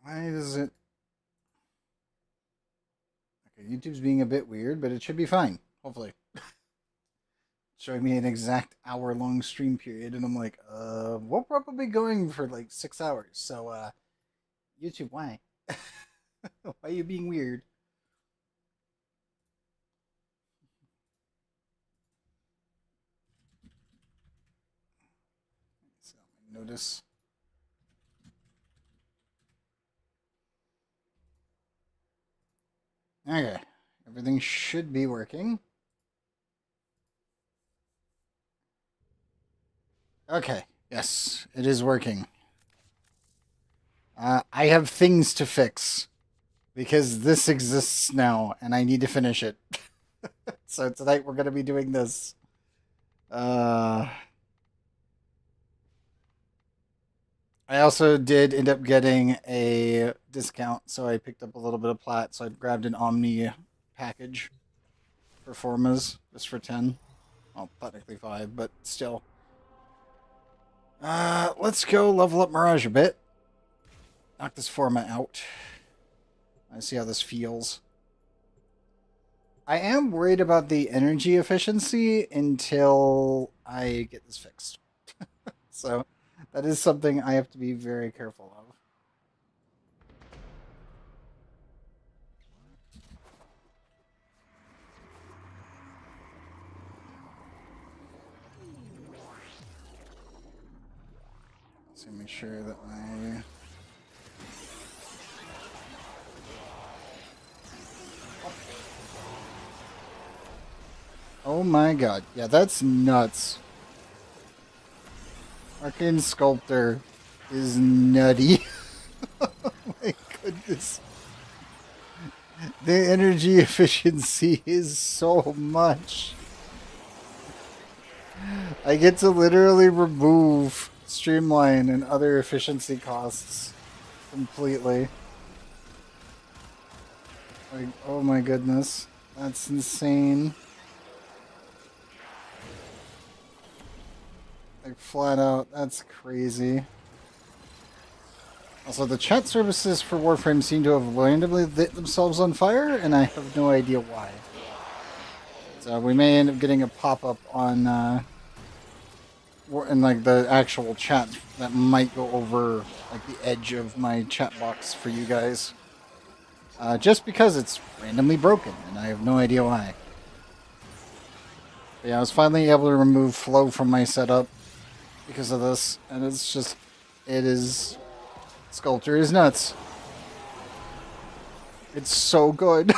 Why does it... Okay, YouTube's being a bit weird, but it should be fine. Hopefully. Showing me an exact hour-long stream period, and I'm like, we'll probably be going for like 6 hours. So, YouTube, why? Why are you being weird? So, notice. Okay, everything should be working. Okay, yes, it is working. I have things to fix because this exists now, and I need to finish it. So tonight we're gonna be doing this. Uh, I also did end up getting a discount, so I picked up a little bit of plat. So I grabbed an Omni package for Formas just for 10. Well, technically 5, but still. Let's go level up Mirage a bit. Knock this Forma out. I see how this feels. I am worried about the energy efficiency until I get this fixed. So that is something I have to be very careful of. So make sure that I... Oh my god. Yeah, that's nuts. Arcane Sculptor is nutty. Oh my goodness. The energy efficiency is so much. I get to literally remove Streamline and other efficiency costs completely. Like, oh my goodness. That's insane. Like, flat out, that's crazy. Also, the chat services for Warframe seem to have randomly lit themselves on fire, and I have no idea why. So we may end up getting a pop-up on, in like the actual chat that might go over like the edge of my chat box for you guys. Just because it's randomly broken, and I have no idea why. But yeah, I was finally able to remove flow from my setup because of this, and it's just, it is... Sculptor is nuts. It's so good.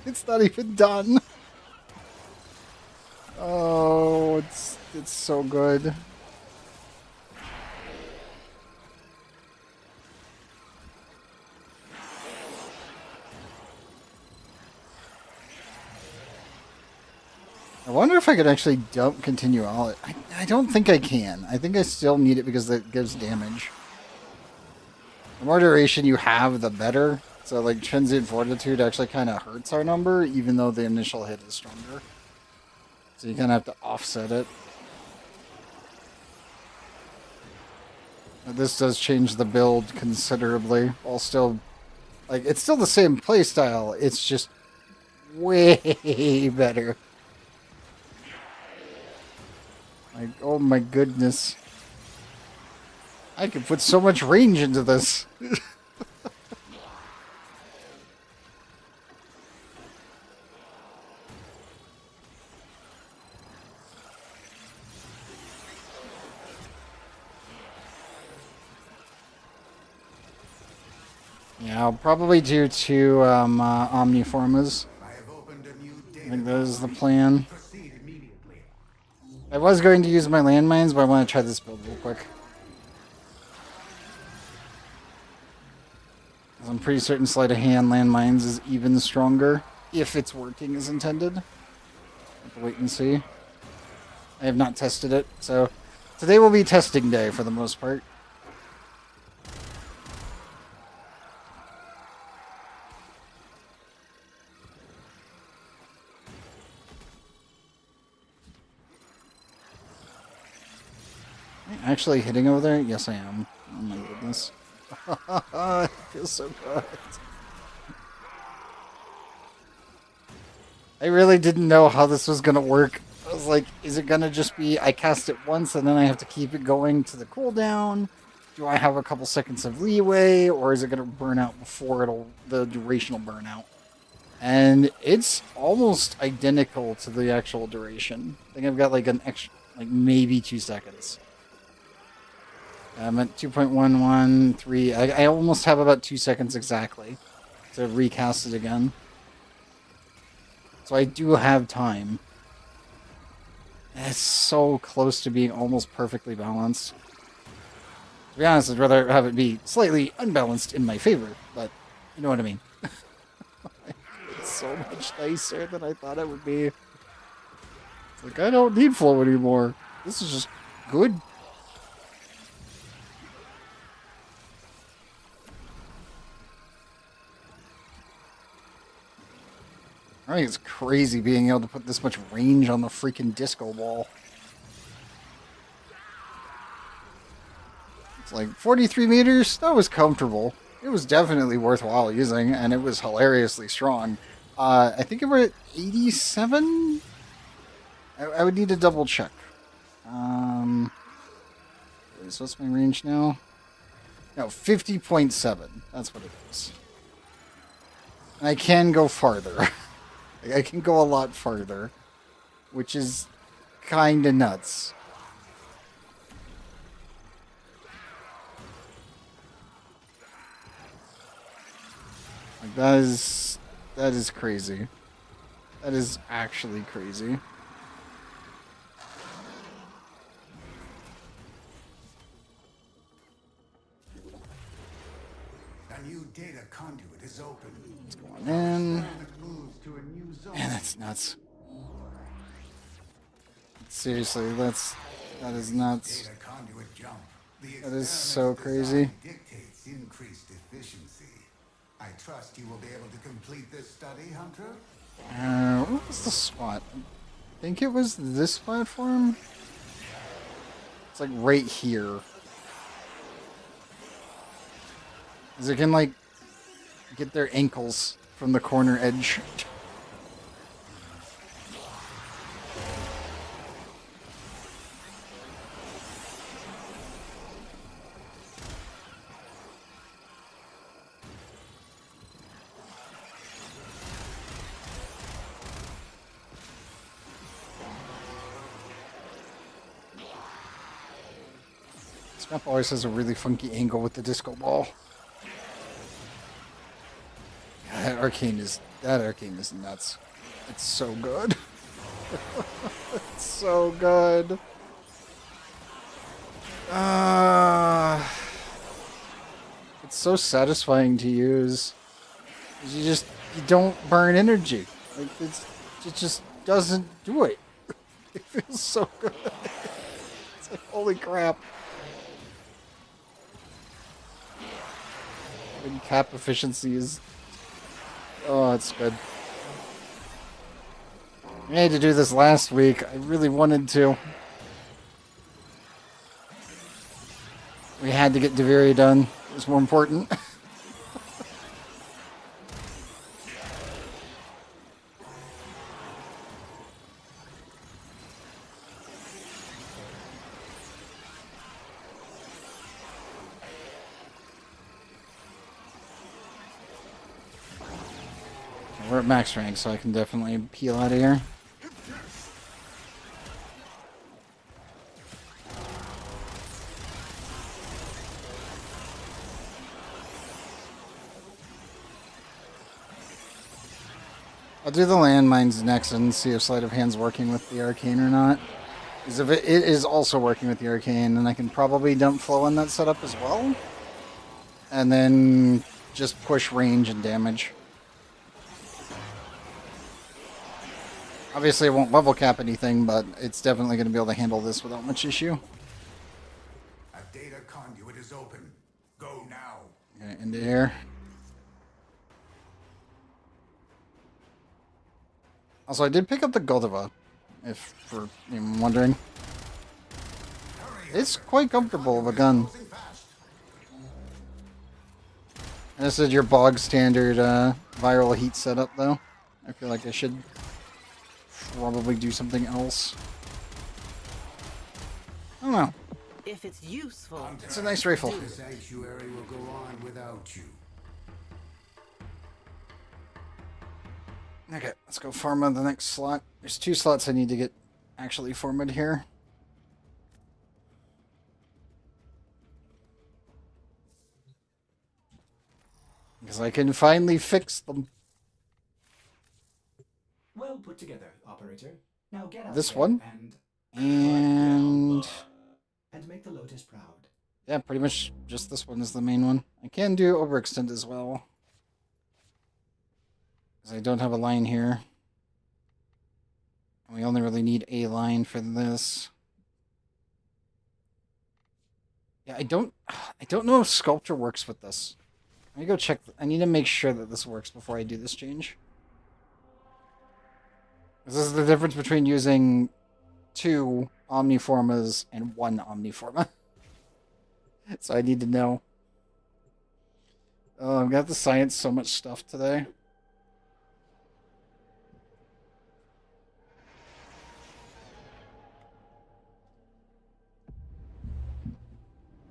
It's not even done. Oh, it's so good. I wonder if I could actually dump continue all it. I don't think I can. I think I still need it because it gives damage. The more duration you have, the better. So like Transient Fortitude actually kind of hurts our number, even though the initial hit is stronger. So you kind of have to offset it. But this does change the build considerably, while still, like, it's still the same playstyle. It's just way better. Like, oh my goodness. I could put so much range into this. Yeah, I'll probably do 2 Omniformas. I think that is the plan. I was going to use my landmines, but I want to try this build real quick. I'm pretty certain sleight of hand landmines is even stronger, if it's working as intended. Have to wait and see. I have not tested it, so today will be testing day for the most part. Am I actually hitting over there? Yes, I am. Oh my goodness. It feels so good. I really didn't know how this was gonna work. I was like, is it gonna just be I cast it once and then I have to keep it going to the cooldown? Do I have a couple seconds of leeway, or is it gonna burn out before the duration will burn out? And it's almost identical to the actual duration. I think I've got like an extra, like maybe 2 seconds. I'm at 2.113. I almost have about 2 seconds exactly to recast it again. So I do have time. It's so close to being almost perfectly balanced. To be honest, I'd rather have it be slightly unbalanced in my favor, but you know what I mean. It's so much nicer than I thought it would be. It's like, I don't need flow anymore. This is just good. I think it's crazy being able to put this much range on the freaking disco ball. It's like 43 meters. That was comfortable. It was definitely worthwhile using, and it was hilariously strong. I think we're at 87? I would need to double check. So what's my range now? No, 50.7. That's what it is. And I can go farther. I can go a lot farther, which is kind of nuts. Like that is crazy. That is actually crazy. A new data conduit is open. Let's go on in. Man, that's nuts. Seriously, that is nuts. That is so crazy. Dictates increased efficiency. I trust you will be able to complete this study, Hunter. What was the spot? I think it was this platform. It's like right here. Because it can like get their ankles from the corner edge. This map always has a really funky angle with the disco ball. Yeah, that arcane is nuts. It's so good. It's so good. It's so satisfying to use. You don't burn energy. Like it just doesn't do it. It feels so good. It's like, holy crap. And cap efficiency is... Oh, it's good. I had to do this last week. I really wanted to. We had to get Deviri done. It was more important. We're at max rank, so I can definitely peel out of here. I'll do the landmines next and see if Sleight of Hand's working with the arcane or not. Because if it is also working with the arcane, then I can probably dump flow in that setup as well. And then just push range and damage. Obviously, it won't level cap anything, but it's definitely going to be able to handle this without much issue. A data conduit is open. Go now. Okay, into here. Also, I did pick up the Goldova, if for anyone wondering. It's quite comfortable of a gun. This is your bog standard viral heat setup, though. I feel like I should probably do something else. I don't know. If it's useful. It's a nice rifle. The sanctuary will go on without you. Okay, let's go farm on the next slot. There's 2 slots I need to get actually farmed here. Because I can finally fix them. Well put together, operator. Now get out This there one? And make the Lotus proud. yeah, pretty much just this one is the main one. I can do overextend as well. Because I don't have a line here. And we only really need a line for this. Yeah, I don't know if sculpture works with this. Let me go check. I need to make sure that this works before I do this change. This is the difference between using 2 Omniformas and 1 Omniforma. So I need to know. Oh, I've got to science so much stuff today.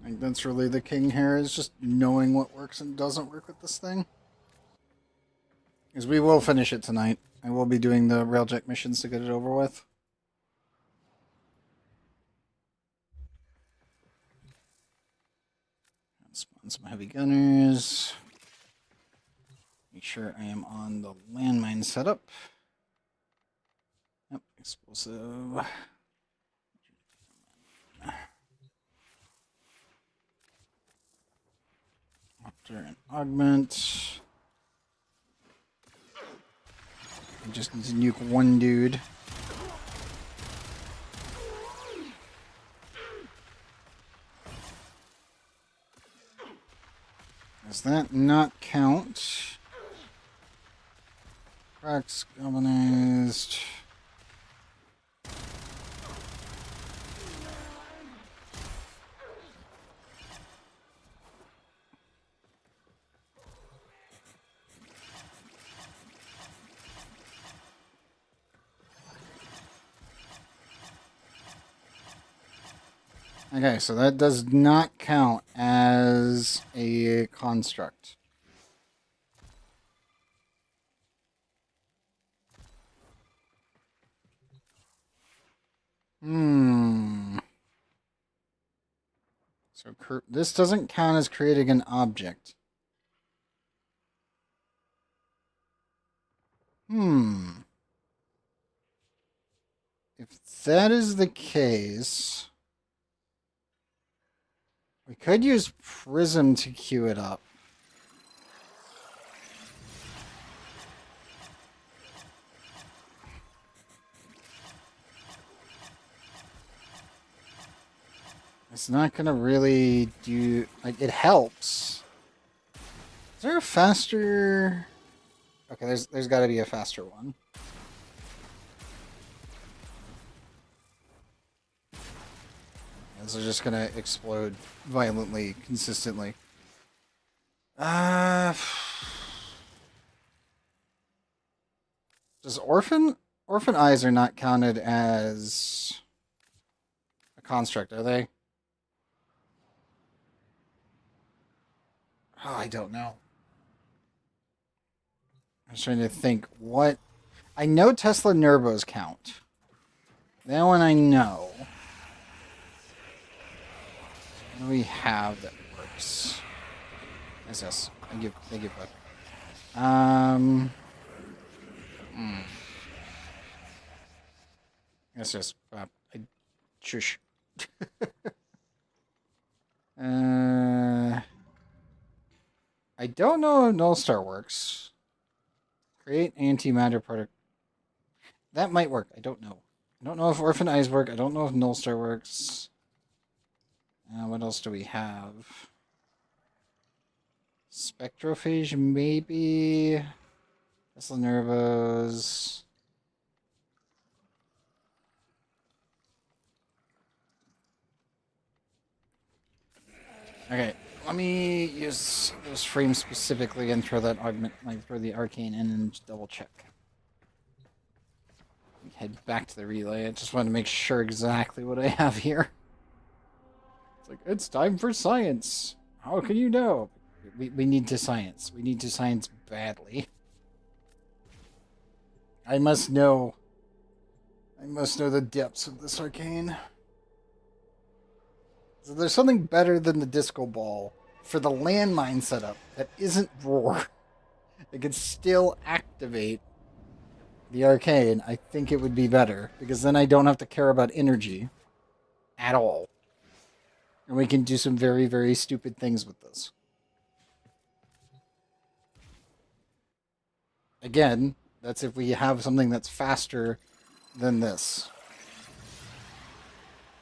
I think that's really the king here, is just knowing what works and doesn't work with this thing. Because we will finish it tonight. I will be doing the railjack missions to get it over with. Spawn some heavy gunners. Make sure I am on the landmine setup. Yep, explosive. After an augment. I just need to nuke 1 dude. Does that not count? Cracks galvanized. Okay, so that does not count as a construct. So this doesn't count as creating an object. If that is the case, we could use Prism to queue it up. It's not gonna really do, like, it helps. Is there a faster? Okay, there's got to be a faster one. These are just gonna explode violently, consistently. Does Orphan Eyes are not counted as a construct, are they? Oh, I don't know. I was trying to think what. I know Tesla Nurbos count. That one I know. What do we have that works? Yes. I give up. Yes. I shush. I don't know if Null Star works. Create antimatter product. That might work. I don't know. I don't know if Orphan Eyes work. I don't know if Null Star works. What else do we have? Spectrophage, maybe. Tesla Nervos. Okay, Let me use those frames specifically and throw that augment, like throw the arcane in and double check. Head back to the relay. I just wanted to make sure exactly what I have here. It's like, it's time for science. How can you know? We need to science. We need to science badly. I must know. I must know the depths of this arcane. So there's something better than the disco ball for the landmine setup that isn't roar. It could still activate the arcane. I think it would be better because then I don't have to care about energy at all. And we can do some very, very stupid things with this. Again, that's if we have something that's faster than this.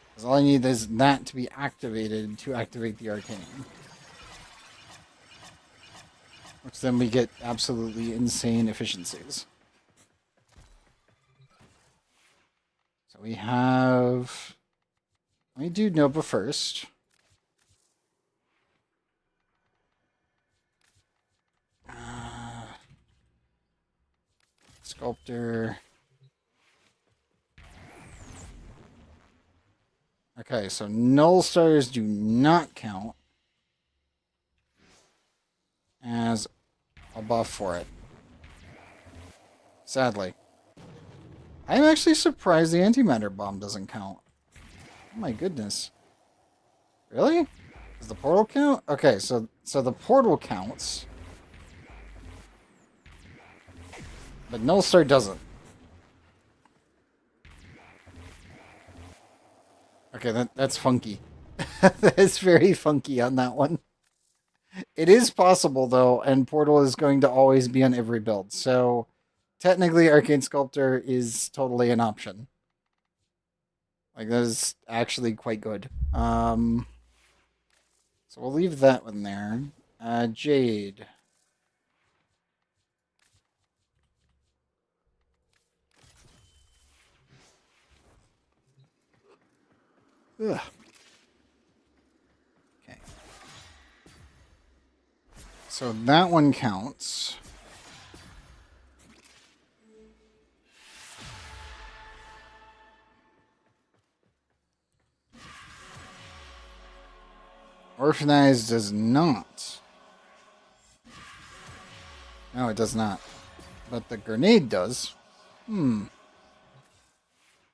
Because all I need is that to be activated to activate the arcane. Which then we get absolutely insane efficiencies. So we have... Let me do Nova first. Sculptor. Okay, so null stars do not count as a buff for it. Sadly. I'm actually surprised the antimatter bomb doesn't count. Oh my goodness. Really? Does the portal count? Okay, so the portal counts. But null star doesn't. Okay, that's funky. That's very funky on that one. It is possible, though, and Portal is going to always be on every build. So, technically, Arcane Sculptor is totally an option. Like, that is actually quite good. So, we'll leave that one there. Jade. Ugh. Okay. So that one counts. Orphanized does not. No, it does not. But the grenade does.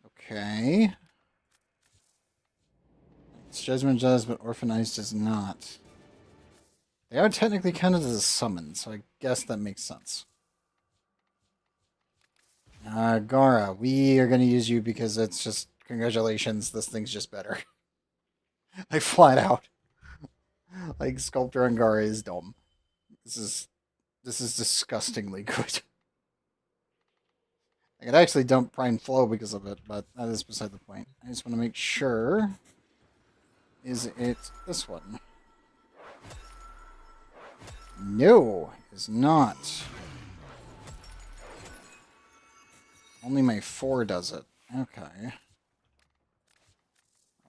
Okay. Its judgment does, but Orphanized does not. They are technically counted as a summon, so I guess that makes sense. Gara, we are going to use you because it's just, congratulations, this thing's just better. Like, flat out. Like, Sculptor on Gara is dumb. This is disgustingly good. I could actually dump Prime Flow because of it, but that is beside the point. I just want to make sure. Is it this one? No, it's not. Only my 4 does it. Okay.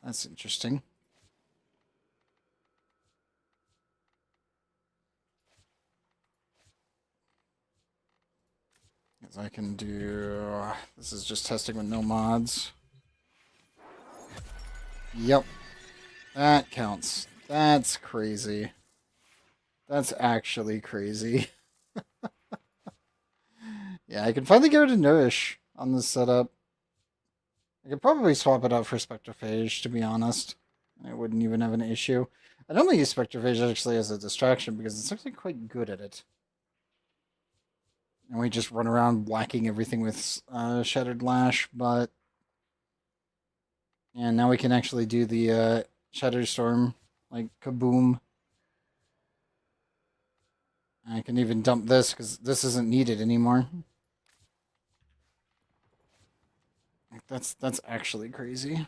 That's interesting. Because I can do... This is just testing with no mods. Yep. That counts. That's crazy. That's actually crazy. Yeah, I can finally get rid of Nourish on this setup. I could probably swap it out for Spectrophage, to be honest. I wouldn't even have an issue. I normally use Spectrophage actually as a distraction because it's actually quite good at it. And we just run around whacking everything with Shattered Lash, but... And now we can actually do the Shatter Storm, like, kaboom. I can even dump this, because this isn't needed anymore. That's actually crazy.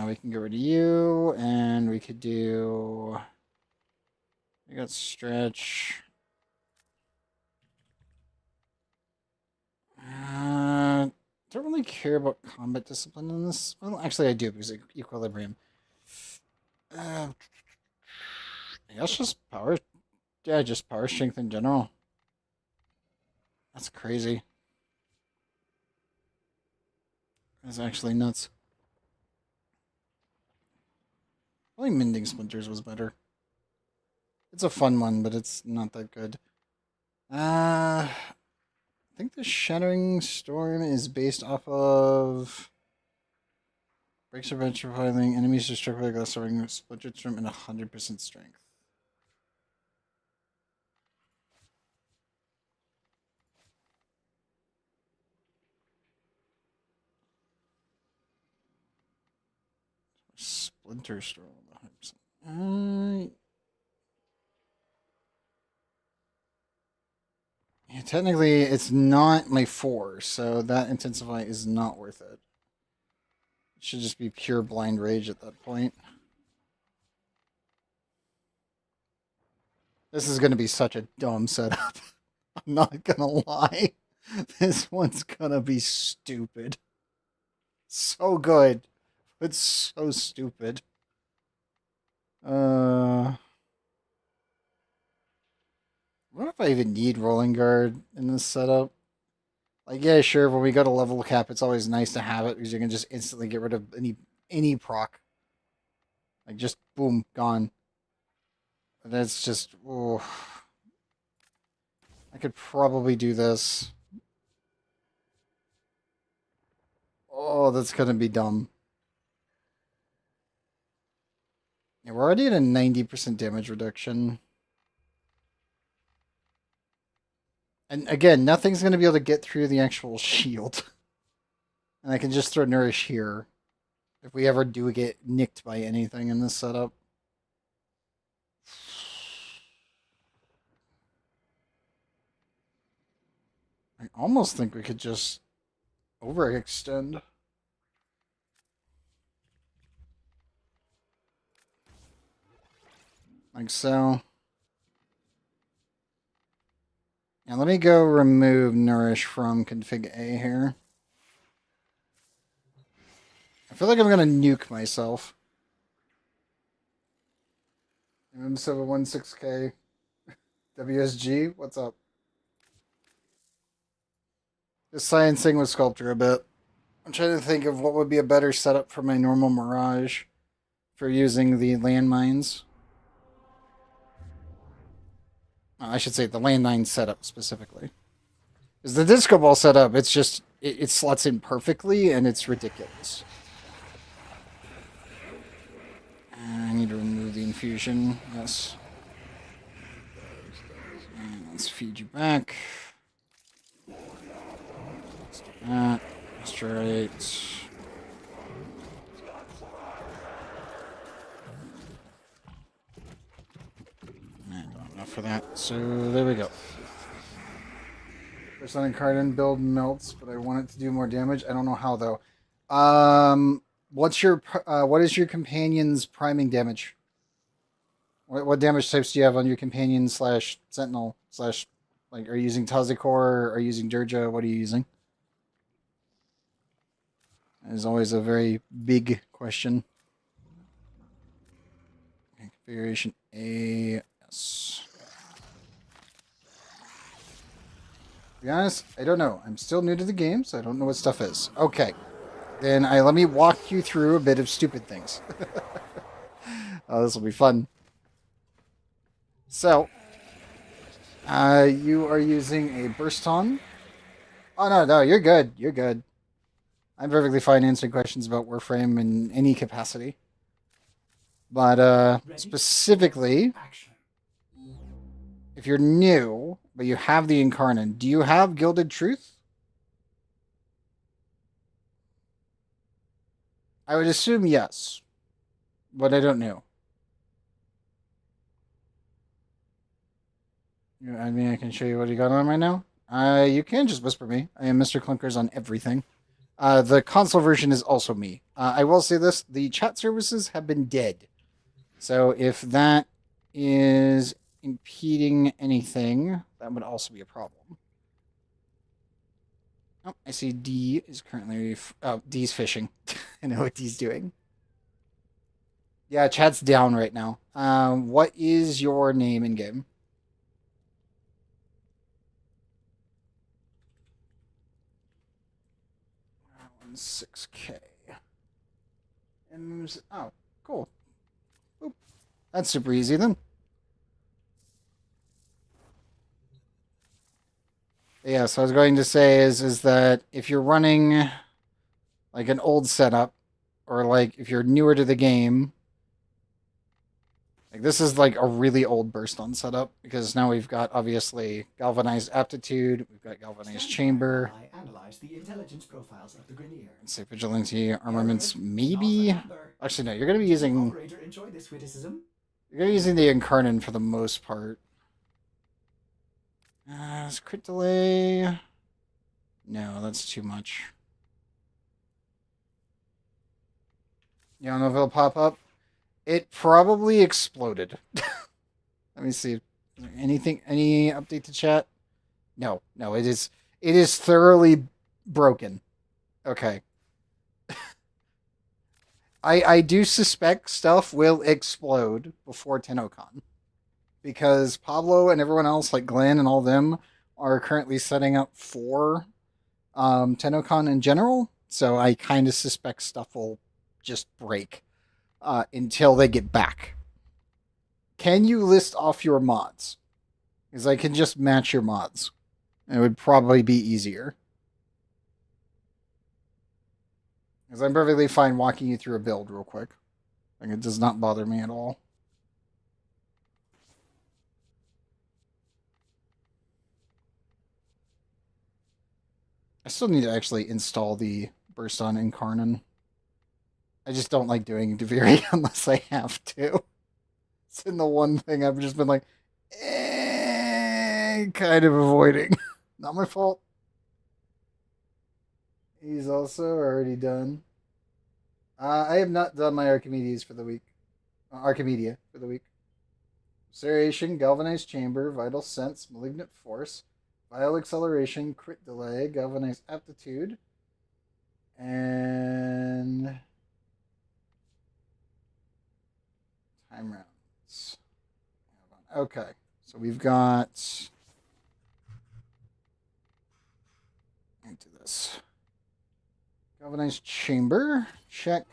We can get rid of you, and we could do... We got Stretch. don't really care about combat discipline in this. Well, actually, I do because of equilibrium. I guess just power. Yeah, just power strength in general. That's crazy. That's actually nuts. I think Mending Splinters was better. It's a fun one, but it's not that good. I think the Shattering Storm is based off of breaks or petrifying enemies destroyed by a glass storming Splinter Storm and 100% strength. Splinter Storm 100%. Yeah, technically, it's not my 4, so that Intensify is not worth it. It should just be pure blind rage at that point. This is going to be such a dumb setup. I'm not going to lie. This one's going to be stupid. So good, but so stupid. What if I even need Rolling Guard in this setup? Like, yeah, sure, when we go to level cap, it's always nice to have it because you can just instantly get rid of any proc. Like, just boom, gone. But that's just, oh. I could probably do this. Oh, that's gonna be dumb. Yeah, we're already at a 90% damage reduction. And again, nothing's gonna be able to get through the actual shield. And I can just throw Nourish here. If we ever do get nicked by anything in this setup. I almost think we could just overextend. Like so. And let me go remove Nourish from config A here. I feel like I'm gonna nuke myself. M716K WSG, what's up? Just sciencing with Sculptor a bit. I'm trying to think of what would be a better setup for my normal Mirage for using the landmines. I should say the landmine setup specifically. Because the disco ball setup, it's just, it slots in perfectly and it's ridiculous. I need to remove the infusion, yes. And let's feed you back. Let's do that. Straight. Not enough for that, so there we go. Personic Cardin build melts, but I want it to do more damage. I don't know how though. What is your companion's priming damage? What damage types do you have on your companion slash sentinel slash, like, are you using Tazikor? Are you using Durja? What are you using? That is always a very big question. Configuration A, yes. To be honest, I don't know. I'm still new to the game, so I don't know what stuff is. Okay. Then let me walk you through a bit of stupid things. Oh, this will be fun. So, you are using a burst on. Oh, no, you're good. You're good. I'm perfectly fine answering questions about Warframe in any capacity. But, specifically, if you're new, but you have the Incarnate, do you have Gilded Truth? I would assume yes, but I don't know. I mean, I can show you what you got on right now. You can just whisper me. I am Mr. Clunkers on everything. The console version is also me. I will say this, the chat services have been dead. So if that is impeding anything, that would also be a problem. Oh, I see D is currently... Oh, D's fishing. I know what D's doing. Yeah, chat's down right now. What is your name in game? 6K. Oh, cool. Oop. That's super easy then. Yeah, so I was going to say is that if you're running like an old setup, or like if you're newer to the game, like this is like a really old burst on setup because now we've got obviously galvanized aptitude, we've got galvanized chamber. I analyze the intelligence profiles of the Grenier. Let's say vigilante armaments, maybe. Actually, no. You're gonna be using. Operator, enjoy this witticism. You're gonna be using the Incarnon for the most part. Is crit delay? No, that's too much. You don't know if it'll pop up? It probably exploded. Let me see. Is there anything? Any update to chat? No, no. It is thoroughly broken. Okay. I do suspect stuff will explode before TennoCon. Because Pablo and everyone else, like Glenn and all them, are currently setting up for TennoCon in general. So I kind of suspect stuff will just break until they get back. Can you list off your mods? Because I can just match your mods. It would probably be easier. Because I'm perfectly fine walking you through a build real quick. Like, it does not bother me at all. I still need to actually install the burst on Incarnon. I just don't like doing Deviri unless I have to. It's been the one thing I've just been like, kind of avoiding. Not my fault. He's also already done. I have not done my Archimedes for the week. Archimedia for the week. Serration, Galvanized Chamber, Vital Sense, Malignant Force, Vial Acceleration, Crit Delay, Galvanized Aptitude, and Time Rounds. Okay, so we've got... Into this. Galvanized Chamber, check.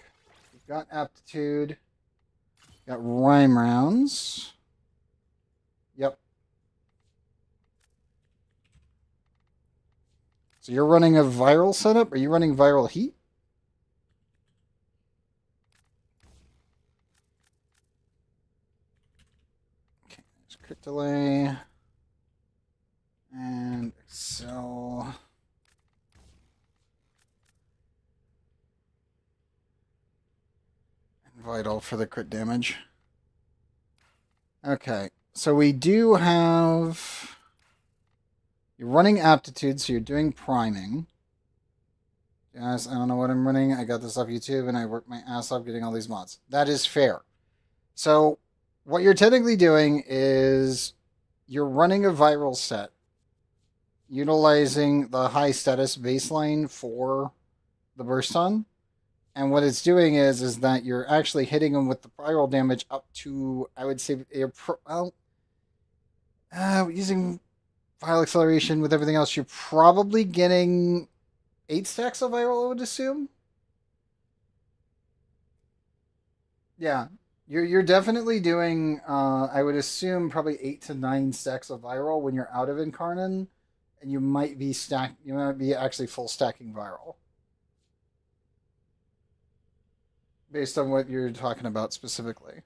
We've got Aptitude. Got Rhyme Rounds. Yep. So you're running a viral setup? Are you running viral heat? Okay, there's crit delay. And Excel. And Vital for the crit damage. Okay, so we do have... You're running aptitude, so you're doing priming. Yes, I don't know what I'm running. I got this off YouTube, and I worked my ass off getting all these mods. That is fair. So what you're technically doing is you're running a viral set, utilizing the high status baseline for the burst on. And what it's doing is that you're actually hitting them with the viral damage up to, I would say, using viral acceleration with everything else, you're probably getting 8 stacks of viral, I would assume. Yeah, you're definitely doing, I would assume, probably 8 to 9 stacks of viral when you're out of Incarnon, and you might be actually full stacking viral. Based on what you're talking about specifically.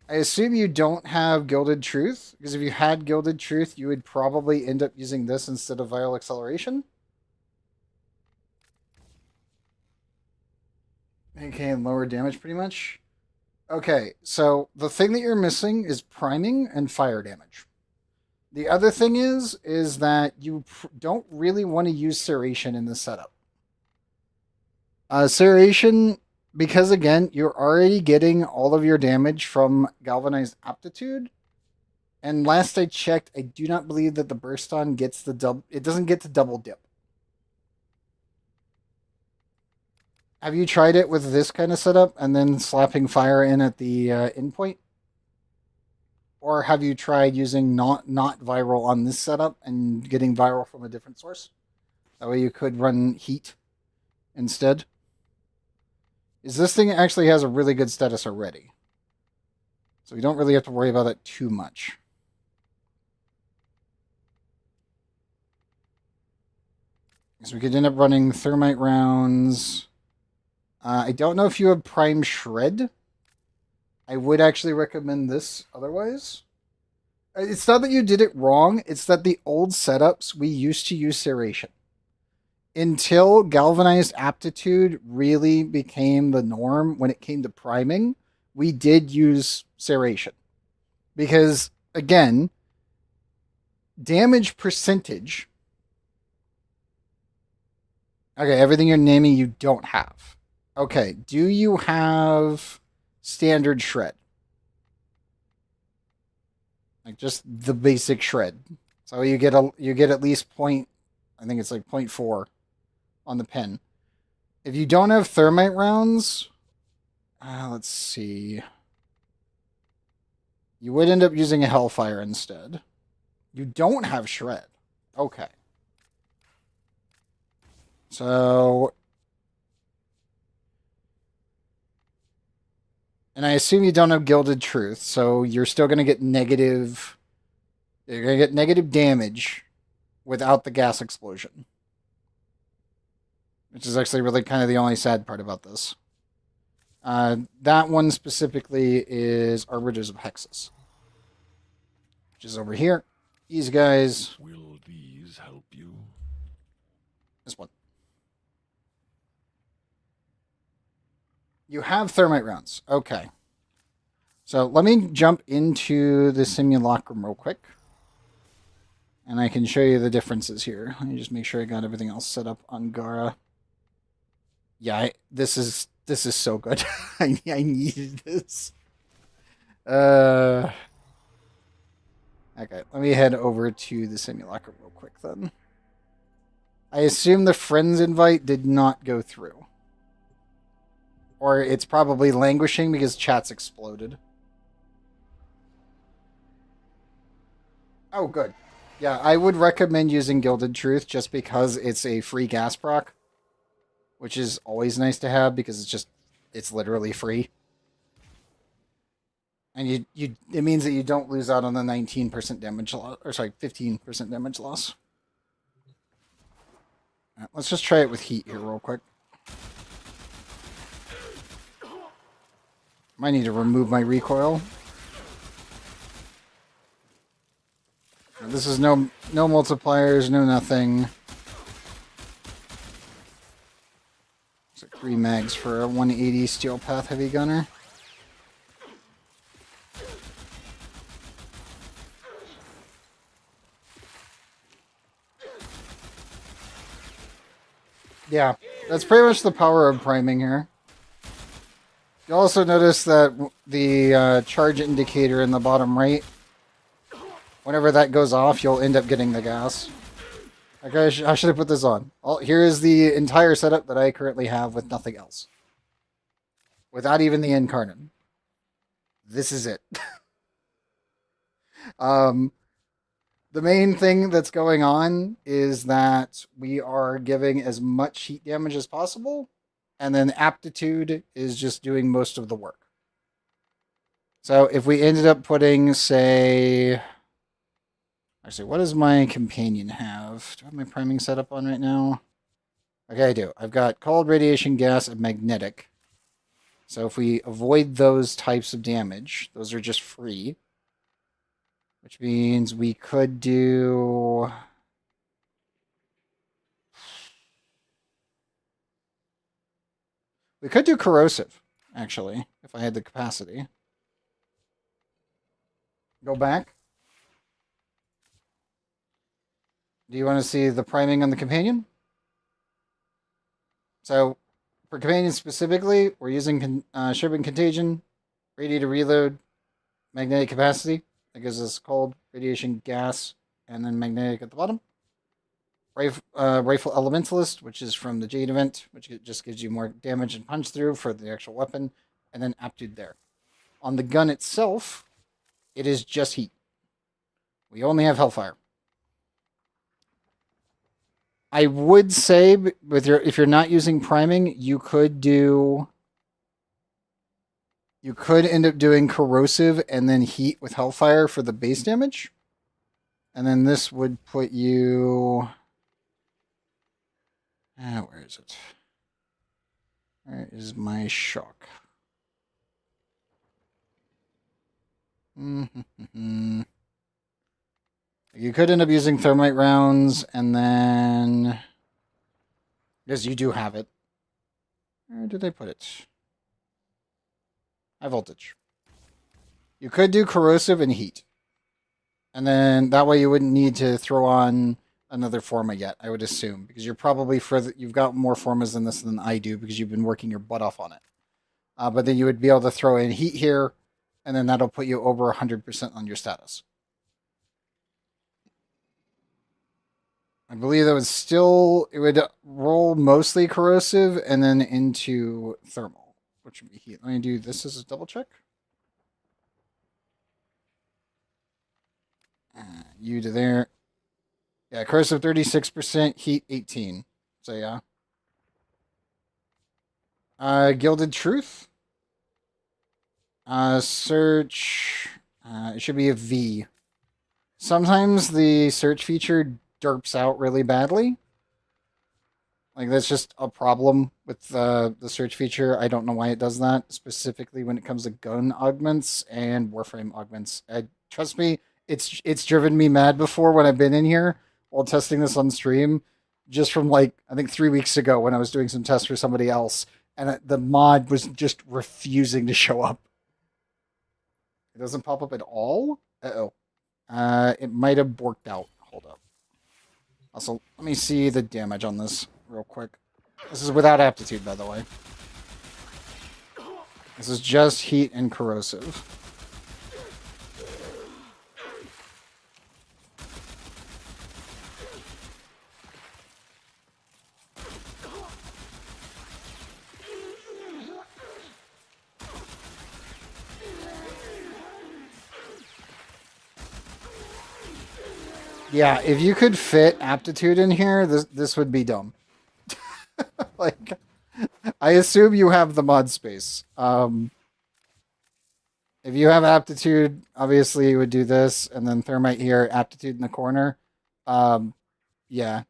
I assume you don't have Gilded Truth, because if you had Gilded Truth, you would probably end up using this instead of Viral Acceleration. Okay, and lower damage pretty much. Okay, so the thing that you're missing is priming and fire damage. The other thing is that you don't really want to use Serration in this setup. Serration... Because, again, you're already getting all of your damage from Galvanized Aptitude. And last I checked, I do not believe that the Burst On gets the double... It doesn't get to double dip. Have you tried it with this kind of setup and then slapping fire in at the endpoint? Or have you tried using not viral on this setup and getting viral from a different source? That way you could run heat instead. Is this thing actually has a really good status already. So we don't really have to worry about it too much. So we could end up running thermite rounds. I don't know if you have Prime Shred. I would actually recommend this otherwise. It's not that you did it wrong, it's that the old setups, we used to use serration. Until galvanized aptitude really became the norm when it came to priming, we did use serration. Because, again, damage percentage... Okay, everything you're naming you don't have. Okay, do you have standard shred? Like just the basic shred. So you get at least I think it's like 0.4 on the pen. If you don't have thermite rounds, let's see. You would end up using a Hellfire instead. You don't have shred. Okay. So, and I assume you don't have Gilded Truth, so you're still going to get negative... You're going to get negative damage without the gas explosion. Which is actually really kind of the only sad part about this. That one specifically is Arbiters of Hexus. Which is over here. These guys... Will these help you? This one. You have thermite rounds. Okay. So let me jump into the simulacrum real quick. And I can show you the differences here. Let me just make sure I got everything else set up on Gara. Yeah, this is so good. I needed this. Okay, let me head over to the simulacrum real quick then. I assume the friends invite did not go through. Or it's probably languishing because chat's exploded. Oh, good. Yeah, I would recommend using Gilded Truth just because it's a free gas proc. Which is always nice to have because it's literally free. And it means that you don't lose out on the 19% damage loss, or sorry, 15% damage loss. All right, let's just try it with heat here real quick. Might need to remove my recoil. This is no multipliers, no nothing. Looks like 3 mags for a 180 Steel Path Heavy Gunner. Yeah, that's pretty much the power of priming here. You'll also notice that the charge indicator in the bottom right, whenever that goes off, you'll end up getting the gas. Okay, I should have put this on. Here is the entire setup that I currently have with nothing else. Without even the incarnate. This is it. The main thing that's going on is that we are giving as much heat damage as possible, and then aptitude is just doing most of the work. So if we ended up putting, say... Actually, what does my companion have? Do I have my priming set up on right now? Okay, I do. I've got cold, radiation, gas, and magnetic. So if we avoid those types of damage, those are just free. Which means we could do... We could do corrosive, actually, if I had the capacity. Go back. Do you want to see the priming on the companion? So, for companion specifically, we're using Shipping Contagion, Ready to Reload, Magnetic Capacity. That gives us cold, radiation, gas, and then magnetic at the bottom. Rifle Elementalist, which is from the Jade event, which just gives you more damage and punch through for the actual weapon, and then Aptitude there. On the gun itself, it is just heat. We only have Hellfire. I would say, if you're not using priming, you could end up doing Corrosive and then Heat with Hellfire for the base damage. And then this would put you... where is it? Where is my shock? You could end up using Thermite rounds, and then... Because you do have it. Where did I put it? High voltage. You could do Corrosive and Heat. And then that way you wouldn't need to throw on another Forma yet, I would assume. Because you're probably further... You've got more Formas than this than I do, because you've been working your butt off on it. But then you would be able to throw in Heat here, and then that'll put you over 100% on your status. I believe that would still... It would roll mostly Corrosive, and then into Thermal, which would be Heat. Let me do this as a double check. You to there. Yeah, Corrosive 36%, Heat 18. So yeah. Gilded Truth. Search. It should be a V. Sometimes the search feature derps out really badly. Like, that's just a problem with the search feature. I don't know why it does that, specifically when it comes to gun augments and Warframe augments. Trust me, it's driven me mad before when I've been in here while testing this on stream, just from, like, I think 3 weeks ago when I was doing some tests for somebody else, and the mod was just refusing to show up. It doesn't pop up at all? Uh-oh. It might have borked out. Hold up. Also, let me see the damage on this real quick. This is without Aptitude, by the way. This is just Heat and Corrosive. Yeah, if you could fit Aptitude in here, this would be dumb. Like, I assume you have the mod space. If you have Aptitude, obviously you would do this, and then Thermite here, Aptitude in the corner. Yeah.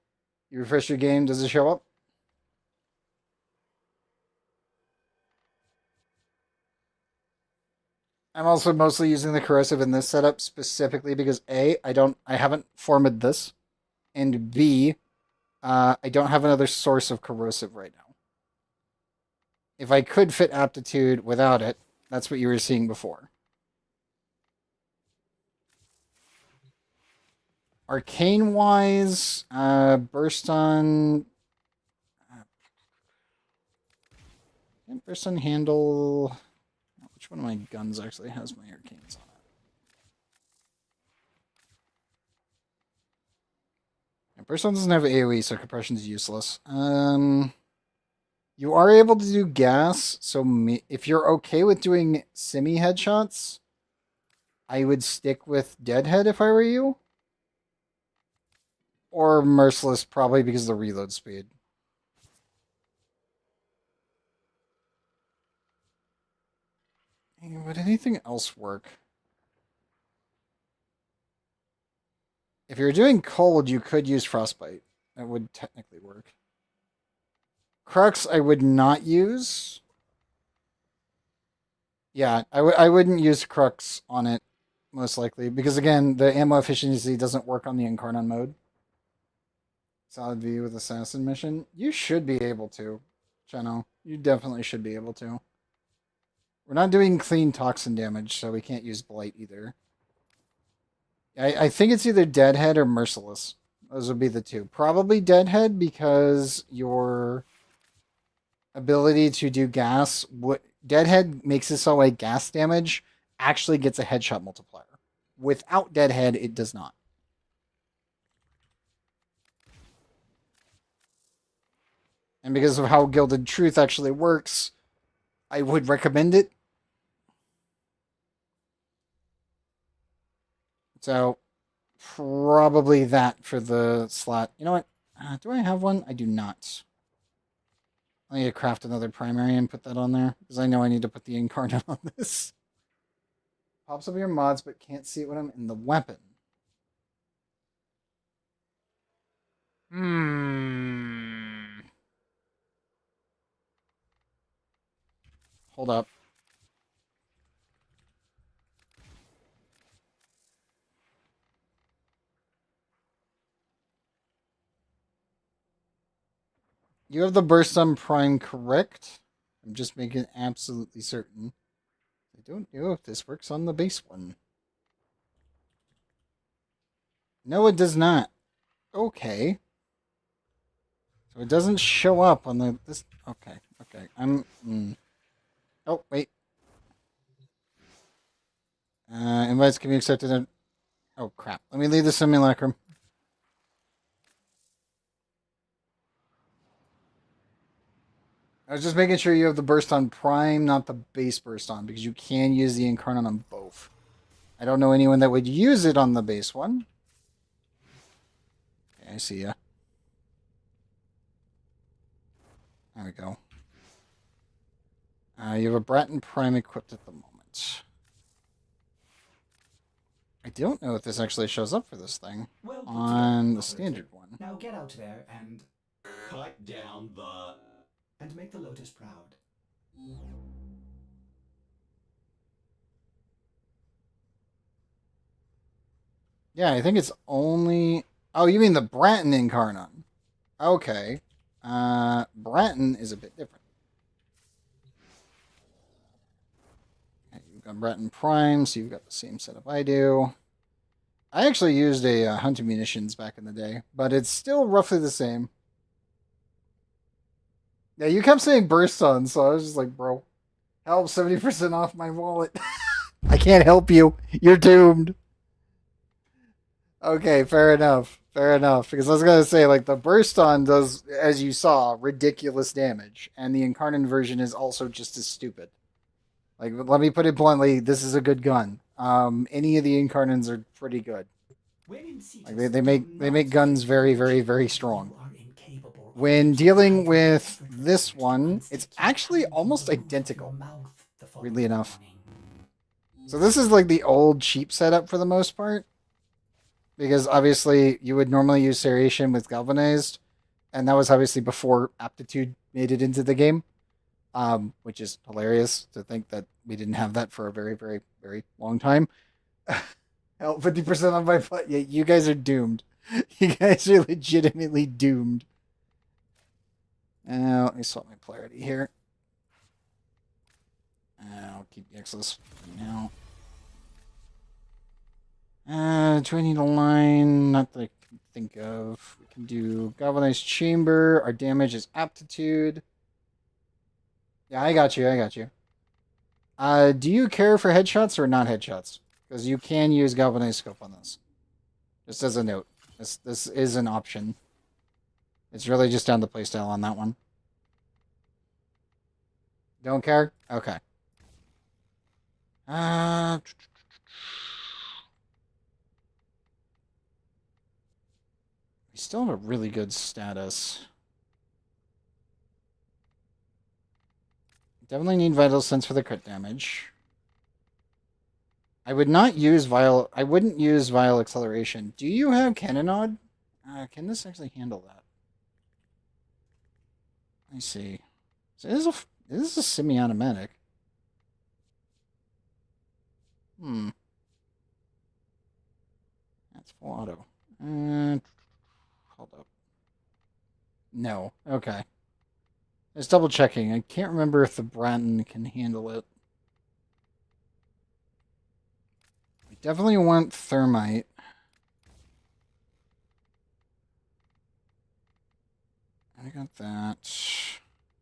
You refresh your game, does it show up? I'm also mostly using the Corrosive in this setup specifically because A, I haven't formed this, and B, I don't have another source of Corrosive right now. If I could fit Aptitude without it, that's what you were seeing before. Arcane-wise, Burst on... Can't Burst on handle... Which one of my guns actually has my arcanes on it? And Burst on doesn't have AoE, so compression is useless. You are able to do gas, so if you're okay with doing semi-headshots, I would stick with Deadhead if I were you. Or Merciless, probably because of the reload speed. Would anything else work? If you're doing cold, you could use Frostbite. That would technically work. Crux, I would not use. Yeah, I wouldn't use Crux on it, most likely. Because, again, the ammo efficiency doesn't work on the Incarnon mode. Solid V with Assassin mission. You should be able to, Cheno. You definitely should be able to. We're not doing clean toxin damage, so we can't use Blight either. I think it's either Deadhead or Merciless. Those would be the two. Probably Deadhead because your ability to do gas... Deadhead makes it so like gas damage actually gets a headshot multiplier. Without Deadhead, it does not. And because of how Gilded Truth actually works, I would recommend it. So, probably that for the slot. You know what? Do I have one? I do not. I need to craft another primary and put that on there. Because I know I need to put the incarnate on this. Pops up your mods, but can't see it when I'm in the weapon. Hold up. You have the burst on Prime correct. I'm just making absolutely certain. I don't know if this works on the base one. No, it does not. Okay. So it doesn't show up on the this. Okay, okay. Oh wait. Invites can be accepted. Oh crap. Let me leave the simulacrum. I was just making sure you have the burst on Prime, not the base burst on, because you can use the incarnate on both. I don't know anyone that would use it on the base one. Okay, I see ya. There we go. You have a Bratton Prime equipped at the moment. I don't know if this actually shows up for this thing Well put on together, the standard one. Now get out there and Cut down the... make the Lotus proud. Yeah, I think it's only... Oh, you mean the Bratton incarnate? Okay. Bratton is a bit different. Okay, you've got Bratton Prime, so you've got the same setup I do. I actually used a hunting munitions back in the day, but it's still roughly the same. Yeah, you kept saying burst on, so I was just like, bro, help, 70% off my wallet. I can't help you. You're doomed. Okay, fair enough. Fair enough. Because I was going to say, like, the burst on does, as you saw, ridiculous damage. And the incarnate version is also just as stupid. Like, let me put it bluntly, this is a good gun. Any of the incarnates are pretty good. Like, they make guns very, very, very strong. When dealing with this one, it's actually almost identical, weirdly enough. So this is like the old cheap setup for the most part. Because obviously you would normally use serration with galvanized, and that was obviously before aptitude made it into the game, which is hilarious to think that we didn't have that for a very, very, very long time. Hell, 50% on my butt. Yeah, you guys are doomed. You guys are legitimately doomed. Let me swap my polarity here. I'll keep the Exodus for now. Do I need a line? Not that I can think of. We can do galvanized chamber. Our damage is aptitude. Yeah, I got you. I got you. Do you care for headshots or not headshots? Because you can use galvanized scope on this. Just as a note. This is an option. It's really just down to playstyle on that one. Don't care? Okay. We still have a really good status. Definitely need Vital Sense for the crit damage. I would not use Vile... I wouldn't use Vile Acceleration. Do you have Cannonade? Can this actually handle that? Let me see. So this is a semi-automatic. That's full auto. Hold up. No. Okay. Just double checking. I can't remember if the Bratton can handle it. We definitely want Thermite. I got that.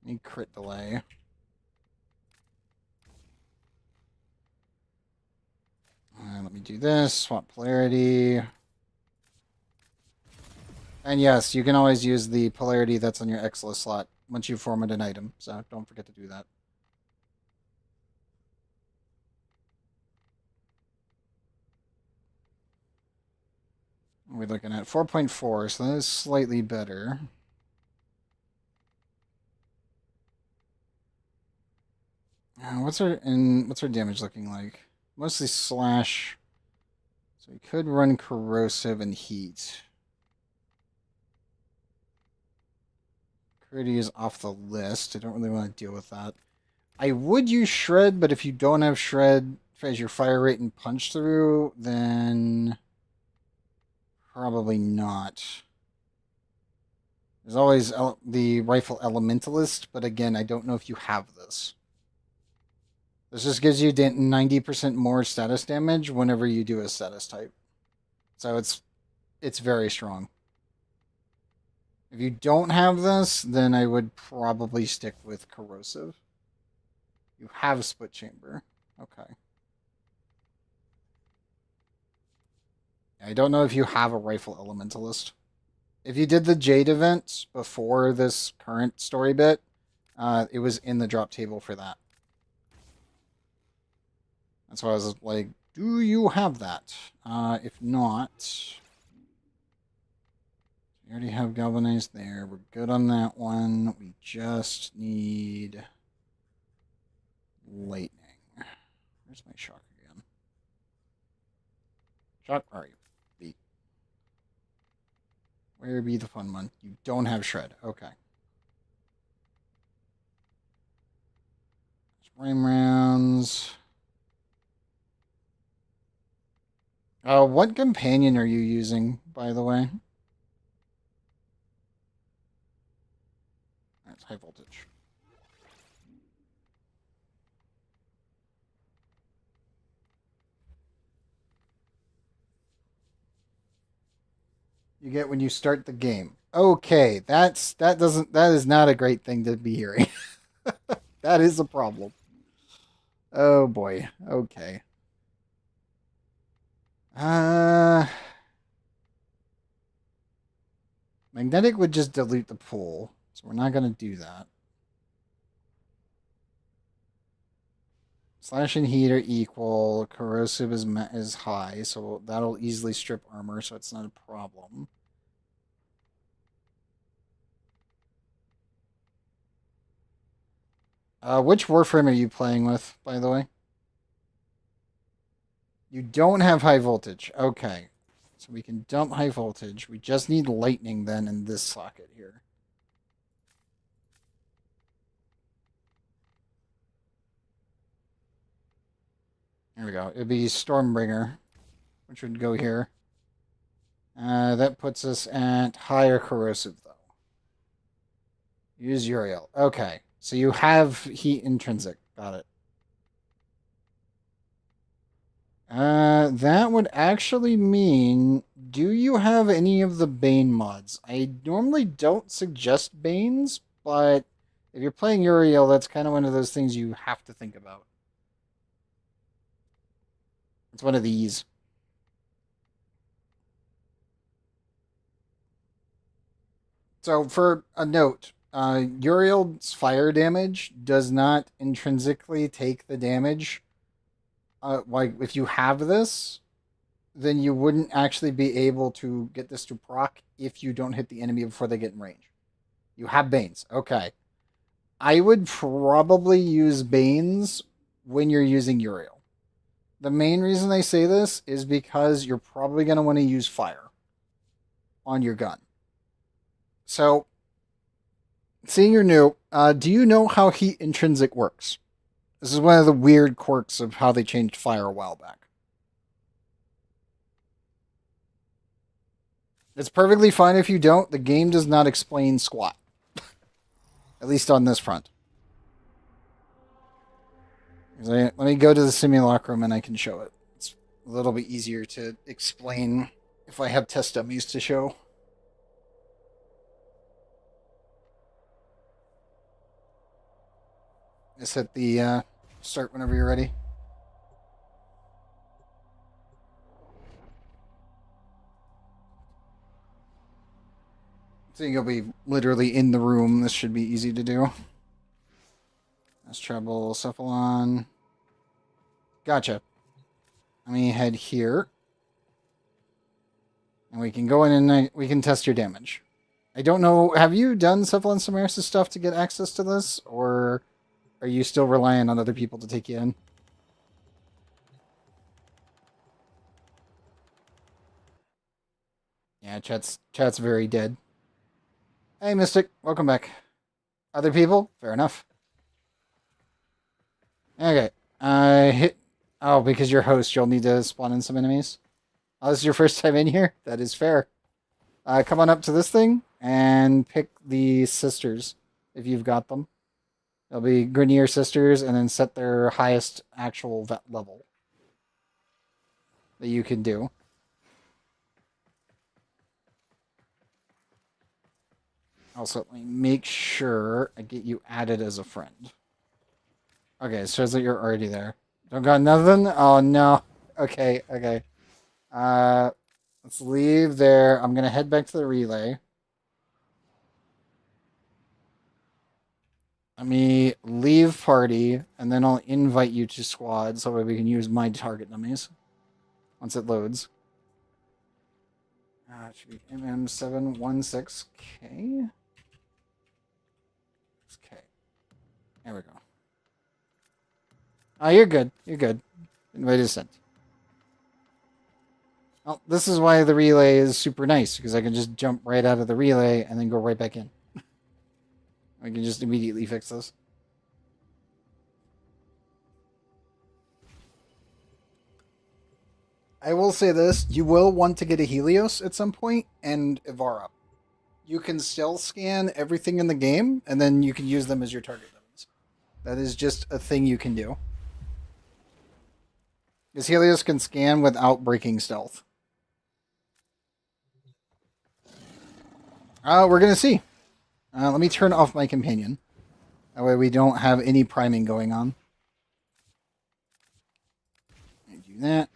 Need crit delay. Let me do this. Swap polarity. And yes, you can always use the polarity that's on your Exilus slot once you form it an item, so don't forget to do that. We're looking at 4.4, so that is slightly better. What's our damage looking like? Mostly slash. So we could run corrosive and heat. Critty is off the list. I don't really want to deal with that. I would use shred, but if you don't have shred as your fire rate and punch through, then probably not. There's always the rifle elementalist, but again, I don't know if you have this. This just gives you 90% more status damage whenever you do a status type. So it's very strong. If you don't have this, then I would probably stick with corrosive. You have split chamber. Okay. I don't know if you have a rifle elementalist. If you did the Jade event before this current story bit, it was in the drop table for that. That's why I was like, do you have that? If not, we already have galvanized there. We're good on that one. We just need lightning. Where's my shock again? Shock, where are you? B. Where be the fun one? You don't have shred. Okay. Frame rounds. What companion are you using, by the way? That's high voltage. You get when you start the game. Okay, that is not a great thing to be hearing. That is a problem. Oh boy. Okay. Magnetic would just dilute the pool, so we're not going to do that. Slash and heat are equal. Corrosive is high, so that'll easily strip armor, so it's not a problem. Which Warframe are you playing with, by the way? You don't have high voltage. Okay. So we can dump high voltage. We just need lightning then in this socket here. There we go. It'd be Stormbringer, which would go here. That puts us at higher corrosive, though. Use Uriel. Okay. So you have heat intrinsic. Got it. That would actually mean, do you have any of the Bane mods? I normally don't suggest Banes, but if you're playing Uriel, that's kind of one of those things you have to think about. It's one of these. So for a note, Uriel's fire damage does not intrinsically take the damage. Like if you have this, then you wouldn't actually be able to get this to proc if you don't hit the enemy before they get in range. You have Banes. Okay. I would probably use Banes when you're using Uriel. The main reason I say this is because you're probably going to want to use fire on your gun. So, seeing you're new, do you know how heat intrinsic works? This is one of the weird quirks of how they changed fire a while back. It's perfectly fine if you don't. The game does not explain squat. At least on this front. Let me go to the simulacrum and I can show it. It's a little bit easier to explain if I have test dummies to show. Just hit the start whenever you're ready. Seeing you'll be literally in the room, this should be easy to do. That's treble, cephalon. Gotcha. Let me head here. And we can go in and we can test your damage. I don't know, have you done Cephalon Samaris' stuff to get access to this? Or are you still relying on other people to take you in? Yeah, chat's very dead. Hey, Mystic. Welcome back. Other people? Fair enough. Okay. Hit... Oh, because you're host, you'll need to spawn in some enemies. Oh, this is your first time in here? That is fair. Come on up to this thing and pick the sisters, if you've got them. They'll be Grenier sisters, and then set their highest actual level that you can do. Also, let me make sure I get you added as a friend. Okay, it shows that you're already there. Don't got nothing? Oh, no. Okay, okay. Let's leave there. I'm going to head back to the relay. Let me leave party, and then I'll invite you to squad so that we can use my target dummies once it loads. It should be MM716K. Okay. There we go. Oh, you're good. You're good. Invite is sent. Well, this is why the relay is super nice, because I can just jump right out of the relay and then go right back in. I can just immediately fix this. I will say this, you will want to get a Helios at some point and Ivara. You can still scan everything in the game, and then you can use them as your target dummies. That is just a thing you can do. Because Helios can scan without breaking stealth. We're going to see. Let me turn off my companion. That way we don't have any priming going on. Do that.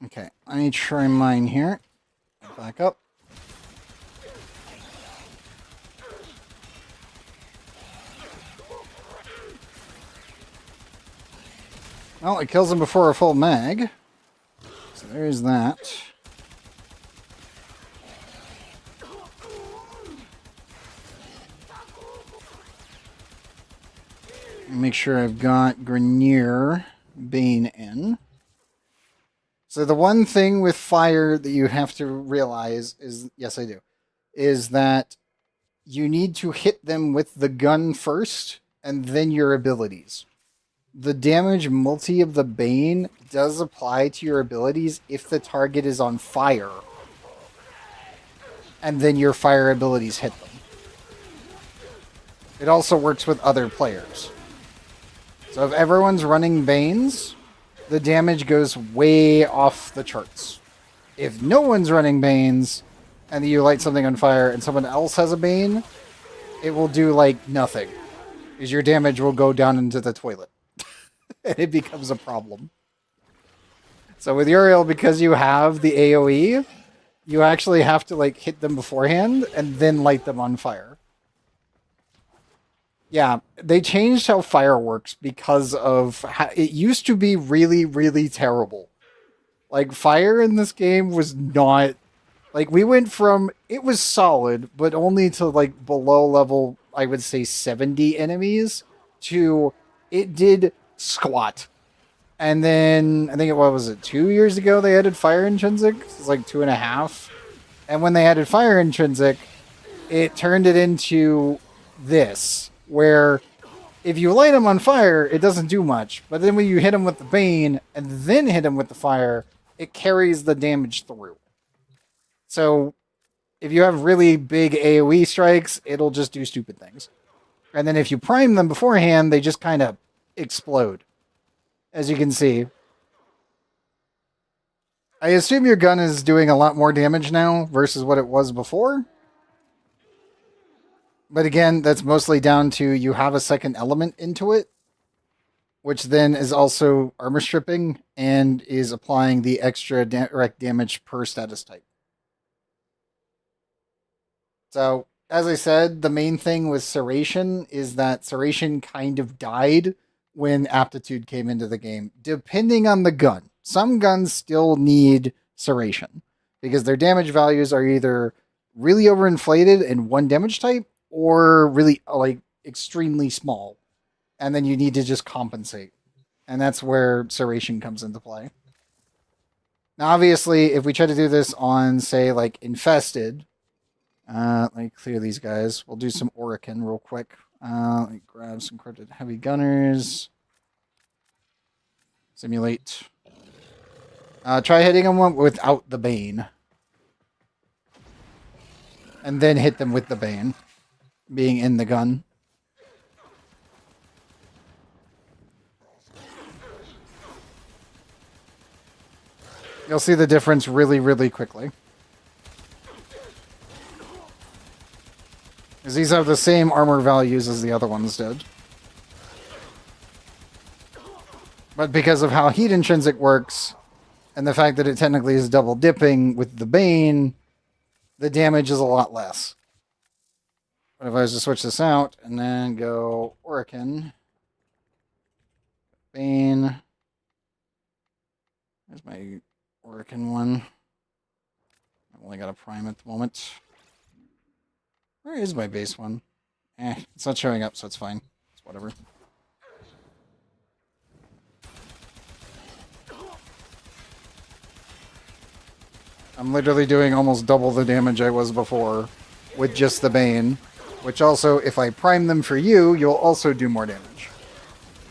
Okay, let me try mine here. Back up. Well, it kills him before a full mag. So there's that. Make sure I've got Grenier Bane in. So the one thing with fire that you have to realize is, yes I do, is that you need to hit them with the gun first and then your abilities. The damage multi of the Bane does apply to your abilities if the target is on fire. And then your fire abilities hit them. It also works with other players. So if everyone's running Banes, the damage goes way off the charts. If no one's running Banes, and you light something on fire and someone else has a Bane, it will do like nothing. Because your damage will go down into the toilet. And it becomes a problem. So with Uriel, because you have the AoE, you actually have to like hit them beforehand and then light them on fire. Yeah, they changed how fire works because of how it used to be really, really terrible. Like fire in this game was not like we went from it was solid, but only to like below level, I would say 70 enemies to it did squat. And then I think what was it 2 years ago they added fire intrinsic. It's like 2.5. And when they added fire intrinsic, it turned it into this, where if you light them on fire, it doesn't do much. But then when you hit them with the Bane and then hit them with the fire, it carries the damage through. So if you have really big AoE strikes, it'll just do stupid things. And then if you prime them beforehand, they just kind of explode. As you can see. I assume your gun is doing a lot more damage now versus what it was before. But again, that's mostly down to you have a second element into it. which then is also armor stripping and is applying the extra direct damage per status type. So, as I said, the main thing with Serration is that Serration kind of died when Aptitude came into the game, depending on the gun. Some guns still need Serration because their damage values are either really overinflated in one damage type or really like extremely small. And then you need to just compensate. And that's where Serration comes into play. Now, obviously, if we try to do this on, say, like Infested, let me clear these guys. We'll do some Orican real quick. Let me grab some Corrupted Heavy Gunners. Simulate. Try hitting them without the Bane. And then hit them with the Bane. Being in the gun. You'll see the difference really, really quickly. Because these have the same armor values as the other ones did. But because of how heat intrinsic works, and the fact that it technically is double dipping with the Bane, the damage is a lot less. But if I was to switch this out and then go Orican, Bane, there's my Orican one. I've only got a prime at the moment. Where is my base one? It's not showing up, so it's fine. It's whatever. I'm literally doing almost double the damage I was before with just the Bane. Which also, if I prime them for you, you'll also do more damage.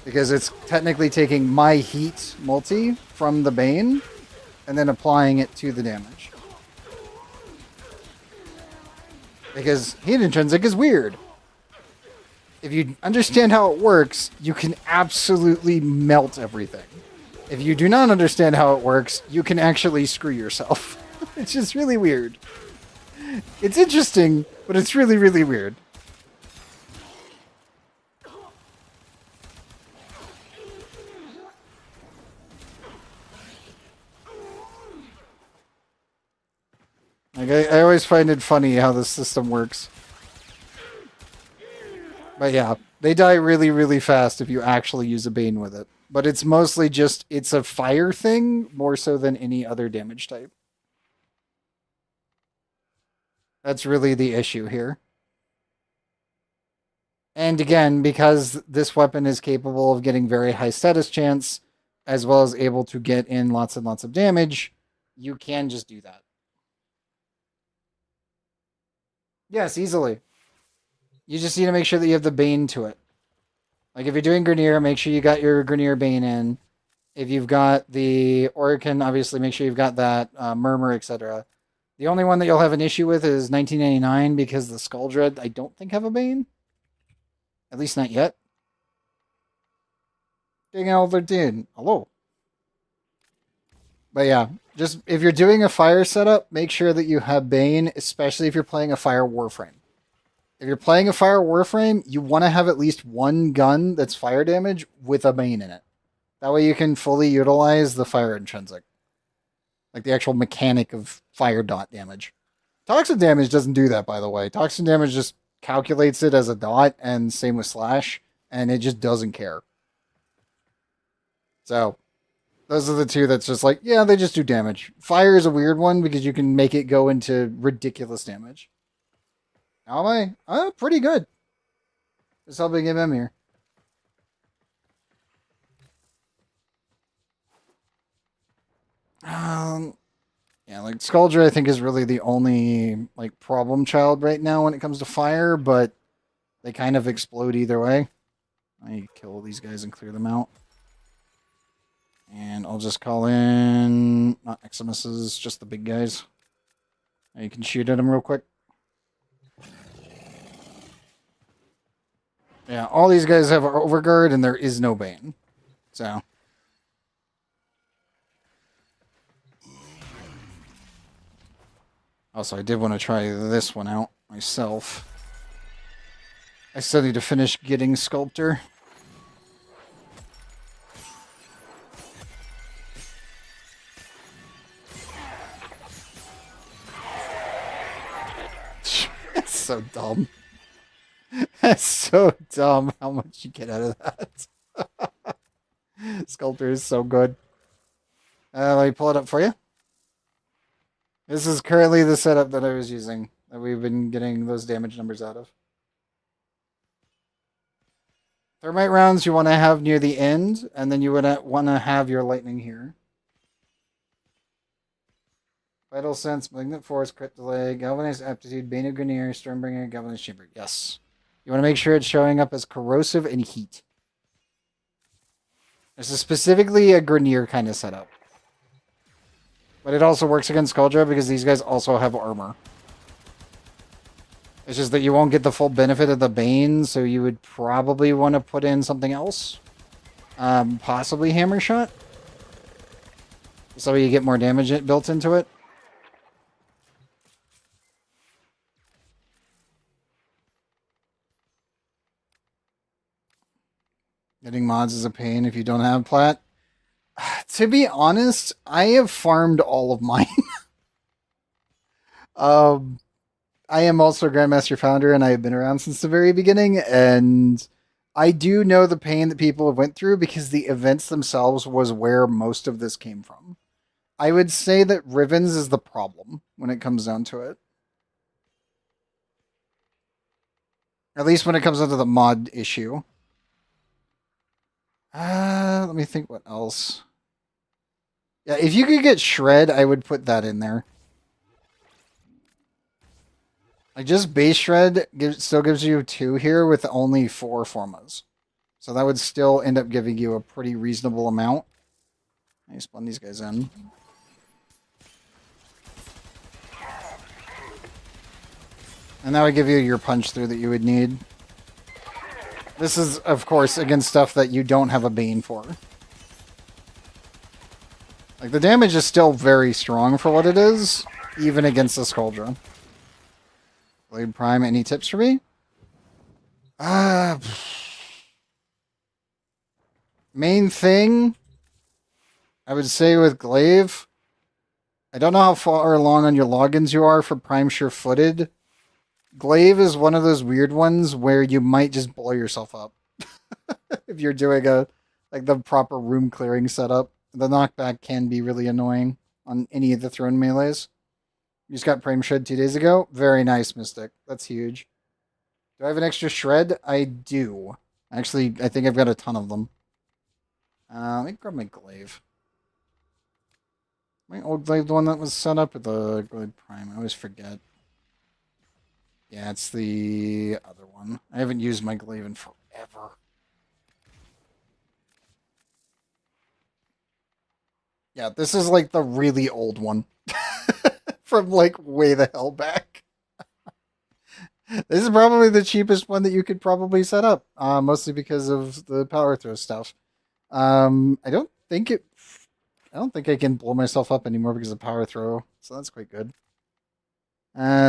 Because it's technically taking my heat multi from the Bane and then applying it to the damage. Because heat intrinsic is weird. If you understand how it works, you can absolutely melt everything. If you do not understand how it works, you can actually screw yourself. It's just really weird. It's interesting, but it's really, really weird. Like, I always find it funny how this system works. But yeah, they die really, really fast if you actually use a Bane with it. But it's mostly just, it's a fire thing more so than any other damage type. That's really the issue here. And again, because this weapon is capable of getting very high status chance, as well as able to get in lots and lots of damage, you can just do that. Yes, easily. You just need to make sure that you have the Bane to it. Like if you're doing Grineer, make sure you got your Grineer Bane in. If you've got the Orican, obviously make sure you've got that Murmur, etc. The only one that you'll have an issue with is 1999 because the Skull Dread I don't think have a Bane. At least not yet. Dang Elder Dude. Hello. But yeah, just if you're doing a fire setup, make sure that you have Bane, especially if you're playing a fire Warframe. If you're playing a fire Warframe, you want to have at least one gun that's fire damage with a Bane in it. That way you can fully utilize the fire intrinsic. Like the actual mechanic of fire dot damage. Toxin damage doesn't do that, by the way. Toxin damage just calculates it as a dot, and same with slash, and it just doesn't care. So, those are the two that's just like, yeah, they just do damage. Fire is a weird one because you can make it go into ridiculous damage. How am I? Pretty good. Just helping him here. Yeah, like Skuldra I think is really the only like problem child right now when it comes to fire, but they kind of explode either way. I kill these guys and clear them out. And I'll just call in not Eximuses, just the big guys. Now you can shoot at them real quick. Yeah, all these guys have Overguard and there is no Bane. So also, I did want to try this one out myself. I still need to finish getting Sculptor. so dumb. That's so dumb how much you get out of that. Sculptor is so good. Let me pull it up for you. This is currently the setup that I was using, that we've been getting those damage numbers out of. Thermite rounds you want to have near the end, and then you would want to have your lightning here. Vital Sense, Malignant Force, Crit Delay, Galvanized Aptitude, Bane of Grenier, Stormbringer, Galvanized Chamber. Yes. You want to make sure it's showing up as Corrosive and Heat. This is specifically a Grenier kind of setup. But it also works against Skuldra because these guys also have armor. It's just that you won't get the full benefit of the Bane, so you would probably want to put in something else. Possibly Hammer Shot. So you get more damage built into it. Getting mods is a pain if you don't have plat. To be honest, I have farmed all of mine. I am also a Grandmaster Founder, and I have been around since the very beginning, and I do know the pain that people have went through because the events themselves was where most of this came from. I would say that Rivens is the problem when it comes down to it. At least when it comes down to the mod issue. Let me think what else. Yeah, if you could get Shred, I would put that in there. Like, just base Shred still gives you 2 here with only 4 formas. So that would still end up giving you a pretty reasonable amount. Let me spawn these guys in. And that would give you your punch through that you would need. This is, of course, against stuff that you don't have a Bane for. Like, the damage is still very strong for what it is, even against the Skuldra. Blade Prime, any tips for me? Main thing, I would say with Glaive, I don't know how far along on your logins you are for Prime Sure-Footed. Glaive is one of those weird ones where you might just blow yourself up. If you're doing the proper room clearing setup. The knockback can be really annoying on any of the thrown melees. You just got Prime Shred 2 days ago. Very nice, Mystic. That's huge. Do I have an extra Shred? I do. Actually, I think I've got a ton of them. Let me grab my Glaive. My old Glaive, the one that was set up with the Glaive Prime. I always forget. Yeah, it's the other one. I haven't used my Glaive in forever. Yeah, this is like the really old one. From like way the hell back. This is probably the cheapest one that you could probably set up. Mostly because of the power throw stuff. I don't think I can blow myself up anymore because of power throw. So that's quite good.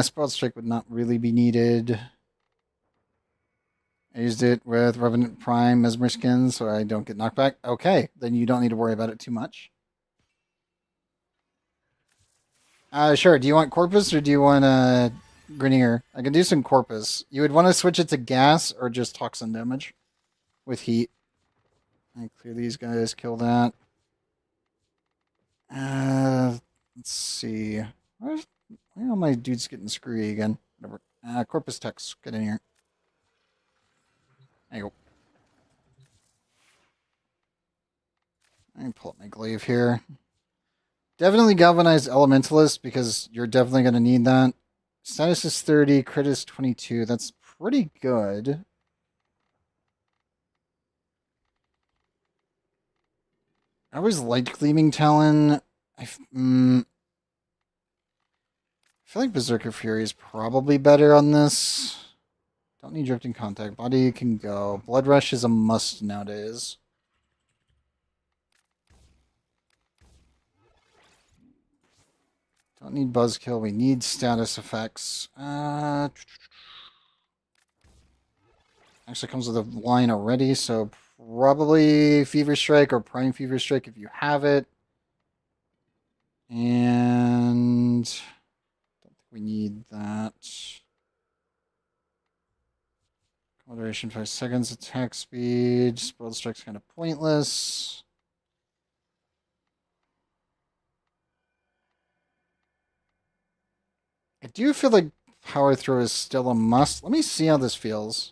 Spell Strike would not really be needed. I used it with Revenant Prime Mesmer Skin so I don't get knocked back. Okay, then you don't need to worry about it too much. Sure. Do you want Corpus or do you want Grenier? I can do some Corpus. You would want to switch it to gas or just toxin damage with heat. I clear these guys, kill that. Let's see. Why are my dudes getting screwy again? Whatever. Corpus Tex, get in here. There you go. I can pull up my glaive here. Definitely Galvanized Elementalist, because you're definitely going to need that. Status is 30, crit is 22. That's pretty good. I always liked Gleaming Talon. I feel like Berserker Fury is probably better on this. Don't need Drifting Contact. Body can go. Blood Rush is a must nowadays. Don't need Buzzkill. We need status effects. Actually comes with a line already, so probably Fever Strike or Prime Fever Strike if you have it. And don't think we need that. Duration 5 seconds, attack speed. Spoiled strike's kind of pointless. I do feel like power throw is still a must. Let me see how this feels.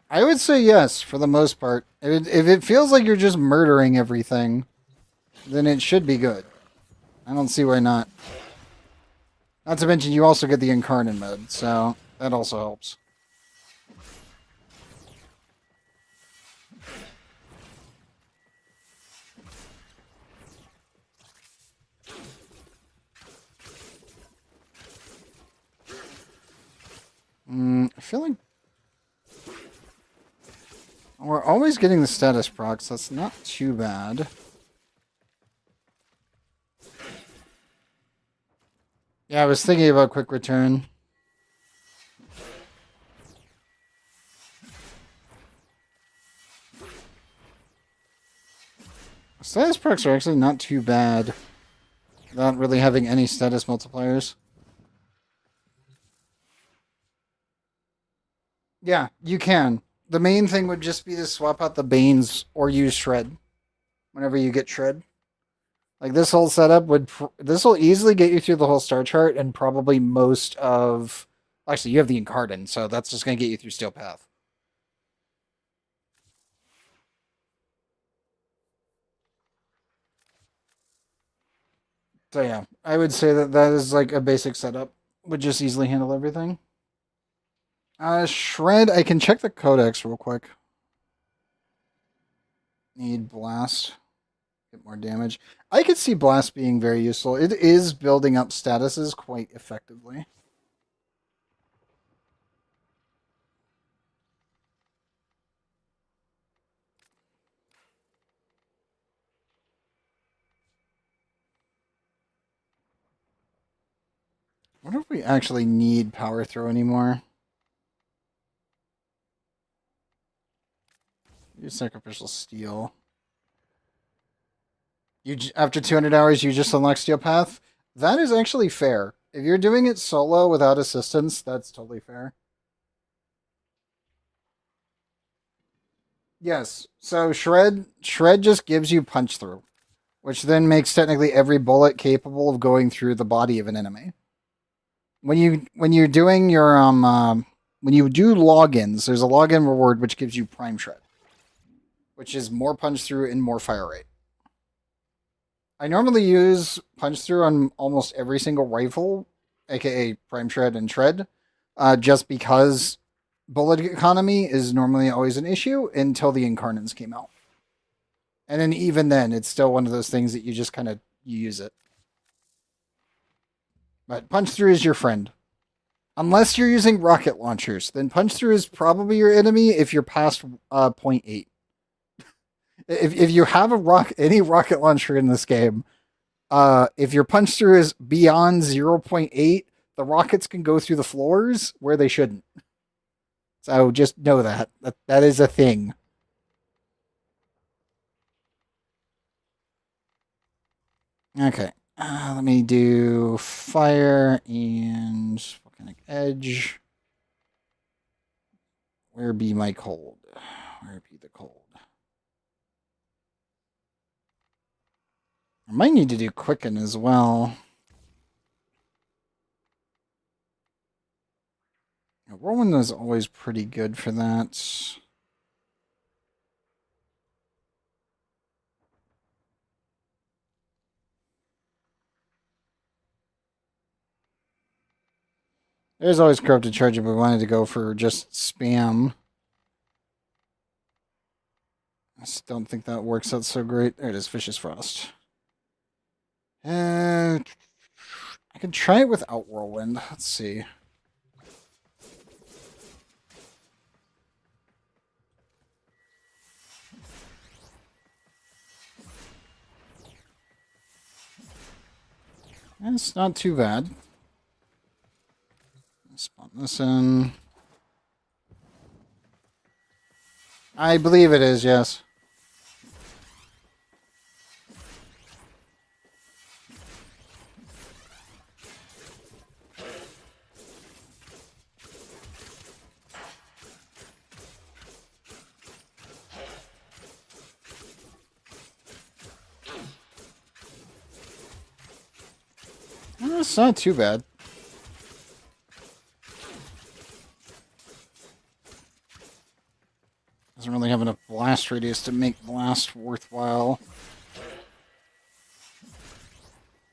I would say yes for the most part. If it feels like you're just murdering everything, then it should be good. I don't see why not. Not to mention you also get the incarnate mode, so that also helps. I feel like we're always getting the status procs. That's not too bad. Yeah, I was thinking about quick return. Status procs are actually not too bad. Without really having any status multipliers. Yeah, you can. The main thing would just be to swap out the Banes or use Shred whenever you get Shred. Like this whole setup would this will easily get you through the whole star chart and probably most of actually you have the Incarnate, so that's just going to get you through Steel Path. So yeah, I would say that that is like a basic setup. Would just easily handle everything. Shred, I can check the codex real quick. Need Blast. Get more damage. I could see Blast being very useful. It is building up statuses quite effectively. I wonder if we actually need Power Throw anymore. Use Sacrificial Steel. You after 200 hours, you just unlock Steel Path. That is actually fair. If you're doing it solo without assistance, that's totally fair. Yes. So Shred just gives you punch through, which then makes technically every bullet capable of going through the body of an enemy. When you're doing your when you do logins, there's a login reward which gives you Prime Shred, which is more punch through and more fire rate. I normally use punch through on almost every single rifle, aka Prime Shred and Shred, just because bullet economy is normally always an issue until the Incarnates came out. And then even then, it's still one of those things that you just kind of use it. But punch through is your friend. Unless you're using rocket launchers, then punch through is probably your enemy if you're past 0.8. If you have any rocket launcher in this game, if your punch through is beyond 0.8, the rockets can go through the floors where they shouldn't. So just know that is a thing. Okay, let me do fire and volcanic edge. Where be my cold? Where be the cold? I might need to do quicken as well. Whirlwind is always pretty good for that. There's always corrupted charge if we wanted to go for just spam. I just don't think that works out so great. There it is, Vicious Frost. I can try it without Whirlwind. Let's see. It's not too bad. Spawn this in. I believe it is, yes. It's not too bad. Doesn't really have enough blast radius to make blast worthwhile.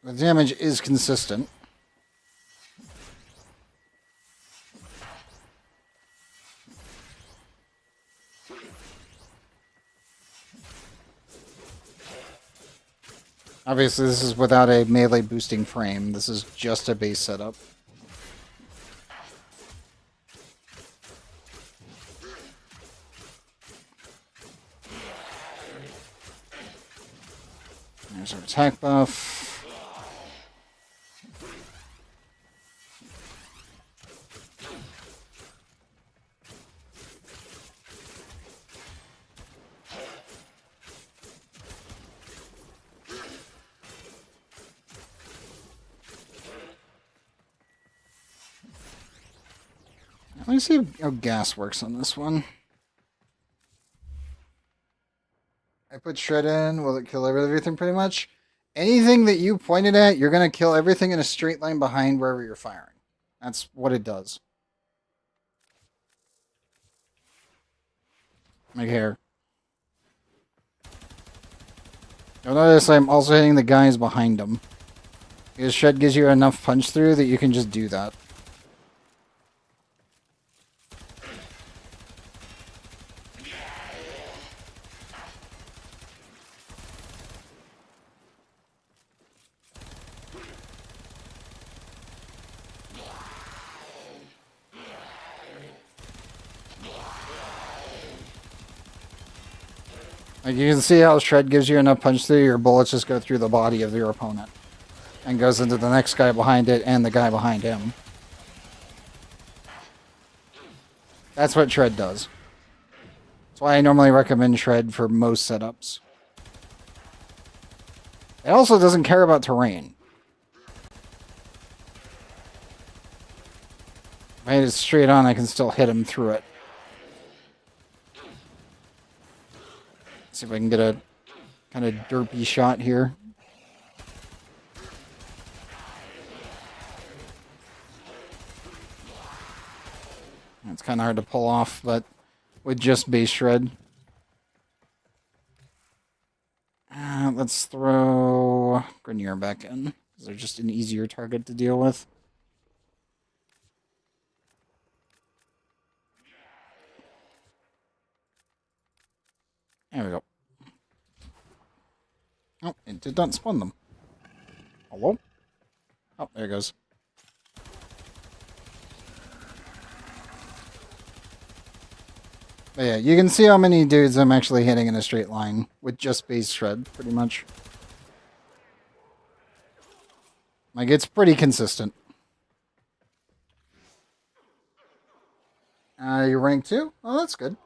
The damage is consistent. Obviously, this is without a melee boosting frame. This is just a base setup. There's our attack buff. Let me see how gas works on this one. I put shred in. Will it kill everything pretty much? Anything that you pointed at, you're going to kill everything in a straight line behind wherever you're firing. That's what it does. Like here. You'll notice I'm also hitting the guys behind them. Because shred gives you enough punch through that you can just do that. Like you can see how shred gives you enough punch through, your bullets just go through the body of your opponent. And goes into the next guy behind it and the guy behind him. That's what shred does. That's why I normally recommend shred for most setups. It also doesn't care about terrain. If I hit it straight on, I can still hit him through it. See if I can get a kind of derpy shot here. It's kind of hard to pull off, but with just base shred. Let's throw Grenier back in, because they're just an easier target to deal with. There we go. Oh, it did not spawn them. Hello? Oh, there it goes. But yeah, you can see how many dudes I'm actually hitting in a straight line with just base shred, pretty much. Like, it's pretty consistent. You're rank 2? Oh, that's good.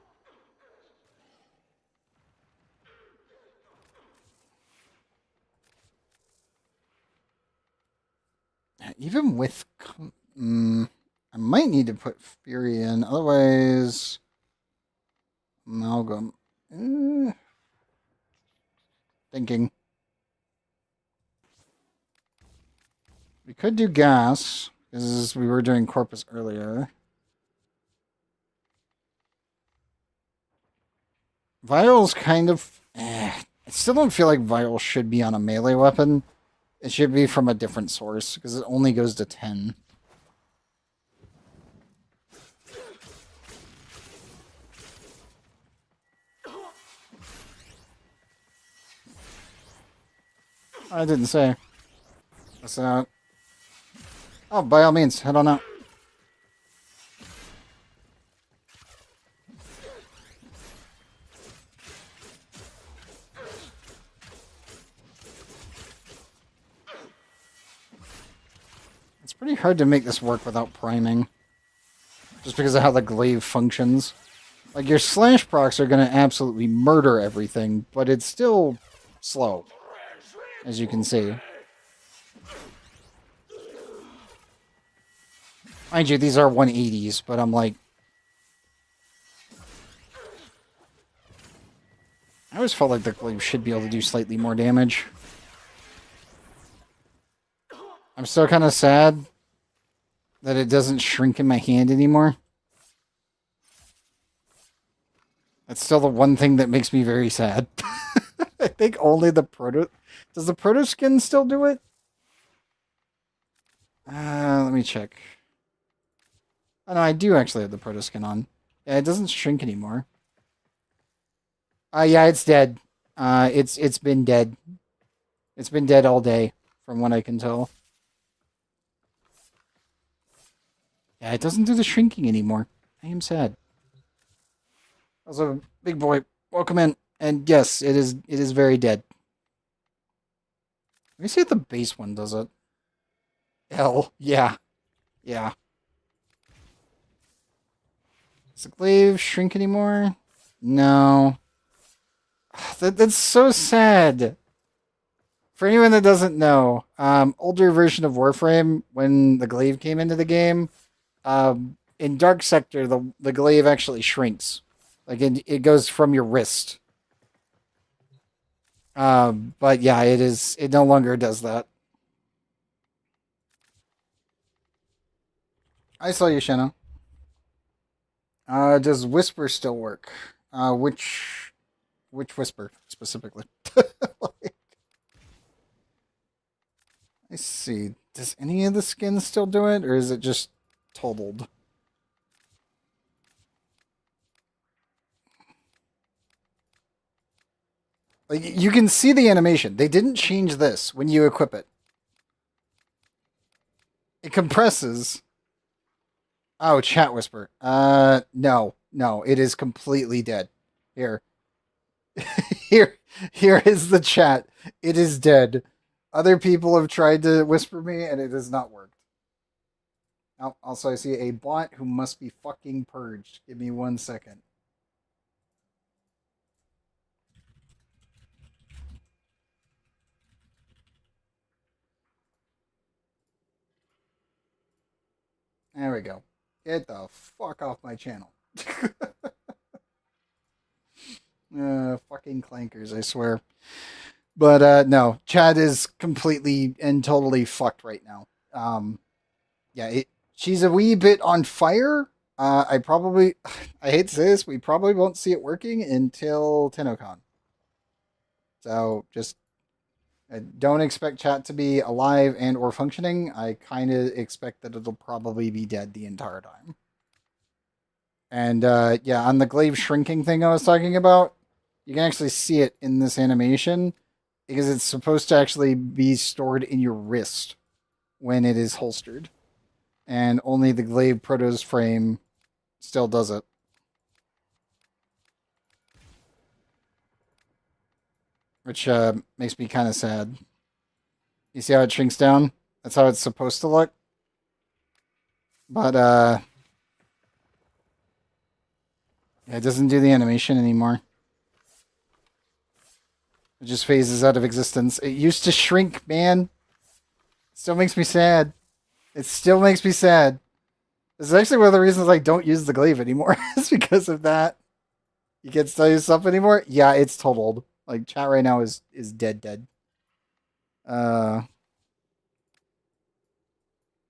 Even with... I might need to put Fury in, otherwise... Amalgam. Thinking. We could do gas, because we were doing Corpus earlier. Viral's kind of... I still don't feel like Viral should be on a melee weapon. It should be from a different source, because it only goes to 10. I didn't say. What's that? Oh, by all means, head on out. pretty hard to make this work without priming. Just because of how the glaive functions. Like, your slash procs are going to absolutely murder everything, but it's still slow, as you can see. Mind you, these are 180s, but I'm like... I always felt like the glaive should be able to do slightly more damage. I'm still kind of sad that it doesn't shrink in my hand anymore. That's still the one thing that makes me very sad. I think only the proto... Does the proto skin still do it? Let me check. Oh no, I do actually have the proto skin on. Yeah, it doesn't shrink anymore. Yeah, it's dead. It's been dead. It's been dead all day, from what I can tell. Yeah, it doesn't do the shrinking anymore. I am sad. Also, big boy, welcome in. And yes, it is very dead. Let me see if the base one does it. Hell, yeah. Yeah. Does the glaive shrink anymore? No. That's so sad. For anyone that doesn't know, older version of Warframe, when the glaive came into the game, in Dark Sector, the glaive actually shrinks. Like, it goes from your wrist. But yeah, it no longer does that. I saw you, Shanna. Does Whisper still work? Which Whisper, specifically? Like, I see. Does any of the skins still do it, or is it just totaled? Like, you can see the animation. They didn't change this when you equip it. It compresses. Oh, chat whisper. No. No, it is completely dead. Here. Here is the chat. It is dead. Other people have tried to whisper me, and it has not worked. Oh, also, I see a bot who must be fucking purged. Give me 1 second. There we go. Get the fuck off my channel. Fucking clankers, I swear. But no, Chad is completely and totally fucked right now. Yeah, she's a wee bit on fire. I hate to say this, we probably won't see it working until TennoCon. So just I don't expect chat to be alive and or functioning. I kind of expect that it'll probably be dead the entire time. And yeah, on the glaive shrinking thing I was talking about, you can actually see it in this animation because it's supposed to actually be stored in your wrist when it is holstered. And only the glaive protos frame still does it. Which makes me kind of sad. You see how it shrinks down? That's how it's supposed to look. But yeah, it doesn't do the animation anymore. It just phases out of existence. It used to shrink, man. Still makes me sad. It still makes me sad. This is actually one of the reasons I don't use the glaive anymore. It's because of that. You can't still use stuff anymore? Yeah, it's totaled. Like, chat right now is dead. Yeah,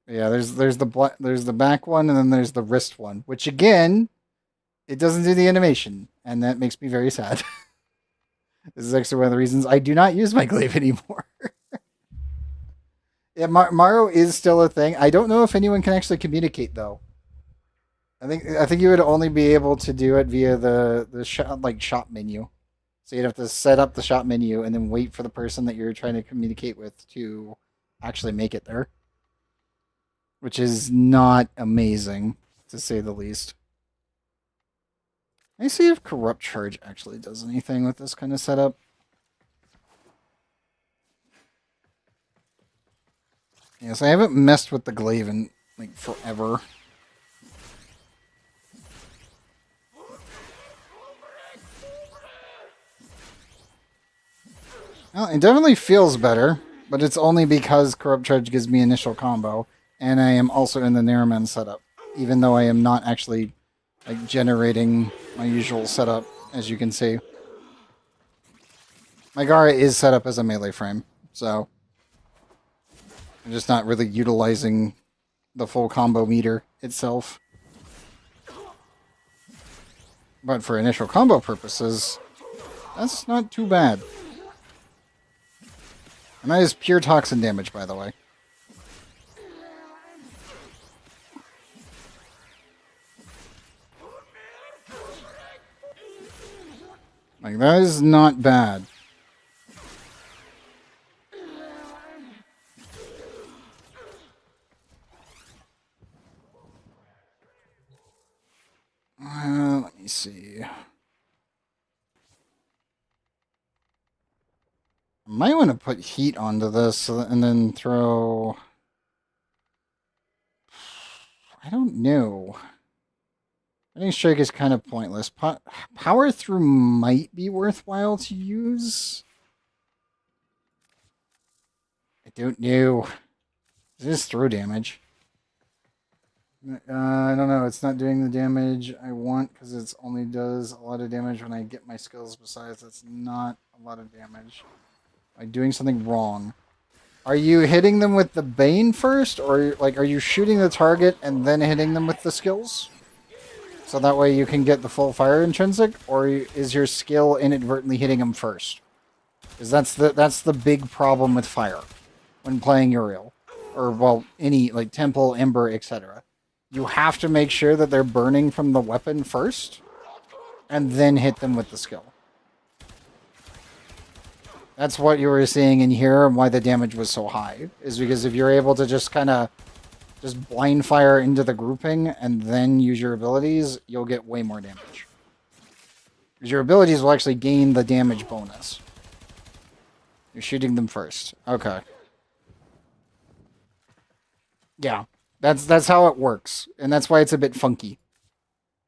there's the back one, and then there's the wrist one, which again, it doesn't do the animation, and that makes me very sad. This is actually one of the reasons I do not use my glaive anymore. Yeah, Maro is still a thing. I don't know if anyone can actually communicate though. I think you would only be able to do it via the shop menu. So you'd have to set up the shop menu and then wait for the person that you're trying to communicate with to actually make it there. Which is not amazing, to say the least. Let me see if Corrupt Charge actually does anything with this kind of setup. Yes, I haven't messed with the glaive in, like, forever. Well, it definitely feels better, but it's only because Corrupt Charge gives me initial combo, and I am also in the Nairman setup, even though I am not actually like generating my usual setup, as you can see. My Gara is set up as a melee frame, so I'm just not really utilizing the full combo meter itself. But for initial combo purposes, that's not too bad. And that is pure toxin damage, by the way. Like, that is not bad. Let me see. I might want to put heat onto this and then throw... I don't know. I think Strike is kind of pointless. Power Through might be worthwhile to use. I don't know. It is throw damage. I don't know. It's not doing the damage I want because it only does a lot of damage when I get my skills. Besides, that's not a lot of damage. Am I doing something wrong? Are you hitting them with the Bane first? Or like, are you shooting the target and then hitting them with the skills? So that way you can get the full fire intrinsic? Or is your skill inadvertently hitting them first? Because that's the big problem with fire when playing Uriel. Or, well, any, like, Temple, Ember, etc. You have to make sure that they're burning from the weapon first, and then hit them with the skill. That's what you were seeing in here, and why the damage was so high. Is because if you're able to just kind of just blind fire into the grouping, and then use your abilities, you'll get way more damage. Because your abilities will actually gain the damage bonus. You're shooting them first. Okay. Yeah, that's how it works, and that's why it's a bit funky.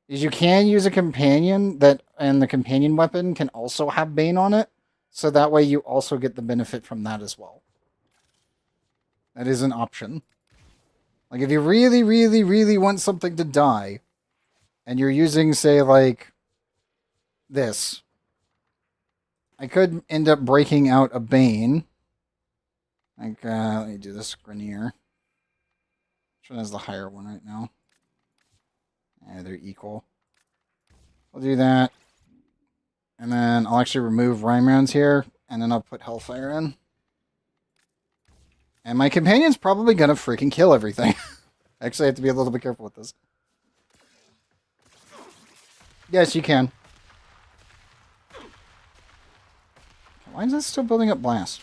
Is you can use a companion and the companion weapon can also have Bane on it, so that way you also get the benefit from that as well. That is an option. Like if you really, really, really want something to die, and you're using, say, like this, I could end up breaking out a Bane. Like, let me do this Grenier. Which one has the higher one right now? Yeah, they're equal. I'll do that. And then I'll actually remove Rhyme Rounds here. And then I'll put Hellfire in. And my companion's probably going to freaking kill everything. Actually, I have to be a little bit careful with this. Yes, you can. Why is that still building up Blast?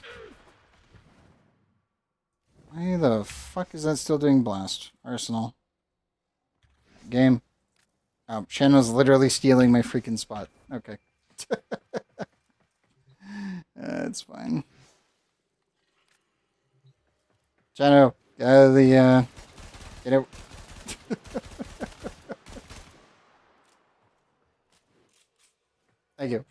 Why the fuck is that still doing Blast? Arsenal. Game. Oh, Shen was literally stealing my freaking spot. Okay. It's fine. Chano, get out of the, get out. Thank you.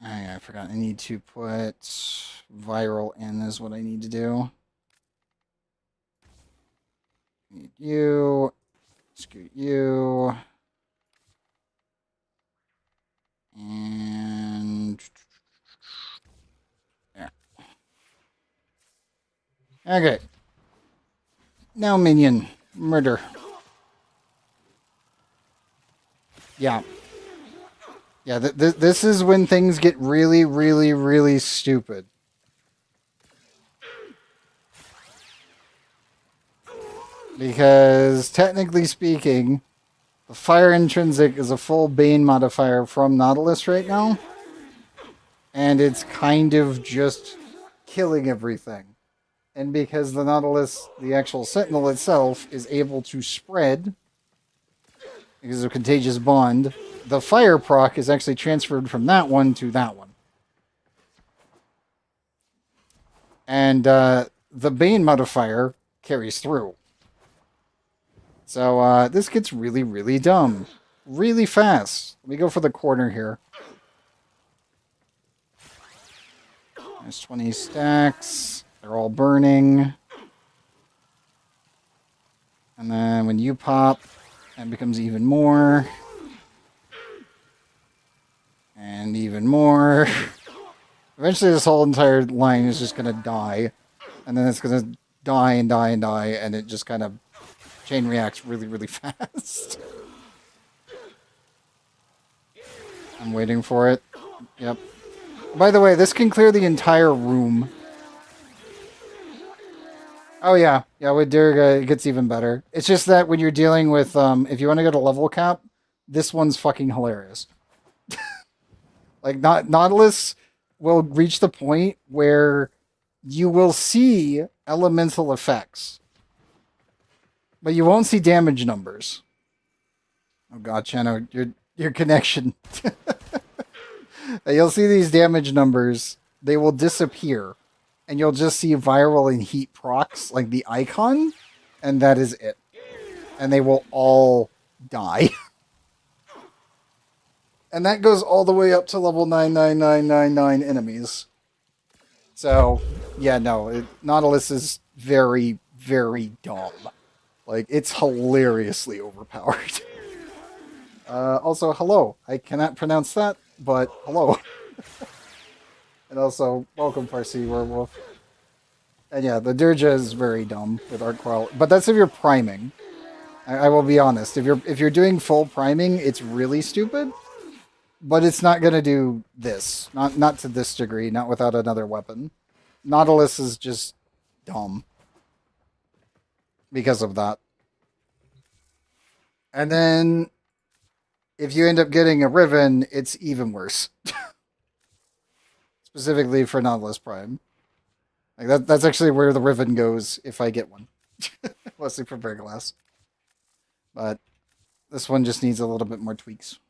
I forgot. I need to put viral in is what I need to do. Need you. Scoot you. And there. Okay. Now minion. Murder. Yeah. Yeah, this is when things get really, really, really stupid. Because, technically speaking, the Fire Intrinsic is a full Bane modifier from Nautilus right now. And it's kind of just killing everything. And because the Nautilus, the actual Sentinel itself, is able to spread, because of Contagious Bond, the fire proc is actually transferred from that one to that one. And the Bane modifier carries through. So this gets really, really dumb. Really fast. Let me go for the corner here. There's 20 stacks. They're all burning. And then when you pop, it becomes even more. And even more. Eventually this whole entire line is just going to die. And then it's going to die and die and die. And it just kind of chain reacts really, really fast. I'm waiting for it. Yep. By the way, this can clear the entire room. Oh yeah. Yeah, with Durga, it gets even better. It's just that when you're dealing with, if you want to go to level cap, this one's fucking hilarious. Like, Nautilus will reach the point where you will see elemental effects. But you won't see damage numbers. Oh god, Chano, your connection. You'll see these damage numbers. They will disappear. And you'll just see viral and heat procs, like the icon. And that is it. And they will all die. And that goes all the way up to level 99999 enemies. So, yeah, no. Nautilus is very, very dumb. Like, it's hilariously overpowered. Also, hello. I cannot pronounce that, but hello. And also, welcome, Farsi Werewolf. And yeah, the Durja is very dumb with Arc Coil. But that's if you're priming. I will be honest. If you're doing full priming, it's really stupid. But it's not going to do this. Not to this degree, not without another weapon. Nautilus is just dumb. Because of that. And then, if you end up getting a Riven, it's even worse. Specifically for Nautilus Prime. Like that's actually where the Riven goes if I get one. Mostly for Bear Glass. But this one just needs a little bit more tweaks.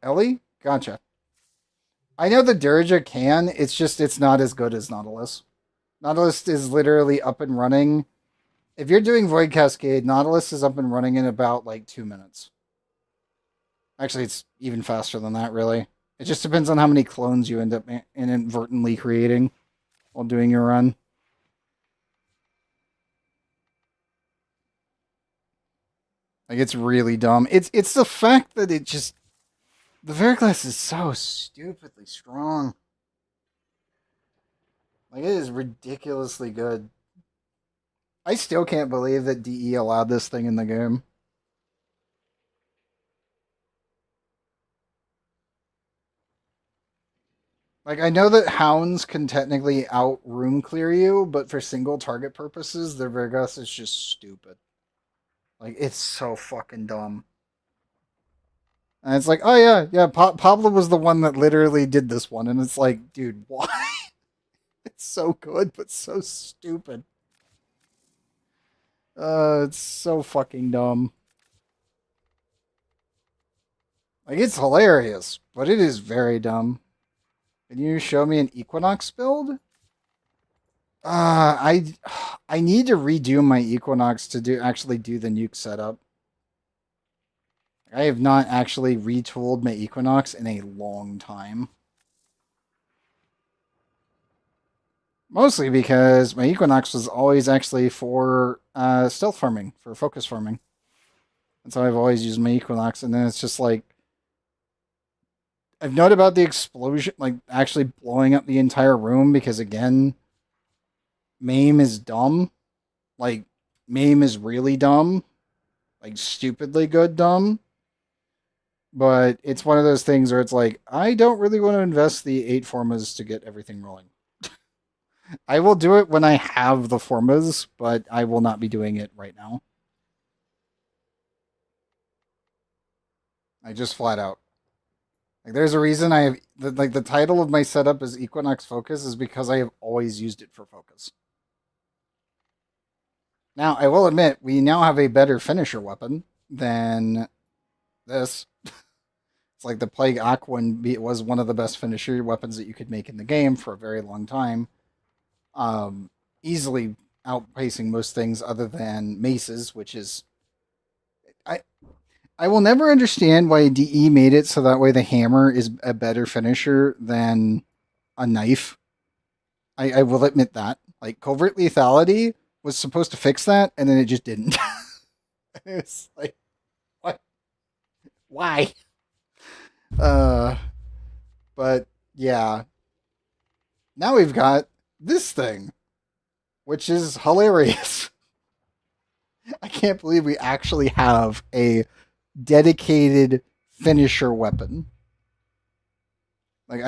Ellie? Gotcha. I know the Durja can, it's not as good as Nautilus. Nautilus is literally up and running. If you're doing Void Cascade, Nautilus is up and running in about like 2 minutes. Actually, it's even faster than that, really. It just depends on how many clones you end up inadvertently creating while doing your run. Like, it's really dumb. It's the fact that it just... The Veriglass is so stupidly strong. Like, it is ridiculously good. I still can't believe that DE allowed this thing in the game. Like, I know that Hounds can technically out-room clear you, but for single target purposes, their Vergas is just stupid. Like, it's so fucking dumb. And it's like, oh yeah, Pablo was the one that literally did this one, and it's like, dude, why? It's so good, but so stupid. It's so fucking dumb. Like, it's hilarious, but it is very dumb. Can you show me an Equinox build? I need to redo my Equinox to actually do the nuke setup. I have not actually retooled my Equinox in a long time. Mostly because my Equinox was always actually for stealth farming, for focus farming. And so I've always used my Equinox, and then it's just like... I've noted about the explosion, like, actually blowing up the entire room, because, again, MAME is dumb. Like, MAME is really dumb. Like, stupidly good dumb. But it's one of those things where it's like, I don't really want to invest the 8 formas to get everything rolling. I will do it when I have the formas, but I will not be doing it right now. I just flat out. Like, there's a reason I have, the title of my setup is Equinox Focus is because I have always used it for focus. Now, I will admit, we now have a better finisher weapon than this. It's like the Plague Aquan was one of the best finisher weapons that you could make in the game for a very long time. Easily outpacing most things other than maces, which is... I will never understand why DE made it so that way the hammer is a better finisher than a knife. I will admit that. Like, Covert Lethality was supposed to fix that, and then it just didn't. It's like, what? Why? But yeah. Now we've got this thing, which is hilarious. I can't believe we actually have a dedicated finisher weapon. Like,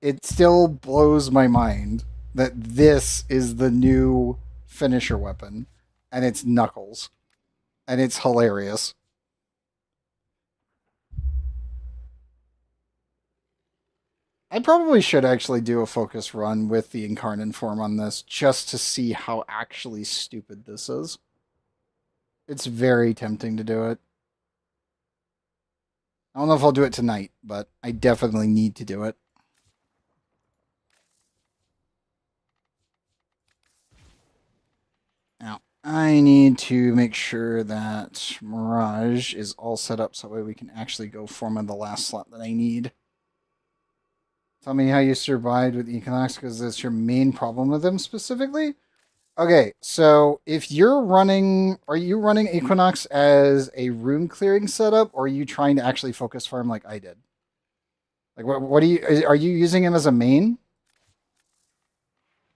it still blows my mind that this is the new finisher weapon, and it's Knuckles, and it's hilarious. I probably should actually do a focus run with the Incarnate form on this, just to see how actually stupid this is. It's very tempting to do it. I don't know if I'll do it tonight, but I definitely need to do it. Now, I need to make sure that Mirage is all set up so that way we can actually go form on the last slot that I need. Tell me how you survived with Equinox, because that's your main problem with them specifically. Okay, so if you're running, are you running Equinox as a rune clearing setup, or are you trying to actually focus farm like I did? Like, what are you using him as a main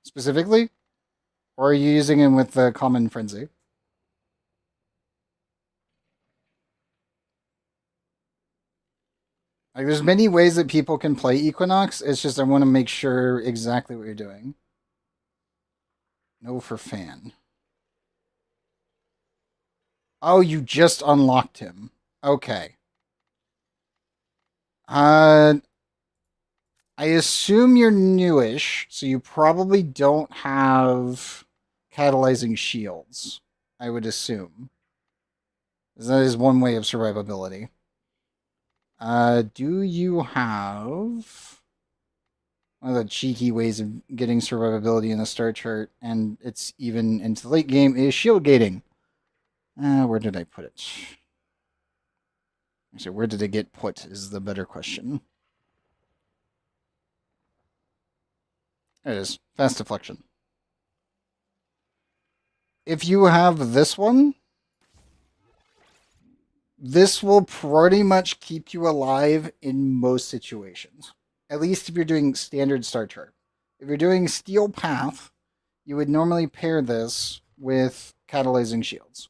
specifically, or are you using him with the common frenzy? Like, there's many ways that people can play Equinox. It's just I want to make sure exactly what you're doing. No for fan. Oh, you just unlocked him. Okay. I assume you're newish, so you probably don't have catalyzing shields. I would assume. That is one way of survivability. Do you have... One of the cheeky ways of getting survivability in the star chart, and it's even into the late game, is shield gating. Where did I put it? Actually, where did it get put is the better question. There it is. Fast deflection. If you have this one, this will pretty much keep you alive in most situations. At least if you're doing standard star chart. If you're doing Steel Path, you would normally pair this with catalyzing shields.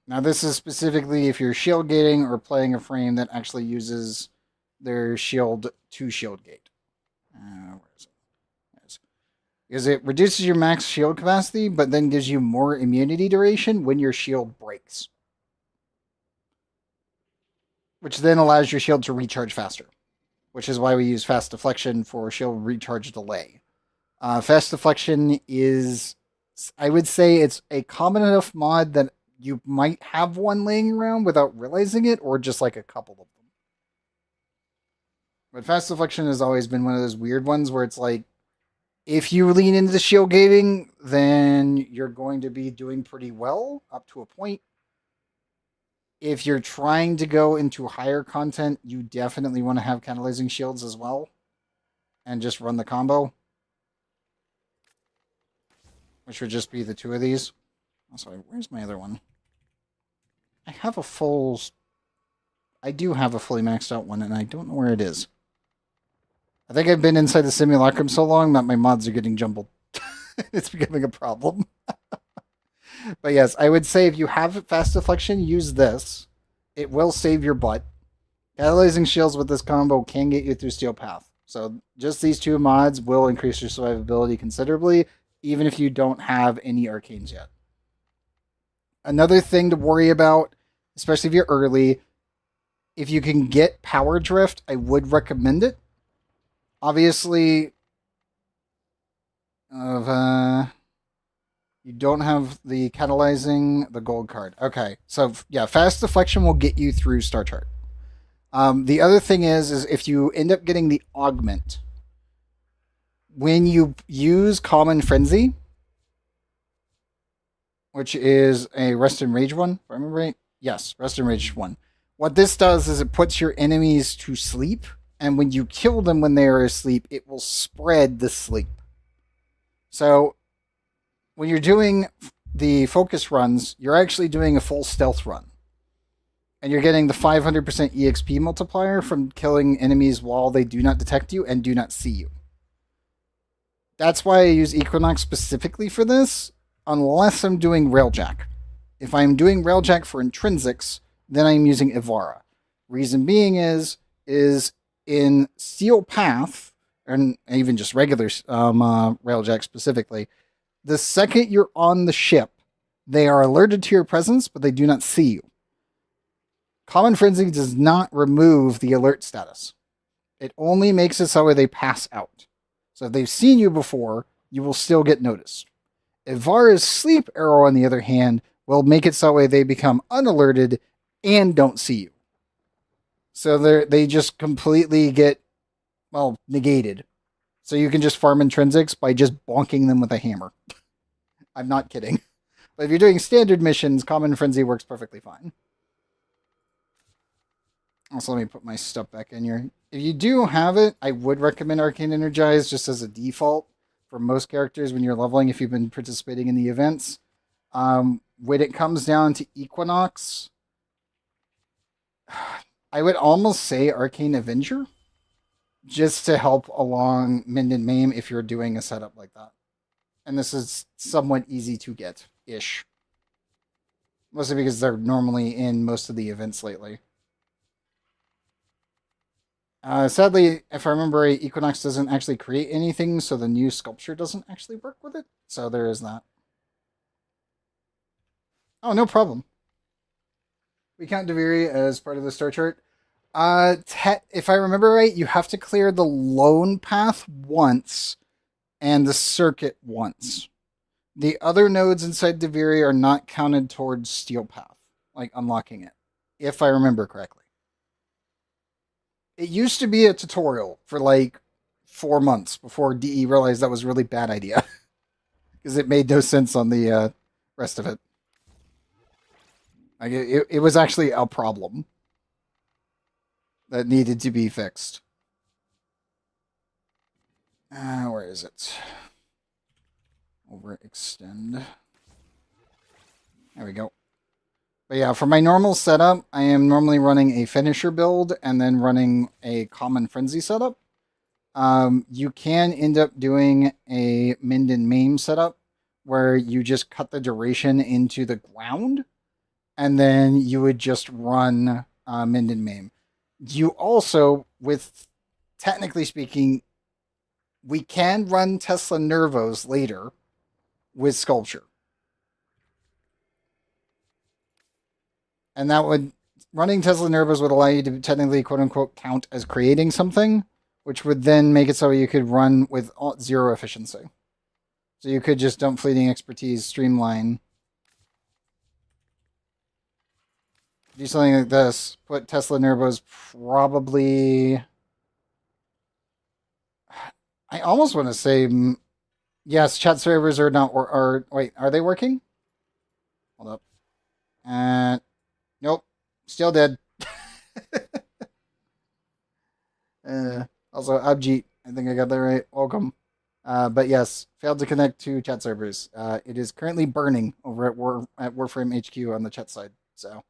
Now this is specifically if you're shield gating or playing a frame that actually uses their shield to shield gate. Where is it? Because it reduces your max shield capacity, but then gives you more immunity duration when your shield breaks. Which then allows your shield to recharge faster. Which is why we use Fast Deflection for shield recharge delay. Fast Deflection is, I would say, it's a common enough mod that you might have one laying around without realizing it, or just like a couple of them. But Fast Deflection has always been one of those weird ones where it's like, if you lean into the shield gating, then you're going to be doing pretty well up to a point. If you're trying to go into higher content, you definitely want to have catalyzing shields as well. And just run the combo. Which would just be the two of these. Oh, sorry, where's my other one? I have a full... I do have a fully maxed out one, and I don't know where it is. I think I've been inside the simulacrum so long that my mods are getting jumbled. It's becoming a problem. But yes, I would say if you have Fast Deflection, use this. It will save your butt. Catalyzing shields with this combo can get you through Steel Path. So just these two mods will increase your survivability considerably, even if you don't have any arcanes yet. Another thing to worry about, especially if you're early, if you can get Power Drift, I would recommend it. Obviously, You don't have the catalyzing the gold card. Okay, so yeah, fast deflection will get you through Star Chart. The other thing is if you end up getting the augment, when you use Common Frenzy, which is a Rest and Rage one, if I remember right. Yes, Rest and Rage one. What this does is it puts your enemies to sleep, and when you kill them when they are asleep, it will spread the sleep. So when you're doing the focus runs, you're actually doing a full stealth run. And you're getting the 500% EXP multiplier from killing enemies while they do not detect you and do not see you. That's why I use Equinox specifically for this, unless I'm doing Railjack. If I'm doing Railjack for intrinsics, then I'm using Ifera. Reason being is in Steel Path, and even just regular Railjack specifically, the second you're on the ship, they are alerted to your presence, but they do not see you. Common Frenzy does not remove the alert status. It only makes it so they pass out. So if they've seen you before, you will still get noticed. Ivara's Sleep Arrow, on the other hand, will make it so they become unalerted and don't see you. So they just completely get, well, negated. So you can just farm intrinsics by just bonking them with a hammer. I'm not kidding. But if you're doing standard missions, Common Frenzy works perfectly fine. Also, let me put my stuff back in here. If you do have it, I would recommend Arcane Energize just as a default for most characters when you're leveling if you've been participating in the events. When it comes down to Equinox, I would almost say Arcane Avenger just to help along Mend and Maim if you're doing a setup like that. And this is somewhat easy to get-ish. Mostly because they're normally in most of the events lately. Sadly, if I remember right, Equinox doesn't actually create anything, so the new sculpture doesn't actually work with it. So there is that. Oh, no problem. We count Deviri as part of the star chart. If I remember right, you have to clear the lone path once and the circuit once. The other nodes inside Deviri are not counted towards Steel Path, like unlocking it, if I remember correctly. It used to be a tutorial for like 4 months before DE realized that was a really bad idea. Because it made no sense on the rest of it. Like it was actually a problem that needed to be fixed. Where is it? Overextend. There we go. But yeah, for my normal setup, I am normally running a finisher build and then running a common frenzy setup. You can end up doing a Mend and Maim setup where you just cut the duration into the ground and then you would just run Mend and Maim. You also, with technically speaking, we can run Tesla Nervos later with Sculpture. And that would, running Tesla Nervos would allow you to technically, quote unquote, count as creating something, which would then make it so you could run with 0 efficiency. So you could just dump Fleeting Expertise, streamline, do something like this, put Tesla Nervos probably, I almost want to say, yes, chat servers are not, wait, are they working? Hold up. Nope, still dead. Also, Abjeet, I think I got that right. Welcome. But yes, failed to connect to chat servers. It is currently burning over at Warframe HQ on the chat side. So,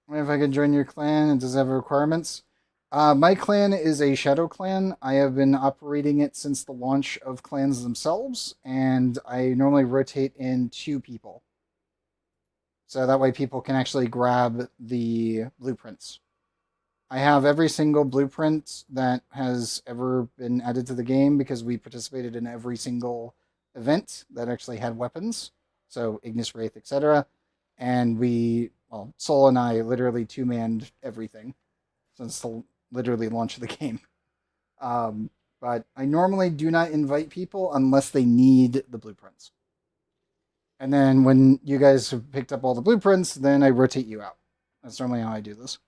I wonder if I can join your clan. And does it have requirements? My clan is a shadow clan. I have been operating it since the launch of clans themselves, and I normally rotate in 2 people. So that way people can actually grab the blueprints. I have every single blueprint that has ever been added to the game because we participated in every single event that actually had weapons. So Ignis Wraith, etc. And we, well, Sol and I literally 2-manned everything since the literally launch of the game. But I normally do not invite people unless they need the blueprints. And then when you guys have picked up all the blueprints, then I rotate you out. That's normally how I do this.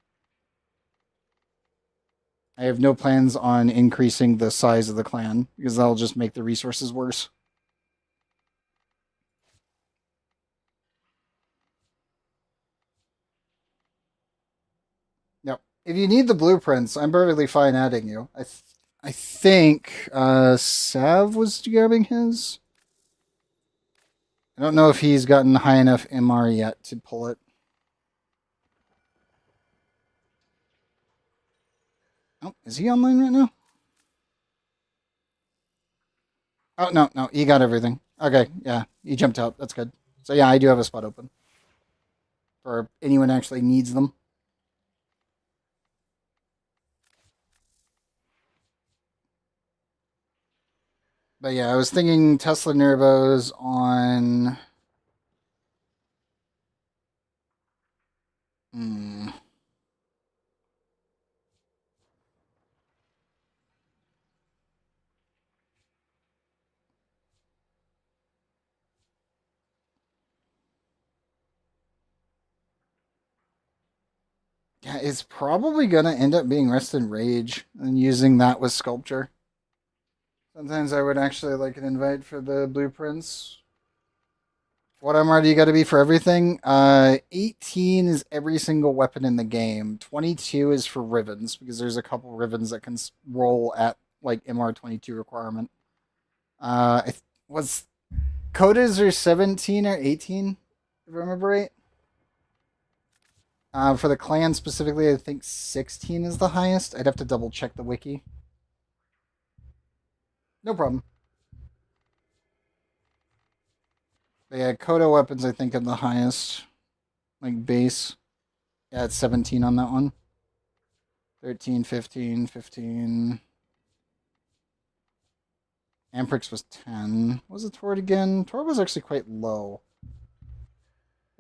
I have no plans on increasing the size of the clan because that'll just make the resources worse. Yep. If you need the blueprints, I'm perfectly fine adding you. I think Sav was grabbing his. I don't know if he's gotten high enough MR yet to pull it. Oh, is he online right now? Oh, no, he got everything. Okay, yeah, he jumped out. That's good. So yeah, I do have a spot open. For anyone who actually needs them. But yeah, I was thinking Tesla Nervos on... Yeah, it's probably going to end up being Rest and Rage and using that with Sculpture. Sometimes I would actually like an invite for the blueprints. What I'm already got to be for everything? 18 is every single weapon in the game. 22 is for Rivens, because there's a couple Rivens that can roll at, like, MR22 requirement. Was Codas are 17 or 18, if I remember right? For the clan specifically, I think 16 is the highest. I'd have to double check the wiki. No problem. But yeah, Kodo weapons, I think, are the highest. Like, base. Yeah, it's 17 on that one. 13, 15, 15. Amprix was 10. What was the Tord again? Tord was actually quite low.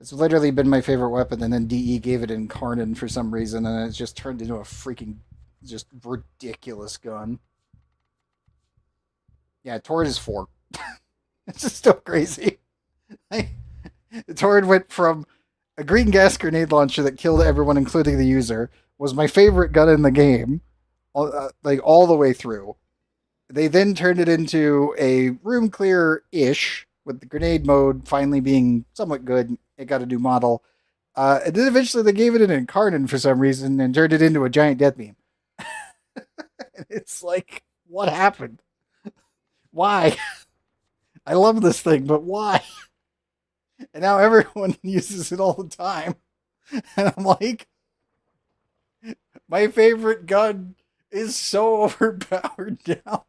It's literally been my favorite weapon, and then DE gave it Incarnate for some reason, and it's just turned into a freaking just ridiculous gun. Yeah, Tord is 4. It's just still crazy. Tord went from a green gas grenade launcher that killed everyone, including the user, was my favorite gun in the game, like all the way through. They then turned it into a room clear-ish, with the grenade mode finally being somewhat good. It got a new model. And then eventually they gave it an Incarnate for some reason and turned it into a giant death beam. It's like, what happened? Why? I love this thing, but why? And now everyone uses it all the time. And I'm like, my favorite gun is so overpowered now.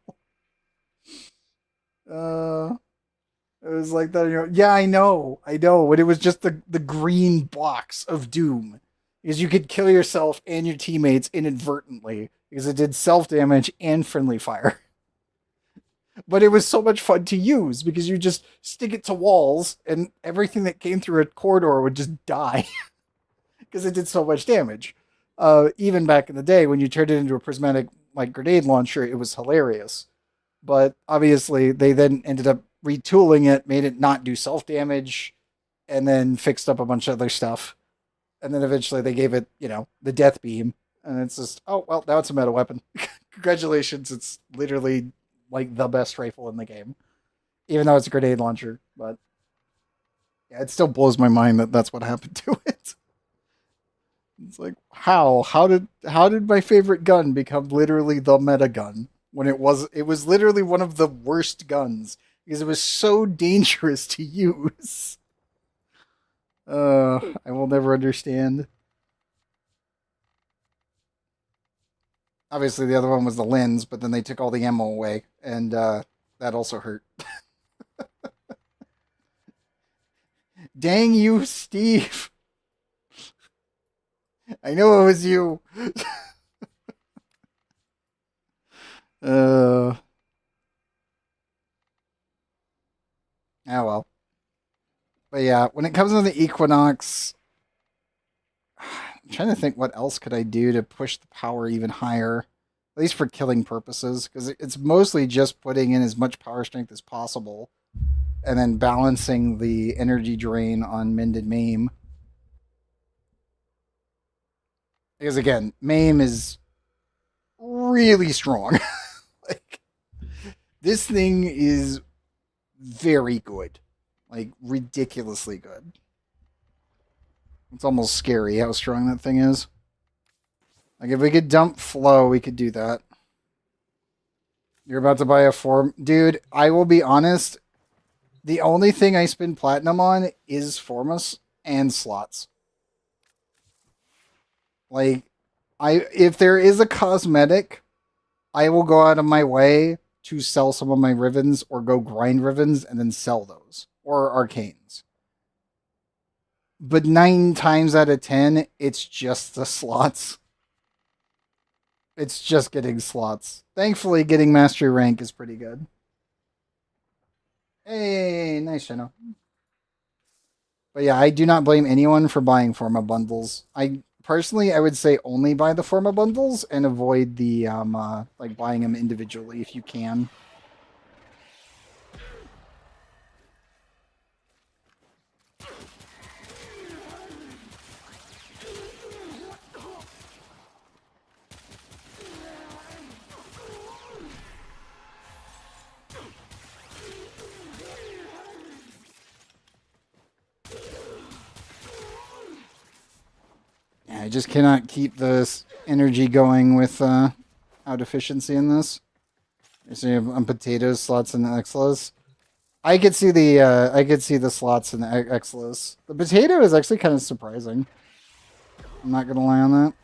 It was like that. Yeah, I know. When it was just the green box of doom, because you could kill yourself and your teammates inadvertently because it did self damage and friendly fire. But it was so much fun to use because you just stick it to walls and everything that came through a corridor would just die because it did so much damage. Even back in the day when you turned it into a prismatic like grenade launcher, it was hilarious. But obviously they then ended up retooling it, made it not do self-damage, and then fixed up a bunch of other stuff. And then eventually they gave it, the death beam. And it's just, oh, well, now it's a meta weapon. Congratulations, it's literally like the best rifle in the game. Even though it's a grenade launcher. But yeah, it still blows my mind that that's what happened to it. It's like, how? How did my favorite gun become literally the meta gun? When it was literally one of the worst guns because it was so dangerous to use. I will never understand. Obviously, the other one was the lens, but then they took all the ammo away, and that also hurt. Dang you, Steve! I know it was you. Oh well. But yeah, when it comes to the Equinox, I'm trying to think what else could I do to push the power even higher. At least for killing purposes, because it's mostly just putting in as much power strength as possible and then balancing the energy drain on Mend and Maim. Because again, Maim is really strong. Like, this thing is very good. Like, ridiculously good. It's almost scary how strong that thing is. Like, if we could dump Flow, we could do that. You're about to buy a form. Dude, I will be honest. The only thing I spend platinum on is Formus and slots. Like, if there is a cosmetic, I will go out of my way to sell some of my Rivens or go grind Rivens and then sell those. Or Arcanes. But 9 times out of 10, it's just the slots. It's just getting slots. Thankfully, getting Mastery rank is pretty good. Hey, nice, Shino. But yeah, I do not blame anyone for buying Forma bundles. Personally, I would say only buy the Forma bundles and avoid the like buying them individually if you can. Yeah, I just cannot keep this energy going with out efficiency in this. So you have potatoes, slots, and Exlas. I could see the slots in the Exlas. The potato is actually kind of surprising. I'm not gonna lie on that.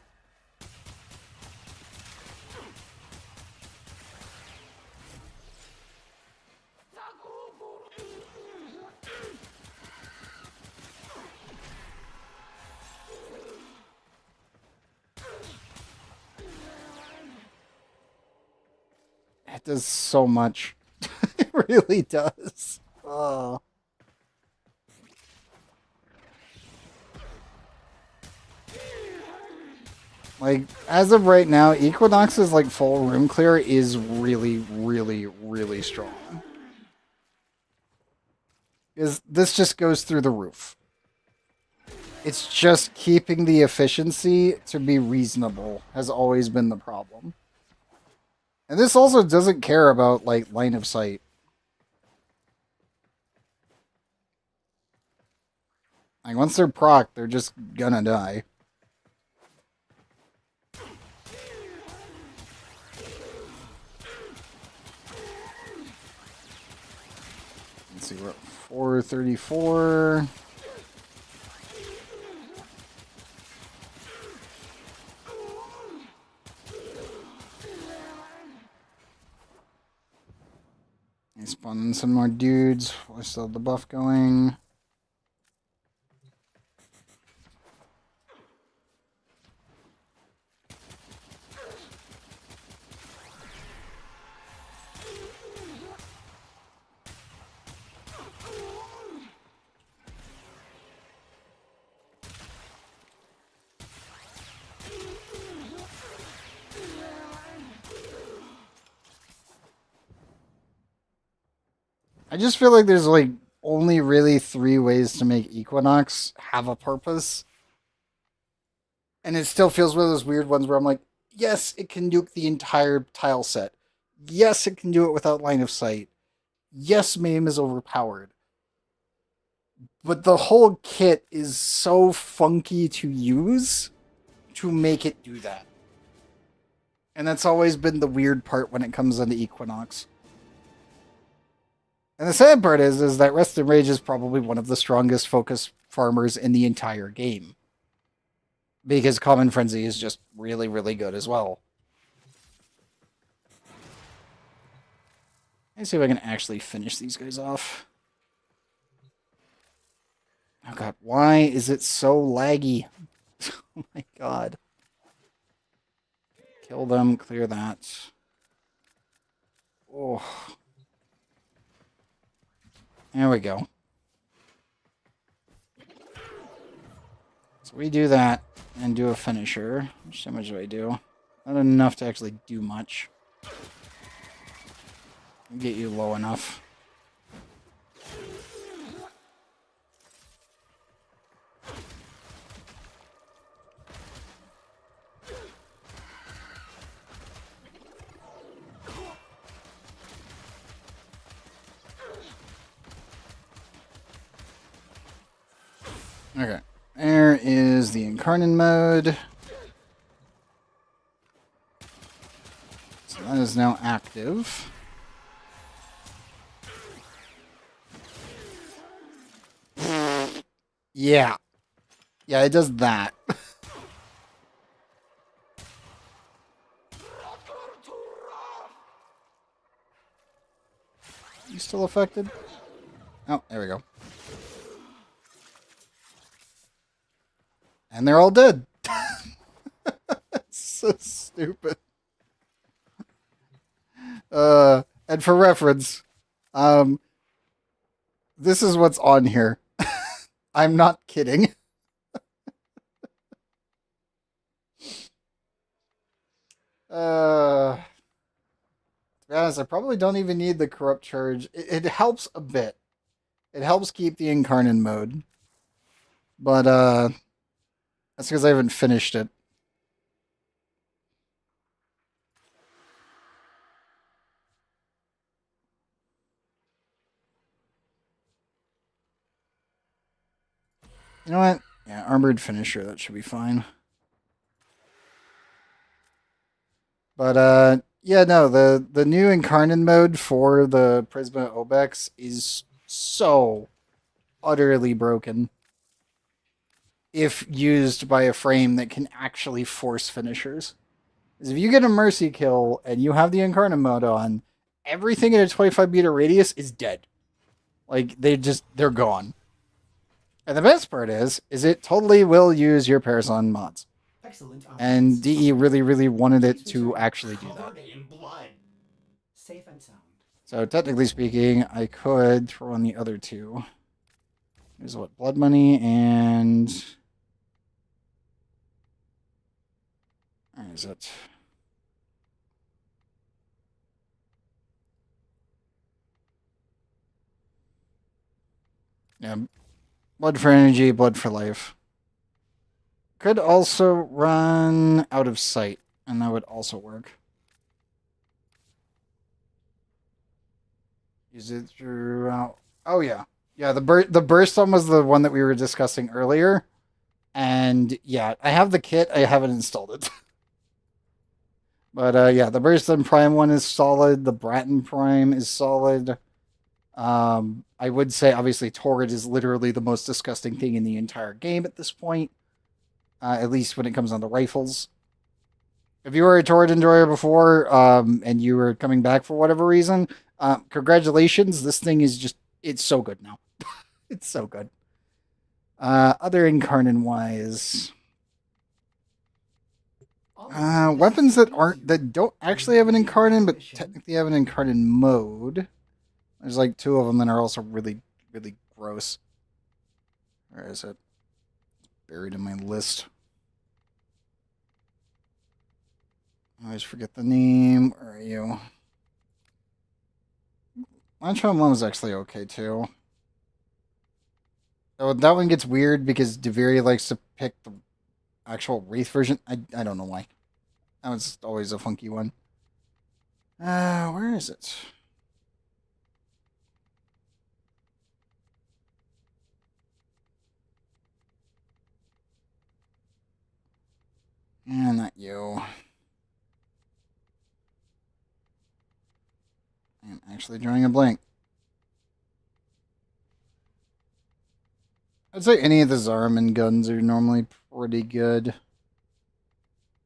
It does so much. It really does. Oh. Like, as of right now, Equinox's like full room clear is really, really, really strong. This just goes through the roof. It's just keeping the efficiency to be reasonable has always been the problem. And this also doesn't care about, like, line of sight. Like, once they're proc, they're just gonna die. Let's see, we're at 434. I spawn in some more dudes. I still have the buff going. I just feel like there's like only really 3 ways to make Equinox have a purpose. And it still feels one of those weird ones where I'm like, yes, it can nuke the entire tile set. Yes, it can do it without line of sight. Yes, Maim is overpowered. But the whole kit is so funky to use to make it do that. And that's always been the weird part when it comes into Equinox. And the sad part is that Rest and Rage is probably one of the strongest focus farmers in the entire game. Because Common Frenzy is just really, really good as well. Let's see if I can actually finish these guys off. Oh god, why is it so laggy? Oh my god. Kill them, clear that. Oh. There we go. So we do that and do a finisher. How much damage do I do? Not enough to actually do much. Get you low enough. Okay. There is the Incarnate mode. So that is now active. Yeah. Yeah, it does that. You still affected? Oh, there we go. And they're all dead. So stupid. And for reference, this is what's on here. I'm not kidding. To be honest, I probably don't even need the corrupt charge. It helps a bit. It helps keep the Incarnate mode. But, that's because I haven't finished it. You know what? Yeah, Armored Finisher, that should be fine. But, yeah, no, the new Incarnate mode for the Prisma Obex is so utterly broken. If used by a frame that can actually force finishers. Because if you get a Mercy kill and you have the Incarnate mode on, everything in a 25 meter radius is dead. Like, they're gone. And the best part is it totally will use your Parasol mods. Excellent. And DE really, really wanted it to actually do that. Covered in blood. Safe and sound. So technically speaking, I could throw on the other two. There's what? Blood Money and... Where is it? Yeah. Blood for energy, blood for life. Could also run out of sight, and that would also work. Use it throughout. Oh yeah, yeah. The burst one was the one that we were discussing earlier, and yeah, I have the kit. I haven't installed it, but yeah, the burst and prime one is solid. The Bratton prime is solid. I would say obviously Torrid is literally the most disgusting thing in the entire game at this point. At least when it comes on the rifles. If you were a Torrid enjoyer before, and you were coming back for whatever reason, congratulations. This thing is just, it's so good now. It's so good. Other Incarnate-wise... weapons that don't actually have an Incarnate, but technically have an Incarnate mode. There's like two of them that are also really, really gross. Where is it? Buried in my list. I always forget the name. Where are you? Lantron 1 was actually okay too. So that one gets weird because Deviri likes to pick the actual Wraith version. I don't know why. That was always a funky one. Where is it? Not you. I'm actually drawing a blank. I'd say any of the Zariman guns are normally pretty good.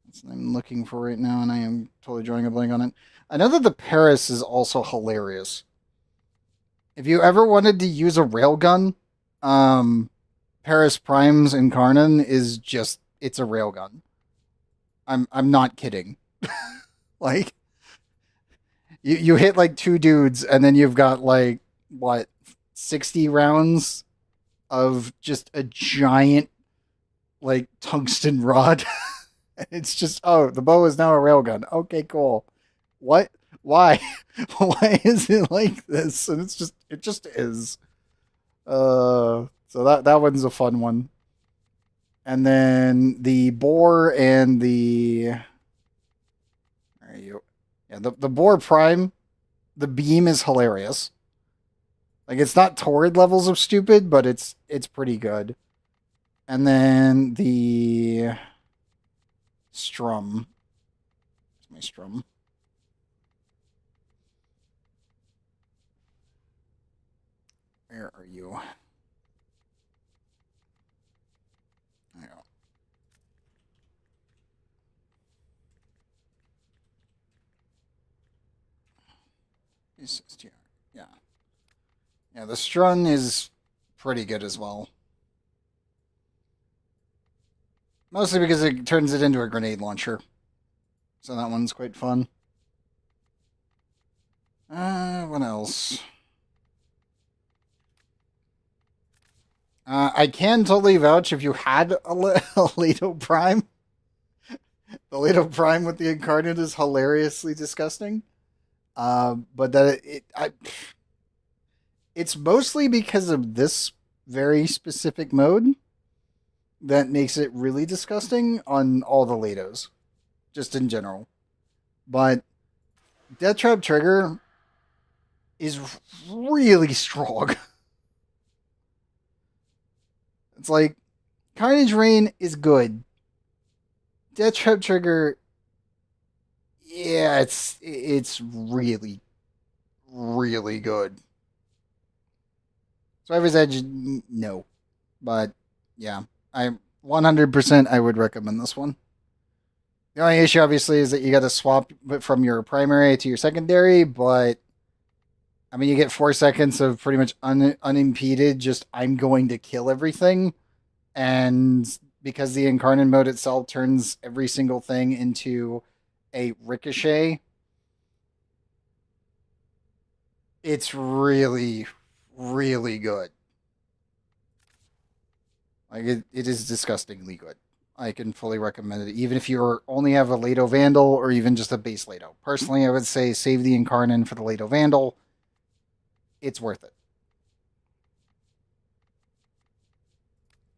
That's what I'm looking for right now, and I am totally drawing a blank on it. I know that the Paris is also hilarious. If you ever wanted to use a railgun, Paris Prime's Incarnate is just, it's a railgun. I'm not kidding. Like, you hit like two dudes, and then you've got like, what, 60 rounds of just a giant, like, tungsten rod. It's just, oh, the bow is now a railgun. Okay, cool. What? Why? Why is it like this? And it just is. So that one's a fun one. And then the boar and the. Where are you? Yeah, the boar prime. The beam is hilarious. Like, it's not torrid levels of stupid, but it's pretty good. And then the strum. Where's my strum? Where are you? There you go. Yeah. Yeah, the Strun is pretty good as well. Mostly because it turns it into a grenade launcher. So that one's quite fun. What else? I can totally vouch if you had a Leto Prime. The Leto Prime with the Incarnate is hilariously disgusting. But that it's mostly because of this very specific mode that makes it really disgusting on all the Letos, just in general. But Death Trap Trigger is really strong. It's like Carnage Rain is good. Death Trap Trigger, yeah, it's really, really good. Survivor's Edge, no. But, yeah. 100% I would recommend this one. The only issue, obviously, is that you got to swap it from your primary to your secondary, but, I mean, you get 4 seconds of pretty much unimpeded, just, I'm going to kill everything, and because the Incarnate mode itself turns every single thing into a ricochet, it's really, really good. Like, it is disgustingly good. I can fully recommend it, even if you only have a Leto Vandal or even just a base Leto. Personally, I would say save the Incarnate for the Leto Vandal. It's worth it.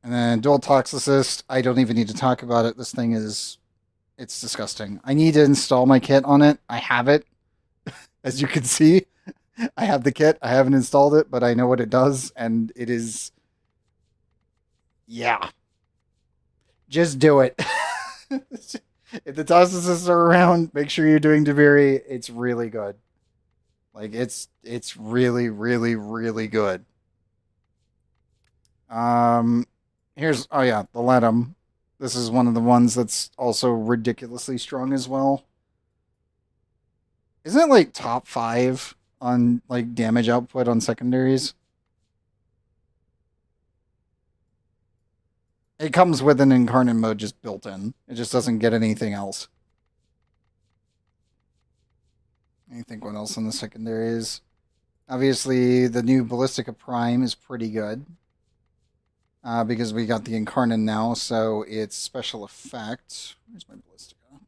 And then Dual Toxicist, I don't even need to talk about it. This thing it's disgusting. I need to install my kit on it. I have it. As you can see, I have the kit. I haven't installed it, but I know what it does, and it is... Yeah. Just do it. If the Toxicists are around, make sure you're doing Deviri. It's really good. Like, it's really, really, really good. Here's, oh yeah, the Letum. This is one of the ones that's also ridiculously strong as well. Isn't it like top 5 on like damage output on secondaries? It comes with an Incarnate mode just built in. It just doesn't get anything else. I think what else on the secondaries? Obviously, the new Ballistica Prime is pretty good. Because we got the Incarnate now, so it's special effect. Where's my Ballistica?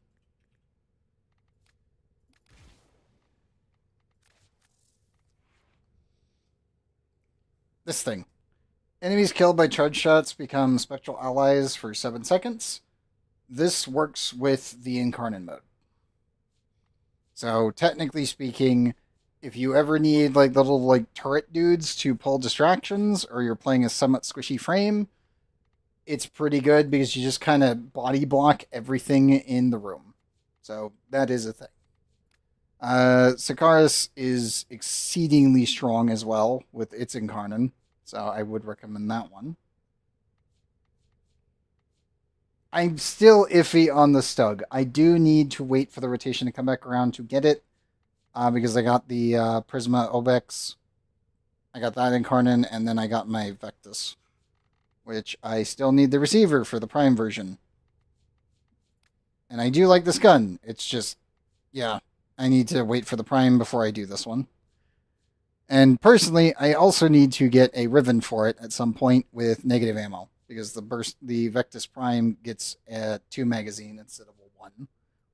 This thing. Enemies killed by charge shots become spectral allies for 7 seconds. This works with the Incarnate mode. So, technically speaking, if you ever need like little like turret dudes to pull distractions, or you're playing a somewhat squishy frame, it's pretty good because you just kind of body block everything in the room. So that is a thing. Sikaris is exceedingly strong as well with its Incarnate, so I would recommend that one. I'm still iffy on the Stug. I do need to wait for the rotation to come back around to get it, because I got the Prisma Obex. I got that Incarnate, and then I got my Vectus, which I still need the receiver for the Prime version. And I do like this gun. It's just, yeah, I need to wait for the Prime before I do this one. And personally, I also need to get a Riven for it at some point with negative ammo. because the Vectis Prime gets a 2 magazine instead of a 1,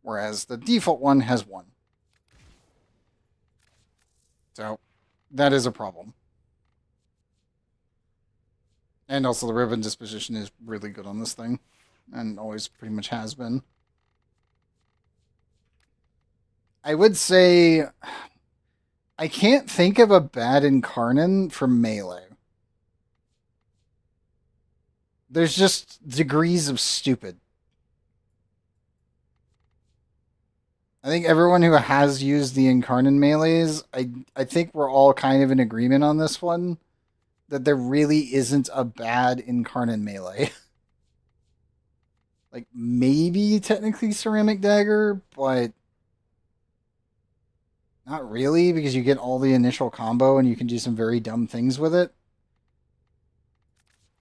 whereas the default one has 1. So that is a problem. And also the ribbon disposition is really good on this thing, and always pretty much has been. I would say I can't think of a bad Incarnon for melee. There's just degrees of stupid. I think everyone who has used the Incarnon melees, I think we're all kind of in agreement on this one, that there really isn't a bad Incarnon melee. Like, maybe technically Ceramic Dagger, but not really, because you get all the initial combo and you can do some very dumb things with it.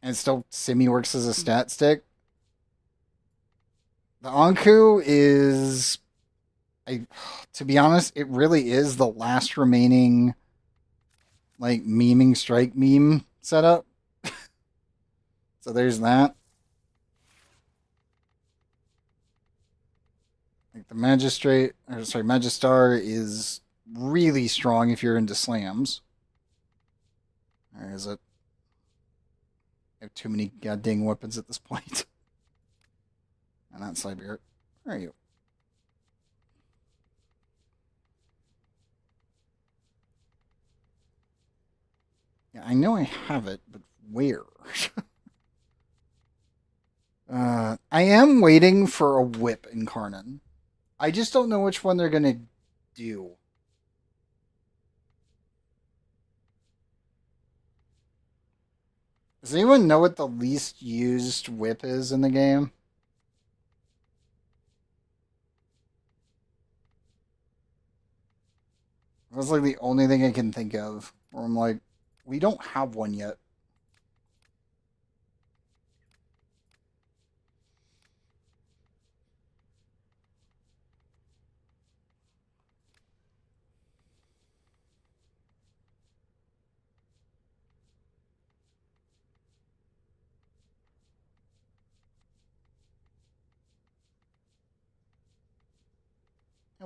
And it still semi-works as a stat stick. The Anku is... to be honest, it really is the last remaining, like, memeing strike meme setup. So there's that. Like, the Magistar is really strong if you're into slams. Or is it? I have too many goddamn weapons at this point. And not Siberia. Where are you? Yeah, I know I have it, but where? I am waiting for a whip in Incarnon. I just don't know which one they're gonna do. Does anyone know what the least used whip is in the game? That's like the only thing I can think of where I'm like, we don't have one yet.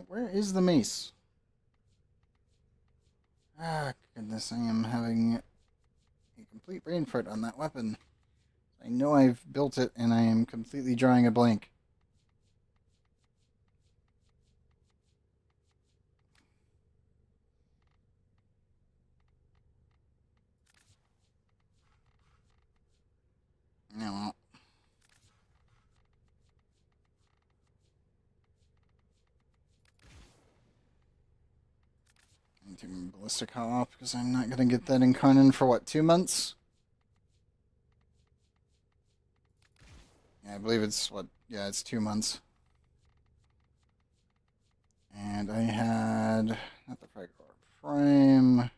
Where is the mace? Ah, goodness, I am having a complete brain fart on that weapon. I know I've built it, and I am completely drawing a blank. No, well. I'm taking Ballistic off because I'm not going to get that Incarnon for, what, 2 months? Yeah, I believe it's, what, yeah, it's 2 months. And I had, not the frame.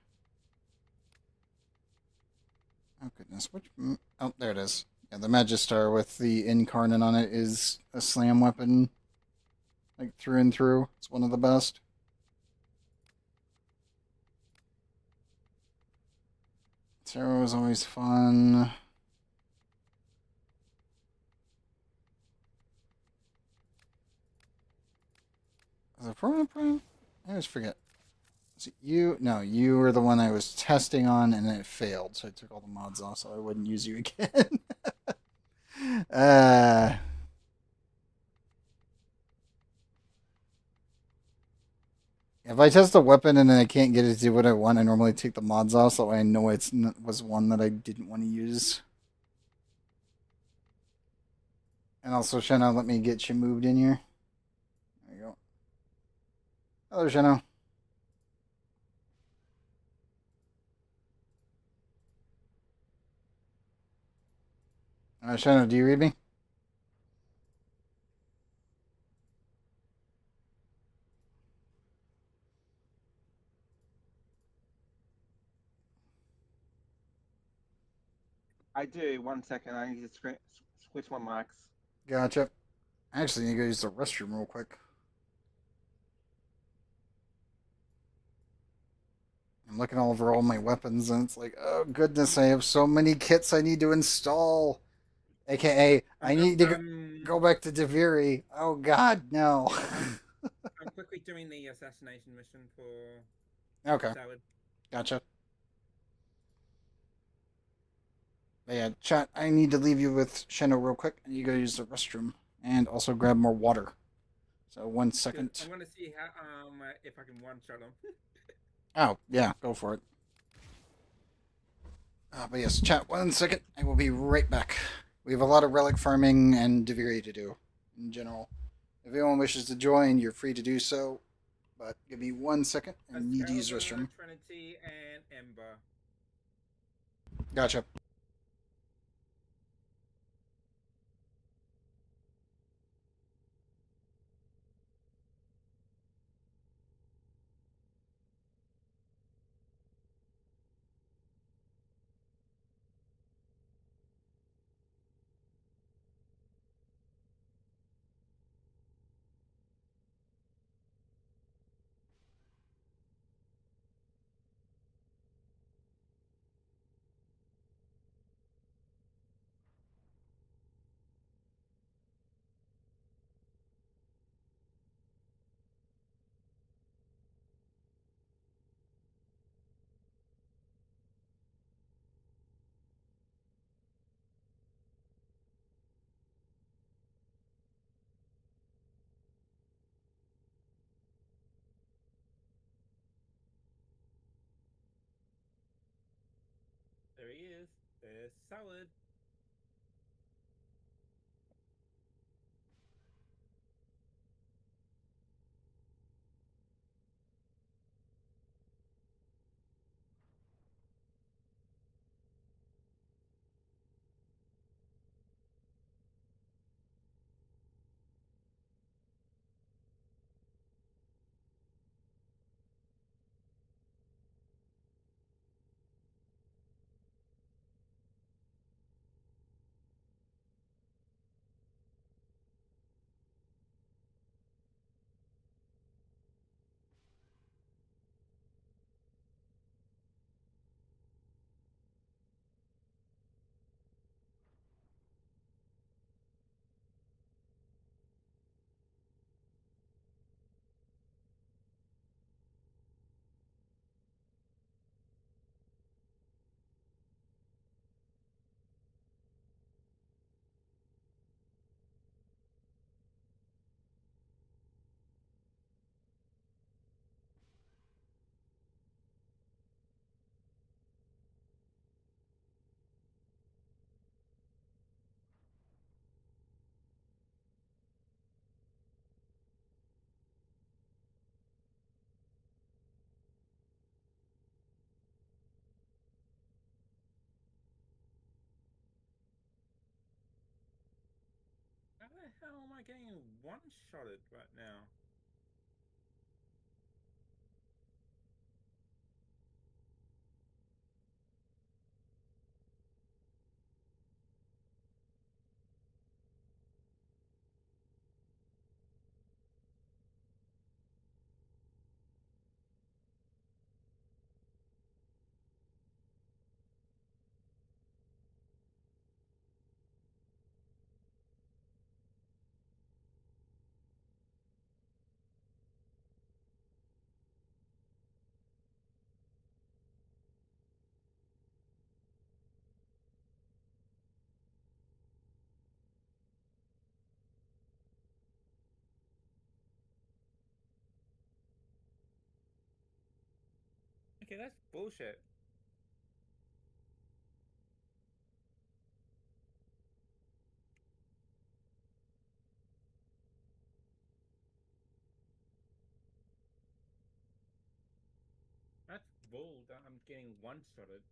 Oh, goodness, which, oh, there it is. Yeah, the Magistar with the Incarnon on it is a slam weapon, like, through and through. It's one of the best. Tarot was always fun. Was it permanent prime? I always forget. Was it you? No, you were the one I was testing on and it failed, so I took all the mods off so I wouldn't use you again. If I test a weapon and then I can't get it to do what I want, I normally take the mods off so I know it was one that I didn't want to use. And also, Shenna, let me get you moved in here. There you go. Hello, Shenna. Shenna, do you read me? I do. 1 second. I need to switch my mics. Gotcha. I actually need to go use the restroom real quick. I'm looking over all my weapons and it's like, oh goodness, I have so many kits I need to install. AKA, I need to I'm, go back to Deviri. Oh God, no. I'm quickly doing the assassination mission for Okay, Salad. gotcha. But yeah, chat, I need to leave you with Sheno real quick. I need to go use the restroom and also grab more water. So 1 second. I'm gonna see how if I can one shot him. Oh, yeah, go for it. But yes, chat, 1 second. I will be right back. We have a lot of relic farming and Deviri to do in general. If anyone wishes to join, you're free to do so. But give me 1 second. I need to use the Excalibur, restroom. Trinity, and Ember. Gotcha. There he is. There's Salad. How the hell am I getting one-shotted right now? Okay, that's bullshit. That's bull that I'm getting one-shotted.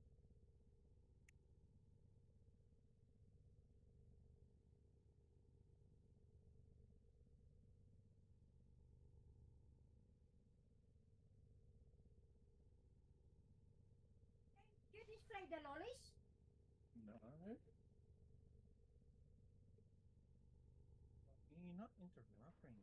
You display the lollies? No. You're not interrupting.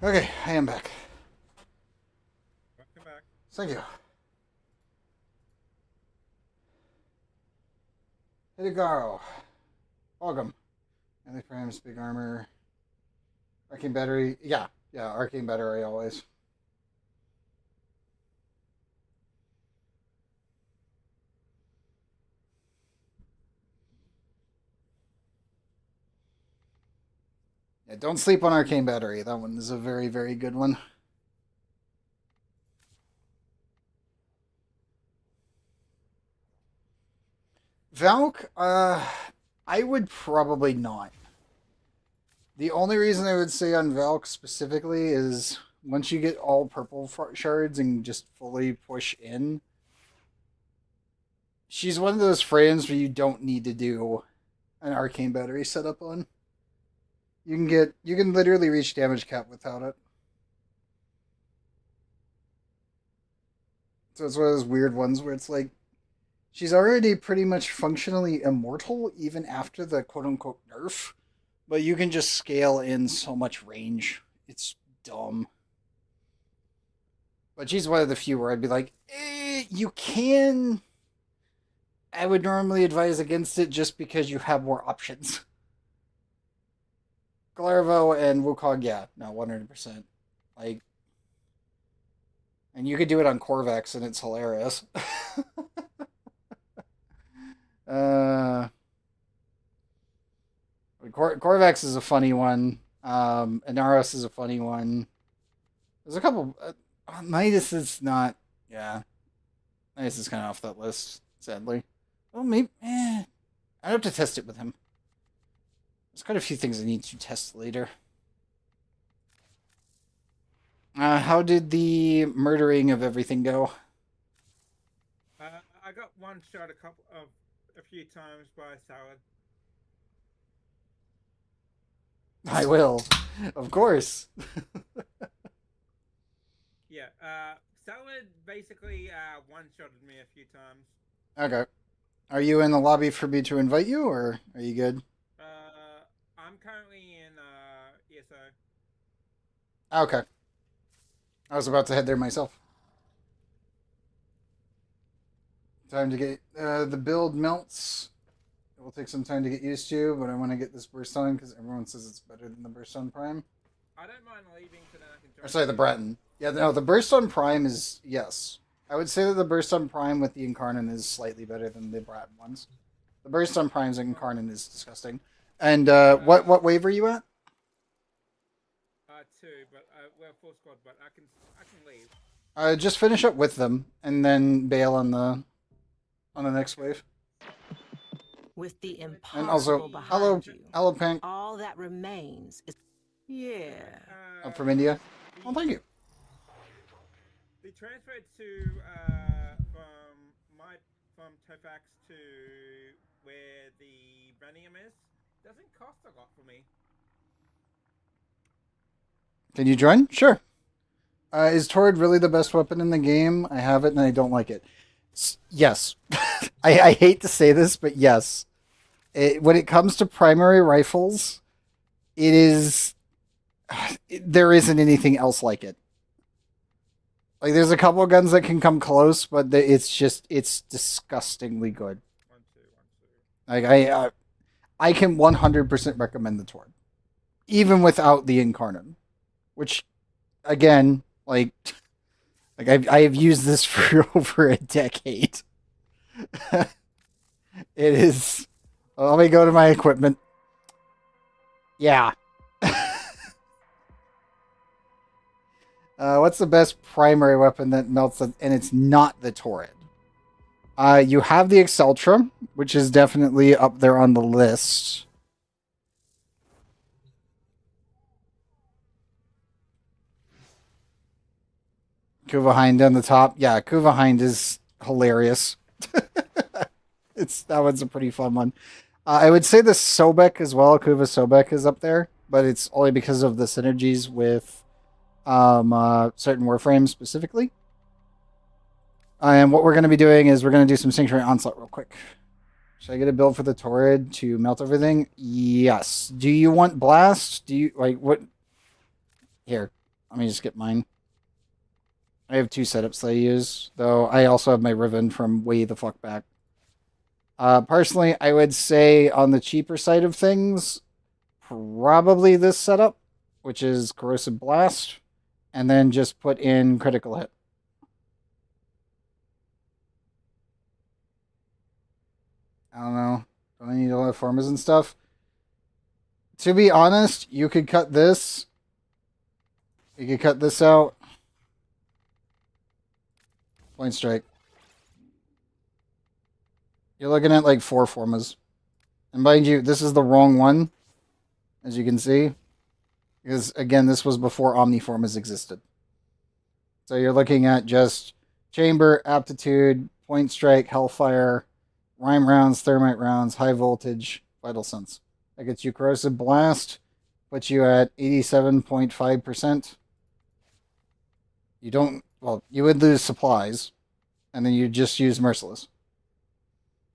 Okay, I am back. Welcome back. Thank you. Hidegaro. Welcome. Melee frames, big armor. Arcane battery. Yeah, arcane battery always. Yeah, don't sleep on arcane battery. That one is a very, very good one. Valk, I would probably not. The only reason I would say on Valk specifically is once you get all purple shards and just fully push in, she's one of those frames where you don't need to do an arcane battery setup on. You can literally reach damage cap without it. So it's one of those weird ones where it's like she's already pretty much functionally immortal even after the quote unquote nerf. But you can just scale in so much range. It's dumb. But she's one of the few where I'd be like, you can. I would normally advise against it just because you have more options. Glarvo and Wukong, yeah, no, 100%. Like, and you could do it on Corvax and it's hilarious. Corvax is a funny one. Inaros is a funny one. There's a couple. Midas is not. Yeah, Midas is kind of off that list, sadly. Well, maybe. I'd have to test it with him. There's quite a few things I need to test later. How did the murdering of everything go? I got one shot a few times by Salad. I will, of course. Yeah, Salad basically one-shotted me a few times. Okay. Are you in the lobby for me to invite you, or are you good? I'm currently in ESO. Okay. I was about to head there myself. Time to get the build melts. It will take some time to get used to, but I want to get this burst on because everyone says it's better than the burst on prime. I don't mind leaving so then I can join. Or sorry, the Breton. Yeah, no, the burst on prime is yes. I would say that the burst on prime with the Incarnate is slightly better than the Breton ones. The burst on primes and Incarnate is disgusting. And what wave are you at? 2, but we're full squad, but I can leave. Just finish up with them and then bail on the next wave. With the impossible And also, behind you, hello, Pink. all that remains is... Yeah. Up from India. Well, thank you. They transferred to from Tofax to where the Venium is. Doesn't cost a lot for me. Can you join? Sure. Is Torrid really the best weapon in the game? I have it and I don't like it. Yes. I hate to say this, but yes. When it comes to primary rifles, it is... there isn't anything else like it. Like, there's a couple of guns that can come close, but it's disgustingly good. Like, I can 100% recommend the Torrid. Even without the Incarnate. Which, again, like I have used this for over a decade. It is... Let me go to my equipment. Yeah. What's the best primary weapon that melts? And it's not the Torrid. You have the Exceltra, which is definitely up there on the list. Kuvahind on the top. Yeah, Kuvahind is hilarious. That one's a pretty fun one. I would say the Sobek as well. Kuva Sobek is up there, but it's only because of the synergies with certain Warframes specifically. And what we're going to be doing is we're going to do some Sanctuary Onslaught real quick. Should I get a build for the Torrid to melt everything? Yes. Do you want Blast? Do you, like, what? Here. Let me just get mine. I have 2 setups that I use, though I also have my Riven from way the fuck back. Personally, I would say on the cheaper side of things, probably this setup, which is Corrosive Blast, and then just put in Critical Hit. I don't know. Do I need a lot of formas and stuff? To be honest, you could cut this. You could cut this out. Point Strike. You're looking at like 4 formas. And mind you, this is the wrong one, as you can see. Because, again, this was before Omniformas existed. So you're looking at just Chamber, Aptitude, Point Strike, Hellfire, Rhyme Rounds, Thermite Rounds, High Voltage, Vital Sense. That gets you Corrosive Blast, puts you at 87.5%. You don't, well, you would lose supplies, and then you just use Merciless.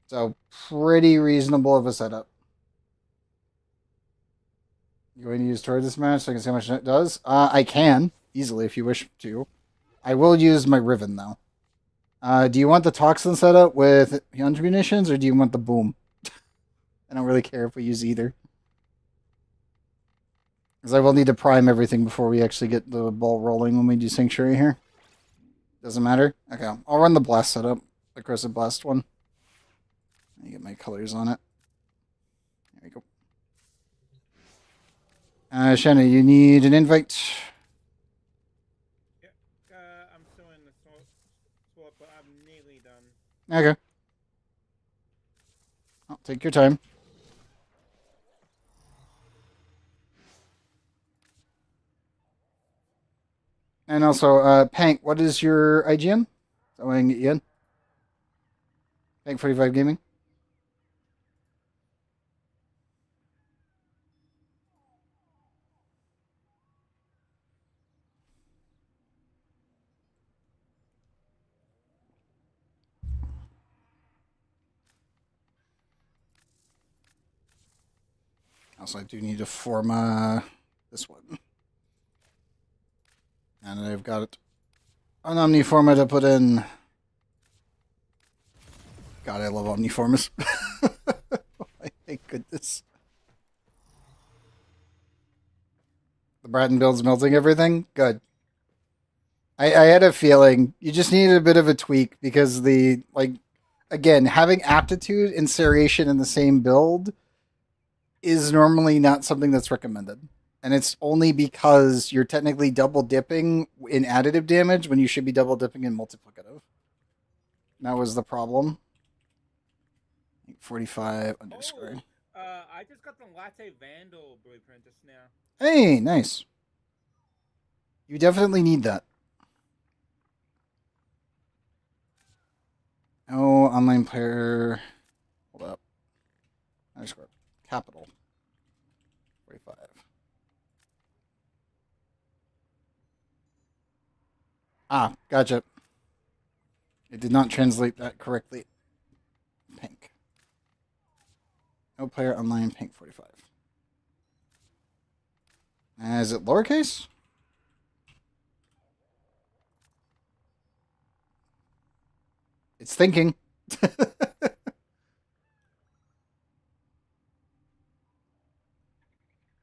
So, pretty reasonable of a setup. You going to use toward this match so I can see how much it does? I can, easily, if you wish to. I will use my Riven, though. Do you want the Toxin setup with 100 munitions, or do you want the Boom? I don't really care if we use either. Because I will need to prime everything before we actually get the ball rolling when we do Sanctuary here. Doesn't matter? Okay, I'll run the Blast setup. The Corrosive Blast one. Let me get my colors on it. There we go. Shanna, you need an invite? Yep. I'm still in the swap, but I'm nearly done. Okay. I'll take your time. And also, Pank, what is your IGN? So I can get you in. Pank 45 Gaming. Also, I do need to form this one. And I've got an Omniforma to put in. God, I love Omniformas. Thank goodness. The Bratton build's melting everything? Good. I had a feeling you just needed a bit of a tweak because again, having Aptitude and Serration in the same build is normally not something that's recommended. And it's only because you're technically double dipping in additive damage when you should be double dipping in multiplicative. That was the problem. 45 underscore. I just got the Latte Vandal blueprint just now. Hey, nice. You definitely need that. Oh, online player. Hold up. Underscore. Capital. 45. Ah, gotcha. It did not translate that correctly. Pink. No player online, pink 45. Is it lowercase? It's thinking.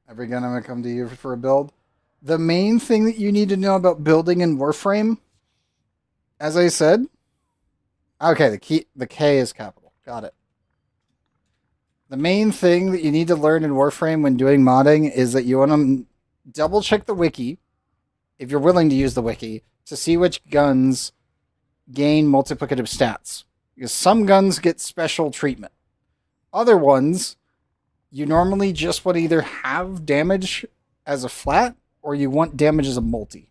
Every gun I'm going to come to you for a build. The main thing that you need to know about building in Warframe, as I said, okay, the K is capital. Got it. The main thing that you need to learn in Warframe when doing modding is that you want to double check the wiki, if you're willing to use the wiki, to see which guns gain multiplicative stats. Because some guns get special treatment. Other ones, you normally just want to either have damage as a flat, or you want damage as a multi.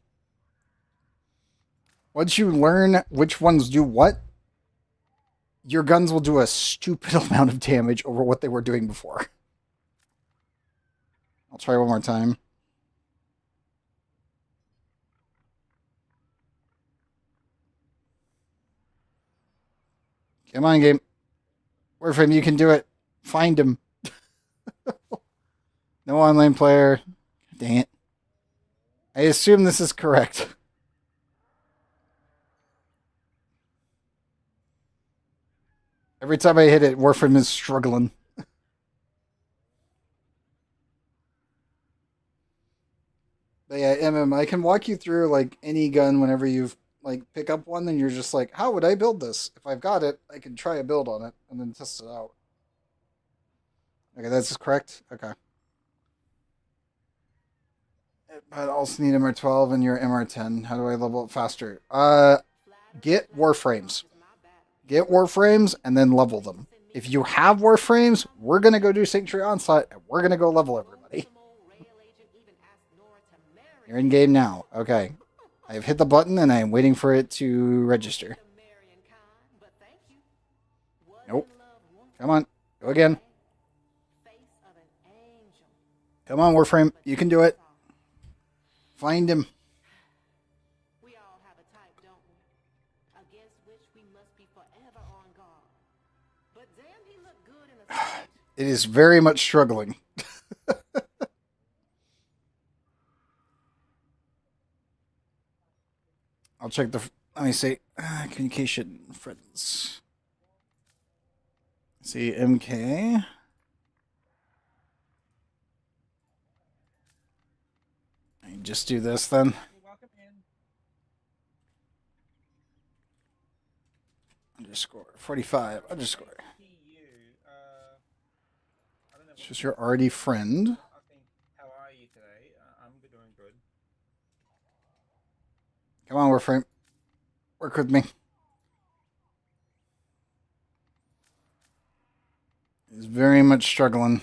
Once you learn which ones do what, your guns will do a stupid amount of damage over what they were doing before. I'll try one more time. Come on, game. Warframe, you can do it. Find him. No online player. Dang it. I assume this is correct. Every time I hit it, Warframe is struggling. But yeah, I can walk you through like any gun whenever you've like pick up one, and you're just like, how would I build this? If I've got it, I can try a build on it and then test it out. Okay, that's correct. Okay. But I also need MR12 and your MR10. How do I level up faster? Get Warframes. Get Warframes and then level them. If you have Warframes, we're gonna go do Sanctuary Onslaught and we're gonna go level everybody. You're in game now. Okay. I've hit the button and I'm waiting for it to register. Nope. Come on. Go again. Come on, Warframe. You can do it. Find him. We all have a type, don't we? Against which we must be forever on guard. But damn, he looked good in a suit. It is very much struggling. I'll check the. Let me see. Communication friends. See MK. I just do this then. Welcome in. Underscore 45 underscore. TU. I don't know. It's just your already friend. I think. How are you today? I'm doing good. Come on, Warframe. Work with me. He's very much struggling.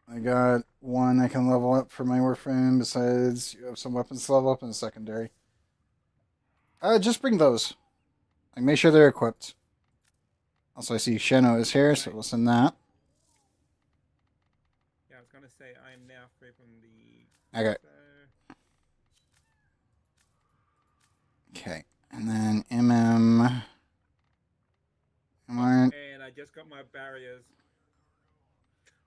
I got one I can level up for my Warframe. Besides, you have some weapons to level up in the secondary. Just bring those. Like, make sure they're equipped. Also, I see Sheno is here, so we'll send that. Yeah, I was gonna say I am now free from the. Okay. So... Okay. And then MM. And I just got my barriers.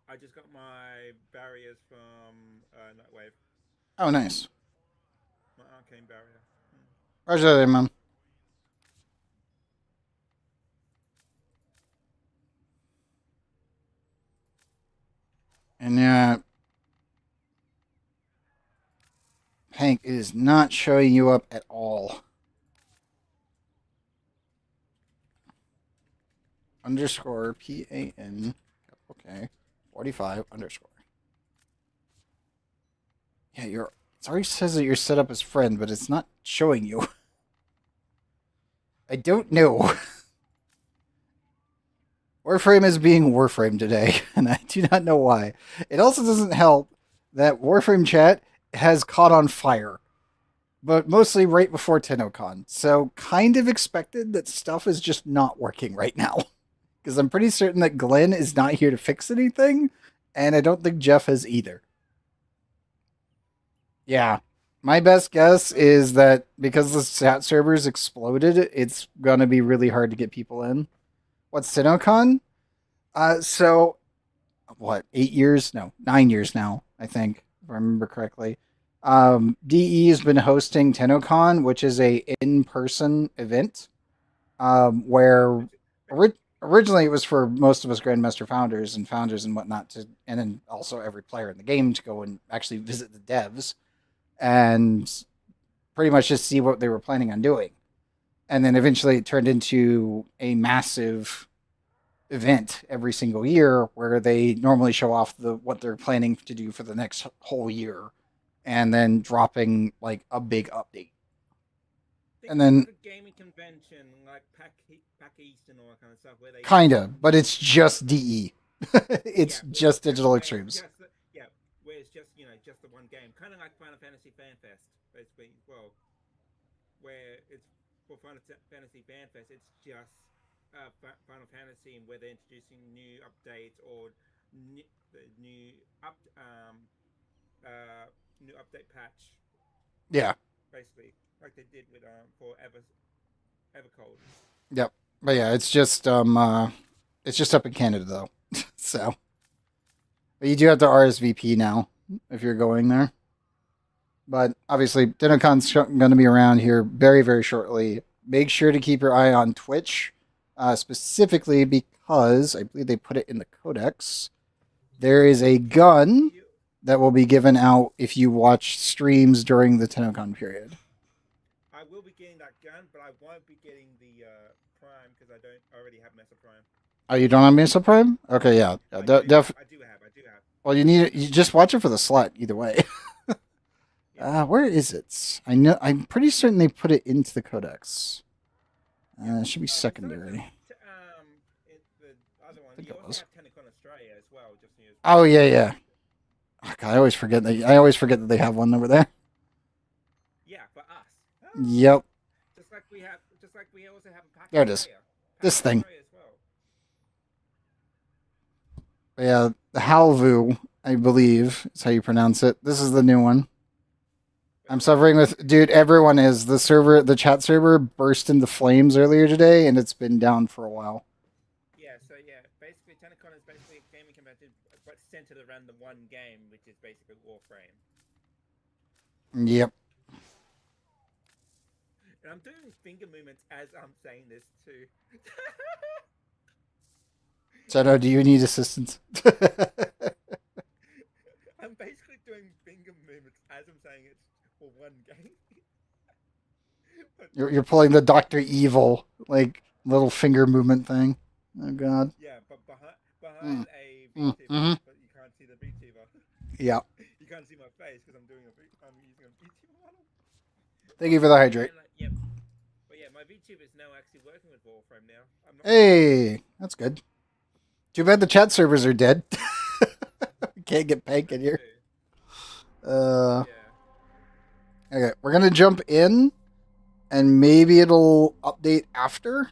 I just got my barriers from Nightwave. Oh, nice. My arcane barrier. Roger that, MM. And Hank is not showing you up at all. Underscore PAN. Okay. 45 underscore. Yeah, it already says that you're set up as friend, but it's not showing you. I don't know. Warframe is being Warframe today, and I do not know why. It also doesn't help that Warframe chat has caught on fire, but mostly right before TennoCon. So kind of expected that stuff is just not working right now. Because I'm pretty certain that Glenn is not here to fix anything, and I don't think Jeff has either. Yeah. My best guess is that because the chat servers exploded, it's going to be really hard to get people in. What's TennoCon? So, what, 8 years? No, 9 years now, I think, if I remember correctly. DE has been hosting TennoCon, which is a in-person event, where originally it was for most of us Grandmaster founders and whatnot, and then also every player in the game to go and actually visit the devs and pretty much just see what they were planning on doing. And then eventually it turned into a massive event every single year where they normally show off what they're planning to do for the next whole year, and then dropping like a big update. And then a gaming convention like PAC East and all that kind of stuff where they kinda, but it's just DE. It's just Digital Extremes. Where it's just just the one game, kind of like Final Fantasy Fan Fest, basically. Well, where it's for Final Fantasy Fan Fest, it's just Final Fantasy, and where they're introducing new updates or new update patch. Yeah. Basically, like they did with for Evercold. Yep. But yeah, it's just It's just up in Canada though. So, but you do have to RSVP now if you're going there. But obviously, DinnoCon's going to be around here very, very shortly. Make sure to keep your eye on Twitch, specifically because I believe they put it in the codex. There is a gun that will be given out if you watch streams during the TennoCon period. I will be getting that gun, but I won't be getting the Prime because I don't already have Mesa Prime. Oh, you don't have Mesa Prime? Okay, yeah. I do have. Well, you just watch it for the slot either way. Where is it? I'm pretty certain they put it into the codex. It should be secondary. The other one, you also have TennoCon Australia as well. Oh yeah. Oh, God, I always forget that they have one over there. Yeah, for us. Oh. Yep. Just like we also have a pack. There it is. This thing. Yeah, the Halvu, I believe, is how you pronounce it. This is the new one. I'm suffering with, dude, everyone is. The chat server burst into flames earlier today, and it's been down for a while. Yeah, basically TennoCon is basically a gaming convention, but centered around the one game, which is basically Warframe. Yep. And I'm doing finger movements as I'm saying this, too. Shadow, do you need assistance? I'm basically doing finger movements as I'm saying it for one game. You're pulling the Dr. Evil, like, little finger movement thing. Oh, God. Yeah, but behind a VTuber, but you can't see the VTuber. Yeah. You can't see my face because I'm using a VTuber model. Thank you for the hydrate. Yep. But yeah, my VTuber is now actually working with Warframe now. Hey, that's good. Too bad the chat servers are dead. Can't get Pank in here. Okay, we're gonna jump in, and maybe it'll update after.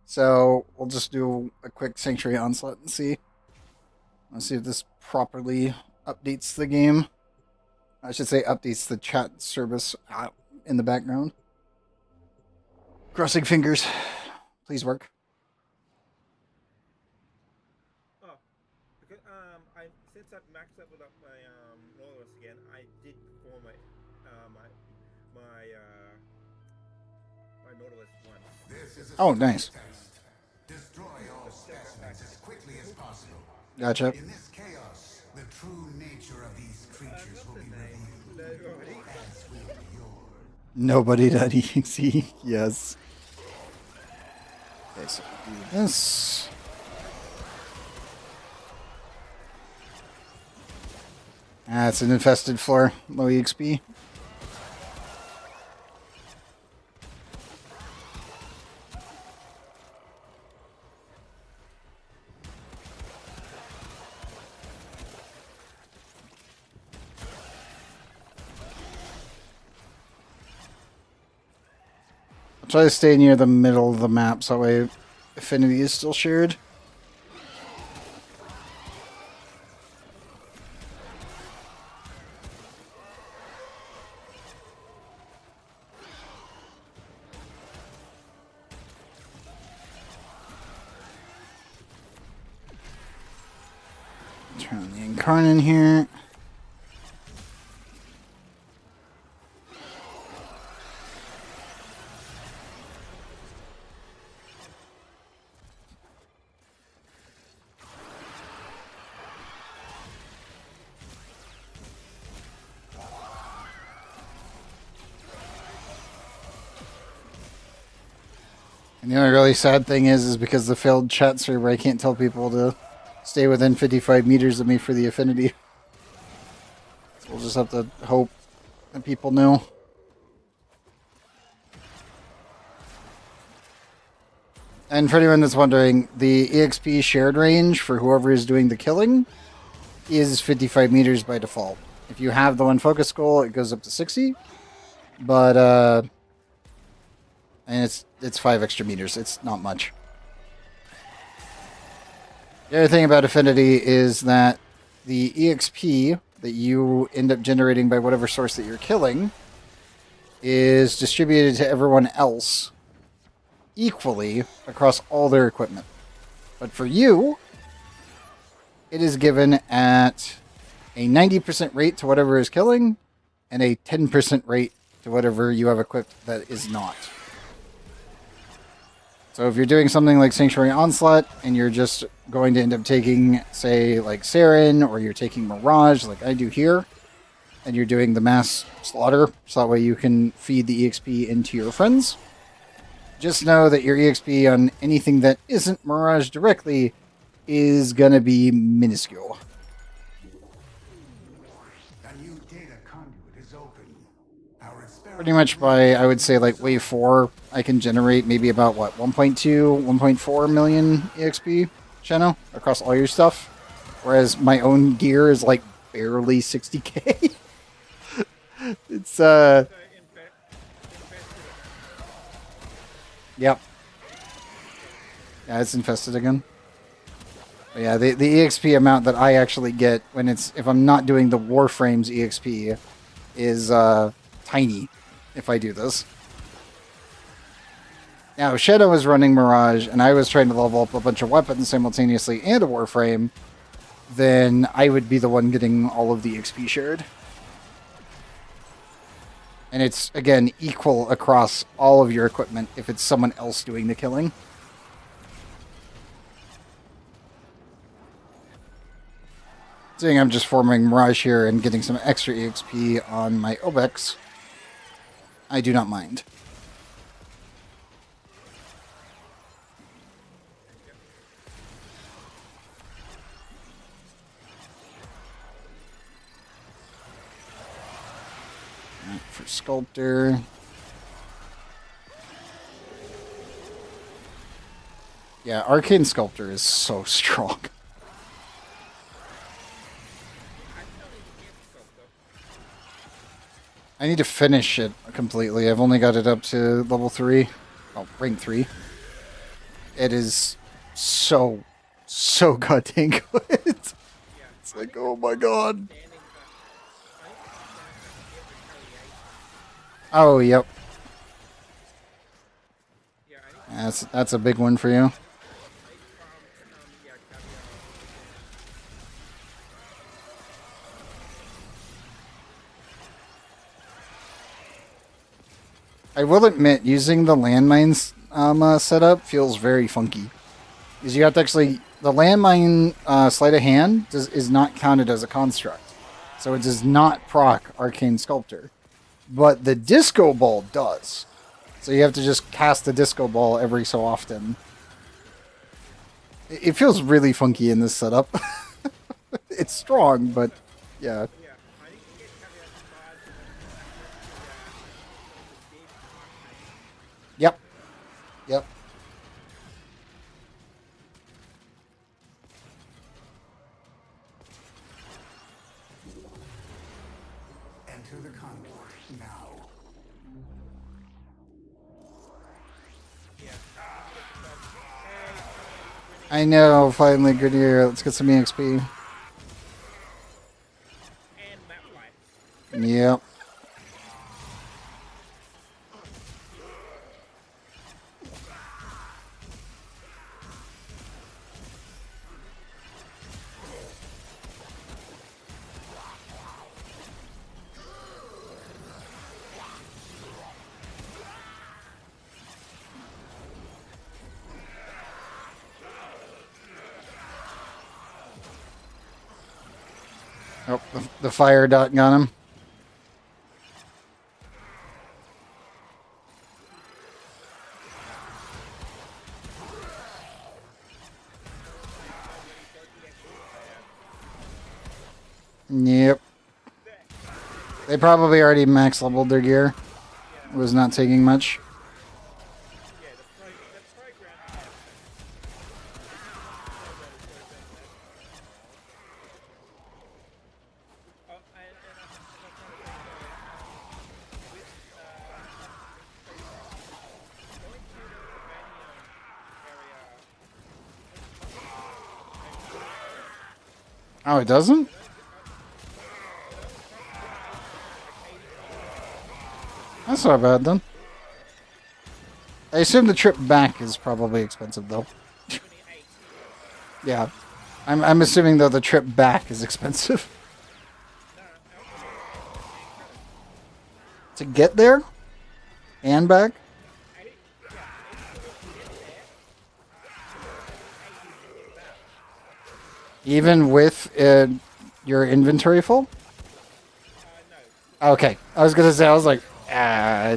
So we'll just do a quick Sanctuary Onslaught and see. Let's see if this properly updates the game. I should say updates the chat service in the background. Crossing fingers. Please work. Since I've maxed leveled up my Nautilus again, I did perform my Nautilus once. This is Oh, nice. test. Destroy all specimens as quickly as possible. Gotcha. In this chaos, the true nature of these creatures will be revealed. As will yours. Nobody.exe. Yes. Okay, so do this. It's an infested floor. Low EXP. I'll try to stay near the middle of the map so that way affinity is still shared. Turn the Incarnate here. And the only really sad thing is because the failed chat server, I can't tell people to stay within 55 meters of me for the affinity. So we'll just have to hope that people know. And for anyone that's wondering, the EXP shared range for whoever is doing the killing is 55 meters by default. If you have the one focus goal, it goes up to 60. But, and it's 5 extra meters. It's not much. The other thing about Affinity is that the EXP that you end up generating by whatever source that you're killing is distributed to everyone else equally across all their equipment. But for you, it is given at a 90% rate to whatever is killing, and a 10% rate to whatever you have equipped that is not. So if you're doing something like Sanctuary Onslaught, and you're just going to end up taking, say, like Saren, or you're taking Mirage, like I do here, and you're doing the mass slaughter, so that way you can feed the EXP into your friends, just know that your EXP on anything that isn't Mirage directly is going to be minuscule. A new data conduit is open. Our Pretty much by, I would say, like wave 4, I can generate maybe about, what, 1.2, 1.4 million EXP, Sheno, across all your stuff. Whereas my own gear is, like, barely 60k. It's, Yep. Yeah, it's infested again. But yeah, the EXP amount that I actually get when if I'm not doing the Warframes EXP is tiny if I do this. Now, if Shadow was running Mirage and I was trying to level up a bunch of weapons simultaneously and a Warframe, then I would be the one getting all of the XP shared. And it's, again, equal across all of your equipment if it's someone else doing the killing. Seeing I'm just forming Mirage here and getting some extra EXP on my Obex, I do not mind. For Sculptor. Yeah, Arcane Sculptor is so strong. I need to finish it completely. I've only got it up to level 3. Oh, rank 3. It is so goddamn good. It's like, oh my god. Oh, yep. That's a big one for you. I will admit, using the landmines setup feels very funky. Because you have to actually... The landmine sleight of hand is not counted as a construct. So it does not proc Arcane Sculptor. But the Disco Ball does. So you have to just cast the Disco Ball every so often. It feels really funky in this setup. It's strong, but yeah. Yep. Yep. enter the conduit now. I know, finally, good year. Let's get some EXP. Yep. Oh, the fire dot got him. Yep. They probably already max leveled their gear. It was not taking much. Oh, it doesn't? That's not bad then. I assume the trip back is probably expensive though. Yeah. I'm assuming, though, the trip back is expensive. To get there? And back? Even with your inventory full? Okay. I was going to say, I was like, huh?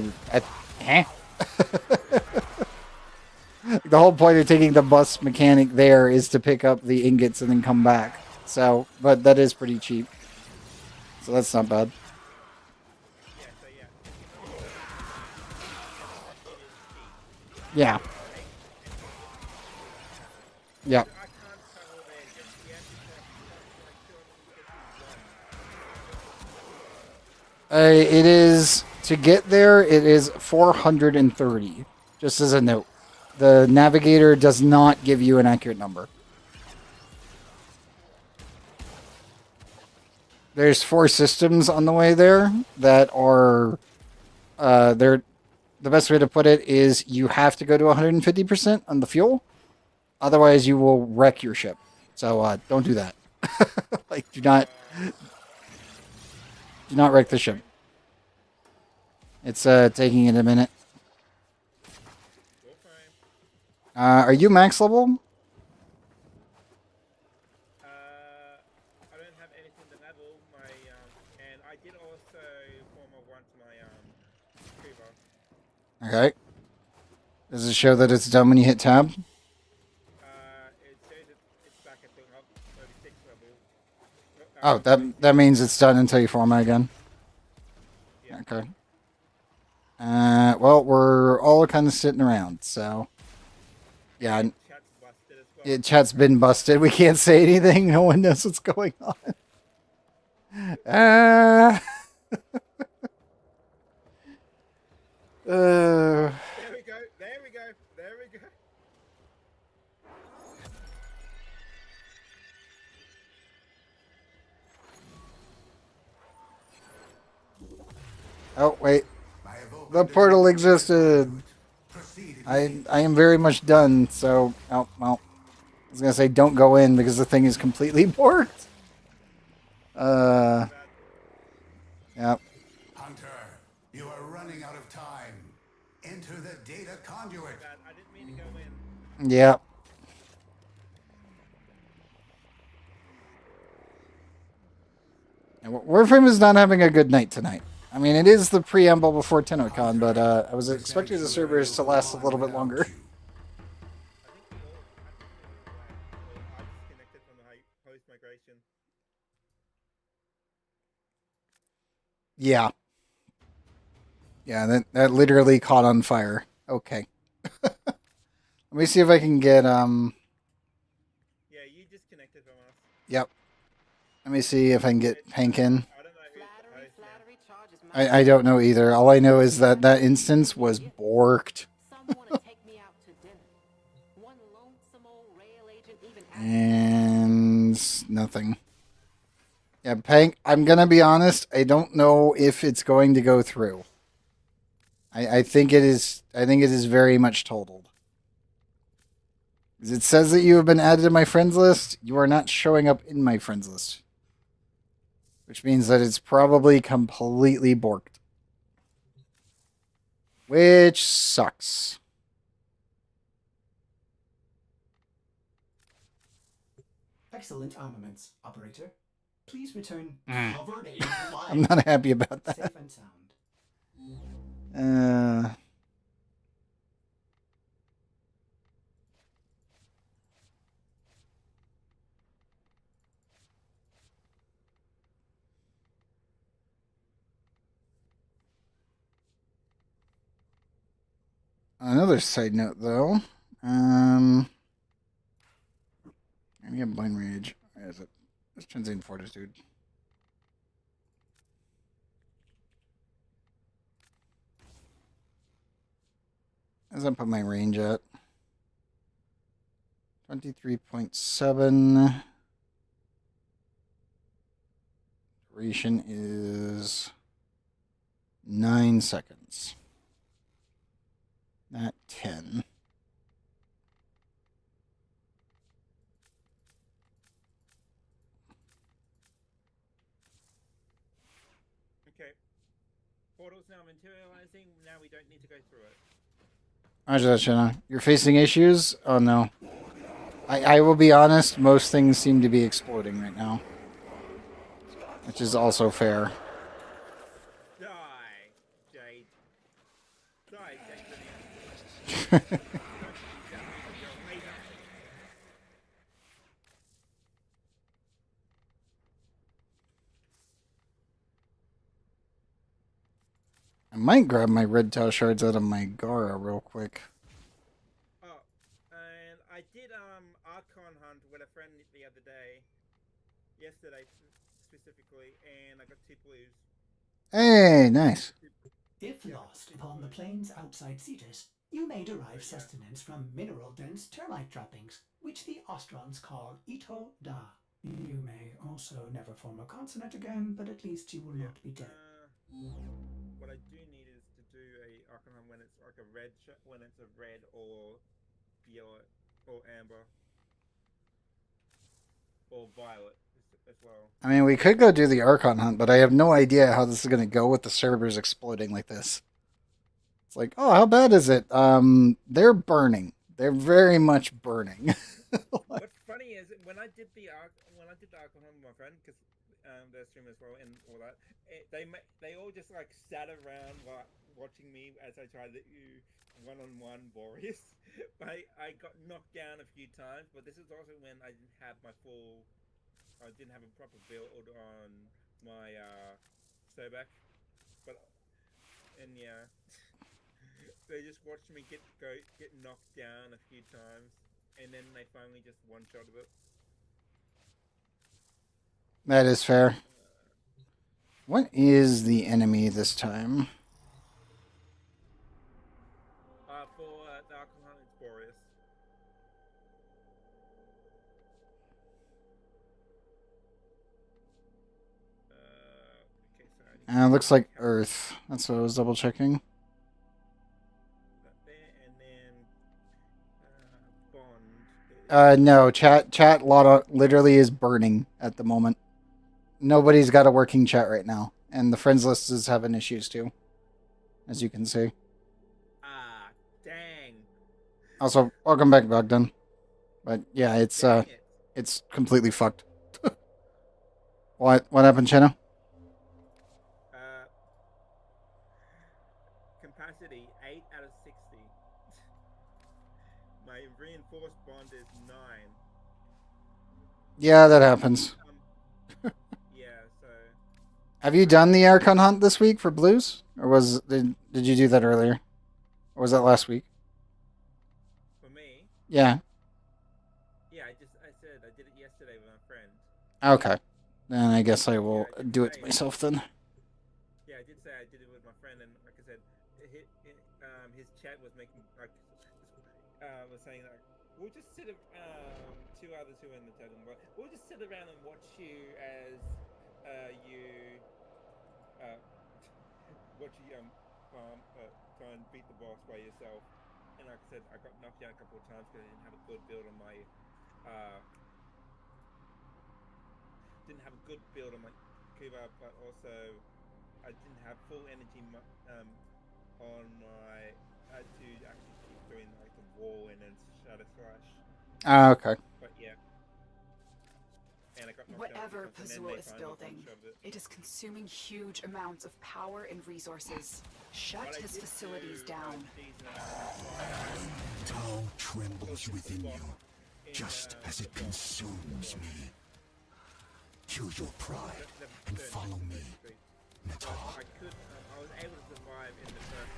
The whole point of taking the bus mechanic there is to pick up the ingots and then come back. So, but that is pretty cheap. So that's not bad. Yeah. Yeah. It is, to get there, it is 430. Just as a note. The navigator does not give you an accurate number. There's 4 systems on the way there that are, they're, the best way to put it is you have to go to 150% on the fuel. Otherwise, you will wreck your ship. So, don't do that. Like, do not wreck the ship. It's, taking it a minute. Are you max level? I don't have anything to level my and I did also form a 1 to my Trove. Okay. Does it show that it's done when you hit tab? It says it's back at the 36 level. Oh, that means it's done until you format again. Yeah. Okay. Well, we're all kind of sitting around, so yeah. Chat's busted as well. Chat's been busted. We can't say anything. No one knows what's going on. There we go. There we go. There we go. Oh, wait. I have opened The a portal new existed. Proceed I immediately. am very much done, so... Oh, well. I was going to say don't go in because the thing is completely borked. Yep. Hunter, you are running out of time. Enter the data conduit. I didn't mean to go in. Yep. And Warframe is not having a good night tonight. I mean, it is the preamble before TennoCon, but I was expecting the servers to last a little bit longer. I disconnected from the post migration. Yeah. Yeah, that literally caught on fire. Okay. Let me see if I can get Yeah, you disconnected from us. Yep. Let me see if I can get Hank in. I don't know who's the Flattery, host now. flattery charges. I don't know either. All I know is that instance was borked. Some want to take me out to dinner. One lonesome old rail agent even asked And nothing. Yeah, Pank, I'm gonna be honest, I don't know if it's going to go through. I think it is very much totaled. It says that you have been added to my friends list. You are not showing up in my friends list. Which means that it's probably completely borked. Which sucks. Excellent armaments, operator. Please return Covered in blood. I'm not happy about that. safe and sound. Another side note, though. I get blind rage. Where is it? It's transient fortitude. As I put my range at 23.7. Duration is 9 seconds. Not 10. materializing, now we don't need to go through it. Roger that, Shanna. You're facing issues? Oh no. I will be honest, most things seem to be exploding right now. Which is also fair. Die, Jade. Die, Jade. You're way up. I might grab my red tile shards out of my Gara real quick. Oh, and I did Archon hunt with a friend the other day, yesterday specifically, and I got 2 blues. Hey, nice. If lost upon the plains outside Cetus, you may derive sustenance from mineral-dense termite droppings, which the Ostrons call Ito Da. You may also never form a consonant again, but at least you will not be dead. What I do need is to do a Archon hunt when it's like a red, when it's a red or violet or amber or violet as well. I mean, we could go do the Archon hunt, but I have no idea how this is going to go with the servers exploding like this. It's like, oh, how bad is it? They're burning. They're very much burning. What's funny is when I did the Archon hunt with my friend, because their stream as well and all that, they all just like sat around watching me as I tried to do one-on-one warriors. But I got knocked down a few times, but this is also when I didn't have a proper build on my Sobek. And yeah, they just watched me get knocked down a few times, and then they finally just one-shotted it. That is fair. What is the enemy this time? For the Archon hunt, it's Boreas. Okay, so I need Looks like Earth. That's what I was double checking. that there, and then Bond. No, chat literally is burning at the moment. Nobody's got a working chat right now, and the friends list is having issues too, as you can see. Dang. Also, welcome back, Bogdan. But yeah, it's Dang it. it's completely fucked. What happened, Chenna? Capacity 8 out of 60. My reinforced bond is 9. Yeah, that happens. Yeah, so Have you done the Archon hunt this week for blues, or did you do that earlier, or was that last week? for me, Yeah. yeah, I said I did it yesterday with my friend. Okay. Then I guess I will do it myself then. Yeah, I did say I did it with my friend, and like I said, his chat was making was saying like, we'll just sit. 2 others who are in the chat, we'll just sit around and watch you as try and beat the boss by yourself. And like I said, I got knocked down a couple of times because I didn't have a good build on my Kuba, but also I didn't have full energy on my to actually keep doing like the wall and then shadow slash. Okay. But yeah. And I got knocked Whatever down because- and then Pazul they is finally building, one-shoved it. it is consuming huge amounts of power and resources. Shut What I his did facilities do, down. Tau trembles within you, just as it consumes me. Kill your pride and follow me, Natar. I was able to survive in the first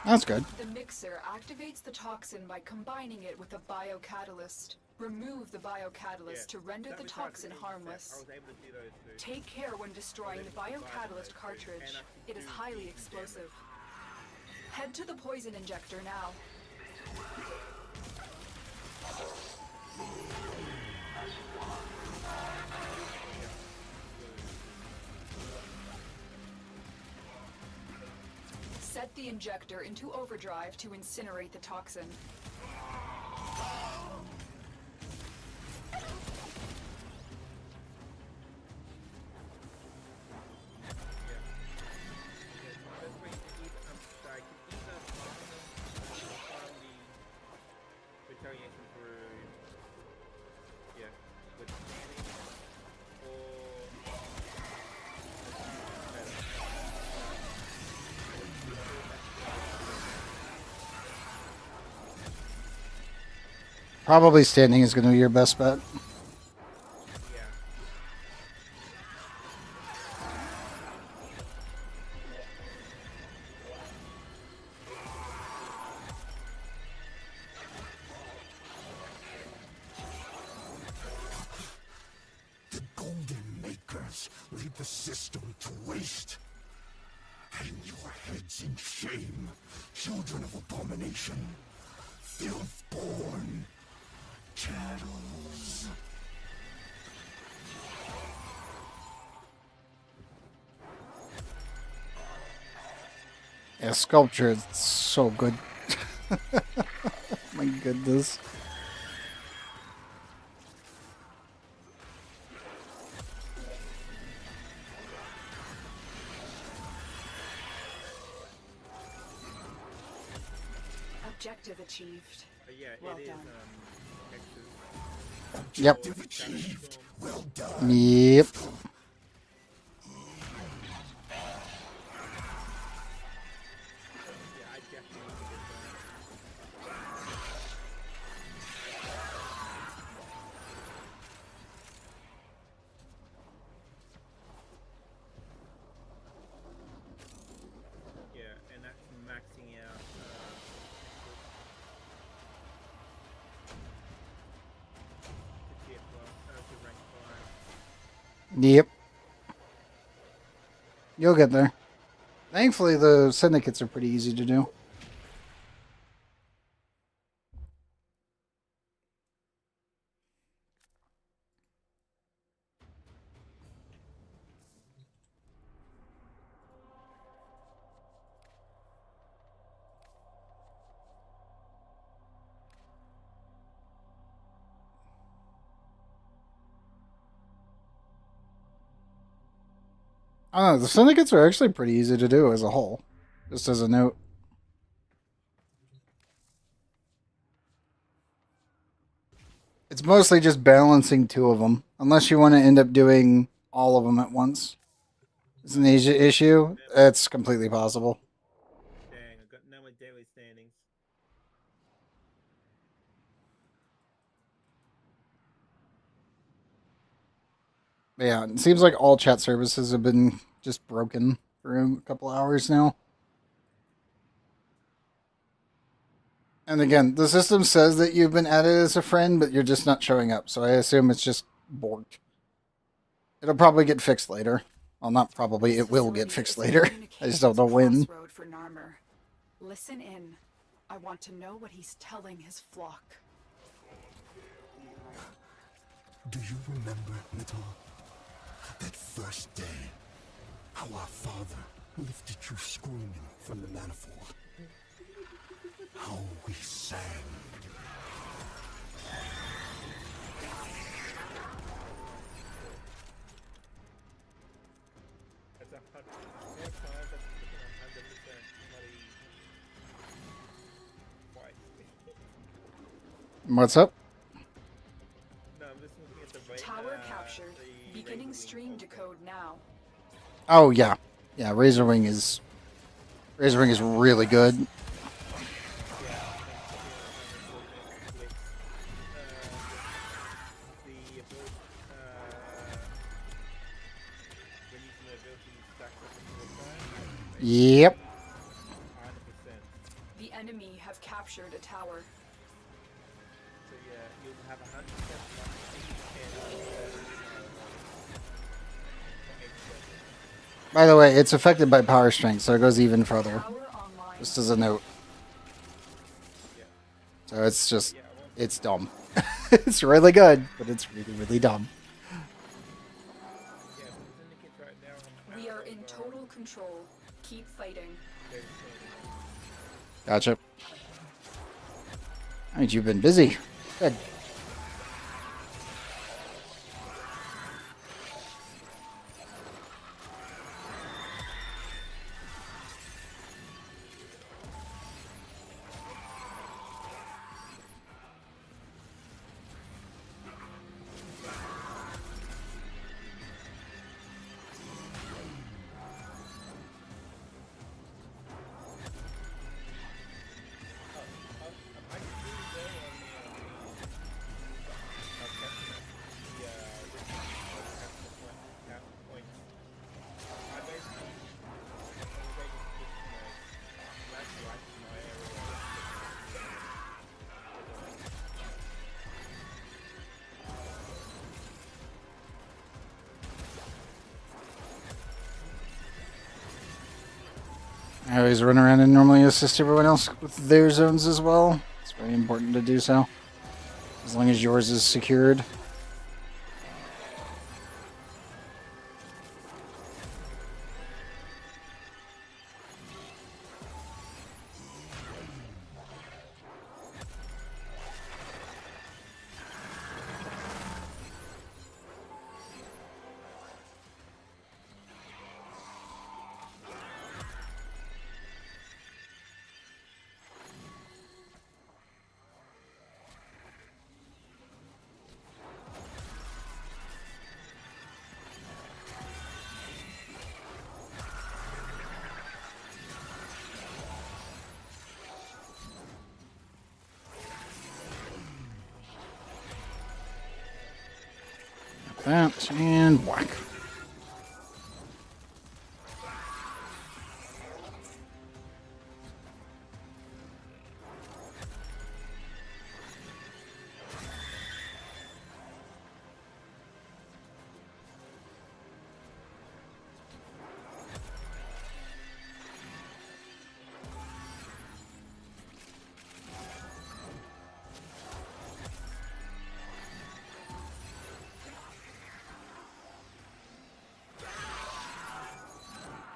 2. That's good. The mixer activates the toxin by combining it with a biocatalyst. Remove the biocatalyst to render the toxin harmless. I was able to do those 2. Take care when destroying the biocatalyst cartridge. It is highly explosive. Head to the poison injector now. Set the injector into overdrive to incinerate the toxin. variation through, yeah, with standing or Probably standing is going to be your best bet. yeah. The Golden Makers lead the system to waste. Hang your heads in shame, children of abomination, filth-born chattels. Yeah, sculpture is so good. My goodness. Objective achieved. Yeah, Well it is. done. Yep. Objective achieved. Well done. Yep. Yeah, I definitely think it's yeah, and that's maxing out. To tier 5, to rank 5. Yep. You'll get there. Thankfully, the syndicates are pretty easy to do. I don't know, the syndicates are actually pretty easy to do as a whole. Just as a note. It's mostly just balancing two of them. Unless you want to end up doing all of them at once. It's an Asia issue. It's completely possible. Dang, I got no more daily standings. But yeah, it seems like all chat services have been just broken for a couple hours now. And again, the system says that you've been added as a friend, but you're just not showing up. So I assume it's just borked. It'll probably get fixed later. Well, not probably. It will get fixed later. I just don't know when. For Narmer. Listen in. I want to know what he's telling his flock. Do you remember, Natal? That first day, how our father lifted you screaming from the manifold. How we sang. That's 100% bloody twice. What's up? No, I'm just looking at the Tower captured. the Beginning Razorwing stream whole decode now. Oh yeah, yeah. Razorwing is really good. Yep. 100%. The enemy have captured a tower. So yeah, you'll have 100% By the way, it's affected by power strength, so it goes even further. Tower online. Just as a note. Yeah. So it's just, Yeah, I won't- it's dumb. It's really good, but it's really, really dumb. Yeah, but the syndicates right now, We are in total control. Keep fighting. Gotcha. I mean, you've been busy. Good. always run around and normally assist everyone else with their zones as well. It's very important to do so. As long as yours is secured. That and whack.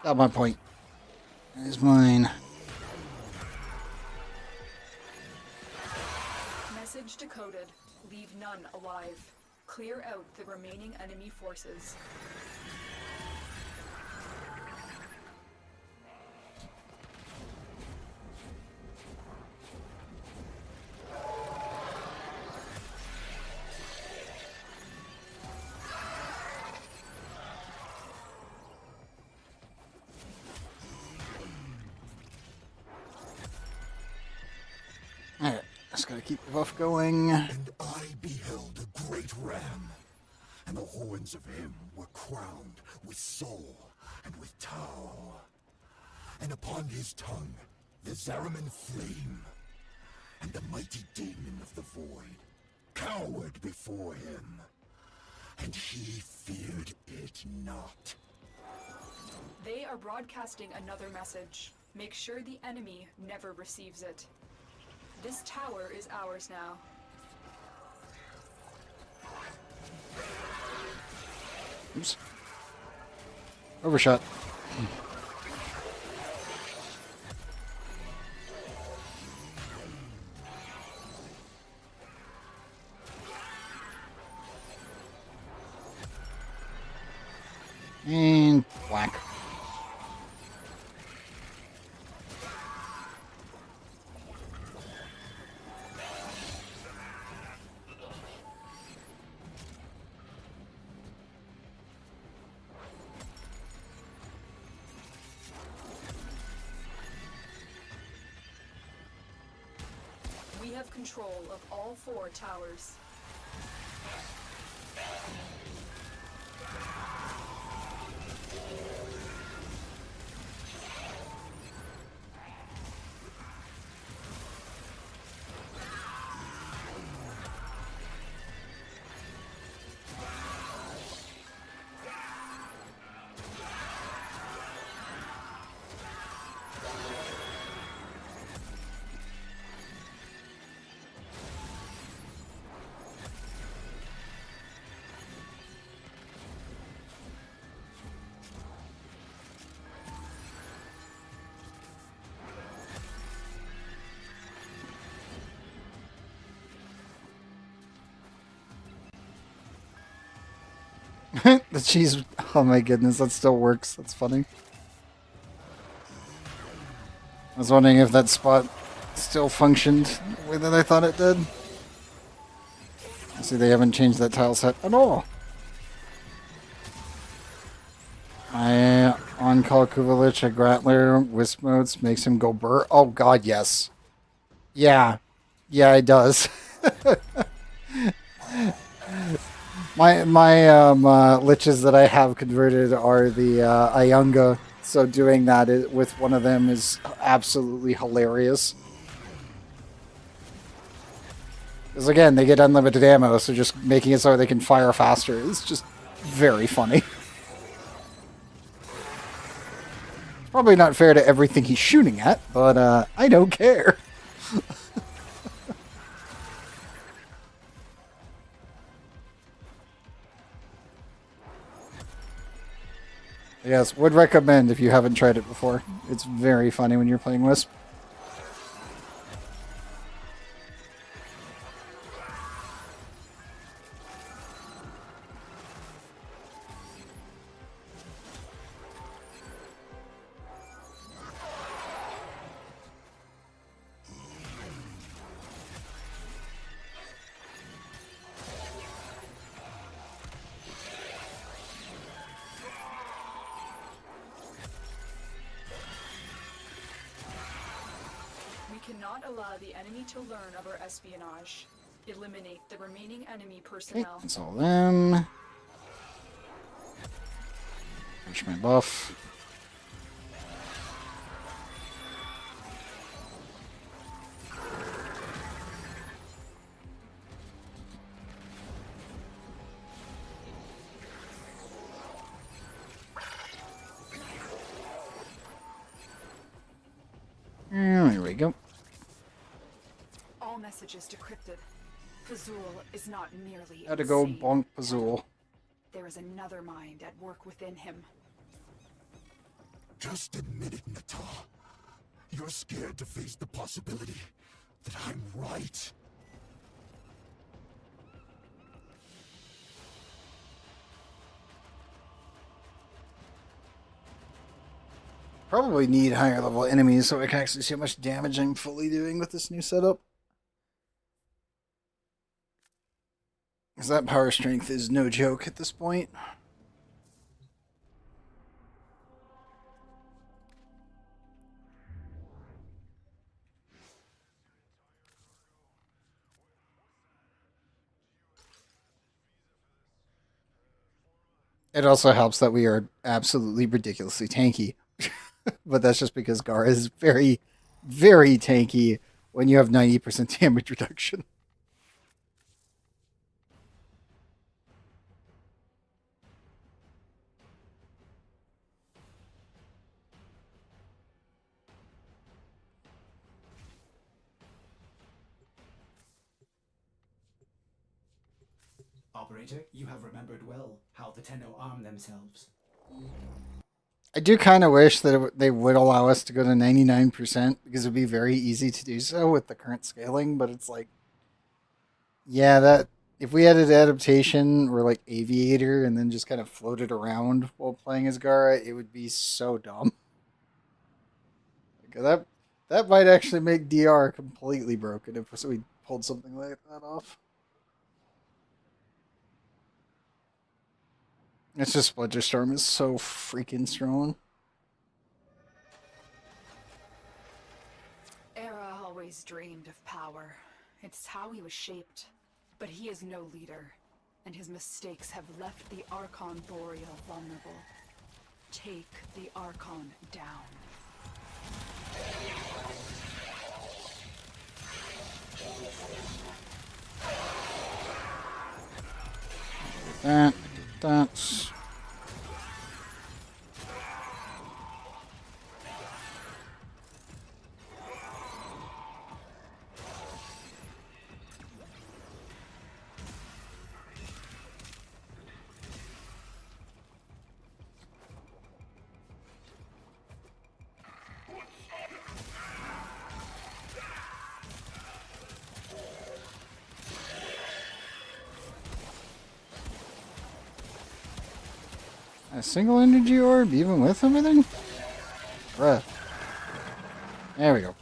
Got my point. That is mine. Message decoded. Leave none alive. Clear out the remaining enemy forces. Alright, just gotta keep the buff going. And I beheld a great ram, and the horns of him were crowned with soul and with Tau. And upon his tongue the Zariman flame, and the mighty demon of the void cowered before him, and he feared it not. They are broadcasting another message. Make sure the enemy never receives it. This tower is ours now. Oops. Overshot. And whack. We have control of all 4 towers. The cheese. Oh my goodness, that still works. That's funny. I was wondering if that spot still functioned the way that I thought it did. I see they haven't changed that tile set at all. My on-call Kuvalich at Gratler, Wisp modes makes him go burr. Oh god, yes. Yeah. Yeah, it does. My liches that I have converted are the Ayunga, so doing that with one of them is absolutely hilarious. Because again, they get unlimited ammo, so just making it so they can fire faster is just very funny. It's Probably not fair to everything he's shooting at, but I don't care. Yes, would recommend if you haven't tried it before. It's very funny when you're playing Wisp. We cannot allow the enemy to learn of our espionage. Eliminate the remaining enemy Okay, personnel. that's all them. Finish my buff. There we go. All messages decrypted. Fazul is not merely Had to go insane. bonk Pazul. There is another mind at work within him. Just admit it, Nata. You're scared to face the possibility that I'm right. Probably need higher level enemies so I can actually see how much damage I'm fully doing with this new setup. Because that power strength is no joke at this point. It also helps that we are absolutely ridiculously tanky. But that's just because Gar is very, very tanky when you have 90% damage reduction. Operator, you have remembered well how the Tenno arm themselves. I do kind of wish that they would allow us to go to 99% because it would be very easy to do so with the current scaling, but it's like, yeah, that if we had an adaptation or like Aviator and then just kind of floated around while playing as Gara, it would be so dumb. Like, that might actually make DR completely broken if we pulled something like that off. It's just Splinter Storm is so freaking strong. Era always dreamed of power. It's how he was shaped. But he is no leader, and his mistakes have left the Archon Boreal vulnerable. Take the Archon down. That's... A single energy orb, even with everything? Bruh. There we go.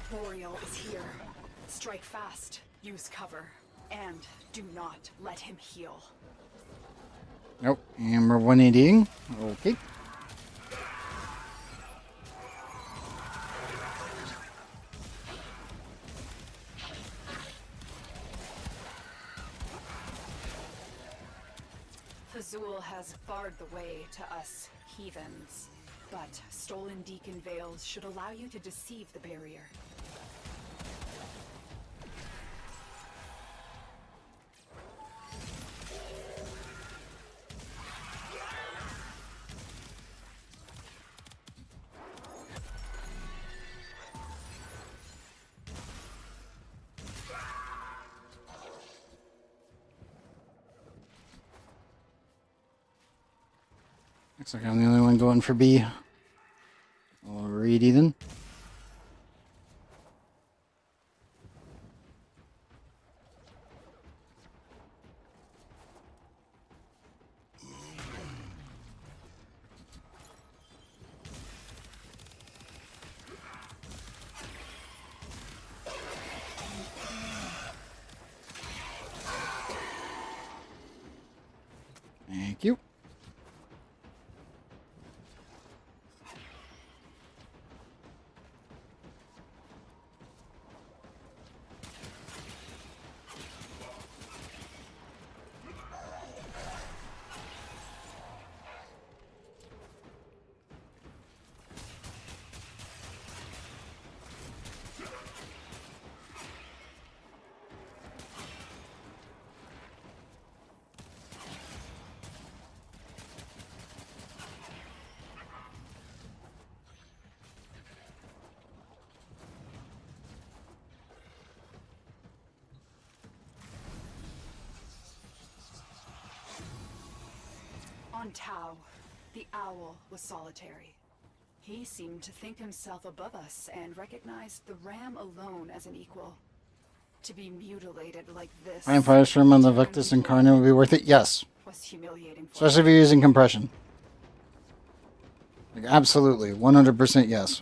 Boreal is here. Strike fast, use cover, and do not let him heal. Nope, and we're 180ing. Okay. Fazul has barred the way to us heathens. But stolen Deacon Veils should allow you to deceive the barrier. Looks like I'm the only one going for B. Alrighty then. Thank you. On Tau, the owl was solitary. He seemed to think himself above us and recognized the ram alone as an equal. To be mutilated like this... Fine price room on the Victus Incarnate would be worth it? Yes. ...was humiliating for Especially if you're using compression. Like, absolutely. 100% yes.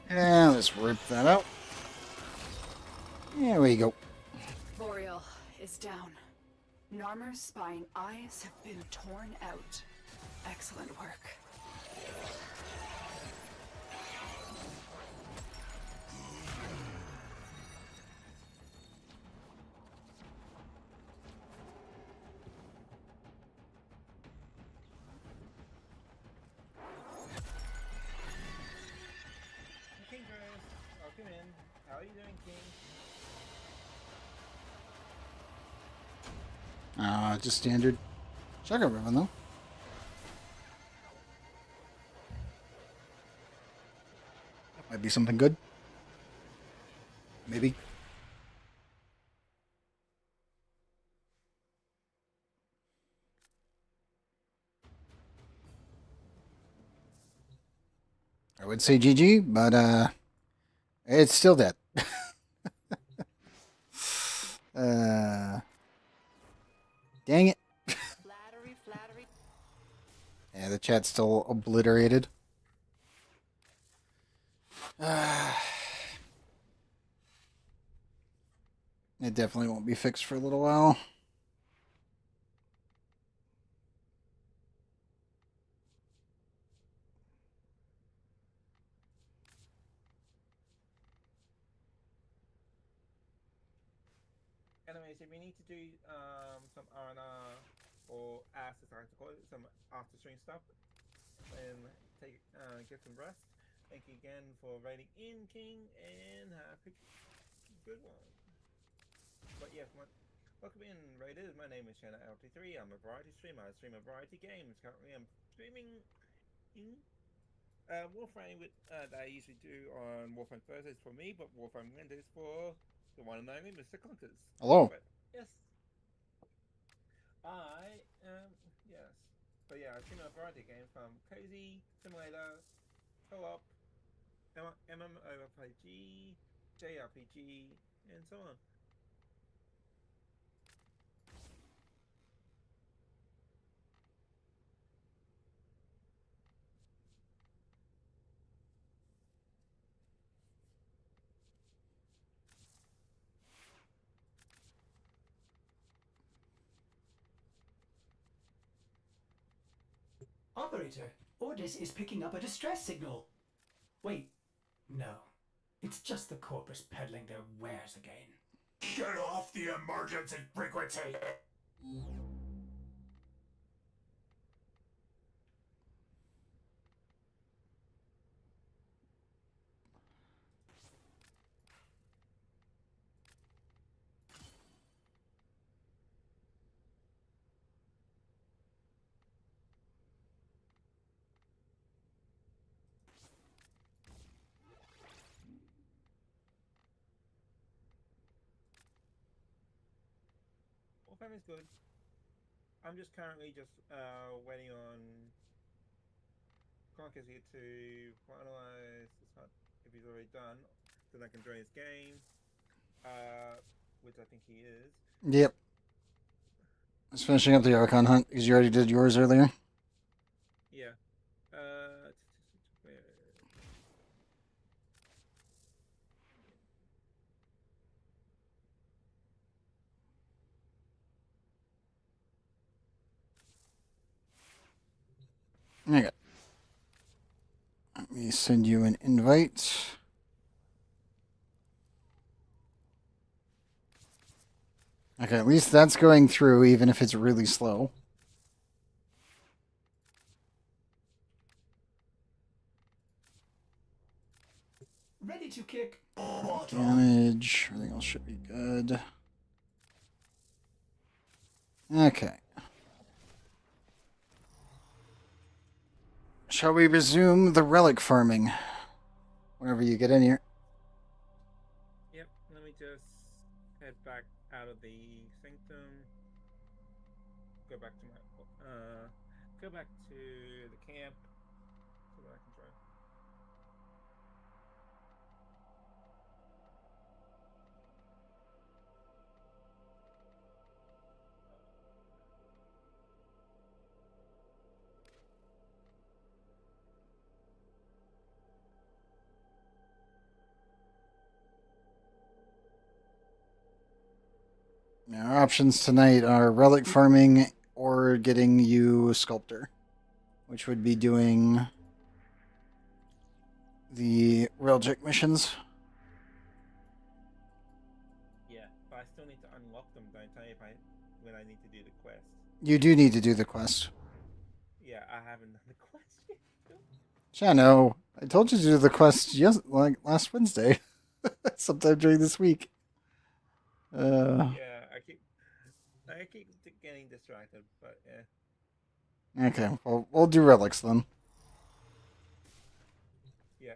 And let's rip that out. There we go. Boreal is down. Narmer's spine eyes have been torn out. Excellent work. King Grace, welcome in. How are you doing, King? Just standard. Sugar ribbon though. That might be something good. Maybe. I would say GG, but it's still dead. Dang it. Flattery, flattery. Yeah, the chat's still obliterated. It definitely won't be fixed for a little while. Anyways, if we need to do some R&R or as I like to call it, some after stream stuff, then get some rest. Thank you again for raiding in, King, and have a good one. But yes, welcome in, Raiders. My name is Shanna LT3. I'm a variety streamer. I stream a variety games. Currently, I'm streaming in Warframe that I usually do on Warframe Thursdays for me, but Warframe Wednesdays for the one and only Mr. Conkers. Hello. But, yes. Yes. But yeah, I stream a variety of games from Cozy, Simulator, co-op, MMORPG, JRPG, and so on. Operator, Ordis is picking up a distress signal. Wait, no. It's just the corpus peddling their wares again. Get off the emergency frequency! Warframe is good. I'm just currently just waiting on Conker's here to finalize this hunt. If he's already done, then I can join his game, which I think he is. Yep. I was finishing up the Archon hunt because you already did yours earlier. Yeah. Okay. Let me send you an invite. Okay, at least that's going through, even if it's really slow. Ready to kick. Damage. Everything else should be good. Okay. Shall we resume the relic farming? Whenever you get in here. Yep, let me just head back out of the sanctum. Go back to my go back to the camp so that I can try. Now, our options tonight are relic farming or getting you a sculptor, which would be doing the Relic missions. Yeah, but I still need to unlock them, don't I? If I when I need to do the quest. You do need to do the quest. Yeah, I haven't done the quest yet. Yeah, no. I told you to do the quest last Wednesday. Sometime during this week. Yeah, I keep getting distracted, but yeah. Okay, well, we'll do relics then. Yeah.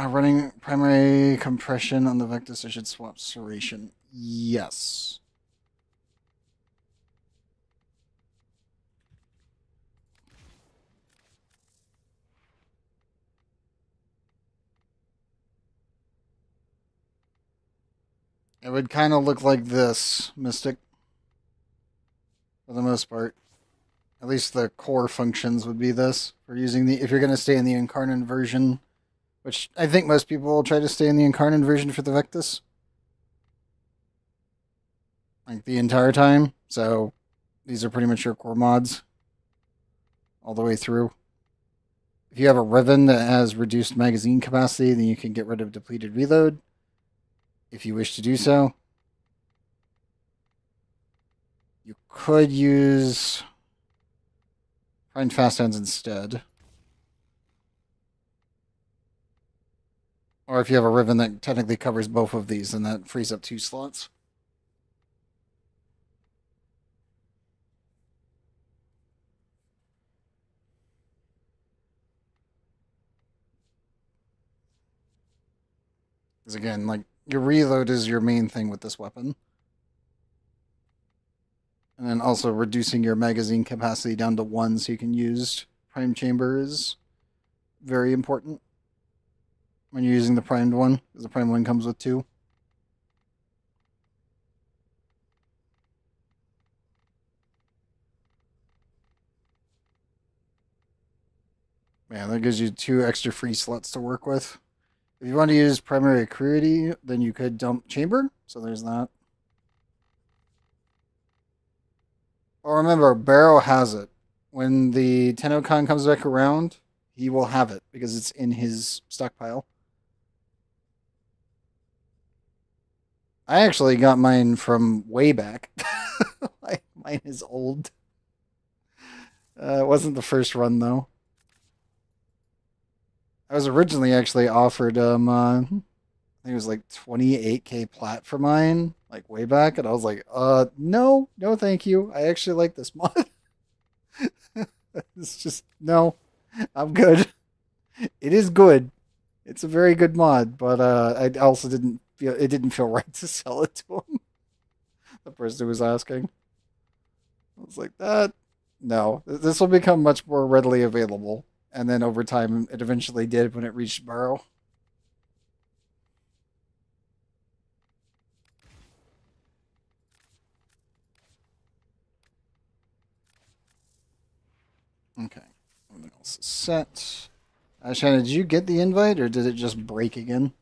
Running primary compression on the Vectus, I should swap serration. Yes. It would kind of look like this, Mystic. For the most part. At least the core functions would be this. For using the, if you're going to stay in the Incarnate version, which I think most people will try to stay in the Incarnate version for the Vectus. Like the entire time. So these are pretty much your core mods. All the way through. If you have a Riven that has reduced magazine capacity, then you can get rid of depleted reload. If you wish to do so. You could use Find Fast Hands instead. Or if you have a Riven that technically covers both of these, then that frees up 2 slots. Because again, like, your reload is your main thing with this weapon. And then also reducing your magazine capacity down to 1 so you can use prime chamber is very important when you're using the primed one, because the primed one comes with 2. Yeah, that gives you 2 extra free slots to work with. If you want to use primary acuity, then you could dump chamber. So there's that. Oh, remember, Barrow has it. When the Tennokan comes back around, he will have it because it's in his stockpile. I actually got mine from way back. Mine is old. It wasn't the first run, though. I was originally actually offered, I think it was like 28k plat for mine, like way back, and I was like, no, thank you. I actually like this mod. It's just, no, I'm good. It is good. It's a very good mod, but I also didn't feel right to sell it to him. The person who was asking. I was like, no, this will become much more readily available. And then over time, it eventually did when it reached Barrow. Okay. Everything else is set. Shannon, did you get the invite or did it just break again?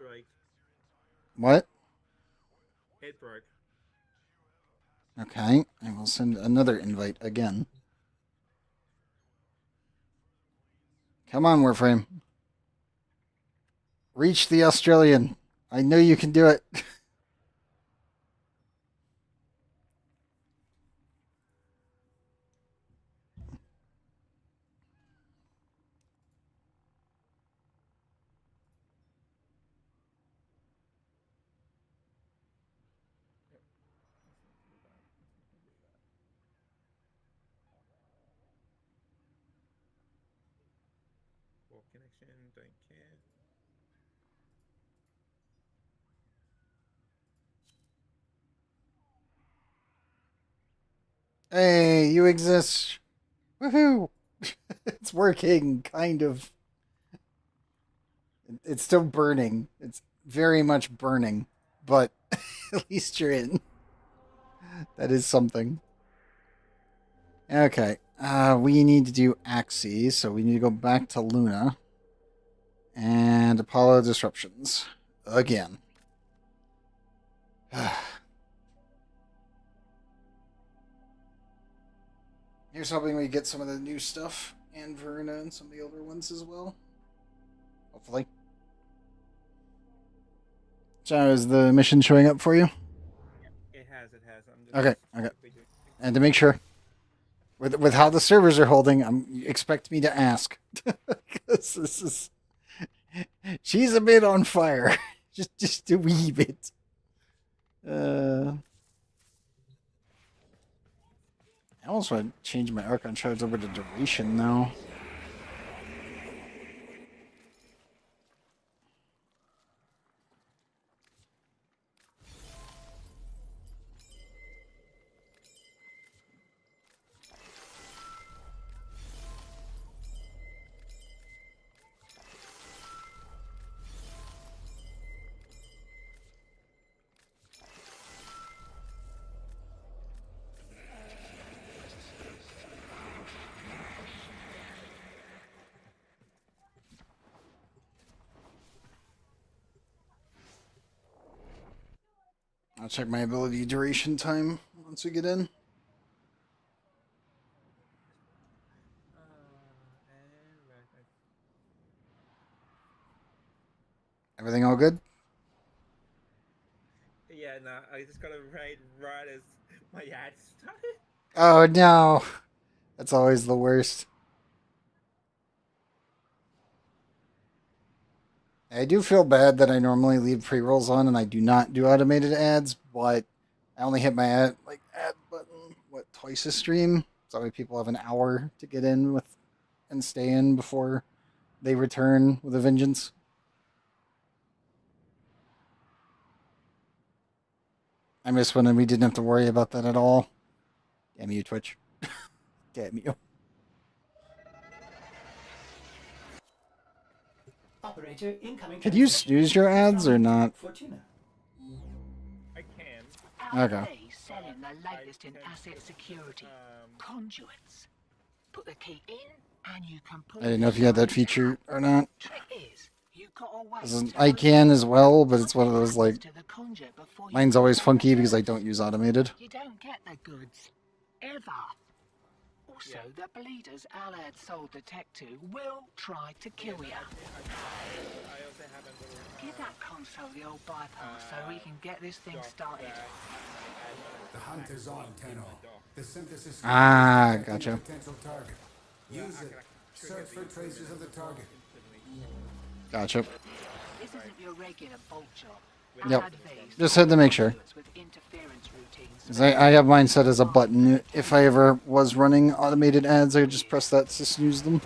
Right. What? It broke. Okay. I will send another invite again. Come on, Warframe. Reach the Australian. I know you can do it. Poor connection, don't care. Hey, you exist. Woohoo! It's working, kind of. It's still burning. It's very much burning, but at least you're in. That is something. Okay, we need to do Axes, so we need to go back to Luna. And Apollo Disruptions. Again. Here's hoping we get some of the new stuff, and Verna and some of the older ones as well. Hopefully. So is the mission showing up for you? It has. I'm just Okay. And to make sure, with how the servers are holding, expect me to ask. Because this is... She's a bit on fire. just a wee bit. I almost want to change my Archon shards over to duration now. I'll check my ability duration time once we get in. Everything all good? Yeah, no, I just got a raid right as my ad started. Oh no. That's always the worst. I do feel bad that I normally leave pre-rolls on and I do not do automated ads, but I only hit my ad button, twice a stream? So that way people have an hour to get in with and stay in before they return with a vengeance. I miss when we didn't have to worry about that at all. Damn you, Twitch. Damn you. Operator, incoming Could you transmission snooze your ads or not? Fortuna. I can. Okay. Selling the latest in asset security. Conduits. Put the key in, and you can pull I didn't know if you had that feature or not. Trick is, you gotta wait 'Cause till I can as well, but it's one of those like to the conduit before you mine's pull always down funky the because I goods. don't use automated. You don't get the goods. Ever. Also, the bleeders Alad sold the tech to will try to kill you. I also have a little. Give that console the old bypass so we can get this thing started. The hunt is on, Tenno. The synthesis Ah, is gotcha. a potential target. Use it. Search for traces of the target. Gotcha. This isn't your regular bolt job. Yep. Alad V's Just had to make sure. with interference routines. 'Cause I have mine set as a button. If I ever was running automated ads, I would just press that to snooze them.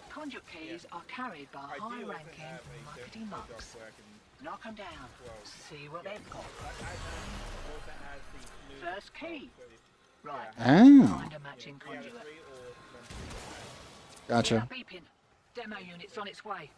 Conduit keys are carried by I do also high-ranking have a muckety mucks. where I can. Knock 'em down. See what they've got. Also has the smooth First key. Right. Oh, Find a matching conduit. gotcha. Beeping. Demo unit's on its way.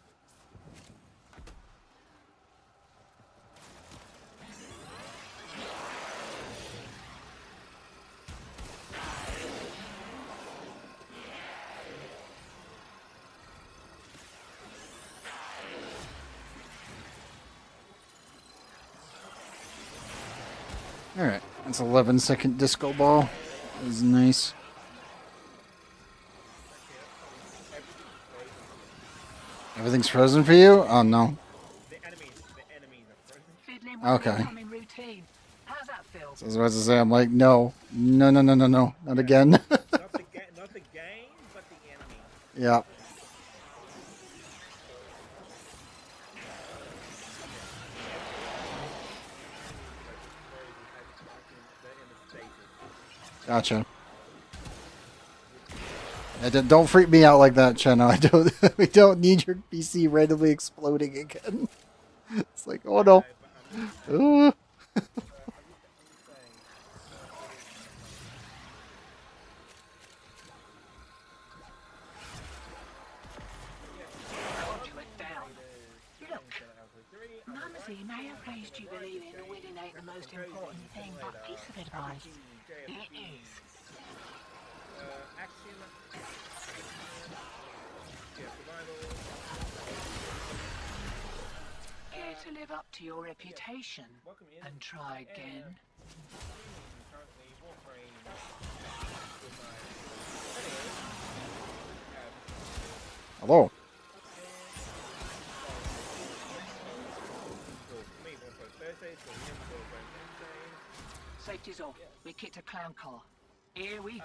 Alright, that's 11-second disco ball. That was nice. Everything's frozen for you? Oh no. The enemies are frozen. Fiddling with Okay. the incoming routine. How's that feel? So I was about to say, I'm like, no, not again. Not the game, but the enemy. Yeah. Gotcha. Don't freak me out like that, Chenna. I don't. We don't need your PC randomly exploding again. It's like, oh no. Conduit down. Look, Mumsy may have raised you believing the winning ain't the most important thing, but piece of advice, it is. Action. Care to live up to your reputation and try again? Currently, Warframe. Hello. Safety's off. We kicked a clown car. Here we go.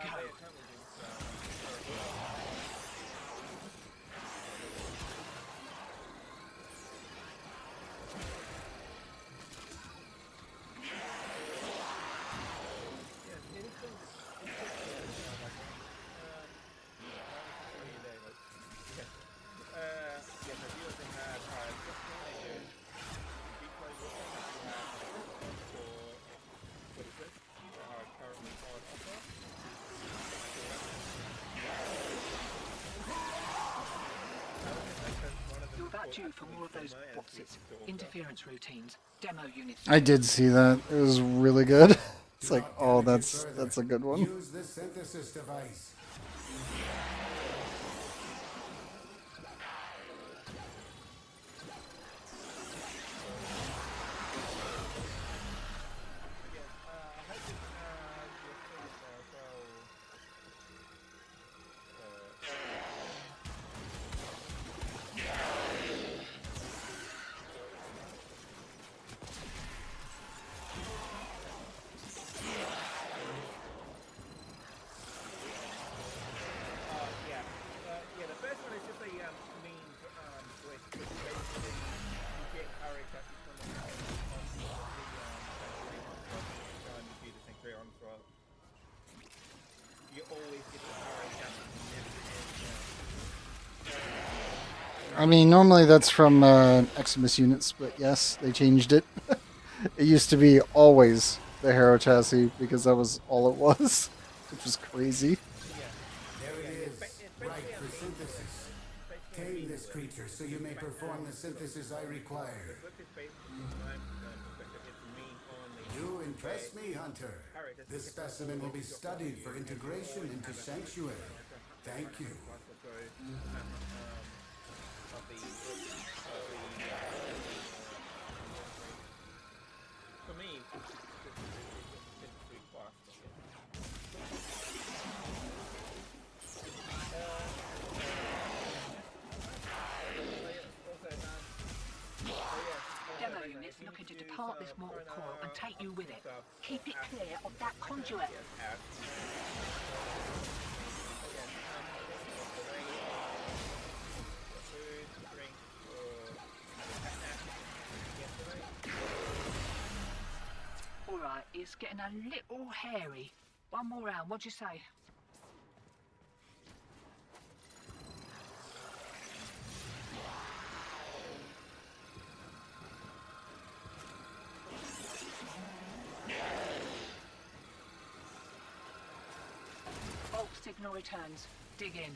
You're about due for more of those interference routines. Demo units. I did see that. It was really good. It's like, oh, that's a good one. Use the synthesis device. Yeah, the first one is just a means which basically you get courage that you from the do the thing clear on as well. You always get the courage that you never I mean, normally that's from Eximus units, but yes, they changed it. It used to be always the Hero chassis because that was all it was, which was crazy. There it is, right for synthesis. Tame this creature so you may perform the synthesis I require. You impress me, Hunter. This specimen will be studied for integration into Sanctuary. Thank you. For me, it's pretty fast. Demo units looking to depart this mortal coil and take you with it. Keep it clear of that conduit. Alright, it's getting a little hairy. One more round, what'd you say? Bulk signal returns. Dig in.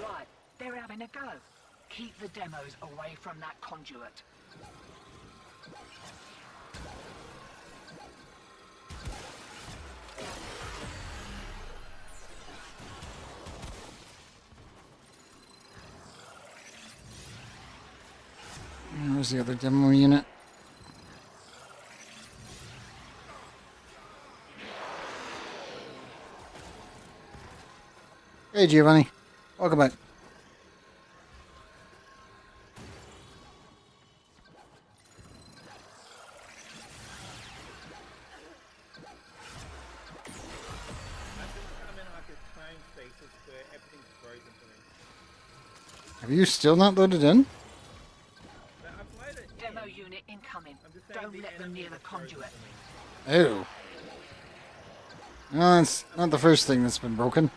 Right, they're having a go. Keep the demos away from that conduit. Where's the other demo unit? Hey Giovanni, welcome back. Have you still not loaded in? Demo unit incoming. Don't let them near the conduit. Oh. No, that's not the first thing that's been broken.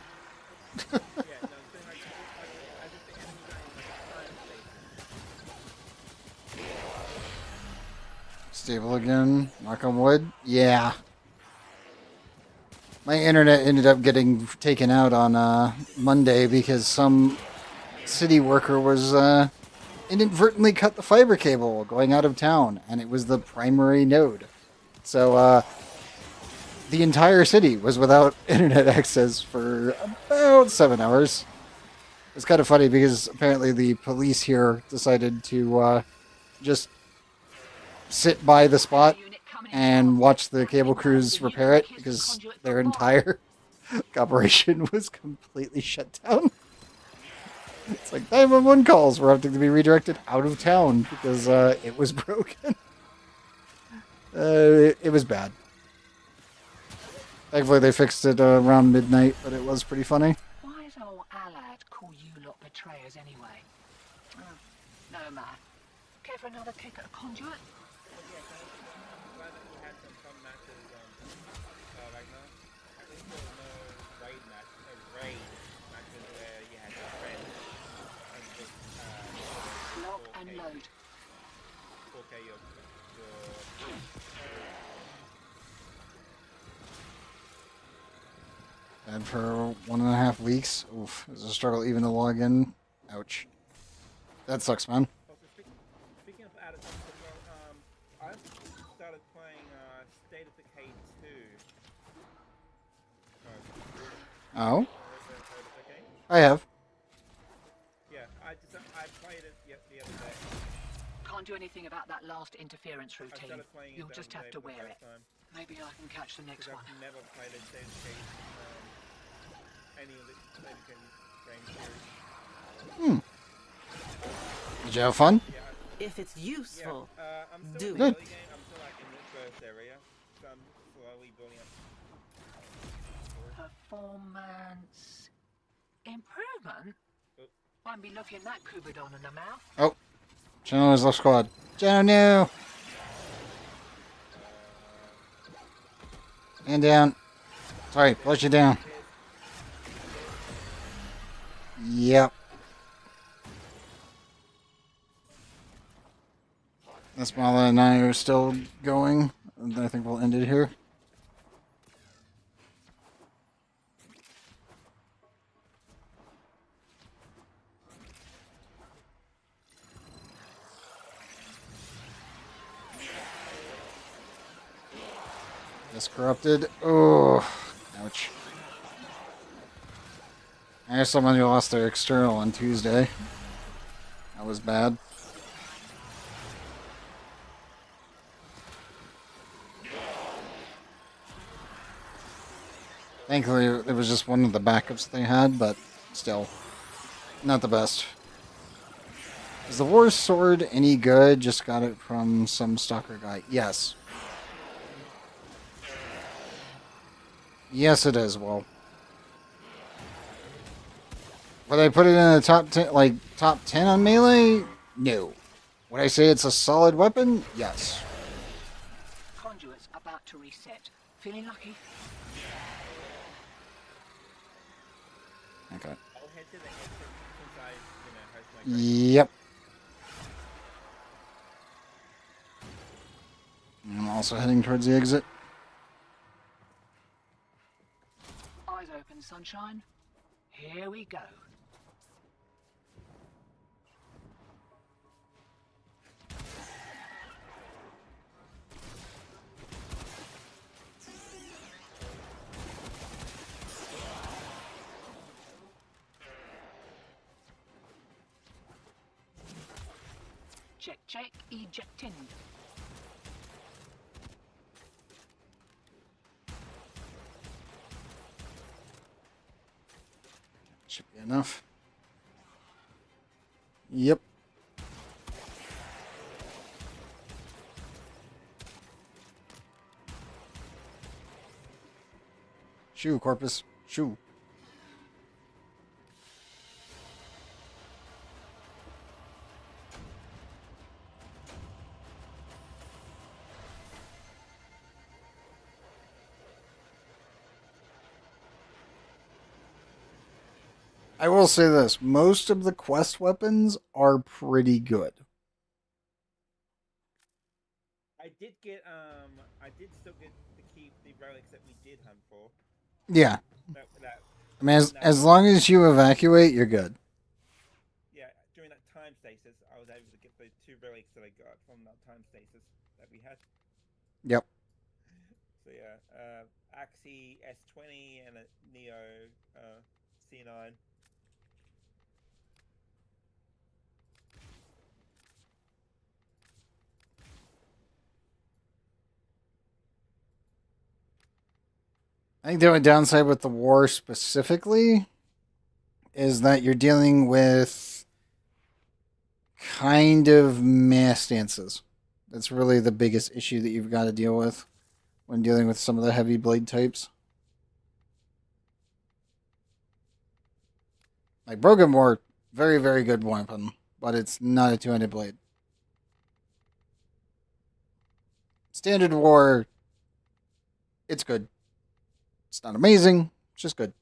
Stable again. Knock on wood. Yeah. My internet ended up getting taken out on Monday because some city worker was inadvertently cut the fiber cable going out of town, and it was the primary node. So the entire city was without internet access for about 7 hours. It's kind of funny because apparently the police here decided to just sit by the spot and watch the cable crews repair it because their entire operation was completely shut down. It's like 911 calls were having to be redirected out of town because it was broken. It was bad. Thankfully they fixed it around midnight, but it was pretty funny. Why is old Allard call you lot betrayers anyway? Oh, no matter. Care for another kick at a conduit? Lock and load. And for 1.5 weeks. Oof, it was a struggle even to log in. Ouch. That sucks, man. Speaking of added I started playing State of Decay 2. Oh? I have. Yeah, I played it the other day. Can't do anything about that last interference I routine. started playing it You'll the just other have day to for the wear first it. time. Maybe I can catch the next Because one. I've never played a State of Decay, any of the State of Decay game series. Did you have fun? Yeah, If it's useful, I'm do still in it. the early game. I'm still like in the first area, so I'm slowly building up. Performance improvement? Won't be looking that Kubidon in the mouth. Oh. Channel is left squad. Channel, no! And down. Sorry, flush you down. Yep. Esmala and I are still going. I think we'll end it here. Just corrupted. Oh, ouch. I have someone who lost their external on Tuesday. That was bad. Thankfully, it was just one of the backups they had, but still, not the best. Is the War Sword any good? Just got it from some stalker guy. Yes. Yes, it is. Well, would I put it in the top 10, like top 10 on melee? No. Would I say it's a solid weapon? Yes. Conduit's about to reset. Feeling lucky? Okay. I'll head to the exit since I, host my great. Yep. I'm also heading towards the exit. Eyes open, sunshine. Here we go. Check, check, ejecting. Should be enough. Yep. Shoo, Corpus. Shoo. I will say this. Most of the quest weapons are pretty good. I did still get to keep the relics that we did hunt for. Yeah. That, I mean, as long as you evacuate, you're good. yeah, during that time stasis, I was able to get the 2 relics that I got from that time stasis that we had. Yep. So yeah, Axie S20 and a Neo C9. I think the only downside with the war specifically is that you're dealing with kind of mass stances. That's really the biggest issue that you've got to deal with when dealing with some of the heavy blade types. Like Broken War, very, very good weapon, but it's not a two-handed blade. Standard War, it's good. It's not amazing, it's just good.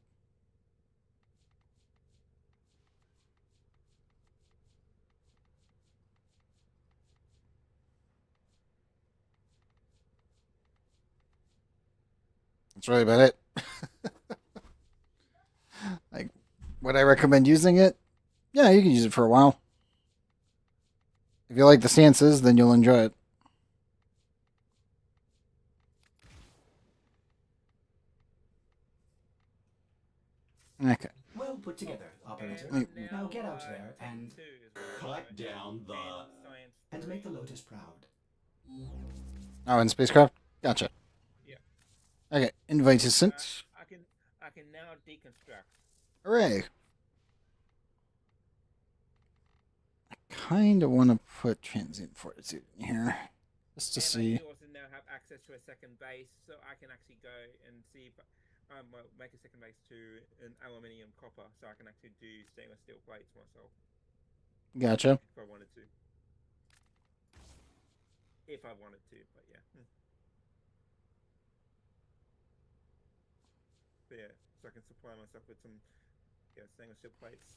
That's really about it. Like, would I recommend using it? Yeah, you can use it for a while. If you like the stances, then you'll enjoy it. Okay. Well put together, operator. Now get out there and Cut down the... and make the Lotus proud. Oh, in spacecraft? Gotcha. Yeah. Okay, invite is sent. I can now deconstruct. Hooray. I kind of want to put transient fortitude in here. Just to see. I also now have access to a second base, so I can actually go and see if make a second base to an aluminium copper, so I can actually do stainless steel plates myself. Gotcha. If I wanted to. If I wanted to, but yeah. there, so I can supply myself with some stainless steel plates.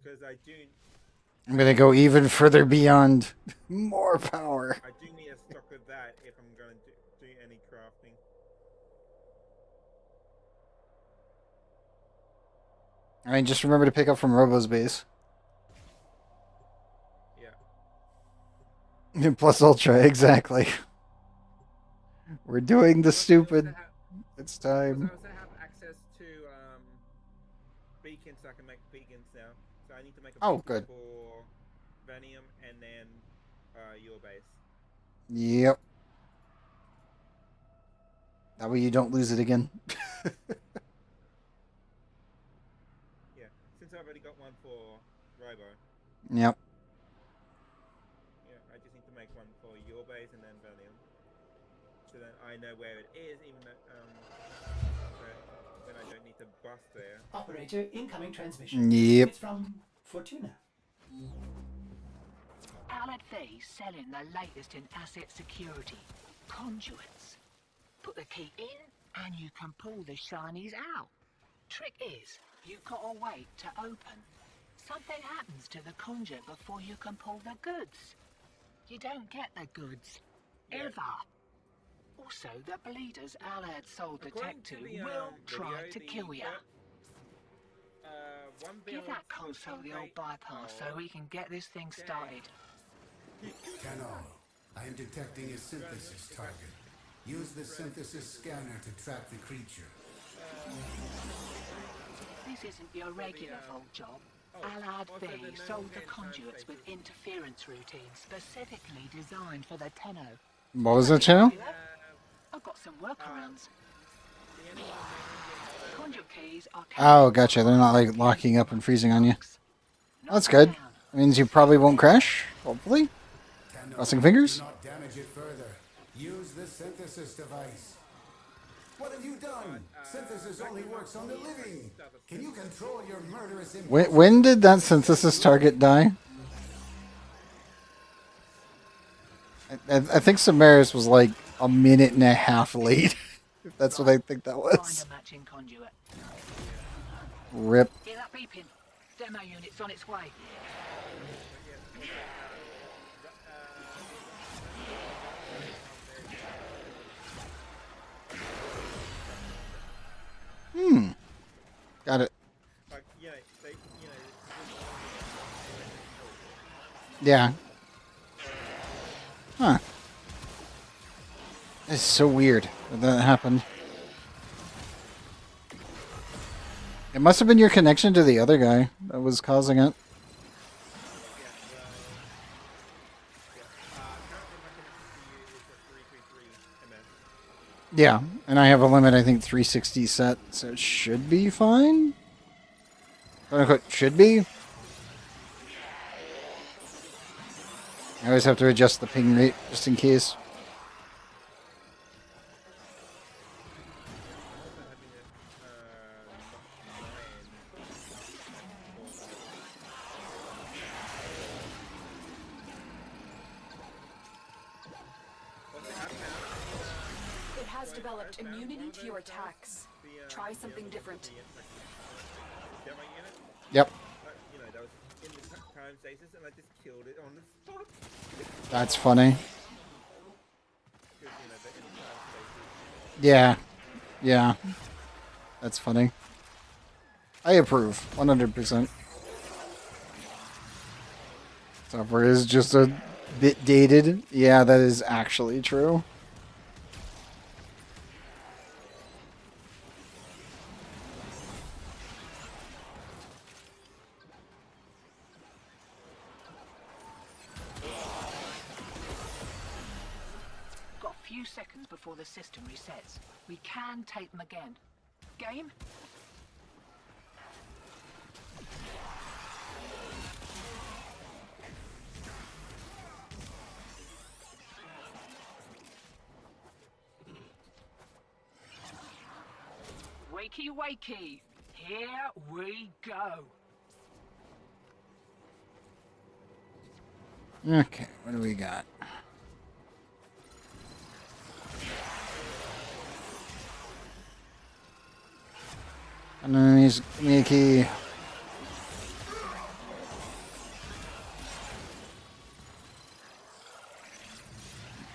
Because I do. I'm gonna go even further beyond. More power. I do need a stock of that if I'm going to do any crafting. I mean, just remember to pick up from Robo's base. Yeah. Plus Ultra, exactly. We're doing the stupid. It's time. I also have access to beacons, so I can make beacons now. So I need to make a Oh, beacon good. for Vanium and then your base. Yep. That way you don't lose it again. Yeah, since I've already got one for Robo. Yep. Yeah, I just need to make one for your base and then Valium. So then I know where it is, even though, so then I don't need to bust there. Operator, incoming transmission. Yep. It's from Fortuna. Allied V's selling the latest in asset security. Conduits. Put the key in and you can pull the shinies out. Trick is, you've got to wait to open. Something happens to the conduit before you can pull the goods. You don't get the goods. Ever. Also, the bleeders Allied sold the tech to will try to kill ya. Give that console the old bypass so we can get this thing started. Cano, I am detecting a synthesis target. Use the synthesis scanner to track the creature. This isn't your regular vault job. Allied V sold the conduits with interference routines specifically designed for the Tenno. What was the channel? I've got some workarounds. Conduit keys are Oh, gotcha. They're not like locking up and freezing on you. That's good. That means you probably won't crash. Hopefully. Crossing fingers. Do not damage it further. Use the synthesis device. What have you done? Synthesis only works on the living. Can you control your murderous impulses? When did that synthesis target die? I think Samaris was like a minute and a half late. If that's what I think that was. Find a matching conduit. Rip. Hear that beeping? Demo unit's on its way. Got it. Yeah. Huh. It's so weird that happened. It must have been your connection to the other guy that was causing it. Yeah, and I have a limit, I think 360 set, so it should be fine. Quote unquote, should be. I always have to adjust the ping rate just in case. It has developed immunity to your attacks. Try something different. Yep. You know, that was in the time stasis and I just killed it on the spot. That's funny. Because, you know, the in time stasis. Yeah. Yeah. That's funny. I approve. 100%. Software is just a bit dated. Yeah, that is actually true. Got a few seconds before the system resets. We can take them again. Game? Wakey, wakey. Here we go. Okay, what do we got? Enemies, give me a key.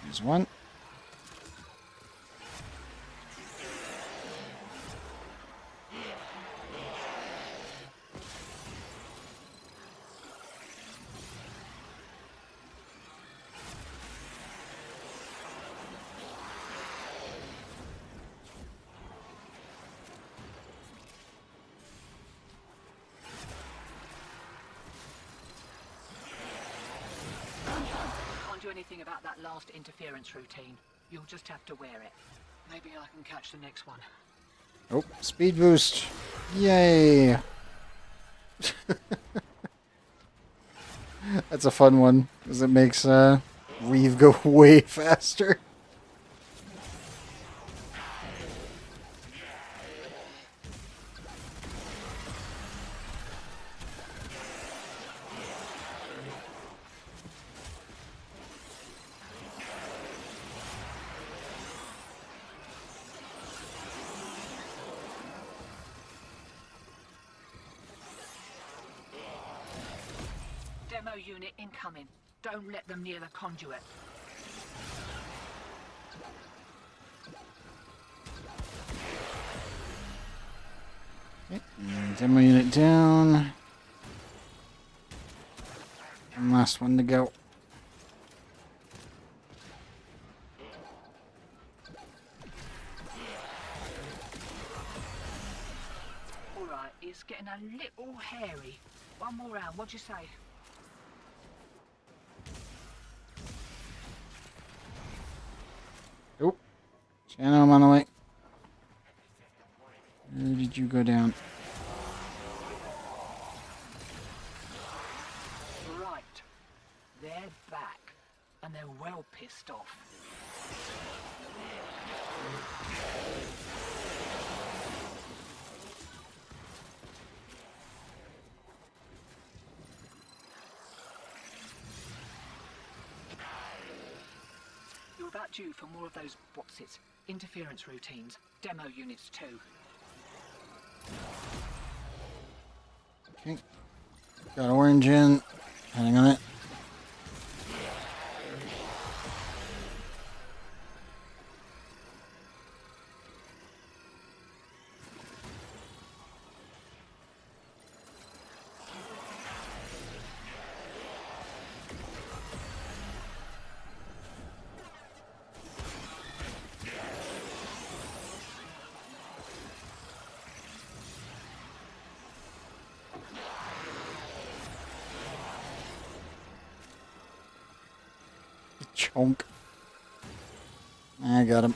There's one. Can't do anything about that last interference routine. You'll just have to wear it. Maybe I can catch the next one. Oh, speed boost. Yay. That's a fun one, because it makes Reeve go way faster. Demo unit incoming. Don't let them near the conduit. Okay, demo unit down. And last one to go. Alright, it's getting a little hairy. One more round, what'd you say? Oh, Shannon, I'm on the way. Where did you go down? Right. They're back. And they're well pissed off. You're about due for more of those, interference routines. Demo units too. Okay. Got orange in. Hang on it. Chunk. I got him.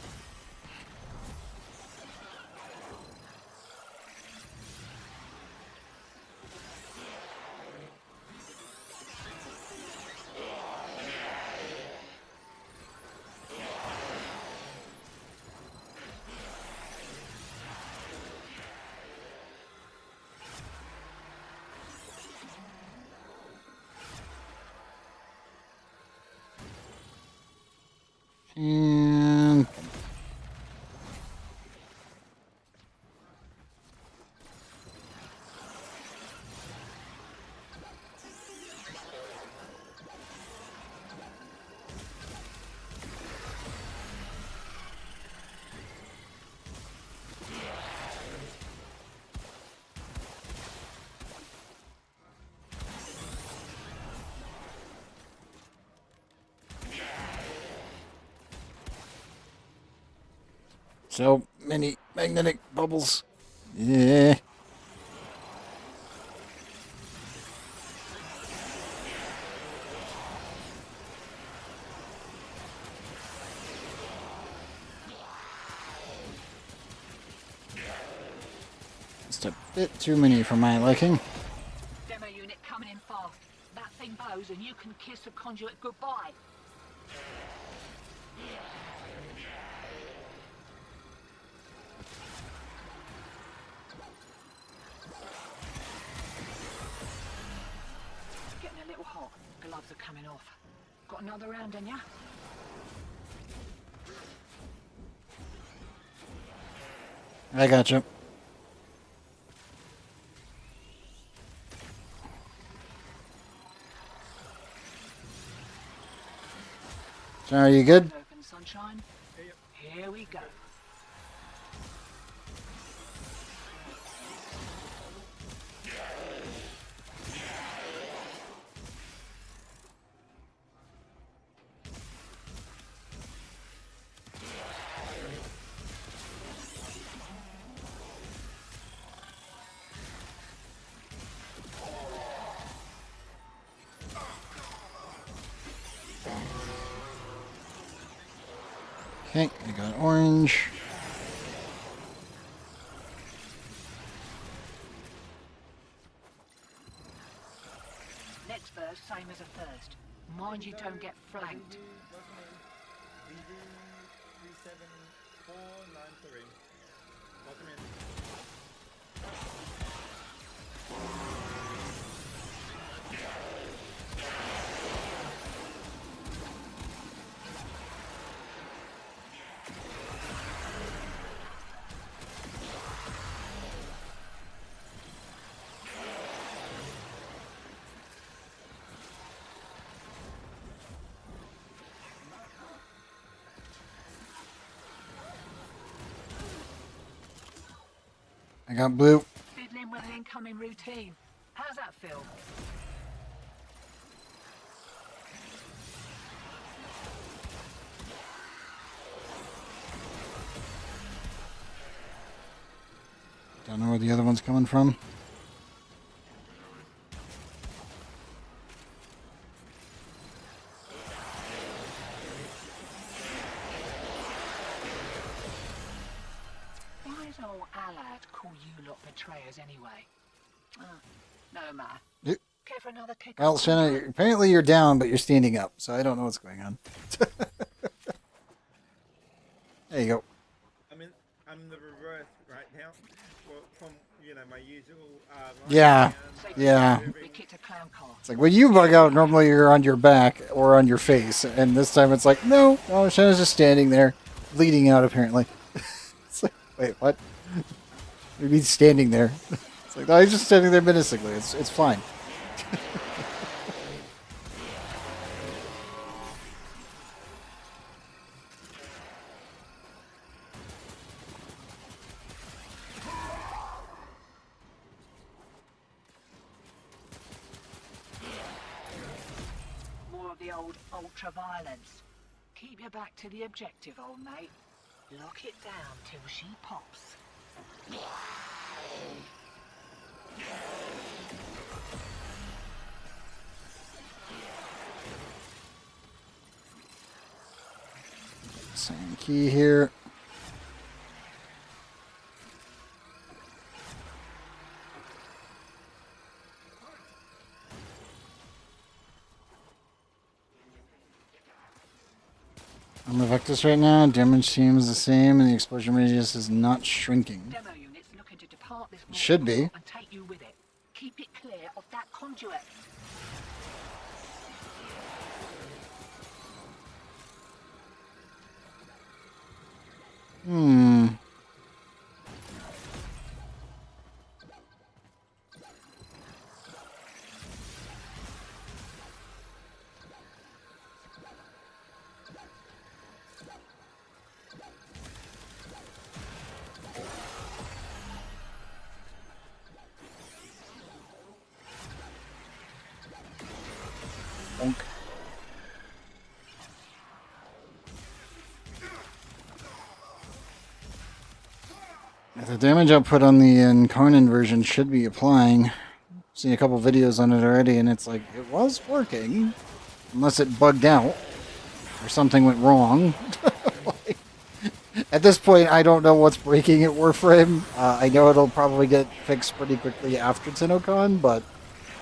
And so many magnetic bubbles. Yeah. Just a bit too many for my liking. Demo unit coming in fast. That thing blows and you can kiss the conduit goodbye. It's getting a little hot. Gloves are coming off. Got another round in ya? I gotcha. So are you good? Open, sunshine. Here we go. Okay, I got orange. Next verse, same as a first. Mind you don't get flanked. DD 37493. Welcome in. I got blue. Fiddling with an incoming routine. How's that feel? Don't know where the other one's coming from. Why is old Allard call you lot betrayers anyway? No matter. Yep. Care for another kick? Well, Shanna, apparently you're down, but you're standing up, so I don't know what's going on. There you go. I'm the reverse right now. Well, from my usual. Yeah, yeah. We kicked a clown car. It's like when you bug out, normally you're on your back or on your face, and this time it's like, no, Shanna's just standing there, bleeding out apparently. It's like, wait, what? What do you mean standing there? It's like, no, he's just standing there menacingly. It's fine. More of the old ultra-violence. Keep your back to the objective, old mate. Lock it down till she pops. Same key here. I'm the Vectus right now. Damage seems the same, and the explosion radius is not shrinking. Demo units looking to depart this Should be. and take you with it. Keep it clear of that conduit. Bonk. The damage output on the Incarnon version should be applying. I've seen a couple videos on it already, and it's like, it was working. Unless it bugged out. Or something went wrong. Like, at this point, I don't know what's breaking at Warframe. I know it'll probably get fixed pretty quickly after TennoCon, but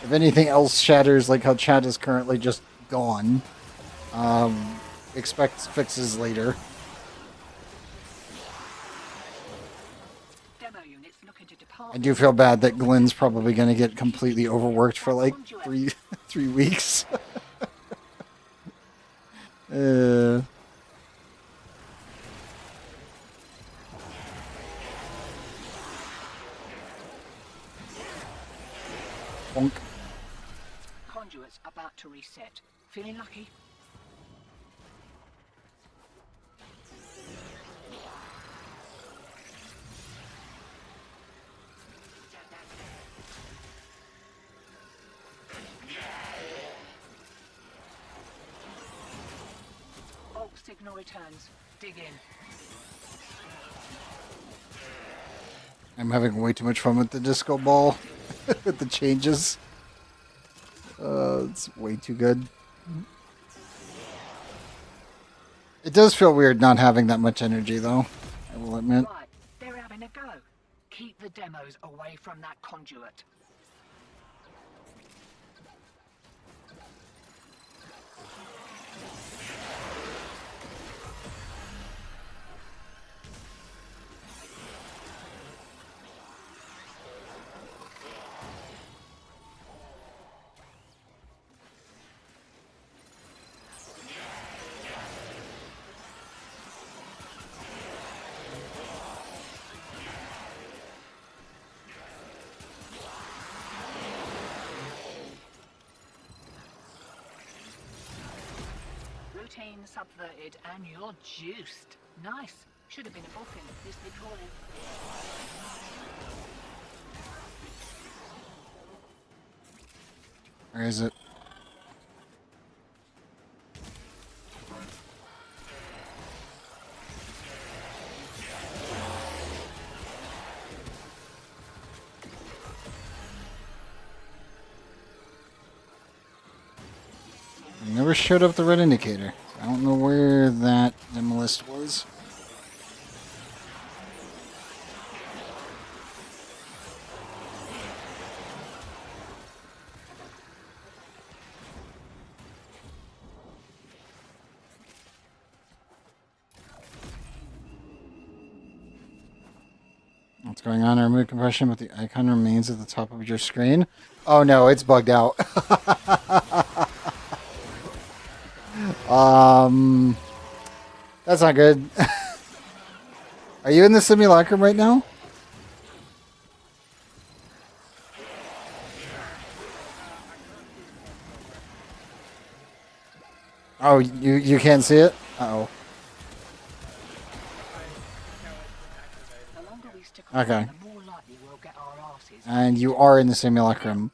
if anything else shatters, like how chat is currently just gone, expect fixes later. I do feel bad that Glenn's probably going to get completely overworked for like three weeks. Bonk. Conduits about to reset. Feeling lucky? signal returns. Dig in. I'm having way too much fun with the disco ball. With the changes. It's way too good. It does feel weird not having that much energy, though. I will admit. Right, they're having a go. Keep the demos away from that conduit. Routine subverted and you're juiced. Nice. Should have been a booking. This be calling. Where is it? It never showed up the red indicator. I don't know where that demolist was. What's going on? Remove compression, but the icon remains at the top of your screen. Oh no, it's bugged out. That's not good. Are you in the simulacrum right now? Oh, you can't see it? Uh-oh. Okay. And you are in the simulacrum.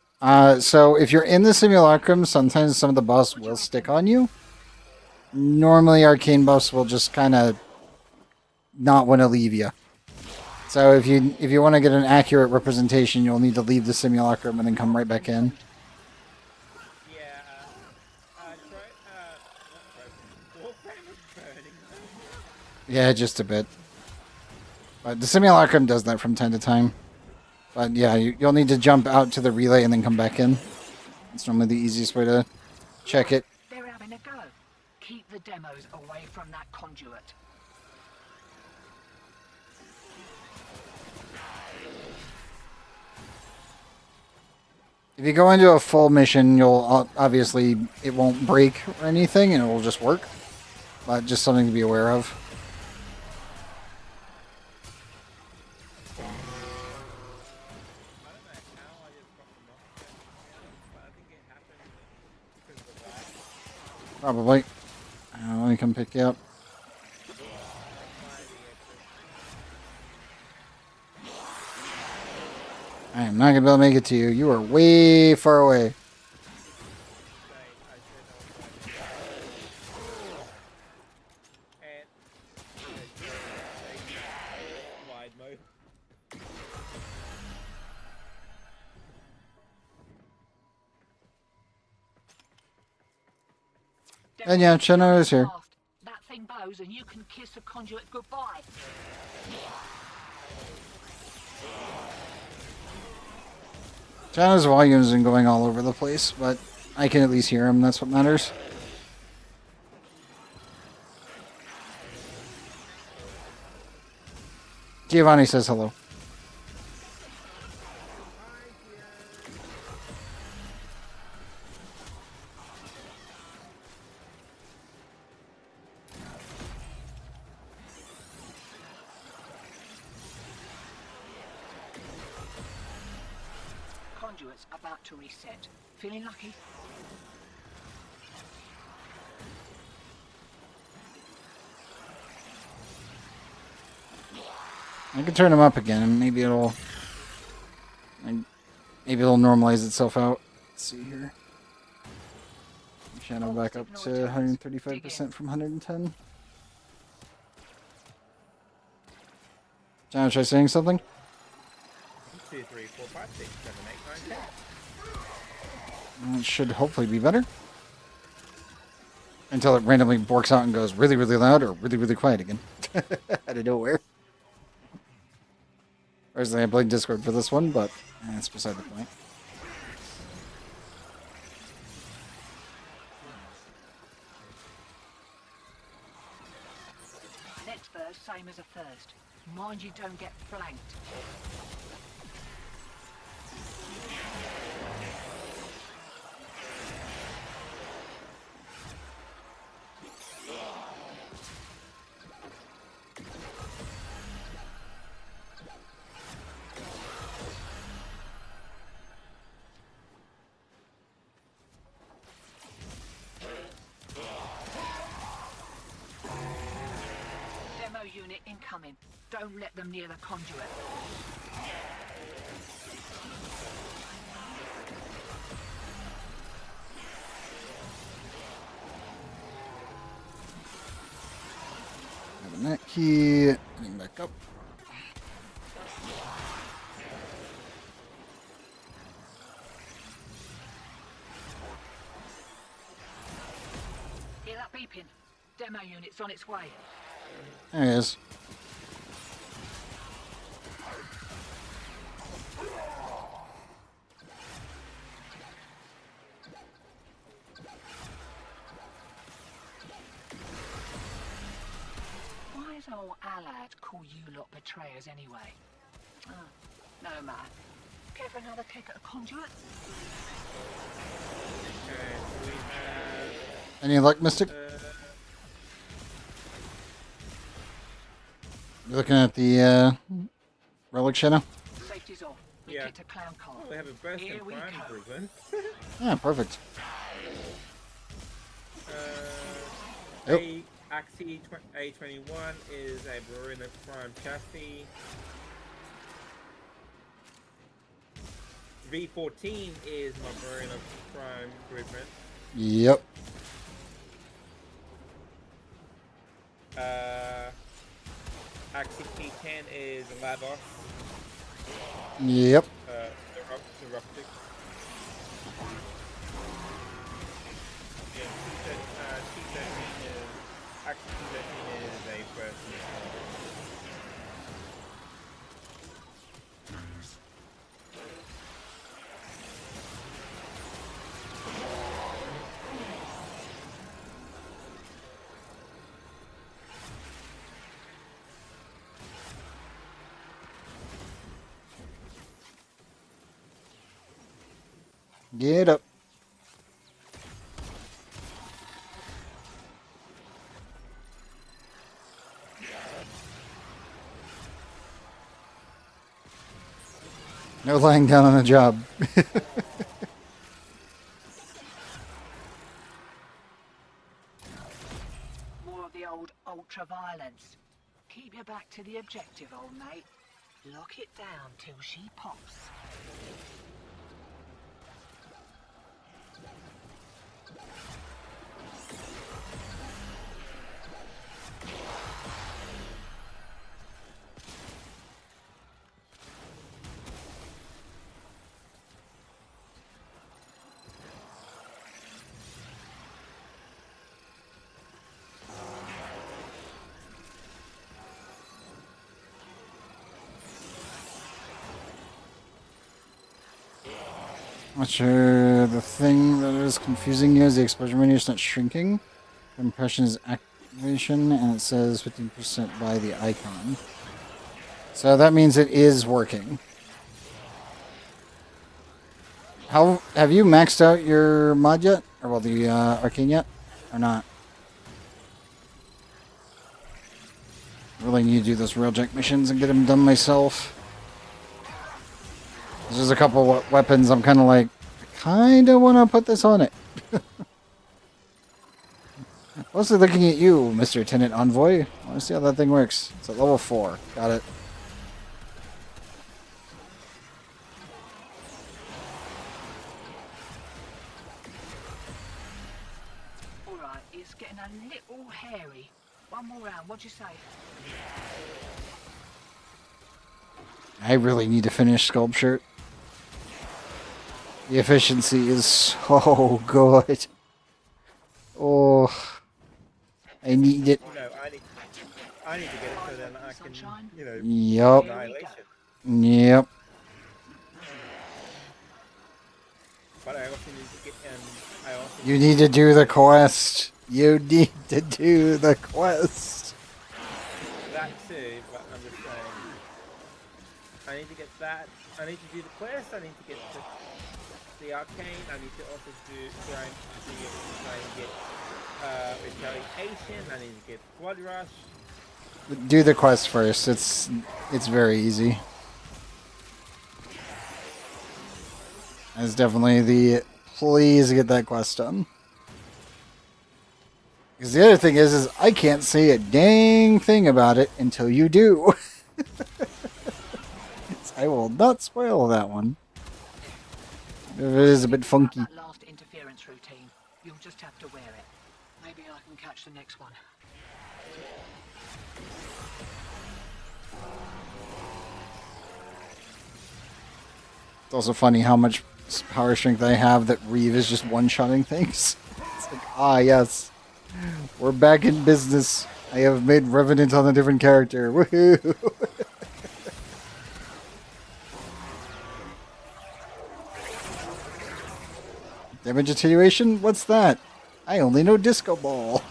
So if you're in the simulacrum, sometimes some of the buffs will stick on you. Normally, arcane buffs will just kind of not want to leave you. So if you want to get an accurate representation, you'll need to leave the simulacrum and then come right back in. Yeah, just a bit. But the simulacrum does that from time to time. But yeah, you'll need to jump out to the relay and then come back in. It's normally the easiest way to check it. They're having a go. Keep the demos away from that conduit. If you go into a full mission, you'll obviously it won't break or anything, and it will just work. But just something to be aware of. Probably. Let me come pick you up. I am not going to be able to make it to you. You are way far away. And yeah, Cheno is here. That thing bows and you can kiss the conduit goodbye. Cheno's volume has been going all over the place, but I can at least hear him. That's what matters. Giovanni says hello. Conduit's about to reset. Feeling lucky? I can turn him up again, and maybe it'll normalize itself out. Let's see here. Channel back up to 135% from 110. John, try saying something? 2, 3, 4, 5, 6, 7, 8, 9, 10. It should hopefully be better. Until it randomly borks out and goes really, really loud or really, really quiet again. Out of nowhere. Originally, I blamed Discord for this one, but that's beside the point. Next verse, same as a first. Mind you don't get flanked. Demo unit incoming. Don't let them near the conduit. Having that key. Getting back up. Hear that beeping? Demo unit's on its way. There he is. Why is old Alad call you lot betrayers anyway? Oh, no matter. Care for another kick at a conduit? Okay, so we have... Any luck, Mystic? You're looking at the Relic shadow? Safety's off. We Yeah. kicked a clown car. Oh, we have a burst in Here we prime go. improvement. Yeah, perfect. uh, Yep. Axie A21 is a Marina Prime chassis. V14 is my Marina Prime improvement. Yep. Axie P10 is Lavos. Yep. The Ruptic. Yeah, T13 is... Axie T13 is a first missile. Get up. No lying down on a job. More of the old ultra-violence. Keep your back to the objective, old mate. Lock it down till she pops. Not sure the thing that is confusing you is the explosion radius not shrinking. Impression is activation, and it says 15% by the icon. So that means it is working. How have you maxed out your mod yet? Or well, the arcane yet? Or not? Really need to do those railjack missions and get them done myself. There's a couple of weapons I'm kind of like, I kind of want to put this on it. Mostly looking at you, Mr. Tenant Envoy. I want to see how that thing works. It's at level 4. Got it. Alright, it's getting a little hairy. One more round, what'd you say? I really need to finish Sculpture. The efficiency is so good. Oh, I need it. You know, I need to get it so then I can, you know, Yup. annihilation. Yep. But I also need to get, I also You need to do the quest. You need to do the quest. that too, but I'm just saying, I need to get that, I need to do the quest, I need to get the arcane, I need to also try and get retaliation, I need to get blood rush. Do the quest first. It's very easy. That's definitely the please get that quest done. Because the other thing is I can't say a dang thing about it until you do. I will not spoil that one. It is a bit funky. That last interference routine. You'll just have to wear it. Maybe I can catch the next one. It's also funny how much power strength I have that Reeve is just one-shotting things. It's like, ah, yes. We're back in business. I have made Revenant on a different character. Woohoo! Damage attenuation? What's that? I only know Disco Ball.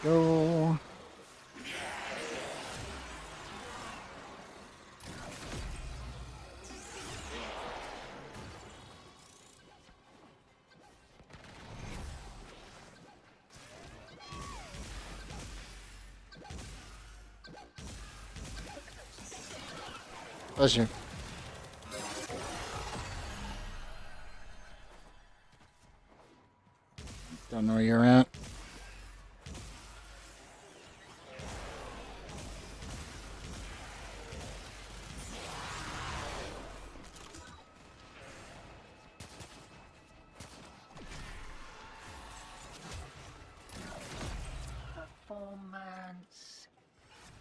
Go. Bless you. Don't know where you're at. Performance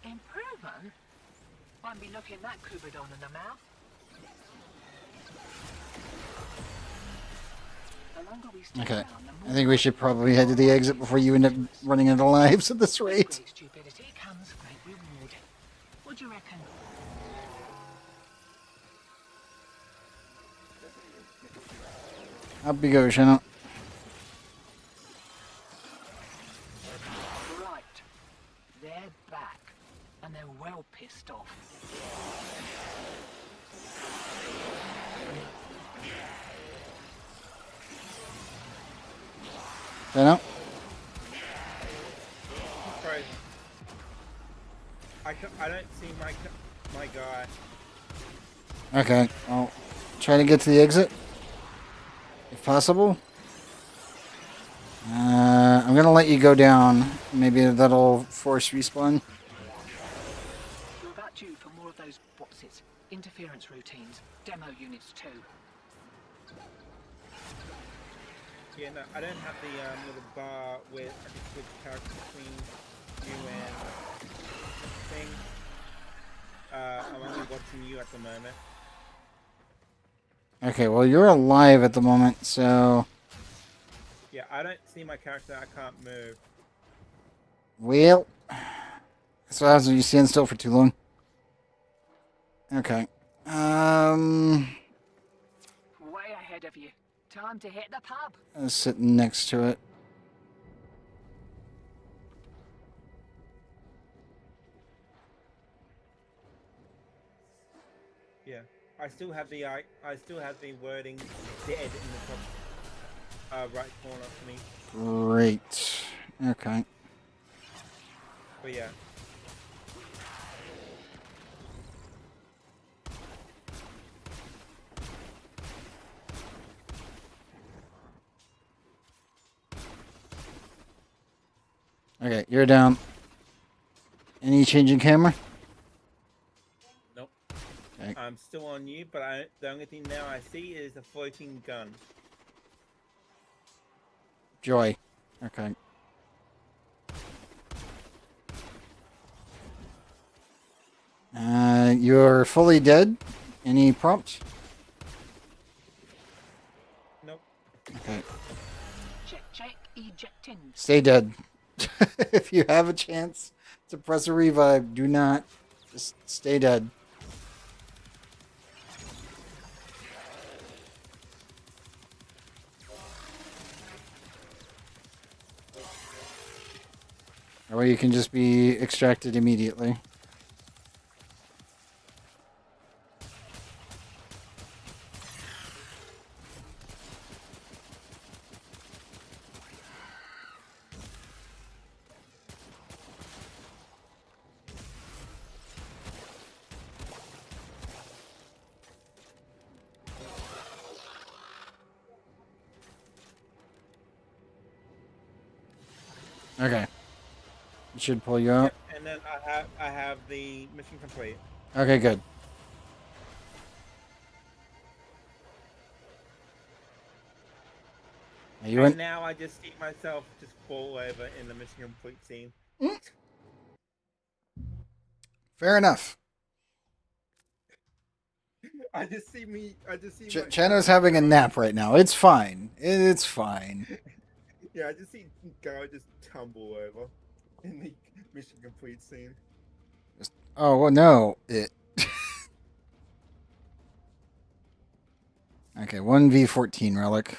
improvement? Won't be looking that Cupidon in the mouth. The longer we stay Okay. around, the more I think we should probably head to the exit before you end up running out of lives at this rate. great stupidity comes great reward. What do you reckon? Up you go, Shannon. Right. They're back. And they're well pissed off. Shannon? Frozen. I don't see my guy. Okay. I'll try to get to the exit. If possible. I'm gonna let you go down. Maybe that'll force respawn. We're about due for more of those what's-its, interference routines, demo units too. Yeah, no, I don't have the little bar where I can switch characters between you and thing. I'm only watching you at the moment. Okay, well you're alive at the moment, so Yeah, I don't see my character. I can't move. well, that's what happens when you stand still for too long. Okay. Way ahead of you. Time to hit the pub. I was sitting next to it. Yeah, I still have the wording dead in the top right corner for me. Great. Okay. But yeah. Okay, you're down. Any change in camera? Nope. Okay. I'm still on you, but the only thing now I see is a floating gun. Joy. Okay. You're fully dead. Any prompts? Nope. Okay. Check, ejecting. Stay dead. If you have a chance to press a revive, do not. Just stay dead. That way you can just be extracted immediately. Okay. It should pull you out. Yep, and then I have the mission complete. Okay, good. You And went. now I just see myself just fall over in the mission complete scene. Fair enough. I just see me. Chano's having a nap right now. It's fine. It's fine. Yeah, I just see Gar just tumble over in the mission complete scene. Oh, well, no. Okay, 1v14 Relic.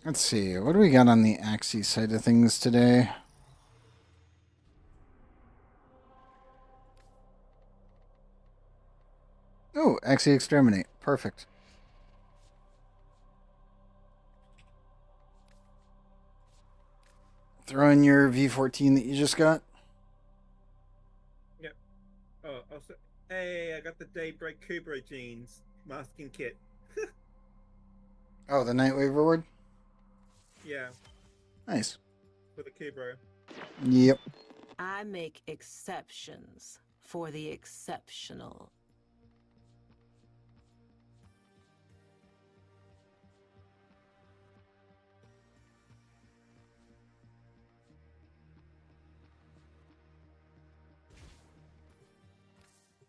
Let's see. What do we got on the Axie side of things today? Oh, Axie Exterminate. Perfect. Throw in your V14 that you just got. Yep. Oh, also, hey, I got the Daybreak Kubro jeans masking kit. Oh, the Nightwave reward? Yeah, Nice. for the Kubro. Yep. I make exceptions for the exceptional.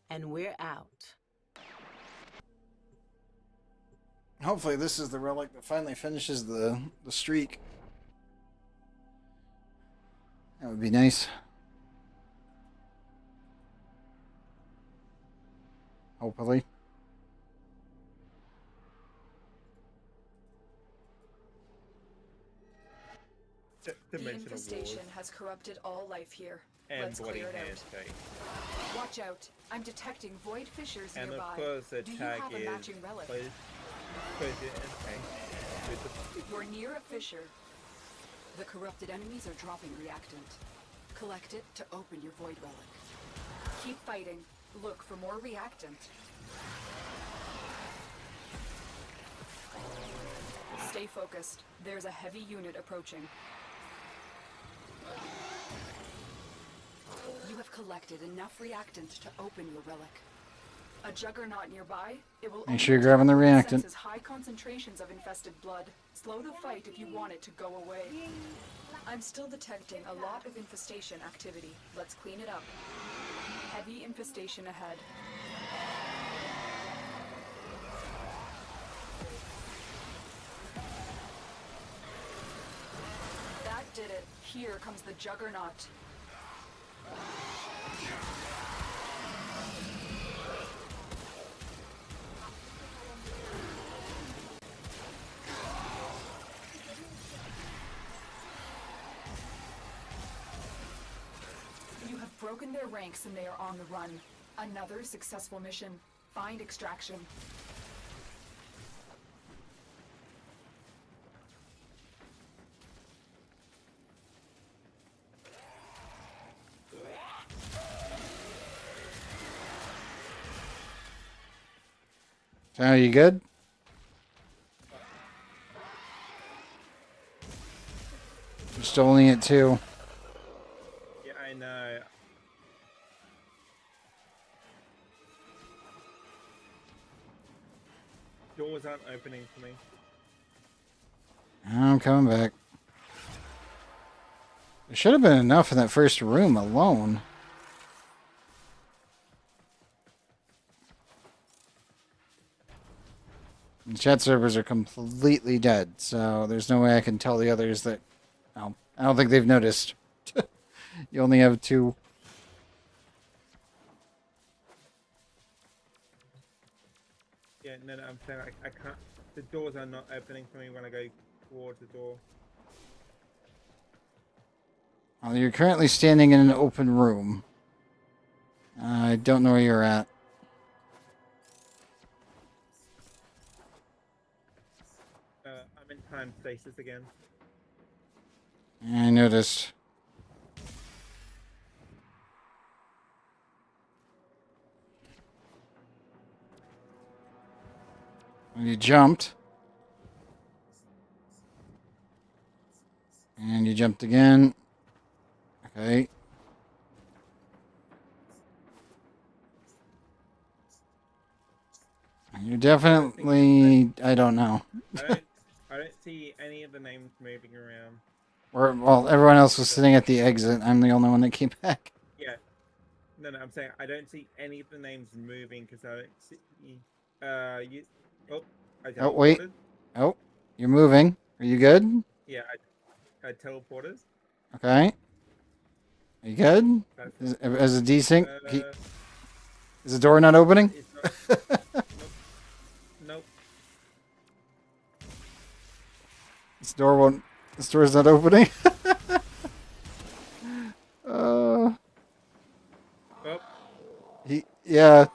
And we're out. Hopefully this is the relic that finally finishes the streak. That would be nice. Hopefully. The Dimensional infestation wars has corrupted all life here. and Let's bloody clear it hand out. tape. Watch out. I'm detecting void fissures And nearby. of course the Do you tag have a is matching relic? close it and tank with We're near a fissure. The corrupted enemies are dropping reactant. Collect it to open your void relic. Keep fighting. Look for more reactant. Stay focused. There's a heavy unit approaching. You have collected enough reactant to open your relic. A juggernaut nearby, it will Make sure you're grabbing the reactant. senses high concentrations of infested blood. Slow the fight if you want it to go away. I'm still detecting a lot of infestation activity. Let's clean it up. Heavy infestation ahead. That did it. Here comes the juggernaut. You have broken their ranks and they are on the run. Another successful mission. Find extraction. So are you good? I'm still only at 2. Yeah, I know. Doors aren't opening for me. I'm coming back. There should have been enough in that first room alone. The chat servers are completely dead, so there's no way I can tell the others that... No, I don't think they've noticed. You only have 2. Yeah, no, I'm saying I can't. The doors are not opening for me when I go towards the door. Well, you're currently standing in an open room. I don't know where you're at. I'm in time stasis again. I noticed. Well, you jumped. And you jumped again. Okay. You're definitely... I don't know. I don't see any of the names moving around. Well, everyone else was sitting at the exit. I'm the only one that came back. Yeah. No, I'm saying I don't see any of the names moving because I don't see. You. Oh, I teleported. Oh, wait. Oh, you're moving. Are you good? Yeah, I teleported. Okay. Are you good? Is it decent? Is the door not opening? Not, nope. This door won't. This door's not opening. Oh. Yeah.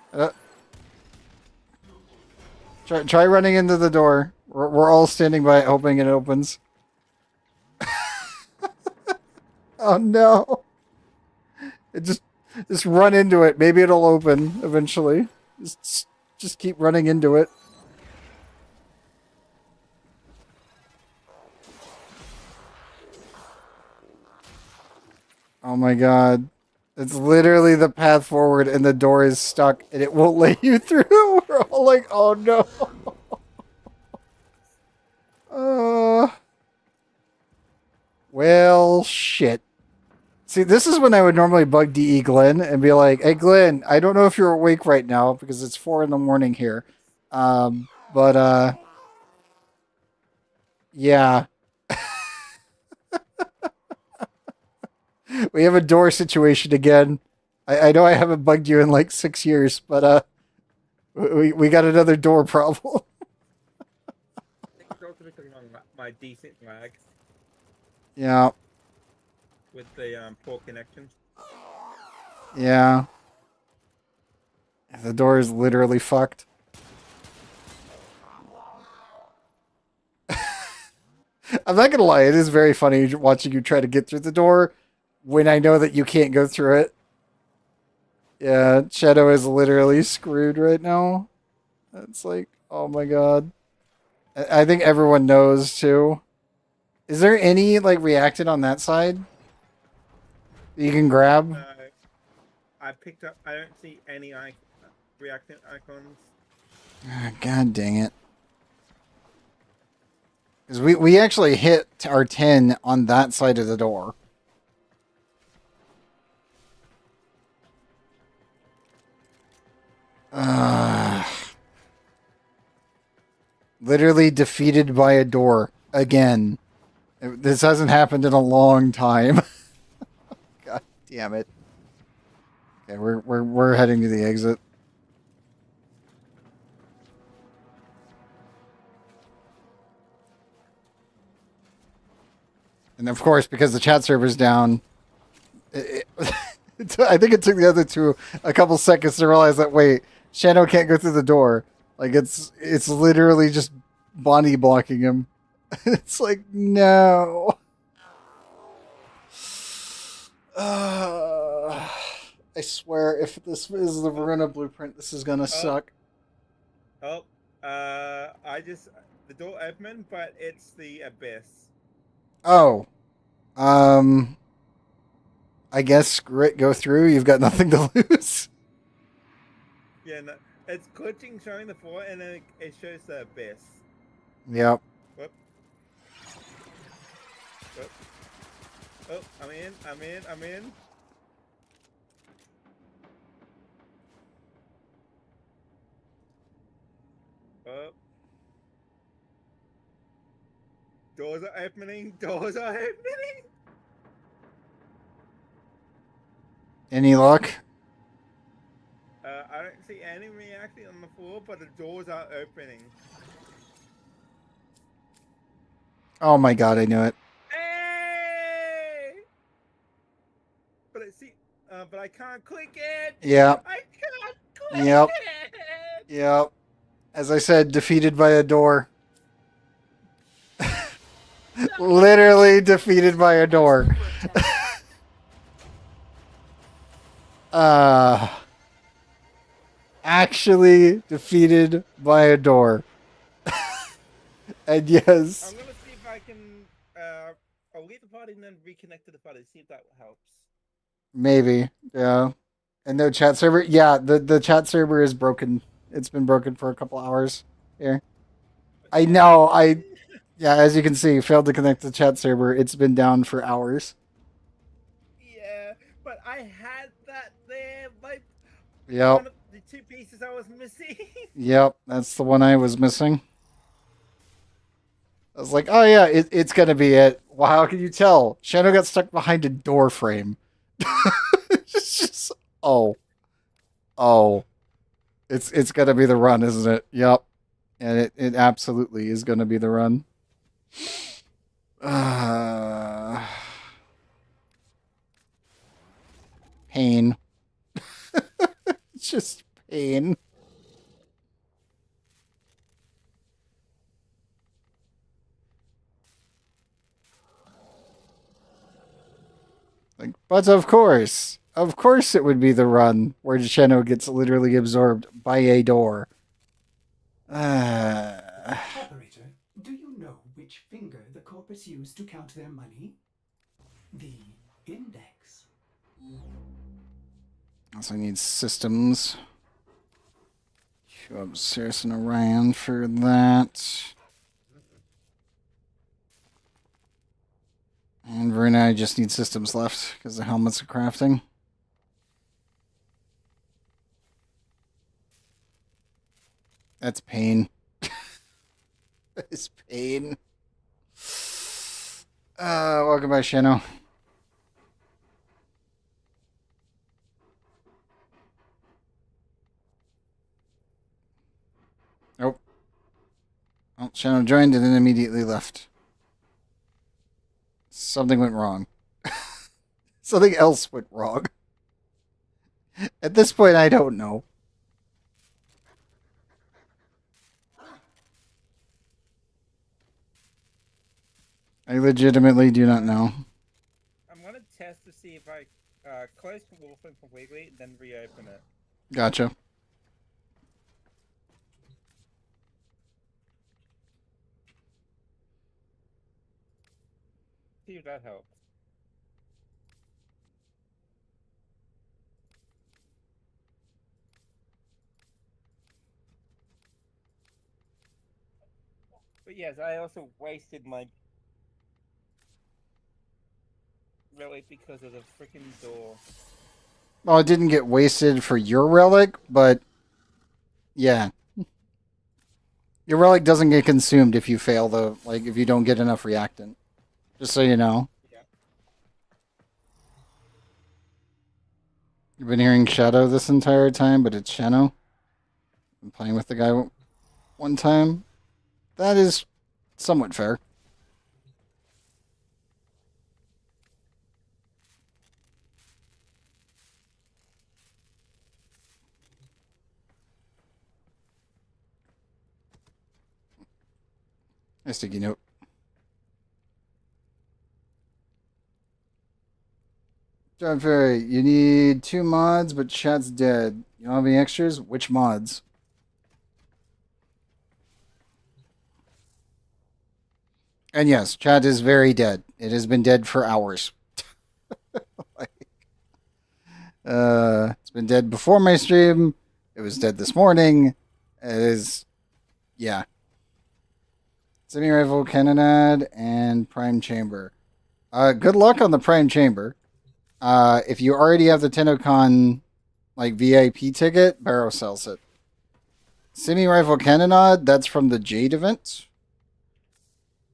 Try running into the door. We're all standing by it, hoping it opens. Oh no! It just run into it. Maybe it'll open eventually. Just keep running into it. Oh my god. It's literally the path forward and the door is stuck and it won't let you through. We're all like, oh no. Well, shit. See, this is when I would normally bug DE Glenn and be like, hey Glenn, I don't know if you're awake right now because it's 4 in the morning here. Yeah. We have a door situation again. I know I haven't bugged you in like 6 years, but we got another door problem. I think it's also because of my decent lag Yeah. with the poor connection. Yeah. The door is literally fucked. I'm not gonna lie, it is very funny watching you try to get through the door when I know that you can't go through it. Yeah, Shadow is literally screwed right now. It's like, oh my god. I think everyone knows too. Is there any like reactant on that side that you can grab? I picked up. I don't see any reactant icons. God dang it. Because we actually hit our 10 on that side of the door. Literally defeated by a door again. This hasn't happened in a long time. God damn it. Okay, we're heading to the exit. And of course, because the chat server's down, I think it took the other two a couple seconds to realize that, wait, Shadow can't go through the door. Like, it's literally just Bonnie blocking him. It's like, no. I swear, if this is the Verona blueprint, this is gonna suck. Oh, The door opened, but it's the abyss. Oh. I guess screw it, go through. You've got nothing to lose. Yeah, no, it's glitching, showing the floor, and then it shows the abyss. Yep. Whoop. Whoop. Oh, I'm in. Oh. Doors are opening. Any luck? I don't see any reacting on the floor, but the doors are opening. Oh my god, I knew it. Hey! But I can't click it. Yeah. I can't click Yep. it. Yep. As I said, defeated by a door. Literally defeated by a door. Actually defeated by a door. And yes. I'm gonna see if I can. I'll leave the party and then reconnect to the party. See if that helps. Maybe. Yeah. And no chat server? Yeah, the chat server is broken. It's been broken for a couple hours here. I know. Yeah, as you can see, failed to connect to the chat server. It's been down for hours. Yeah, but I had that there. Yep. One of the two pieces I was missing. Yep, that's the one I was missing. I was like, oh yeah, it's gonna be it. Well, how can you tell? Shadow got stuck behind a door frame. It's just, oh. It's gonna be the run, isn't it? Yep. And it absolutely is gonna be the run. Pain. It's just pain. Like, but of course it would be the run where Cheno gets literally absorbed by a door. Operator, do you know which finger the corpus used to count their money? The index. Also need systems. Show up Circe and Orion for that. And Verna, I just need systems left because the helmets are crafting. That's pain. That is pain. Welcome back, Shano. Nope. Well, Shano joined and then immediately left. Something went wrong. Something else went wrong. At this point, I don't know. I legitimately do not know. I'm gonna test to see if I close the Warframe completely and then reopen it. Gotcha. See if that helps. But yes, I also wasted my relic because of the freaking door. Well, it didn't get wasted for your relic, but yeah. Your relic doesn't get consumed if you fail the, like, if you don't get enough reactant. Just so you know. Yeah. You've been hearing Shadow this entire time, but it's Shano. I'm playing with the guy one time. That is somewhat fair. A sticky note. John Ferry, you need 2 mods, but chat's dead. You don't have any extras? Which mods? And yes, chat is very dead. It has been dead for hours. It's been dead before my stream. It was dead this morning. It is, yeah. Semi-rifle, cannonade, and prime chamber. Good luck on the prime chamber. If you already have the TennoCon like VIP ticket, Barrow sells it. Semi-rifle cannonade, that's from the Jade event.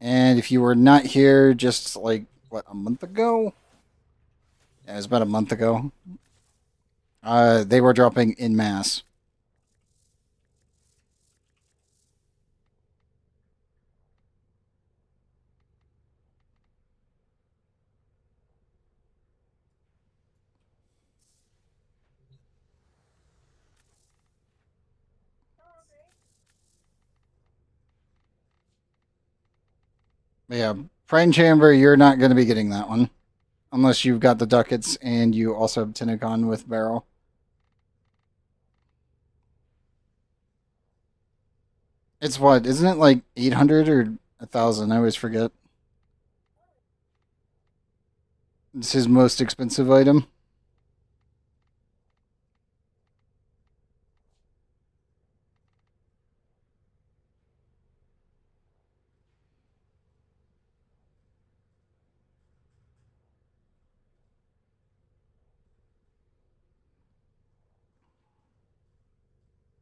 And if you were not here just like, what, a month ago? Yeah, it was about a month ago. They were dropping in mass. But yeah, Prime Chamber, you're not going to be getting that one. Unless you've got the ducats and you also have Tinnicon with Barrel. It's what? Isn't it like 800 or 1,000? I always forget. It's his most expensive item.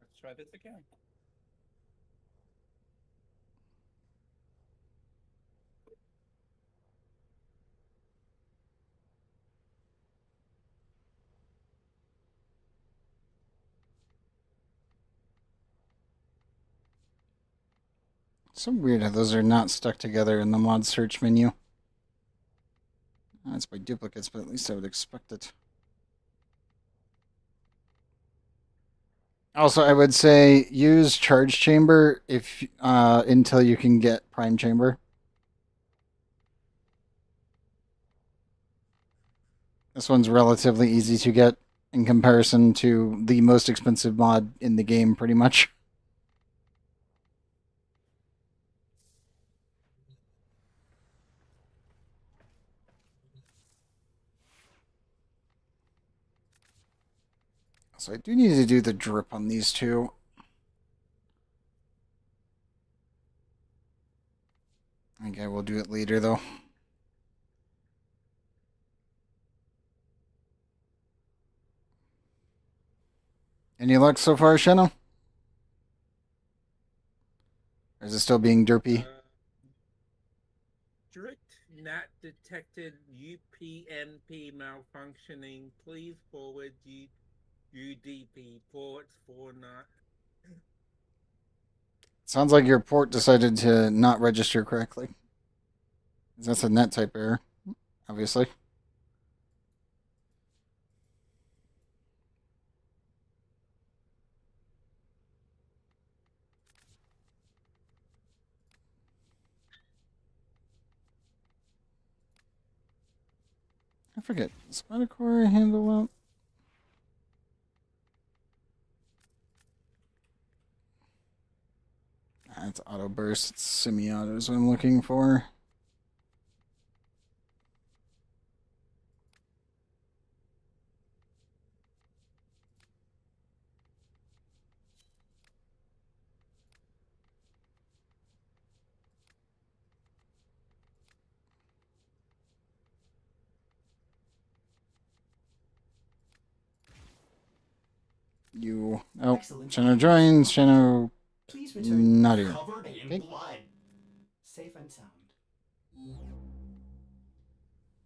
Let's try this again. So weird how those are not stuck together in the mod search menu. That's by duplicates, but at least I would expect it. Also, I would say use charge chamber if until you can get prime chamber. This one's relatively easy to get in comparison to the most expensive mod in the game, pretty much. So I do need to do the drip on these two. Okay, we'll do it later, though. Any luck so far, Shenna? Or is it still being derpy? Strict not detected UPnP malfunctioning. Please forward UDP ports for not. Sounds like your port decided to not register correctly. That's a net type error, obviously. I forget. Spider Core handle out? It's auto burst. It's semi-auto is what I'm looking for. You. Oh, Chano joins. Chano. Please return Not here. covered in Okay. blood. Safe and sound.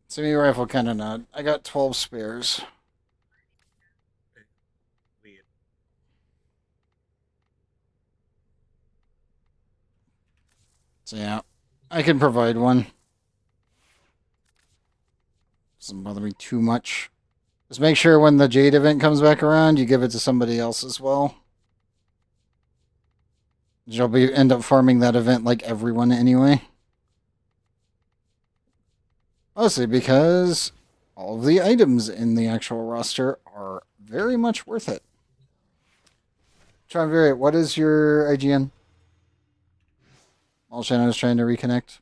Semi-rifle cannonade. I got 12 spares. Weird. So yeah, I can provide one. Doesn't bother me too much. Just make sure when the Jade event comes back around, you give it to somebody else as well. You'll end up farming that event like everyone anyway. Mostly because all of the items in the actual roster are very much worth it. Triumvirate, what is your IGN? While Shannon is trying to reconnect.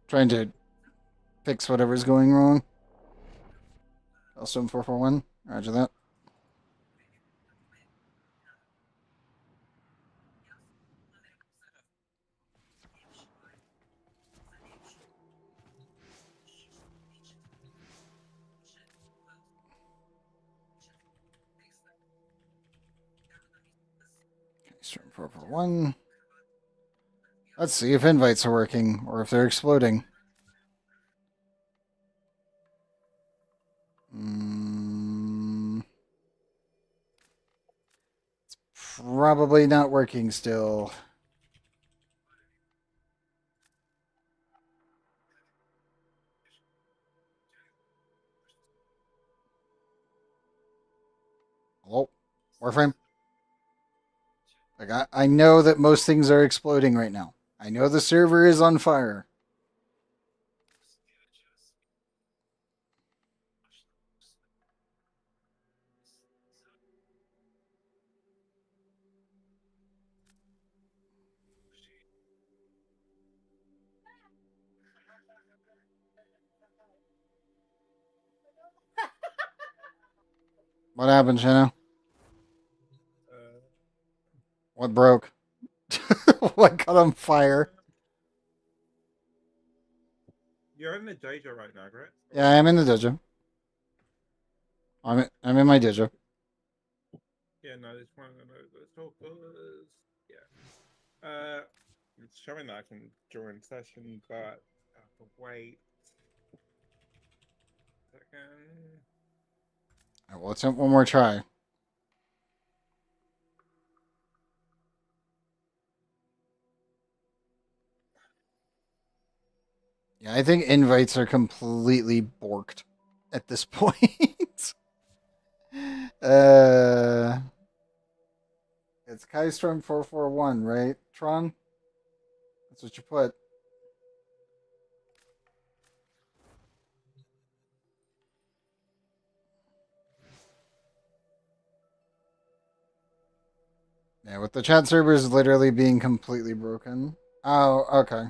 Trying to fix whatever's going wrong. Custom 441. Roger that. Storm 441. Let's see if invites are working or if they're exploding. It's probably not working still. Hello? Warframe? Like, I know that most things are exploding right now. I know the server is on fire. What happened, Shanna? What broke? What got on fire? You're in the dojo right now, correct? Yeah, I'm in the dojo. I'm in my dojo. Yeah, no, this one, let's talk. Yeah. It's showing that I can join session, but I have to wait. Second. Alright, well, let's have one more try. Yeah, I think invites are completely borked at this point. It's Kystorm 441, right, Tron? That's what you put. Yeah, with the chat servers literally being completely broken. Oh, okay.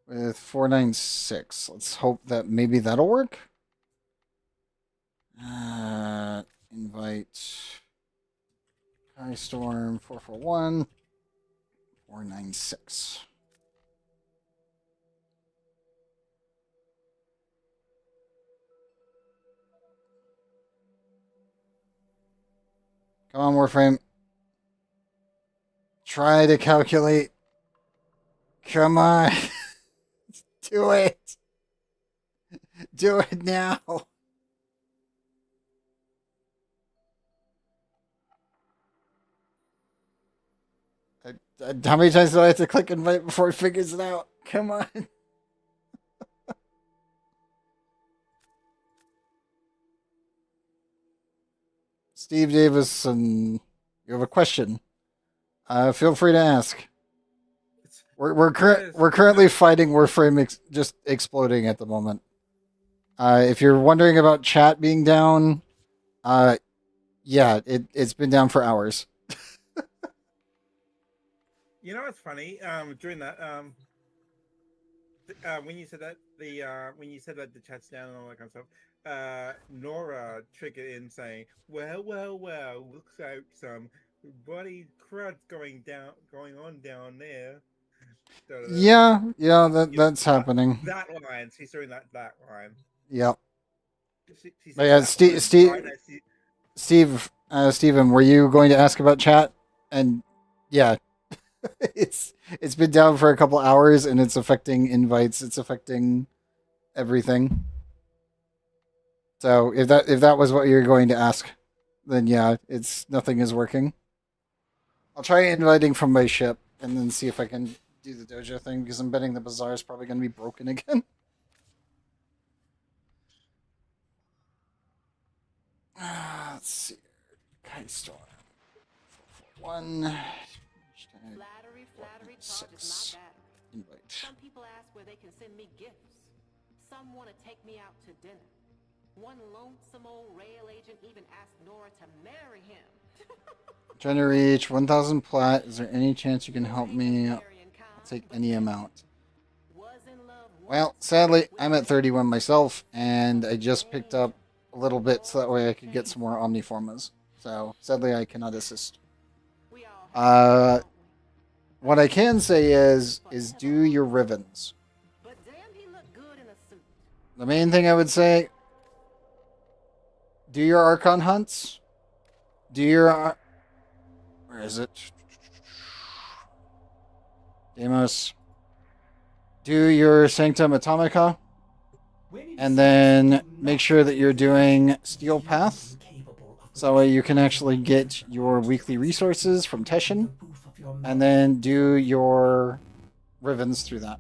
With 496. Let's hope that maybe that'll work. Invite Skystorm 441 496. Come on, Warframe. Try to calculate. Come on. Do it. Do it now. How many times do I have to click invite before it figures it out? Come on. Steve Davison, you have a question. Feel free to ask. We're currently fighting Warframe just exploding at the moment. If you're wondering about chat being down, yeah, it's been down for hours. You know what's funny? During that, when you said that the chat's down and all that kind of stuff, Nora triggered in saying, "Well, looks like some bloody crud's going on down there." Yeah, that's happening. That line, she's doing that line. Yep. But yeah, Steven, were you going to ask about chat? And yeah, it's been down for a couple hours, and it's affecting invites. It's affecting everything. So if that was what you're going to ask, then yeah, nothing is working. I'll try inviting from my ship and then see if I can do the dojo thing, because I'm betting the bazaar is probably going to be broken again. Let's see. Kystorm 441. Flattery charges my back. Invite. Some people ask where they can send me gifts. Some want to take me out to dinner. One lonesome old rail agent even asked Nora to marry him. Trying to reach 1,000 plat. Is there any chance you can help me? I'll take any amount. Was in love Well, sadly, I'm at 31 myself, and I just picked up a little bit so that way I could get some more Omniformas. So, sadly, I cannot assist. What I can say is do your Rivens. The main thing I would say, do your Archon hunts. Do your... Where is it? Deimos. Do your Sanctum Atomica. And then make sure that you're doing Steel Path. So that way you can actually get your weekly resources from Teshin. And then do your Rivens through that.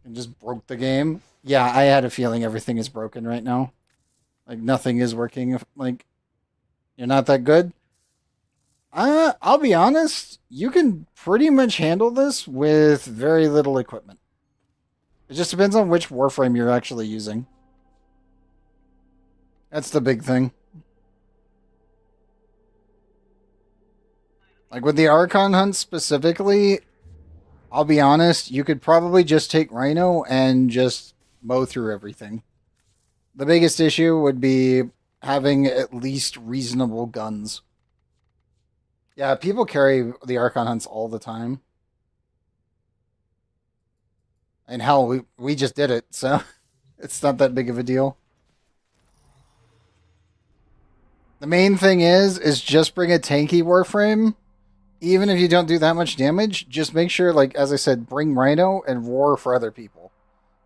And just broke the game. Yeah, I had a feeling everything is broken right now. Like, nothing is working. Like, you're not that good. I'll be honest. You can pretty much handle this with very little equipment. It just depends on which Warframe you're actually using. That's the big thing. Like, with the Archon hunt specifically, I'll be honest, you could probably just take Rhino and just mow through everything. The biggest issue would be having at least reasonable guns. Yeah, people carry the Archon hunts all the time. And hell, we just did it, so it's not that big of a deal. The main thing is just bring a tanky Warframe. Even if you don't do that much damage, just make sure, like, as I said, bring Rhino and Roar for other people.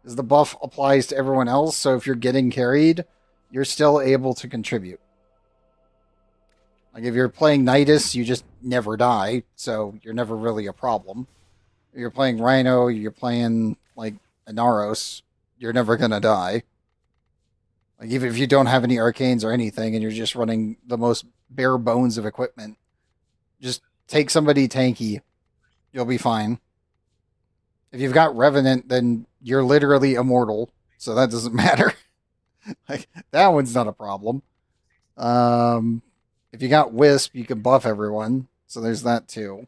Because the buff applies to everyone else, so if you're getting carried, you're still able to contribute. Like, if you're playing Nidus, you just never die, so you're never really a problem. If you're playing Rhino, you're playing, like, Inaros, you're never gonna die. Like, even if you don't have any arcanes or anything, and you're just running the most bare bones of equipment, just take somebody tanky. You'll be fine. If you've got Revenant, then you're literally immortal, so that doesn't matter. Like, that one's not a problem. If you got Wisp, you can buff everyone, so there's that too.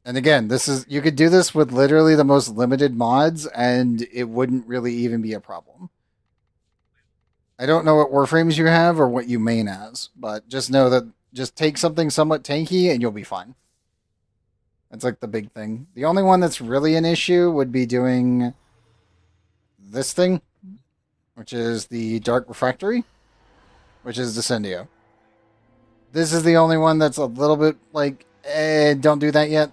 And again, you could do this with literally the most limited mods, and it wouldn't really even be a problem. I don't know what Warframes you have or what you main as, but just know that just take something somewhat tanky and you'll be fine. That's like the big thing. The only one that's really an issue would be doing this thing, which is the Dark Refractory, which is Descendio. This is the only one that's a little bit like, don't do that yet.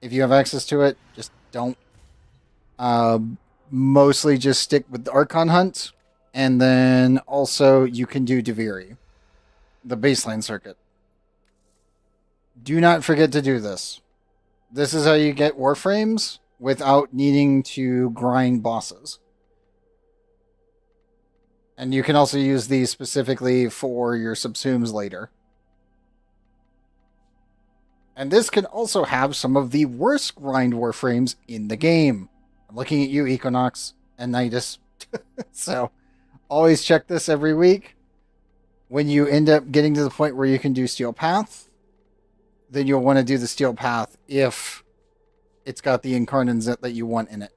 If you have access to it, just don't. Mostly just stick with the Archon Hunt, and then also you can do Deviri, the baseline circuit. Do not forget to do this. This is how you get Warframes without needing to grind bosses. And you can also use these specifically for your subsumes later. And this can also have some of the worst grind Warframes in the game. I'm looking at you, Equinox and Nidus. So, always check this every week. When you end up getting to the point where you can do Steel Path, then you'll want to do the Steel Path if it's got the Incarnans that you want in it.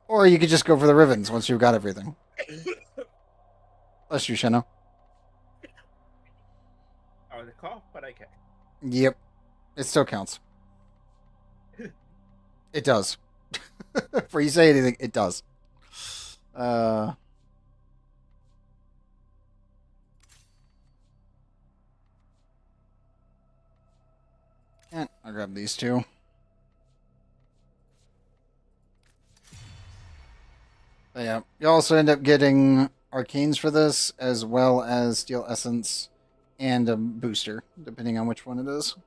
Or you could just go for the Rivens once you've got everything. Bless you, Sheno. Oh, the cough, but okay. Yep. It still counts. It does. Before you say anything, it does. And I'll grab these two. But yeah, you also end up getting Arcanes for this, as well as Steel Essence and a booster, depending on which one it is.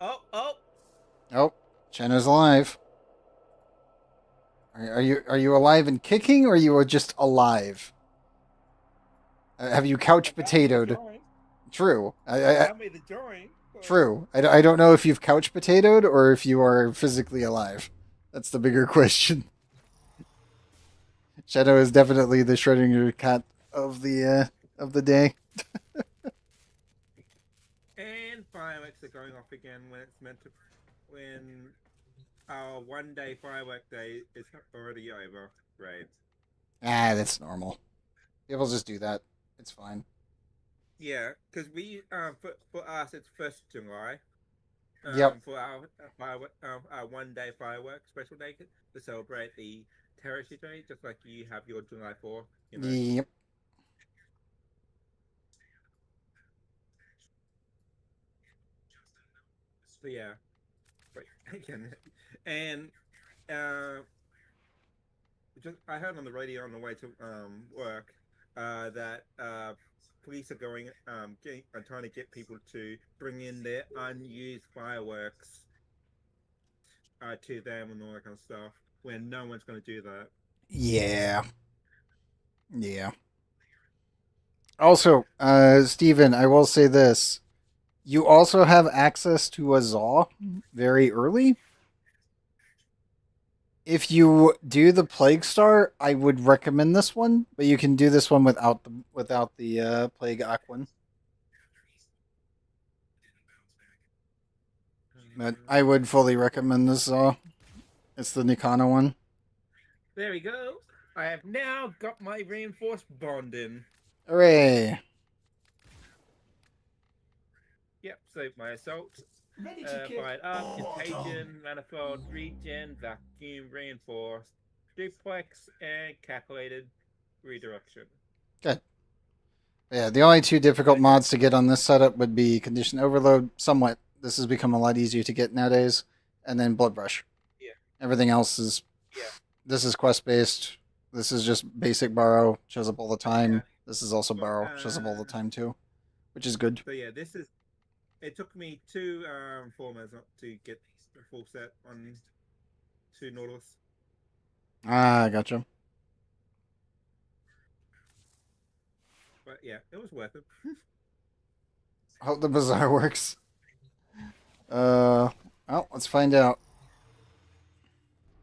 Oh, Chena's alive. Are you alive and kicking, or you are just alive? Have you couch potatoed? True. True. I don't know if you've couch potatoed or if you are physically alive. That's the bigger question. Shadow is definitely the Schrodinger cat of the day. are going off again when it's meant to. When our 1 day firework day is already over. Right. Ah, that's normal. People just do that. It's fine. Yeah, because we for us it's 1st July. Yep. For our firework, our 1 day firework special day to celebrate the Terrace Day, just like you have your July 4th. You know. Yep. So yeah, right again, and uh, just I heard on the radio on the way to work that police are going are trying to get people to bring in their unused fireworks to them and all that kind of stuff. When no one's going to do that. Yeah. Yeah. Also, Steven, I will say this. You also have access to a Zaw very early. If you do the Plague Star, I would recommend this one, but you can do this one without the Plague Aquan. But I would fully recommend this Zaw. It's the Nikana one. There we go. I have now got my reinforced bond in. Hooray! Yep, so my assault. Ready to kick. Fired up, contagion, manifold, regen, vacuum, reinforced, duplex, and calculated redirection. Good. Yeah, the only two difficult mods to get on this setup would be Condition Overload, somewhat. This has become a lot easier to get nowadays, and then Blood Rush. Yeah. Everything else is... Yeah. This is quest-based. This is just basic borrow, shows up all the time. Yeah. This is also borrow, shows up all the time too, which is good. So yeah, this is... It took me 2 formers to get the full set on 2 Nautilus. Ah, gotcha. But yeah, it was worth it. Hope the Bazaar works. Well, let's find out.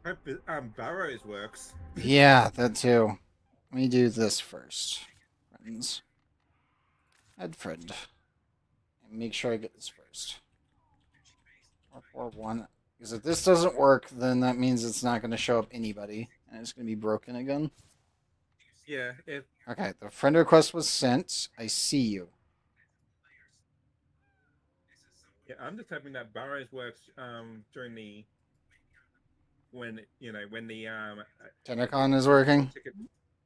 Hope Barrows works. Yeah, that too. Let me do this first. Friends. Add friend. And make sure I get this first. 441. Because if this doesn't work, then that means it's not going to show up anybody. And it's going to be broken again. Yeah, if... Okay, the friend request was sent. I see you. Yeah, I'm just hoping that Barrows works during the... When the Tenacon is working? ticket,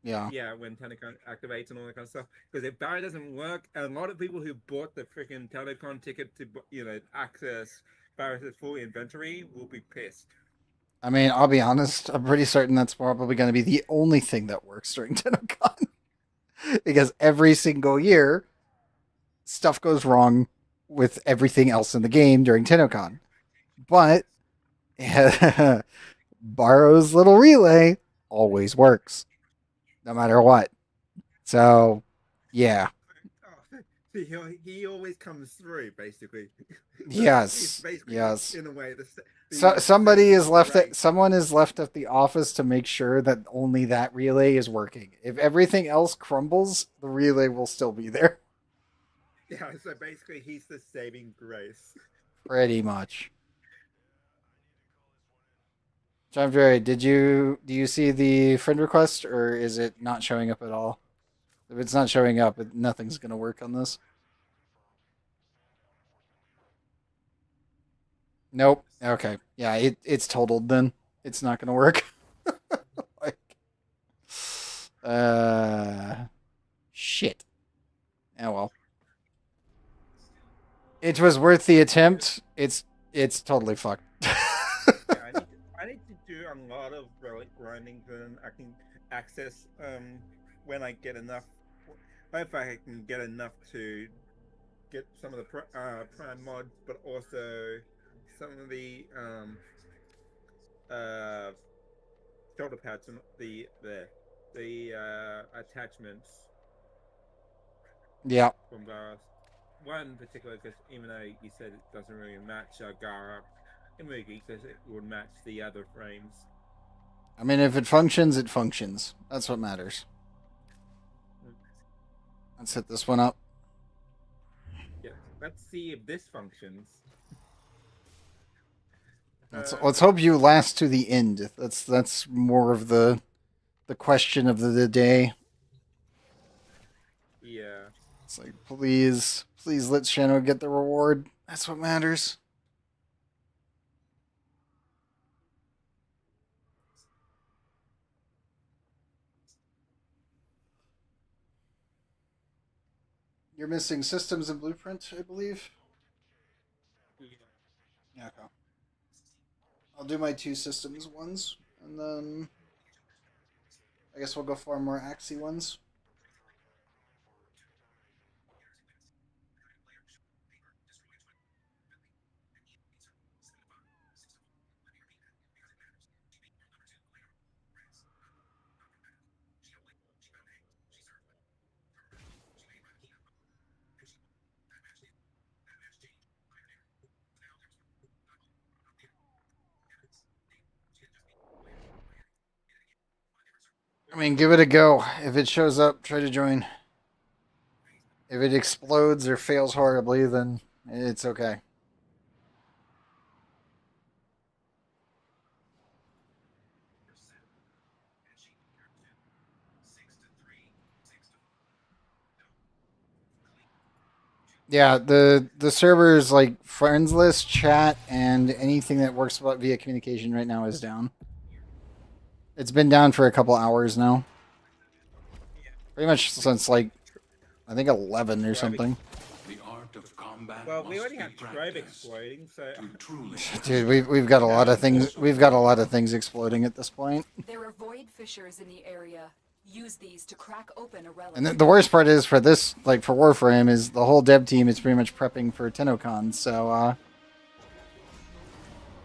Yeah. Yeah, when Tenacon activates and all that kind of stuff. Because if Barrow doesn't work, a lot of people who bought the freaking Telecon ticket to access Barrow's full inventory will be pissed. I mean, I'll be honest. I'm pretty certain that's probably going to be the only thing that works during Tenacon. Because every single year, stuff goes wrong with everything else in the game during Tenocon. But Barrow's little relay always works, no matter what. So, yeah. He always comes through, basically. Yes. Basically, yes. In a way, someone is left at the office to make sure that only that relay is working. If everything else crumbles, the relay will still be there. Yeah, so basically he's the saving grace. Pretty much. John Ferry, do you see the friend request, or is it not showing up at all? If it's not showing up, nothing's going to work on this. Nope. Okay. Yeah, it's totaled then. It's not going to work. Shit. Oh well. It was worth the attempt. It's totally fucked. I need to do a lot of relic grinding then I can access when I get enough. If I can get enough to get some of the prime mods, but also some of the shoulder pads and the attachments. Yeah. From one particular, because even though you said it doesn't really match Gara, Imugi says it would match the other frames. I mean, if it functions, it functions. That's what matters. Let's hit this one up. Yeah, let's see if this functions. Let's hope you last to the end. That's more of the question of the day. Yeah. It's like, please let Shano get the reward. That's what matters. You're missing systems and blueprint, I believe. Yeah, okay. I'll do my 2 systems ones, and then I guess we'll go for more Axie ones. I mean, give it a go. If it shows up, try to join. If it explodes or fails horribly, then it's okay. Yeah, the server is like friends list, chat, and anything that works via communication right now is down. It's been down for a couple hours now. Pretty much since like I think 11 or something. The art of combat. Well, we already have Trove exploding, so Dude, we've got a lot of things. We've got a lot of things exploding at this point. There are void fissures in the area. Use these to crack open a relic. And the worst part is for this, like for Warframe, is the whole dev team is pretty much prepping for TennoCon. So,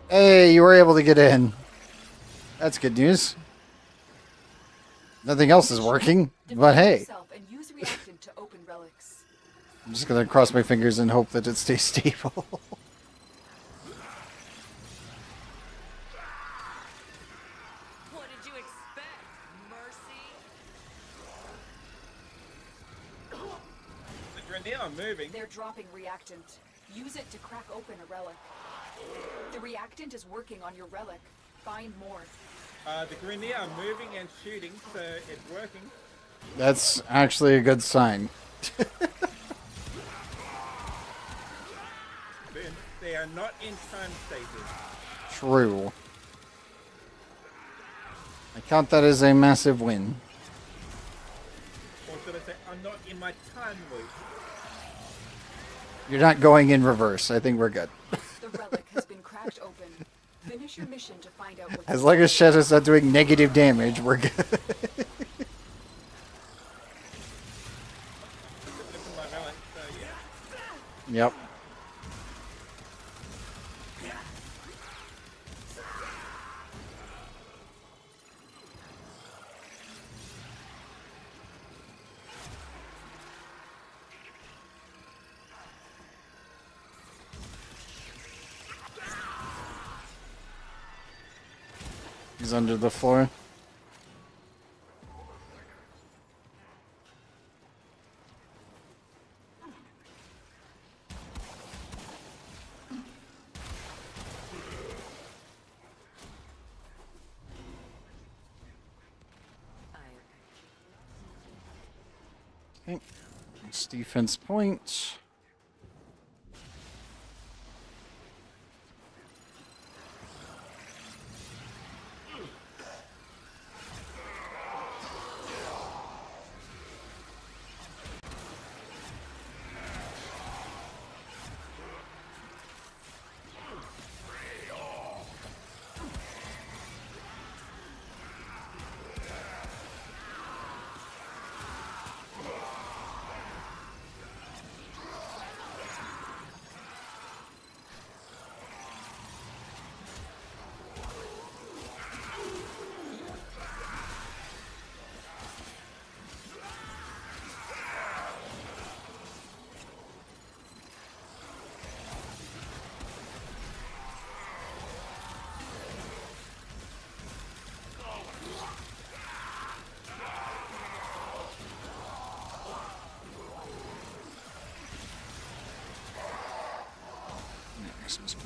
hey, you were able to get in. That's good news. Nothing else is working, but hey. I'm just gonna cross my fingers and hope that it stays stable. What did you expect? Mercy? the Grenadier are moving. They're dropping reactant. Use it to crack open a relic. The reactant is working on your relic. Find more. The Grenadier are moving and shooting, so it's working. That's actually a good sign. They are not in time stasis. True. I count that as a massive win. Or should I say, I'm not in my time loop. You're not going in reverse. I think we're good. The relic has been cracked open. Finish your mission to find out what. As long as Shadow's not doing negative damage, we're good. Yep. He's under the floor. Okay. Next defense point.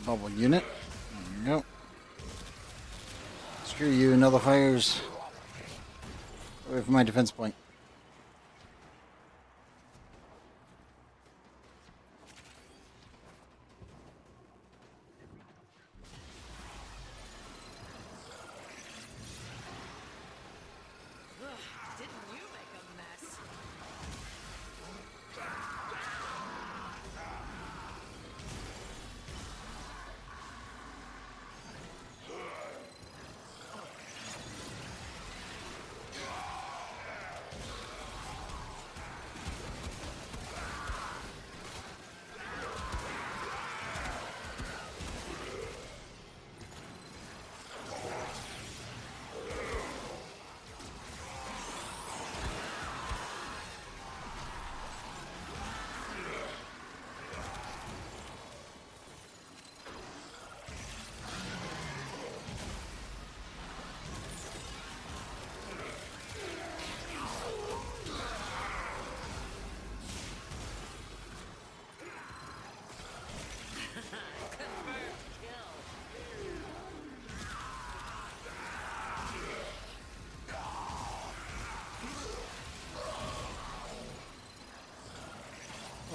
Bubble unit. There you go. Screw you, nullifiers. Away from my defense point. Didn't you make a mess?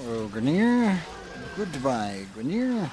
Oh, Grenier. Goodbye, Grenier.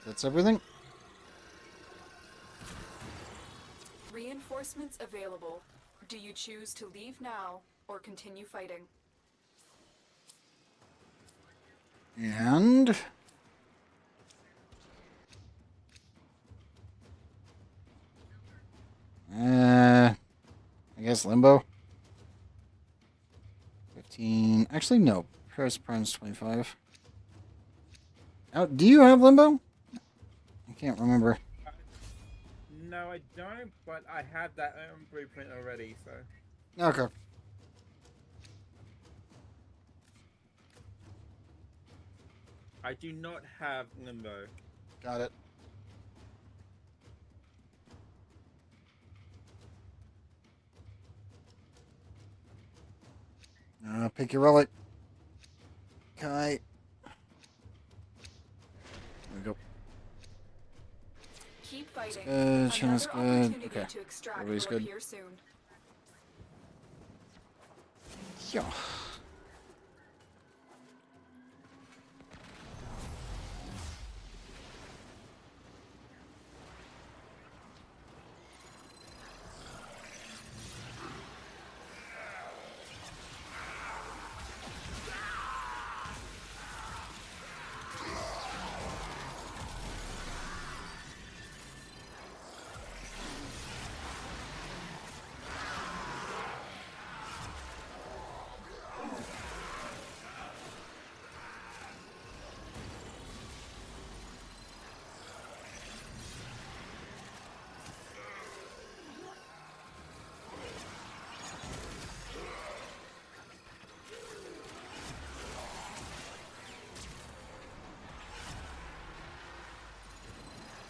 That's everything. Reinforcements available. Do you choose to leave now or continue fighting? And I guess Limbo. 15. Actually, no. Paris Prime's 25. Oh, do you have Limbo? I can't remember. No, I don't, but I have that blueprint already, so. Okay. I do not have Limbo. Got it. Pick your relic. Okay. There we go. Keep fighting. Good. China's Another good. opportunity Okay. to extract Everybody's will good. appear soon. Yeah.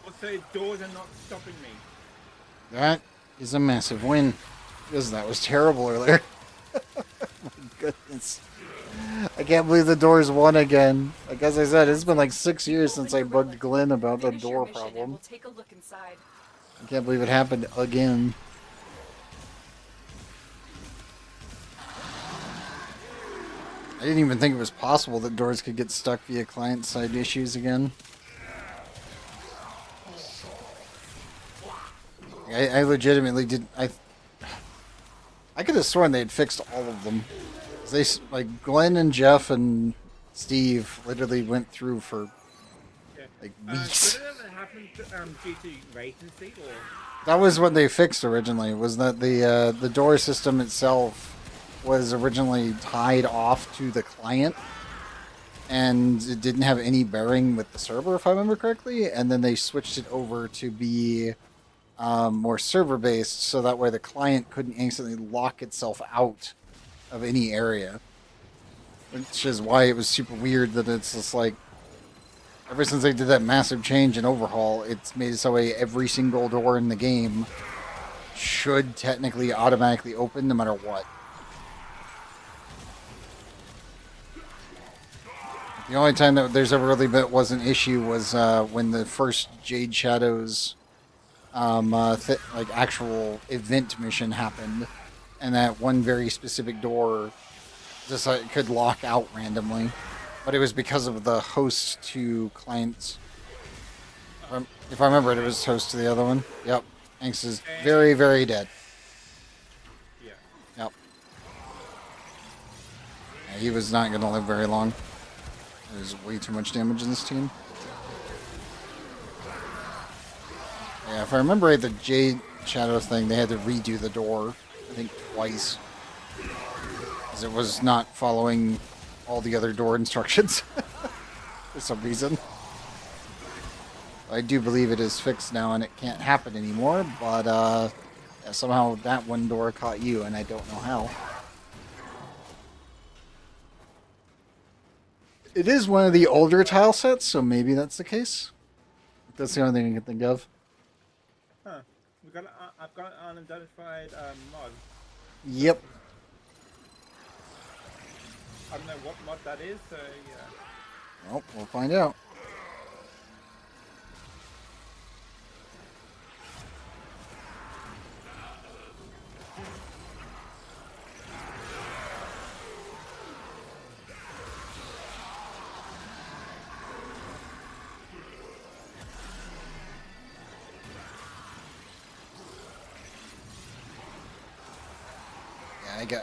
Also, doors are not stopping me. That is a massive win. Because that was terrible earlier. My goodness. I can't believe the doors won again. Like as I said, it's been like 6 years since I bugged Glenn about the door problem. We'll take a look inside. I can't believe it happened again. I didn't even think it was possible that doors could get stuck via client-side issues again. I legitimately did. I could have sworn they had fixed all of them. They like Glenn and Jeff and Steve literally went through for like weeks. Did it ever happen due to latency or? That was what they fixed originally. Was that the door system itself was originally tied off to the client, and it didn't have any bearing with the server, if I remember correctly. And then they switched it over to be more server-based, so that way the client couldn't instantly lock itself out of any area. Which is why it was super weird that it's just like, ever since they did that massive change and overhaul, it's made it so every single door in the game should technically automatically open no matter what. The only time that there's ever really been was an issue was when the first Jade Shadows like actual event mission happened, and that one very specific door just could lock out randomly, but it was because of the host to clients. If I remember it, was host to the other one. Yep, Angst is very, very dead. Yeah. Yep. Yeah, he was not going to live very long. There's way too much damage in this team. Yeah, if I remember right, the Jade Shadow thing, they had to redo the door, I think twice. Because it was not following all the other door instructions for some reason. I do believe it is fixed now and it can't happen anymore, but yeah, somehow that one door caught you and I don't know how. It is one of the older tile sets, so maybe that's the case. That's the only thing I can think of. Huh. I've got an unidentified mod. Yep. I don't know what mod that is, so yeah. Well, we'll find out.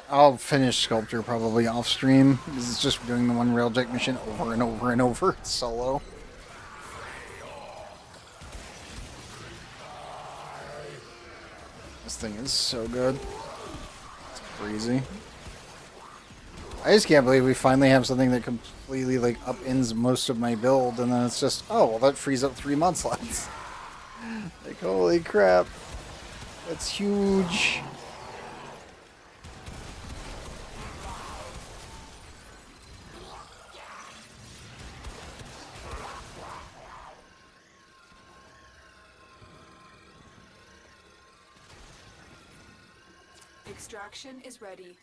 I'll finish Sculptor probably off stream because it's just doing the one railjack mission over and over and over solo. This thing is so good. It's crazy. I just can't believe we finally have something that completely like upends most of my build, and then it's just, oh well, that frees up 3 mod slots. Like holy crap, that's huge. Extraction is ready,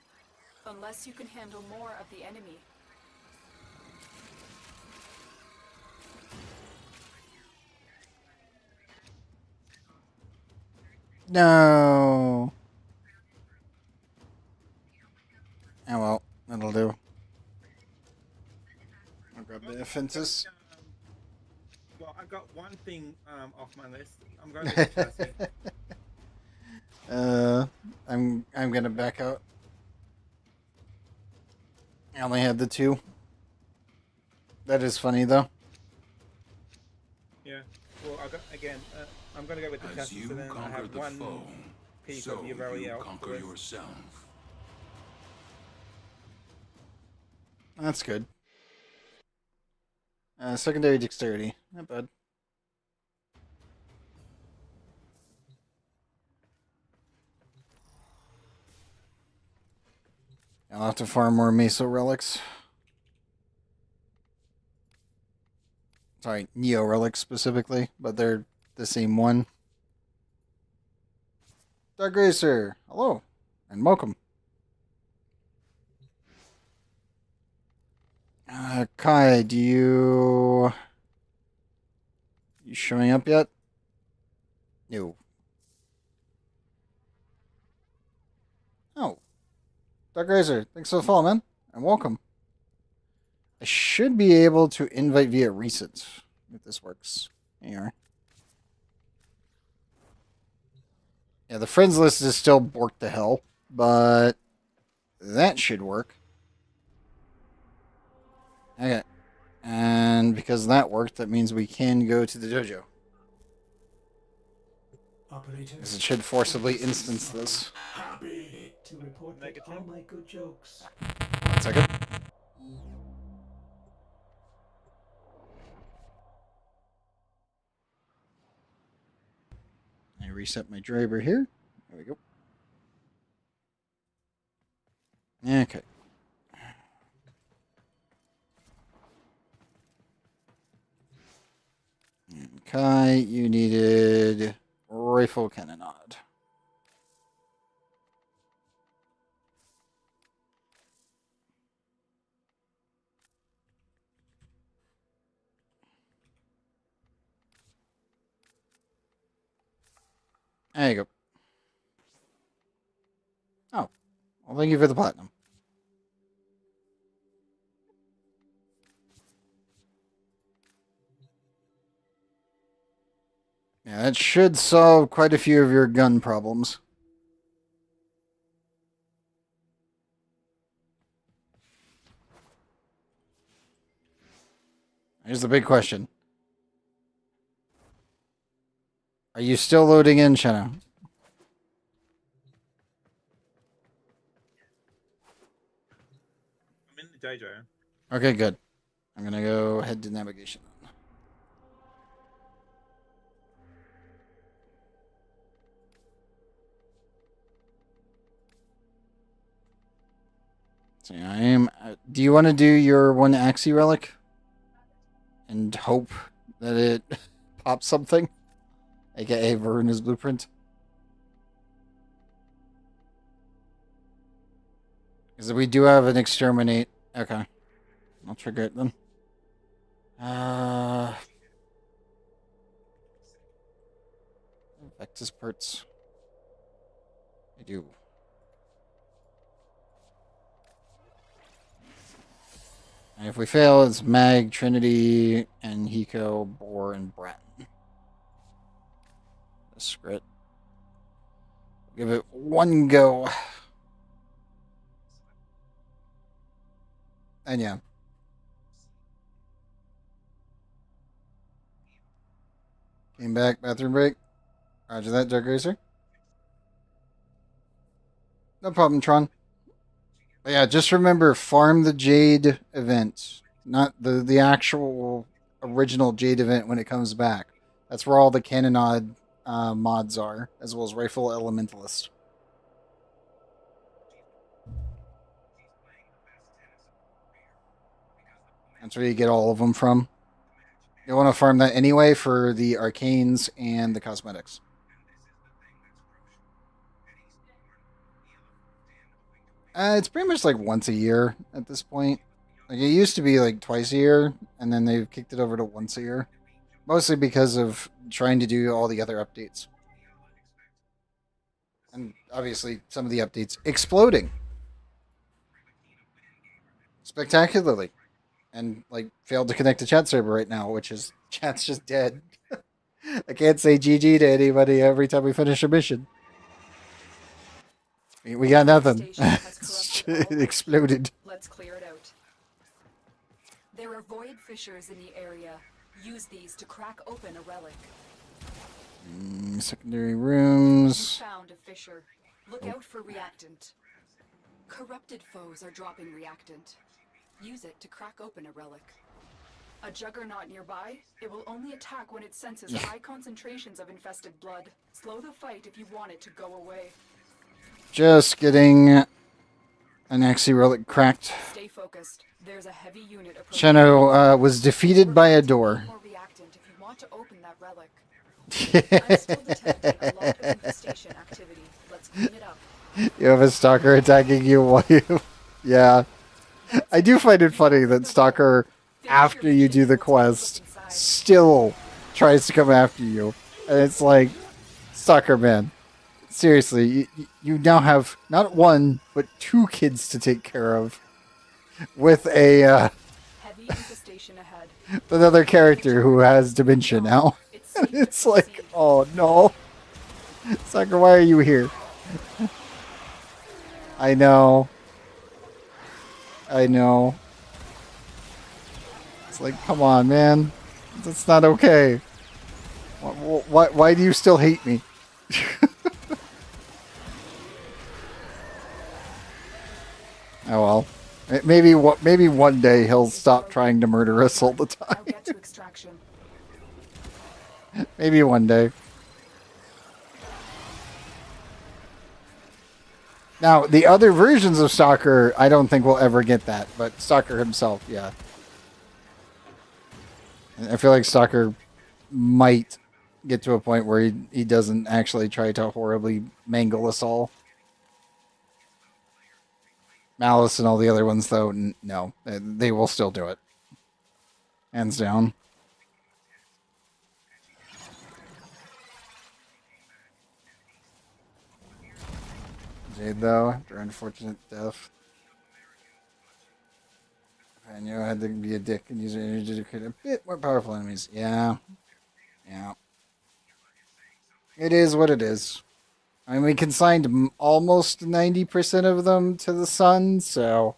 unless you can handle more of the enemy. No. Oh well, that'll do. I'll grab the offenses. Well, I've got one thing off my list. I'm going to chassis. I'm gonna back out. I only had the 2. That is funny though. Yeah. Well, I'm going to go with the chassis, so then I have one piece of the Relic. Conquer yourself. That's good. Secondary dexterity, not bad. I'll have to farm more Meso relics. Sorry, Neo relics specifically, but they're the same one. Dark Racer, hello, and welcome. Kai, you showing up yet? No. Oh. Dark Racer, thanks for the follow, man, and welcome. I should be able to invite via recent, if this works. There you are. Yeah, the friends list is still borked to hell, but that should work. Okay. And because that worked, that means we can go to the dojo. Because it should forcibly instance this. Happy to report that all my good jokes. 1 second. reset my driver here. There we go. Okay. Kai, you needed rifle cannonade. There you go. Oh, well, thank you for the platinum. Yeah, that should solve quite a few of your gun problems. Here's the big question. Are you still loading in, Shanna? I'm in the dojo. Okay, good. I'm gonna go head to navigation. So I am. Do you want to do your one Axie relic and hope that it pops something, aka Veruna's blueprint? Because we do have an exterminate. Okay, I'll trigger it then. Vectus parts. I do. And if we fail, it's Mag, Trinity, and Hiko, Boar, and Bratton. The script. Give it one go. And yeah. Came back, bathroom break. Roger that, Dark Racer. No problem, Tron. But yeah, just remember, farm the Jade event. Not the actual original Jade event when it comes back. That's where all the Cannonade mods are, as well as Rifle Elementalist. That's where you get all of them from. You want to farm that anyway for the Arcanes and the Cosmetics. It's pretty much like once a year at this point. Like it used to be like twice a year, and then they've kicked it over to once a year. Mostly because of trying to do all the other updates. And obviously some of the updates exploding. Spectacularly. And like failed to connect to chat server right now, which is chat's just dead. I can't say GG to anybody every time we finish a mission. We got nothing. It exploded. Let's clear it out. There are void fissures in the area. Use these to crack open a relic. Secondary rooms. You found a fissure. Look out for reactant. Corrupted foes are dropping reactant. Use it to crack open a relic. A juggernaut nearby, it will only attack when it senses high concentrations of infested blood. Slow the fight if you want it to go away. Just getting an Axie relic cracked. Stay focused. There's a heavy unit approaching. Shano was defeated by a door. More reactant if you want to open that relic. I'm still detecting a lot of infestation activity. Let's clean it up. You have a stalker attacking you while you... Yeah. I do find it funny that Stalker, after you do the quest, still tries to come after you. And it's like, Stalker man, seriously, you now have not one, but 2 kids to take care of. With a, Heavy infestation ahead. another character who has dementia now. It's like, oh no. Stalker, why are you here? I know. I know. It's like, come on, man. That's not okay. Why do you still hate me? Oh well. Maybe one day he'll stop trying to murder us all the time. I'll get to extraction. Maybe one day. Now, the other versions of Stalker, I don't think we'll ever get that, but Stalker himself, yeah. I feel like Stalker might get to a point where he doesn't actually try to horribly mangle us all. Malice and all the other ones, though, no. They will still do it. Hands down. Jade, though, after unfortunate death. I knew I had to be a dick and use your energy to create a bit more powerful enemies. Yeah. Yeah. It is what it is. I mean, we consigned almost 90% of them to the sun, so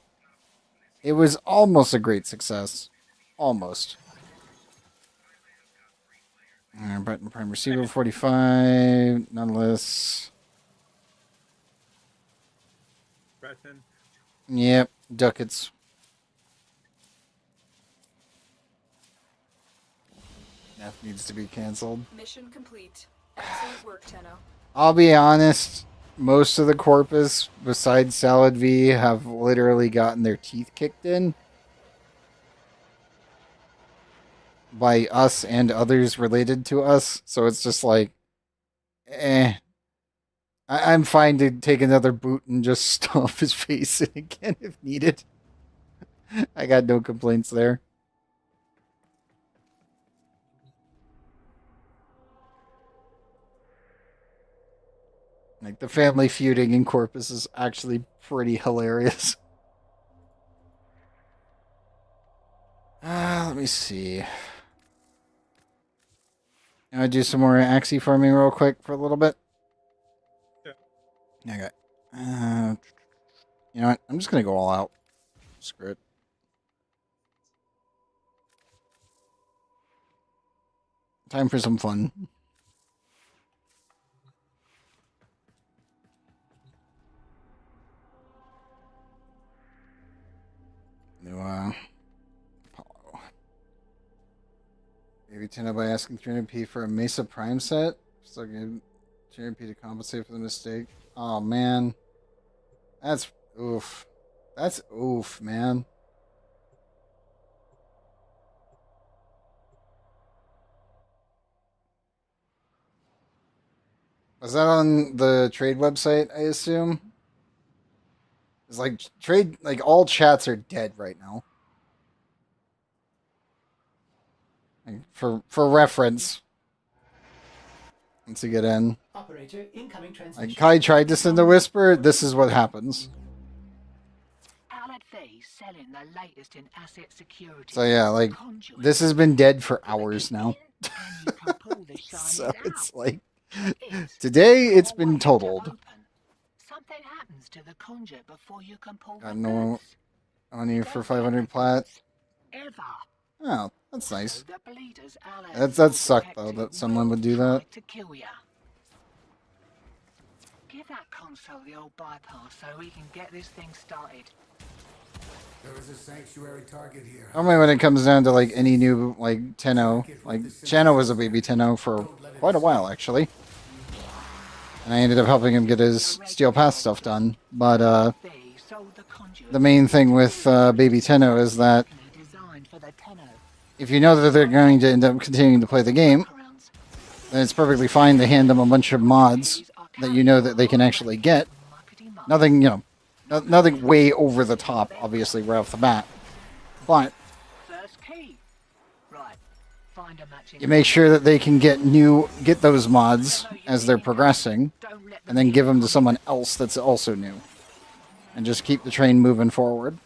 it was almost a great success. Almost. Button prime receiver 45, nonetheless. Bretton. Yep, ducats. F needs to be canceled. Mission complete. Excellent work, Tenno. I'll be honest, most of the corpus, besides Salad V, have literally gotten their teeth kicked in by us and others related to us. So it's just like, I'm fine to take another boot and just stomp his face in again if needed. I got no complaints there. Like, the family feuding in Corpus is actually pretty hilarious. Let me see. I'll do some more Axie farming real quick for a little bit. Yeah. Okay. You know what? I'm just going to go all out. Screw it. Time for some fun. New, Apollo. Maybe 10 by asking 300p for a Mesa Prime set. Still give 300p to compensate for the mistake. Oh, man. That's oof. That's oof, man. Was that on the trade website, I assume? It's like trade, like all chats are dead right now. Like, for reference. Once you get in. Operator, incoming transmission. Like Kai tried to send a whisper, this is what happens. Selling the latest in asset security. So yeah, like this has been dead for hours now. So it's like today it's been totaled. Something happens to the conjure before you can pull Got no on you for 500 plat. Ever. Oh, that's nice. That sucked though that someone would do that. To kill ya. Give that console the old bypass so we can get this thing started. There is a sanctuary target here. Normally when it comes down to like any new like Tenno, like Chano was a baby Tenno for quite a while actually. And I ended up helping him get his Steel Path stuff done. But the main thing with baby Tenno is that if you know that they're going to end up continuing to play the game, then it's perfectly fine to hand them a bunch of mods that you know that they can actually get. Nothing, you know, nothing way over the top, obviously, right off the bat. But you make sure that they can get those mods as they're progressing, and then give them to someone else that's also new. And just keep the train moving forward.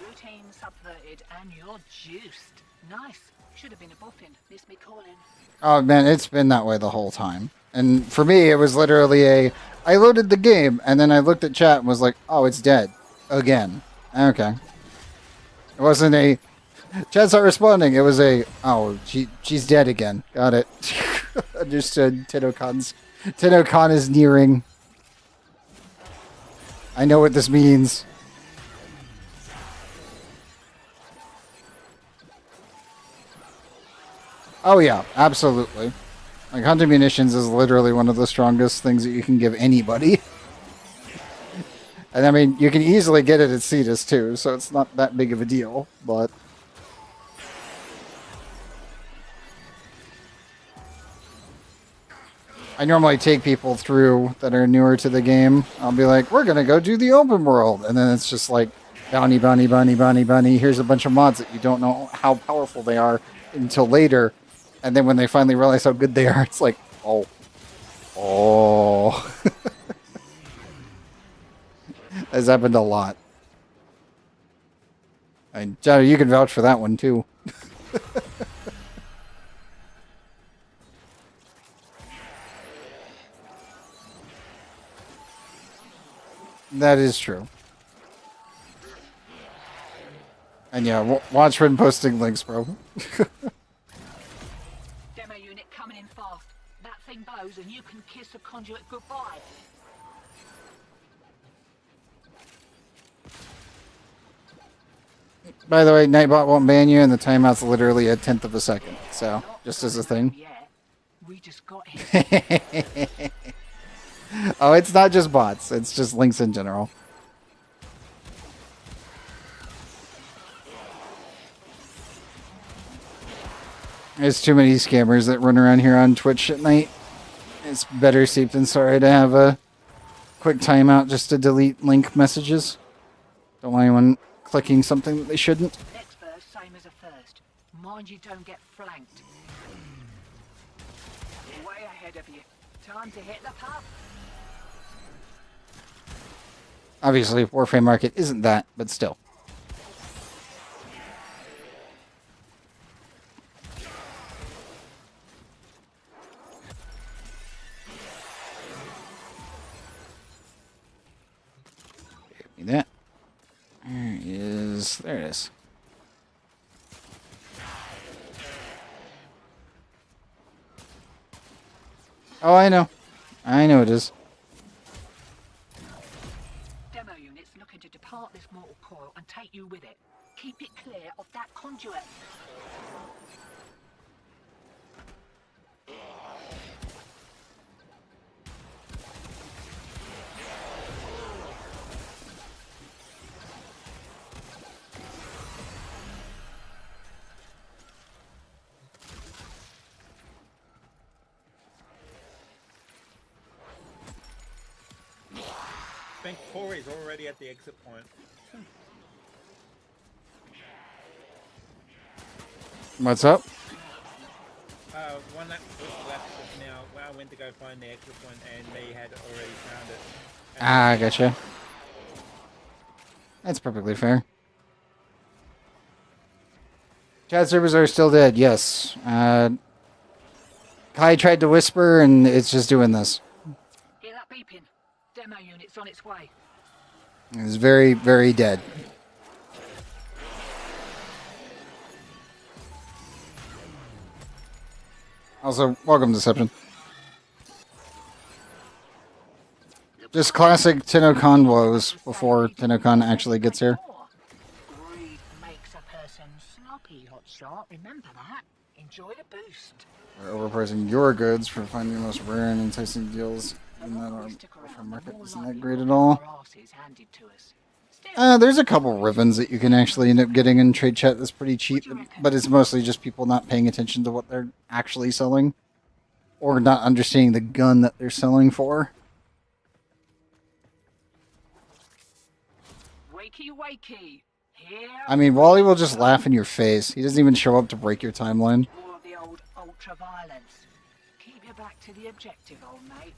Routine subverted and you're juiced. Nice. Should have been a boffin. Missed me calling. Oh man, it's been that way the whole time. And for me, it was literally I loaded the game, and then I looked at chat and was like, oh, it's dead. Again. Okay. It wasn't chat's not responding. It was oh, she's dead again. Got it. Understood. TennoCon is nearing. I know what this means. Oh yeah, absolutely. Like, hunting munitions is literally one of the strongest things that you can give anybody. And I mean, you can easily get it at Cetus too, so it's not that big of a deal, but... I normally take people through that are newer to the game. I'll be like, we're gonna go do the open world. And then it's just like, bounty, bounty, bounty, bounty, bounty. Here's a bunch of mods that you don't know how powerful they are until later. And then when they finally realize how good they are, it's like, oh. Oh. Has happened a lot. And Johnny, you can vouch for that one too. That is true. And yeah, watch when posting links, bro. Demo unit coming in fast. That thing blows and you can kiss the conduit goodbye. By the way, Nightbot won't ban you, and the timeout's literally 1/10 of a second. So, just as a thing. Yeah, we just got here. Oh, it's not just bots. It's just links in general. There's too many scammers that run around here on Twitch at night. It's better safe than sorry to have a quick timeout just to delete link messages. Don't want anyone clicking something that they shouldn't. Next verse, same as a first. Mind you don't get flanked. Way ahead of you. Time to hit the pub. Obviously, Warframe Market isn't that, but still. Give me that. There it is. Oh, I know. I know it is. Demo units looking to depart this mortal coil and take you with it. Keep it clear of that conduit. I think Corey's already at the exit point. What's up? One that was left just now. Well, I went to go find the exit point and they had already found it. Ah, I gotcha. That's perfectly fair. Chat servers are still dead, yes. Kai tried to whisper and it's just doing this. Hear that beeping? Demo unit's on its way. It's very, very dead. Also, welcome, Deception. Just classic TennoCon woes before TennoCon actually gets here. Greed makes a person sloppy, hotshot. Remember that. Enjoy the boost. We're overpricing your goods for finding the most rare and enticing deals in that our market isn't that great at all. There's a couple ribbons that you can actually end up getting in trade chat that's pretty cheap, but it's mostly just people not paying attention to what they're actually selling. Or not understanding the gun that they're selling for. Wakey, wakey. Here I mean, Wally will just laugh in your face. He doesn't even show up to break your timeline. more of the old ultra-violence. Keep your back to the objective, old mate.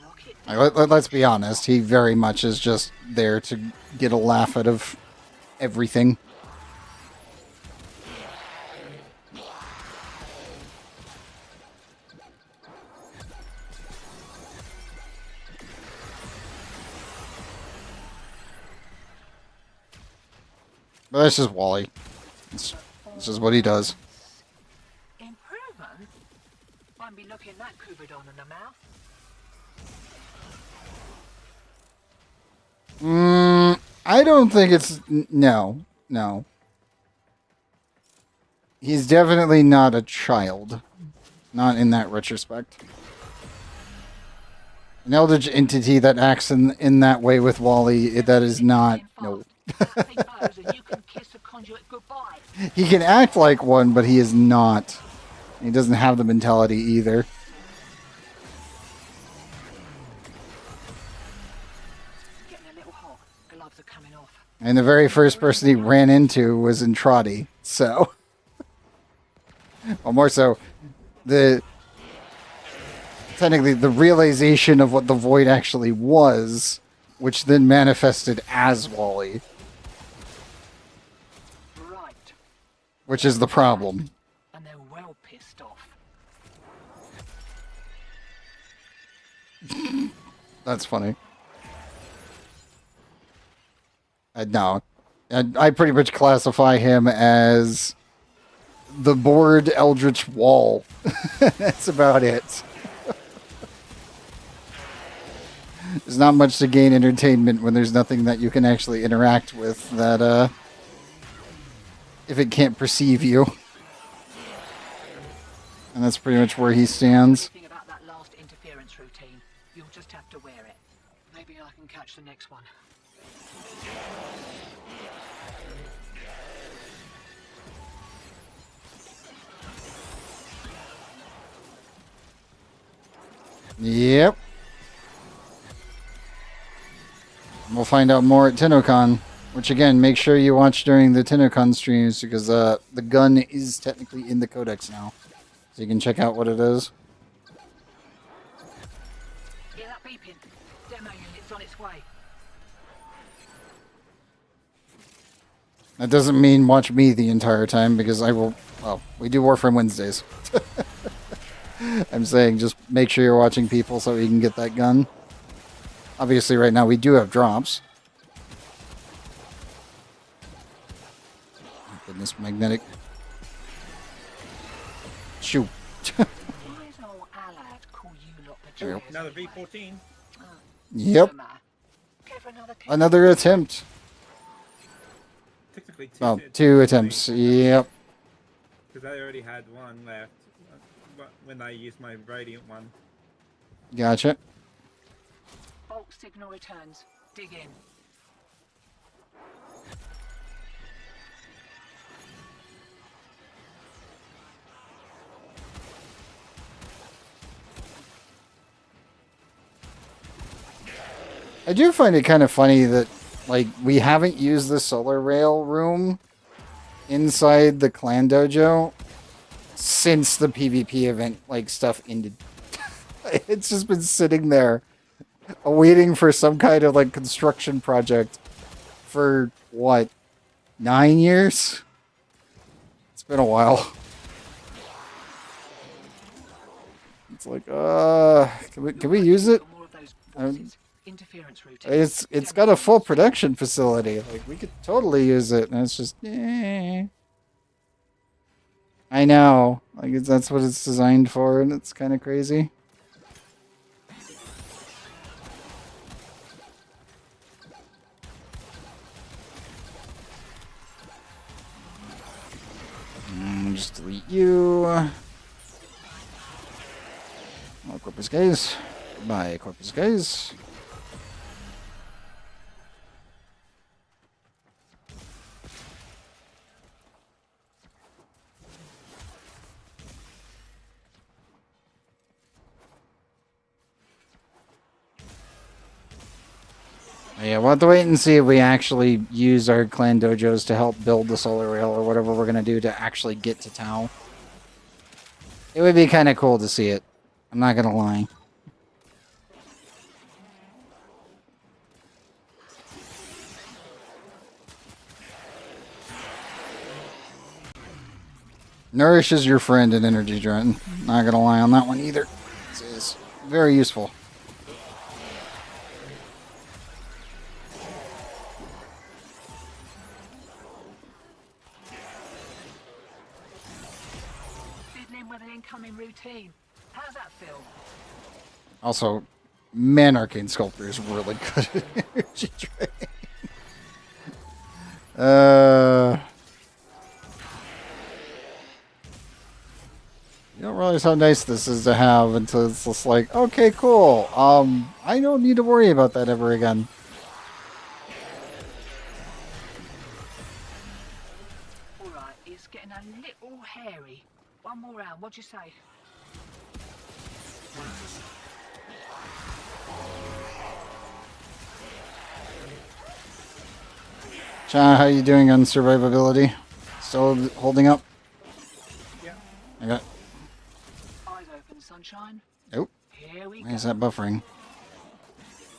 Lock it down. Let's be honest, he very much is just there to get a laugh out of everything. But that's just Wally. It's just what he does. Improvement? Won't be looking that Kubidon in the mouth. I don't think it's... No. He's definitely not a child. Not in that retrospect. An eldritch entity that acts in that way with Wally, that is not... No. He can act like one, but he is not. He doesn't have the mentality either. And the very first person he ran into was in Trotty, so... Well, more so, technically the realization of what the Void actually was, which then manifested as Wally. Right. Which is the problem. And they're well pissed off. That's funny. No. I pretty much classify him as the bored Eldritch Wall. That's about it. There's not much to gain entertainment when there's nothing that you can actually interact with that, if it can't perceive you. And that's pretty much where he stands. About that last interference routine, you'll just have to wear it. Maybe I can catch the next one. Yep. We'll find out more at TennoCon, which again, make sure you watch during the TennoCon streams because the gun is technically in the codex now. So you can check out what it is. Hear that beeping? Demo unit's on its way. That doesn't mean watch me the entire time because I will... Well, we do Warframe Wednesdays. I'm saying just make sure you're watching people so you can get that gun. Obviously, right now we do have drops. Oh, goodness, magnetic. Shoot. Another V14. Yep. Another attempt. Technically two attempts. Yep. Because I already had one left when I used my Radiant one. Gotcha. Bulk signal returns. Dig in. I do find it kind of funny that, like, we haven't used the solar rail room inside the clan dojo since the PvP event, like, stuff ended. It's just been sitting there awaiting for some kind of, like, construction project for, what, 9 years? It's been a while. It's like, can we use it? It's got a full production facility. Like, we could totally use it, and it's just, I know. Like, that's what it's designed for, and it's kind of crazy. Just delete you. Oh, Corpus guys. Bye, Corpus guys. Yeah, we'll have to wait and see if we actually use our clan dojos to help build the solar rail or whatever we're going to do to actually get to Tau. It would be kind of cool to see it. I'm not going to lie. Nourish is your friend in Energy Drone. Not going to lie on that one either. This is very useful. Routine. How's that feel? Also, man, Arcane Sculptor is really good at energy drain. You don't realize how nice this is to have until it's just like, okay, cool. I don't need to worry about that ever again. Alright, it's getting a little hairy. One more round, what'd you say? John, how you doing on survivability? Still holding up? Yeah. I got. Eyes open, sunshine. Nope. Here we Why go. is that buffering?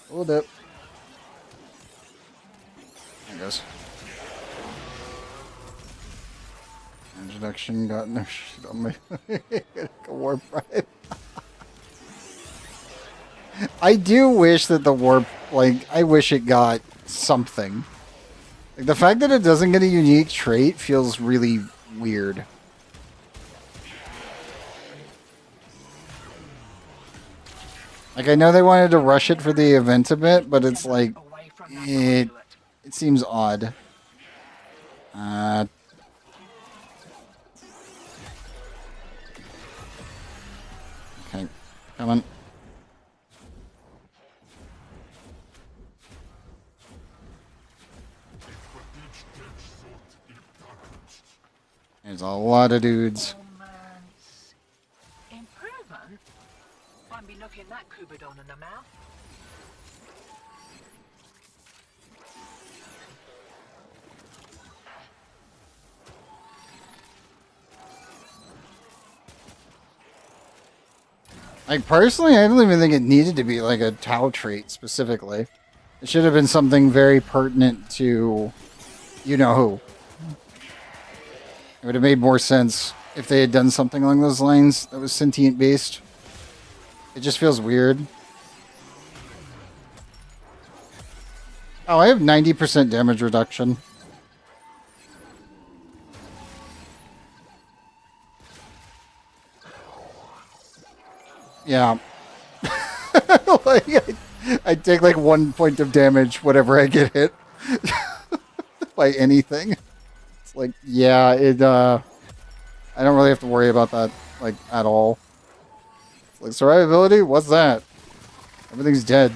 Hold up. There it goes. Introduction got no shit on me. Warframe. I do wish that the warp, like, I wish it got something. Like, the fact that it doesn't get a unique trait feels really weird. Like, I know they wanted to rush it for the event a bit, but it's like, it seems odd. Okay, come on. There's a lot of dudes. Improvement? Won't be looking that Kubidon in the mouth. Like, personally, I don't even think it needed to be like a Tau trait specifically. It should have been something very pertinent to you-know-who. It would have made more sense if they had done something along those lines that was sentient based. It just feels weird. Oh, I have 90% damage reduction. Yeah. Like, I take like 1 point of damage whenever I get hit by anything. It's like, yeah, I don't really have to worry about that, like, at all. It's like, survivability? What's that? Everything's dead.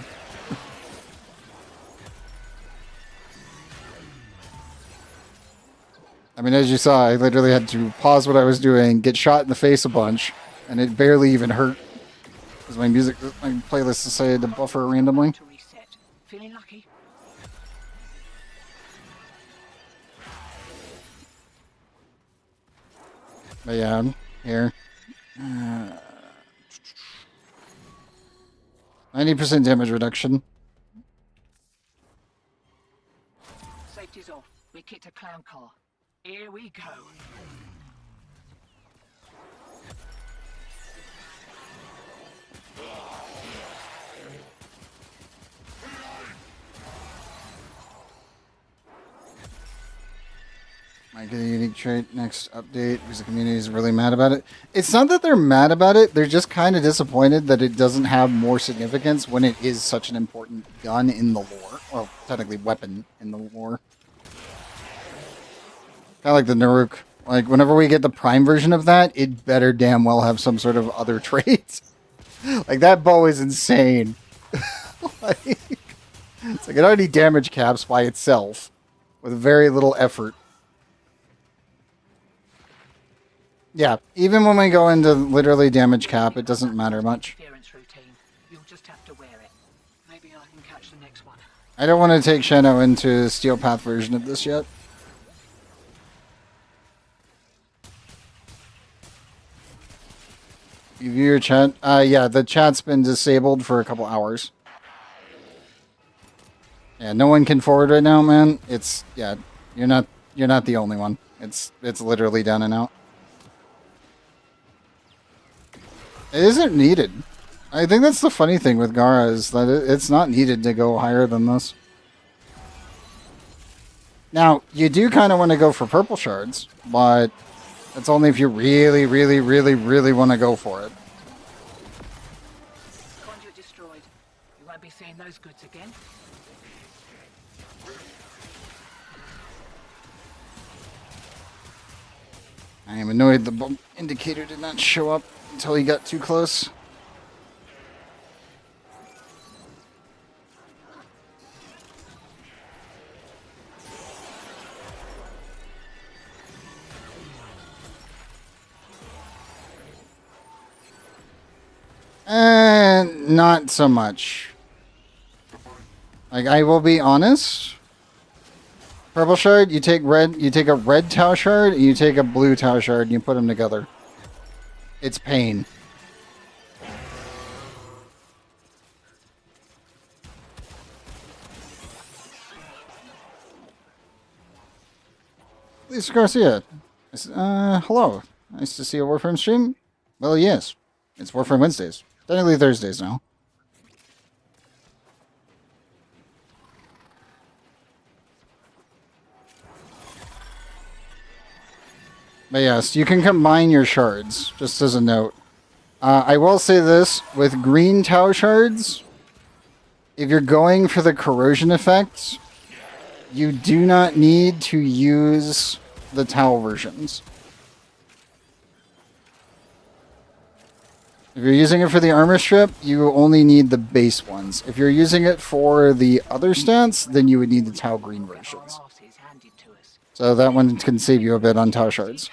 I mean, as you saw, I literally had to pause what I was doing, get shot in the face a bunch, and it barely even hurt. Because my playlist decided to buffer randomly. To reset. Feeling lucky? But yeah, I'm here. 90% damage reduction. Safety's off. We kicked a clown car. Here we go. Might get a unique trait next update because the community is really mad about it. It's not that they're mad about it, they're just kind of disappointed that it doesn't have more significance when it is such an important gun in the lore. Well, technically weapon in the lore. Kind of like the Nuruk. Like, whenever we get the prime version of that, it better damn well have some sort of other trait. Like, that bow is insane. Like, it's like it already damage caps by itself with very little effort. Yeah, even when we go into literally damage cap, it doesn't matter much. You'll just have to wear it. Maybe I can catch the next one. I don't want to take Shano into Steel Path version of this yet. You view your chat? Yeah, the chat's been disabled for a couple hours. Yeah, no one can forward right now, man. It's, yeah, you're not the only one. It's literally down and out. It isn't needed. I think that's the funny thing with Gara is that it's not needed to go higher than this. Now, you do kind of want to go for purple shards, but that's only if you really, really, really, really want to go for it. Conduit destroyed. You won't be seeing those goods again. I am annoyed the bump indicator did not show up until he got too close. Not so much. Like, I will be honest. Purple shard, you take a red Tau shard, and you take a blue Tau shard, and you put them together. It's pain. Lisa Garcia. Hello. Nice to see a Warframe stream. Well, yes. It's Warframe Wednesdays. Technically Thursdays now. But yes, you can combine your shards, just as a note. I will say this, with green Tau shards, if you're going for the corrosion effect, you do not need to use the Tau versions. If you're using it for the armor strip, you only need the base ones. If you're using it for the other stats, then you would need the Tau green versions. So that one can save you a bit on Tau shards.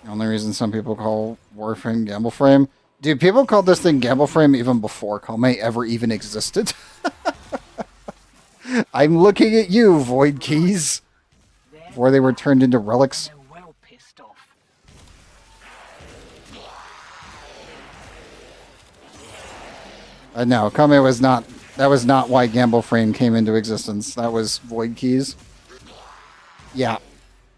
The only reason some people call Warframe Gamble Frame. Dude, people called this thing Gamble Frame even before Kome ever even existed. I'm looking at you, Void Keys. Before they were turned into relics. No, Kame was not. That was not why Gamble Frame came into existence. That was Void Keys. Yeah,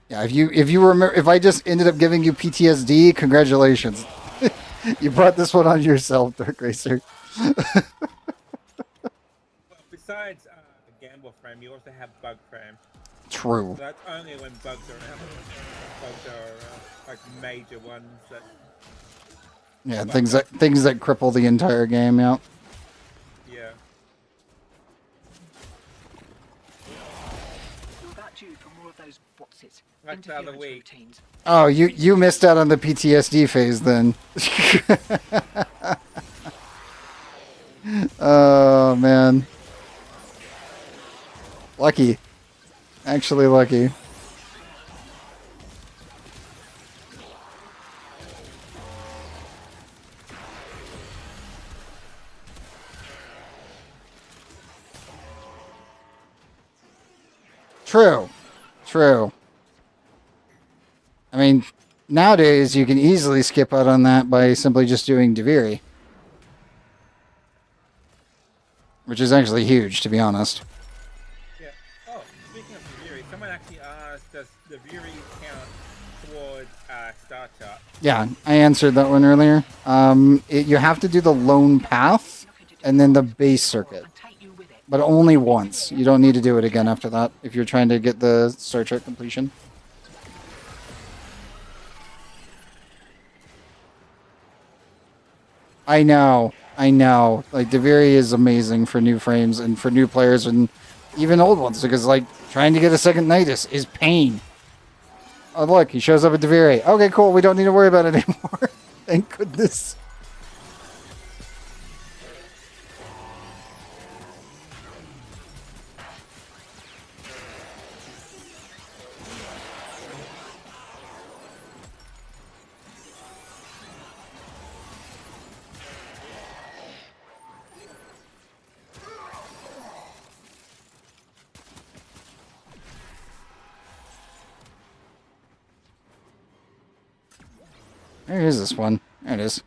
yeah. If you remember, if I just ended up giving you PTSD, congratulations. You brought this one on yourself, Dark Racer. Well, besides Gamble Frame, you also have Bug Frame. True. So that's only when bugs are around. Bugs are like major ones that. Yeah, things that cripple the entire game. Yeah. Yeah. Like the other week. Oh, you missed out on the PTSD phase then. Oh man. Lucky. Actually lucky. True. True. I mean, nowadays you can easily skip out on that by simply just doing Deviri. Which is actually huge, to be honest. Yeah. Oh, speaking of Deviri, someone actually asked, does Deviri count towards Star Chart? Yeah, I answered that one earlier. You have to do the lone path and then the base circuit. But only once. You don't need to do it again after that if you're trying to get the Star Trek completion. I know. Like, Deviri is amazing for new frames and for new players and even old ones because, like, trying to get a second Nidus is pain. Oh, look, he shows up at Deviri. Okay, cool. We don't need to worry about it anymore. Thank goodness. Where is this one? There it is.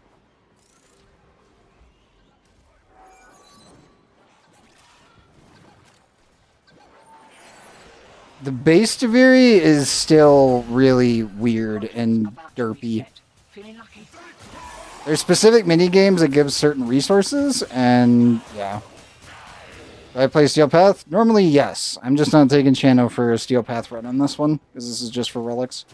The base Deviri is still really weird and derpy. There's specific mini games that give certain resources, and yeah. Do I play Steel Path? Normally, yes. I'm just not taking Chano for a Steel Path run on this one, because this is just for relics.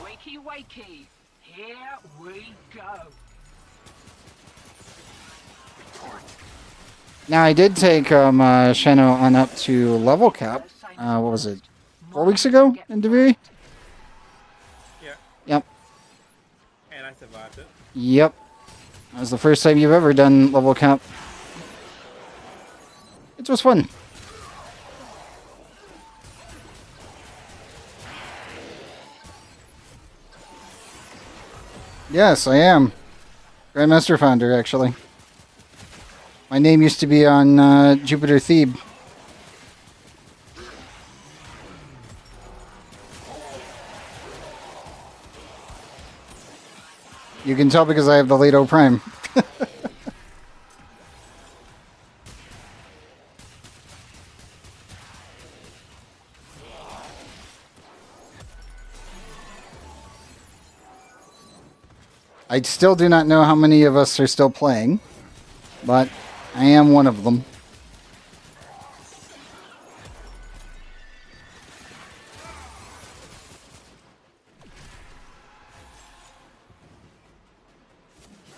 Wakey, wakey, here we go. Now, I did take Sheno on up to level cap. What was it? 4 weeks ago in Deviri? Yeah, Yep. and I survived it. Yep. That was the first time you've ever done level cap. It was fun. Yes, I am. Grandmaster Founder, actually. My name used to be on Jupiter Thebe. You can tell because I have the Leto Prime. I still do not know how many of us are still playing, but I am one of them.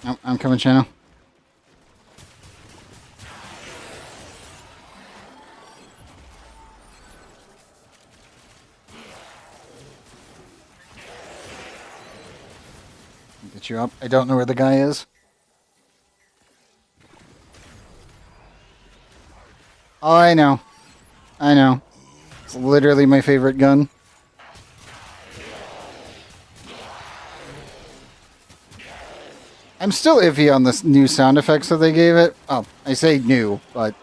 Oh, I'm coming, Channel. Get you up. I don't know where the guy is. Oh, I know. I know. It's literally my favorite gun. I'm still iffy on the new sound effects that they gave it. Oh, I say new, but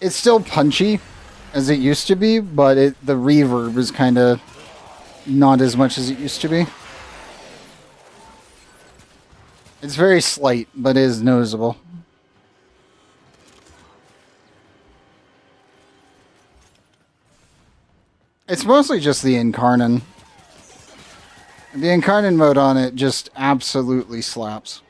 it's still punchy as it used to be, but the reverb is kind of not as much as it used to be. It's very slight, but it is noticeable. It's mostly just the Incarnon. The Incarnon mode on it just absolutely slaps.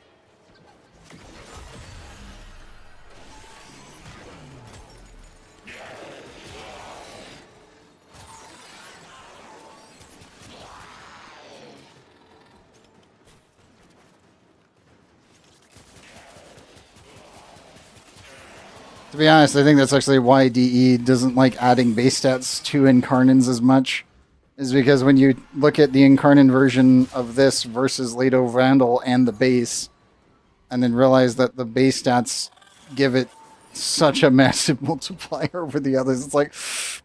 To be honest, I think that's actually why DE doesn't like adding base stats to Incarnons as much. Is because when you look at the Incarnon version of this versus Leto Vandal and the base, and then realize that the base stats give it such a massive multiplier over the others, it's like,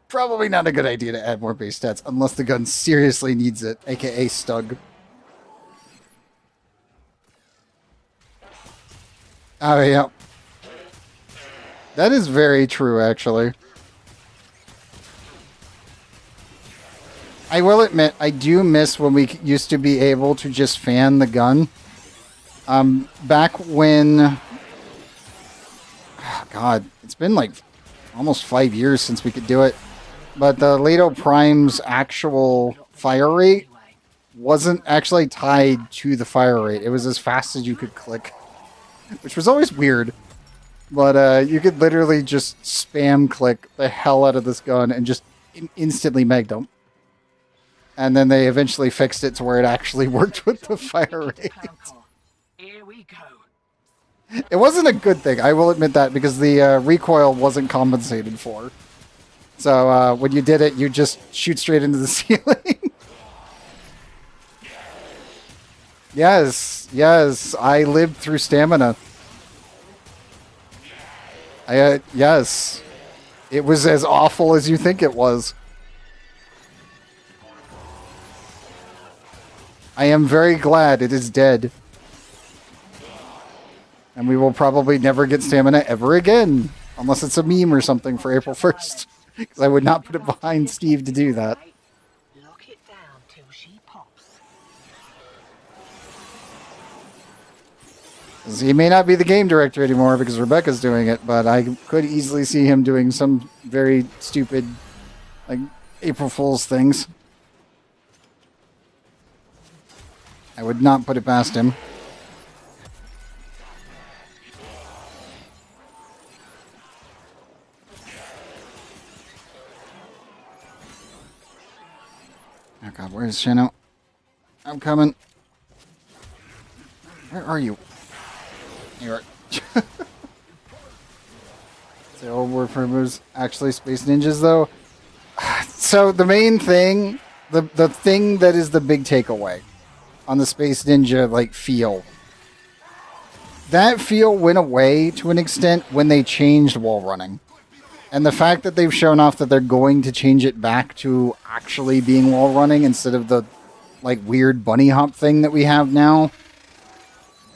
probably not a good idea to add more base stats unless the gun seriously needs it, aka Stug. Oh, yeah. That is very true, actually. I will admit, I do miss when we used to be able to just fan the gun. Back when... Oh God, it's been like almost 5 years since we could do it. But the Leto Prime's actual fire rate wasn't actually tied to the fire rate. It was as fast as you could click. Which was always weird. But you could literally just spam click the hell out of this gun and just instantly mag dump. And then they eventually fixed it to where it actually worked with the fire rate. Here we go. It wasn't a good thing, I will admit that, because the recoil wasn't compensated for. So when you did it, you just shoot straight into the ceiling. Yes, yes, I lived through stamina. Yes. It was as awful as you think it was. I am very glad it is dead. And we will probably never get stamina ever again. Unless it's a meme or something for April 1st. Because I would not put it behind Steve to do that. Lock it down till she pops. He may not be the game director anymore because Rebecca's doing it, but I could easily see him doing some very stupid, like, April Fool's things. I would not put it past him. Oh God, where's Shino? I'm coming. Where are you? Here. The old Warframe was actually Space Ninjas, though. So the main thing, the thing that is the big takeaway on the Space Ninja like feel, that feel went away to an extent when they changed wall running. And the fact that they've shown off that they're going to change it back to actually being wall running instead of the like weird bunny hop thing that we have now.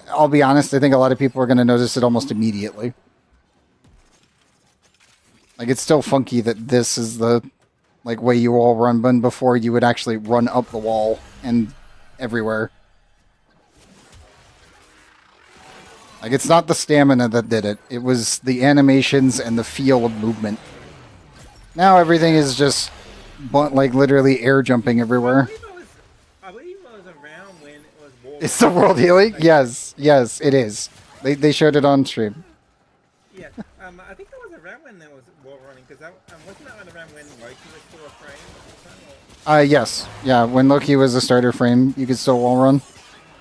I'll be honest, I think a lot of people are going to notice it almost immediately. Like, it's still funky that this is the like way you all run, but before you would actually run up the wall and everywhere. Like, it's not the stamina that did it. It was the animations and the feel of movement. Now everything is just like literally air jumping everywhere. I believe it was around when it was Warframe. It's the world healing? Yes, yes, it is. They showed it on stream. Yeah, I think that was around when there was wall running, because wasn't that around when Loki was still a frame or something? Yes. Yeah, when Loki was a starter frame, you could still wall run.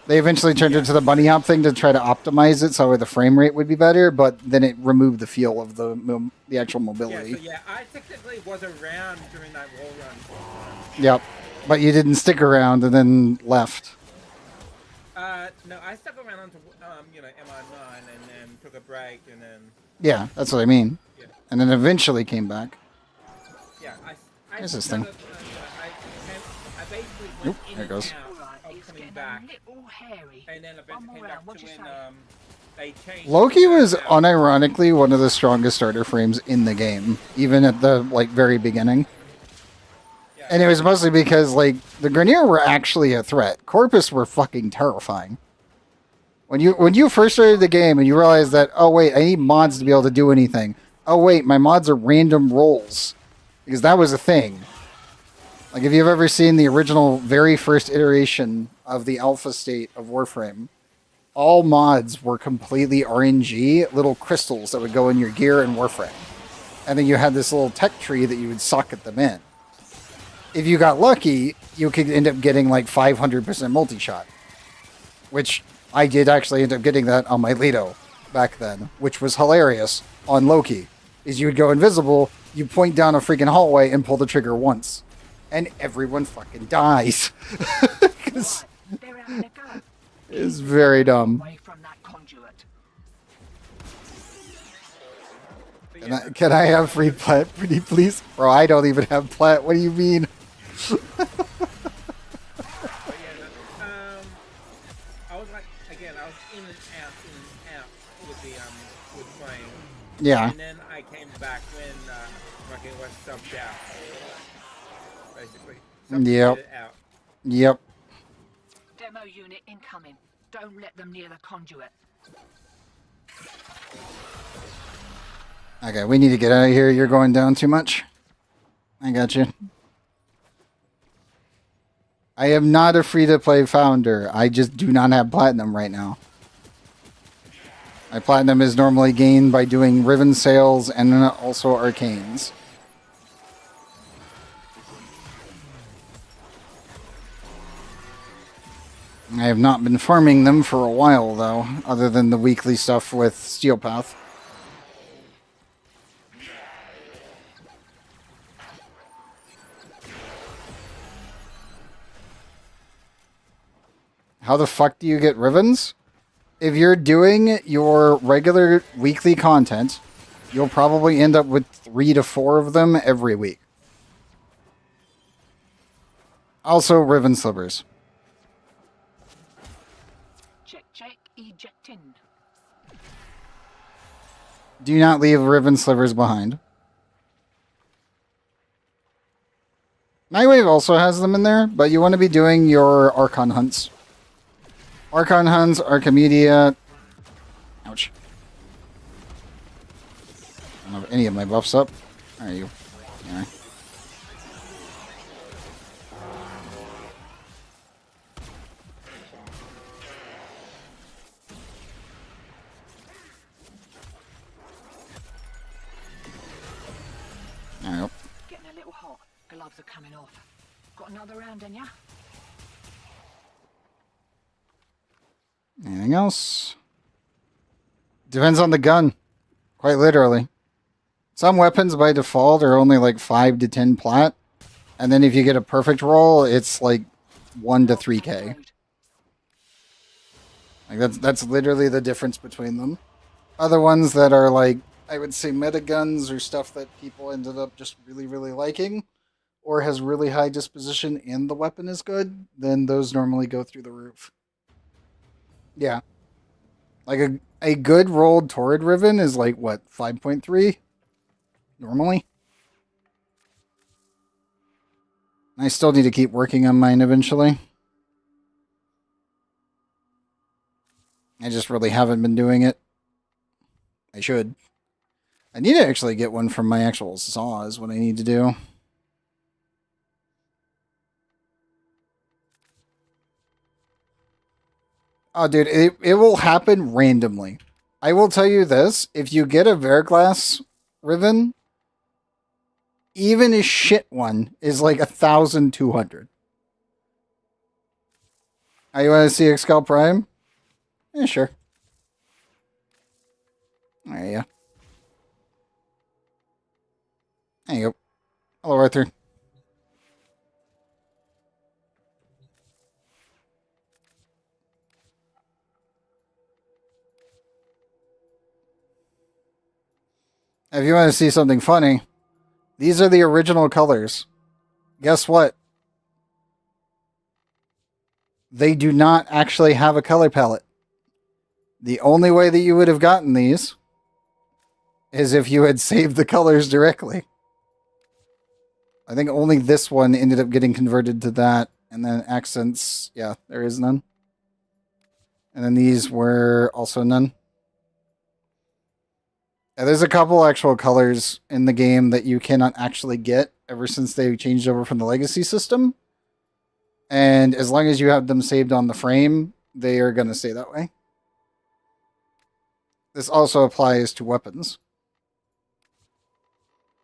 They eventually turned it to the bunny hop thing to try to optimize it so the frame rate would be better, but then it removed the feel of the actual mobility. Yeah, so yeah, I technically was around during that wall run. Yep. But you didn't stick around and then left. No, I stuck around until, MI9 and then took a break and then... Yeah, that's what I mean. Yeah. And then eventually came back. Yeah, Where's this thing? I basically went in there it goes. and out of coming back. And then eventually came back to when they changed... Loki was unironically one of the strongest starter frames in the game, even at the very beginning. Yeah. And it was mostly because the Grineer were actually a threat. Corpus were fucking terrifying. When you first started the game and you realized that, oh wait, I need mods to be able to do anything. Oh wait, my mods are random rolls. Because that was a thing. Like, if you've ever seen the original, very first iteration of the alpha state of Warframe, all mods were completely RNG, little crystals that would go in your gear in Warframe. And then you had this little tech tree that you would socket them in. If you got lucky, you could end up getting 500% multi-shot. Which I did actually end up getting that on my Leto back then, which was hilarious on Loki. Is you would go invisible, you point down a freaking hallway and pull the trigger once. And everyone fucking dies. It's very dumb. Can I have free plat, pretty please? Bro, I don't even have plat. What do you mean? I was I was in and out with Flame. Yeah. And then I came back when fucking was subbed out. Basically. Yep. Yep. Demo unit incoming. Don't let them near the conduit. Okay, we need to get out of here. You're going down too much. I got you. I am not a free-to-play founder. I just do not have platinum right now. My platinum is normally gained by doing Riven sales and also arcanes. I have not been farming them for a while, though, other than the weekly stuff with Steel Path. How the fuck do you get Rivens? If you're doing your regular weekly content, you'll probably end up with 3 to 4 of them every week. Also, Riven Slivers. Check, ejecting. Do not leave Riven Slivers behind. Nightwave also has them in there, but you want to be doing your Archon hunts. Archon hunts, Archimedia. Ouch. I don't have any of my buffs up. Where are you? Anyway. There we go. Getting a little hot. Gloves are coming off. Got another round in ya? Anything else? Depends on the gun. Quite literally. Some weapons by default are only like 5 to 10 plat, and then if you get a perfect roll, it's like 1 to 3k. Like that's literally the difference between them. Other ones that are like, I would say meta guns or stuff that people ended up just really, really liking, or has really high disposition and the weapon is good, then those normally go through the roof. Yeah. Like a good rolled Torrid Riven is like, what, 5.3? Normally? I still need to keep working on mine eventually. I just really haven't been doing it. I should. I need to actually get one from my actual saw is what I need to do. Oh, dude, it will happen randomly. I will tell you this. If you get a Verglass Riven, even a shit one is like 1,200. Oh, you want to see Excal Prime? Yeah, sure. There you go. There you go. Hello, Arthur. If you want to see something funny, these are the original colors. Guess what? They do not actually have a color palette. The only way that you would have gotten these is if you had saved the colors directly. I think only this one ended up getting converted to that. And then accents, yeah, there is none. And then these were also none. Yeah, there's a couple actual colors in the game that you cannot actually get ever since they changed over from the legacy system. And as long as you have them saved on the frame, they are going to stay that way. This also applies to weapons.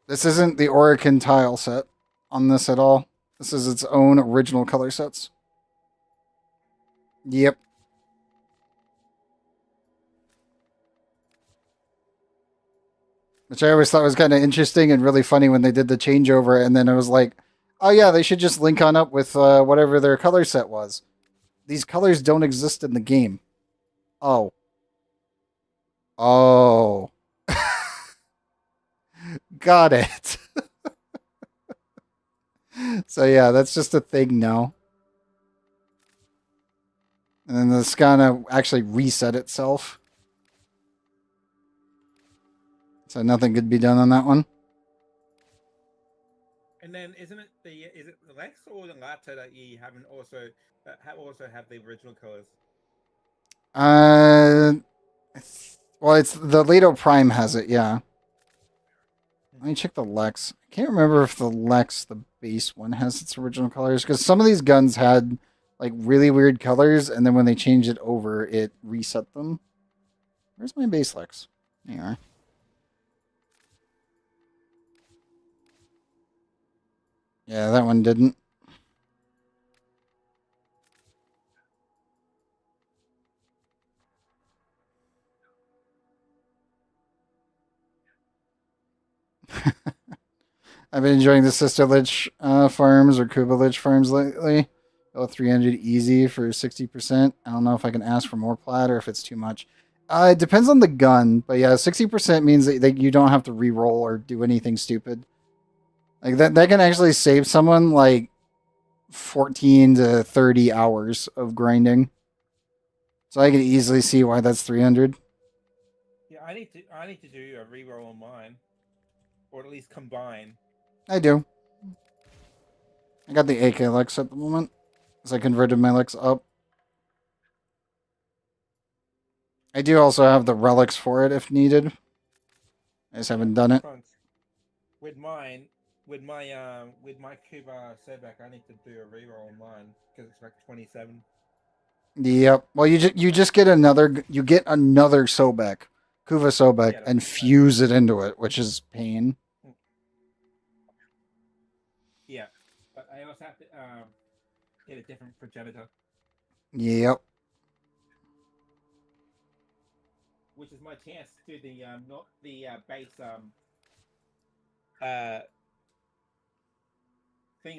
This isn't the Orican tile set on this at all. This is its own original color sets. Yep. Which I always thought was kind of interesting and really funny when they did the changeover, and then it was like, oh yeah, they should just link on up with whatever their color set was. These colors don't exist in the game. Oh. Oh. Got it. So yeah, that's just a thing now. And then the Skana actually reset itself. So nothing could be done on that one. And then is it the Lex or the Latte that you haven't also have the original colors? Well, it's the Leto Prime has it, yeah. Let me check the Lex. I can't remember if the Lex, the base one, has its original colors, because some of these guns had like really weird colors, and then when they changed it over, it reset them. Where's my base Lex? There you are. Yeah, that one didn't. I've been enjoying the Sister Lich farms or Kuba Lich farms lately. Oh, 300 easy for 60%. I don't know if I can ask for more plat or if it's too much. It depends on the gun, but yeah, 60% means that you don't have to re-roll or do anything stupid. Like that can actually save someone like 14 to 30 hours of grinding. So I can easily see why that's 300. Yeah, I need to do a reroll on mine, or at least combine. I do. I got the AK Lex at the moment, as I converted my Lex up. I do also have the relics for it if needed. I just haven't done it. With my Kuba Sebek, I need to do a reroll on mine because it's like 27. Yep. Well, you just get another Sobek, Kuva Sobek, Yeah, and fuse it into it, which is pain. Yeah, but I also have to get a different progenitor. Yep. Which is my chance to do the not the base thing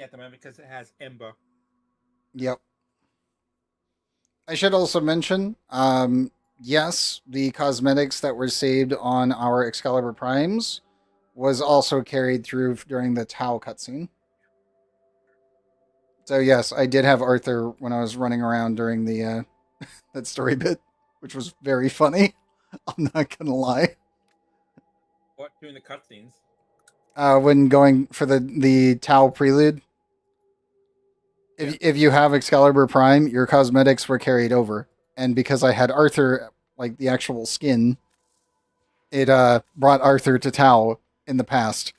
at the moment because it has Ember. Yep. I should also mention, yes, the cosmetics that were saved on our Excalibur Primes was also carried through during the Tau cutscene. So yes, I did have Arthur when I was running around during the that story bit, which was very funny. I'm not gonna lie. What during the cutscenes? When going for the Tau prelude, if you have Excalibur Prime, your cosmetics were carried over, and because I had Arthur, like the actual skin, it brought Arthur to Tau in the past,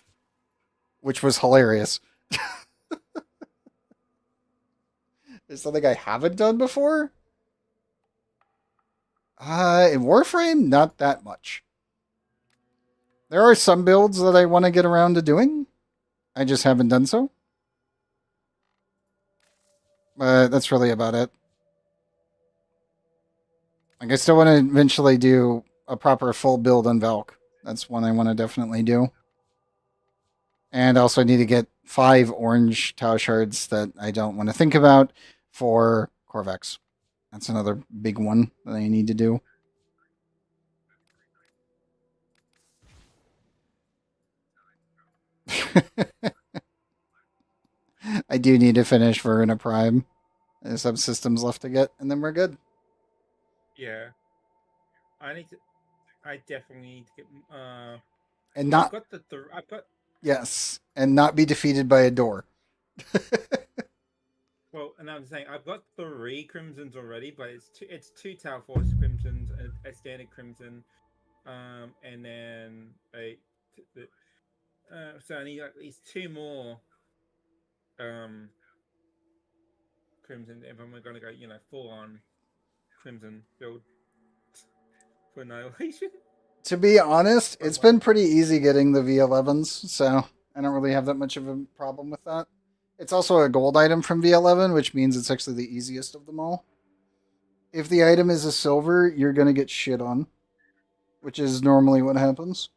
which was hilarious. It's something I haven't done before. In Warframe, not that much. There are some builds that I want to get around to doing. I just haven't done so. But that's really about it. Like, I still want to eventually do a proper full build on Valk. That's one I want to definitely do. And also need to get 5 orange Tau shards that I don't want to think about for Corvex. That's another big one that I need to do. I do need to finish Verona Prime. There's subsystems left to get, and then we're good. Yeah. I definitely need to get. And not. I've got. Yes, and not be defeated by a door. Well, and I'm saying I've got 3 crimsons already, but it's two Tau Force crimsons, a standard crimson, and then so I need at least 2 more crimson if I'm going to go, full on crimson build for Annihilation. To be honest, it's been pretty easy getting the V11s, so I don't really have that much of a problem with that. It's also a gold item from V11, which means it's actually the easiest of them all. If the item is a silver, you're going to get shit on, which is normally what happens.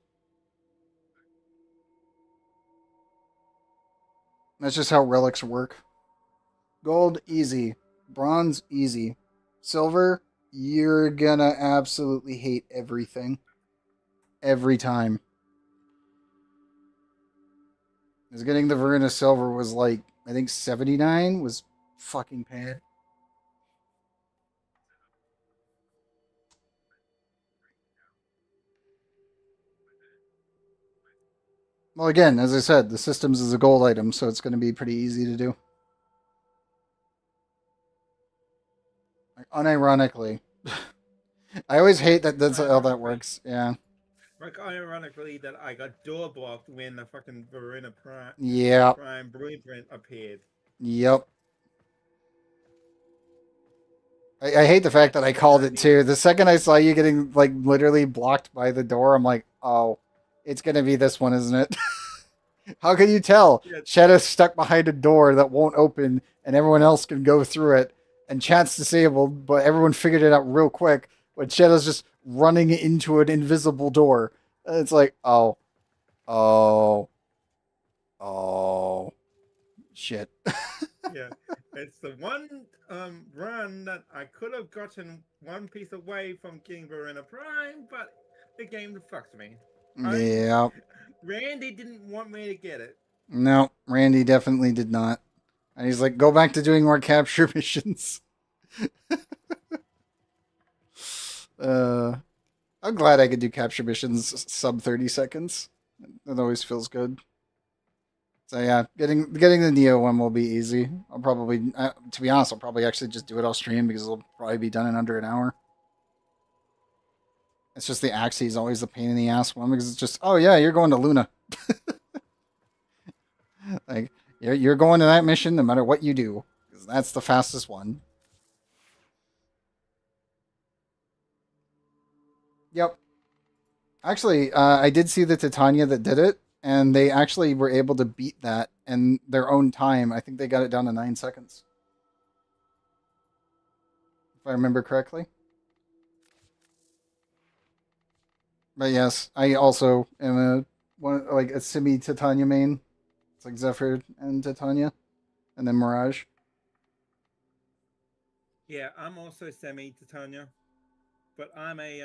That's just how relics work. Gold, easy. Bronze, easy. Silver, you're gonna absolutely hate everything. Every time. Because getting the Verona Silver was like, I think 79 was fucking pain. Well, again, as I said, the systems is a gold item, so it's going to be pretty easy to do. Like, unironically. I always hate that that's how that works. Yeah. Like, ironically, that I got door blocked when the fucking Verona Prime blueprint appeared. Yep. I hate the fact that I called it too. The second I saw you getting like literally blocked by the door, I'm like, oh, it's gonna be this one, isn't it? How can you tell? Yeah. Shadow's stuck behind a door that won't open, and everyone else can go through it. And chat's disabled, but everyone figured it out real quick. But Shadow's just running into an invisible door. And it's like, oh, shit. Yeah, it's the one run that I could have gotten one piece away from King Verona Prime, but the game fucked me. Yeah. Randy didn't want me to get it. No, Randy definitely did not. And he's like, go back to doing more capture missions. I'm glad I could do capture missions sub 30 seconds. That always feels good. So yeah, getting the Neo one will be easy. I'll probably, to be honest, I'll probably actually just do it off stream because it'll probably be done in under an hour. It's just the Axie is always the pain in the ass one because it's just, oh yeah, you're going to Luna. Like, you're going to that mission no matter what you do because that's the fastest one. Yep. Actually, I did see the Titania that did it, and they actually were able to beat that in their own time. I think they got it down to 9 seconds. If I remember correctly. But yes, I also am a one like a semi Titania main. It's like Zephyr and Titania, and then Mirage. Yeah, I'm also semi Titania, but I'm a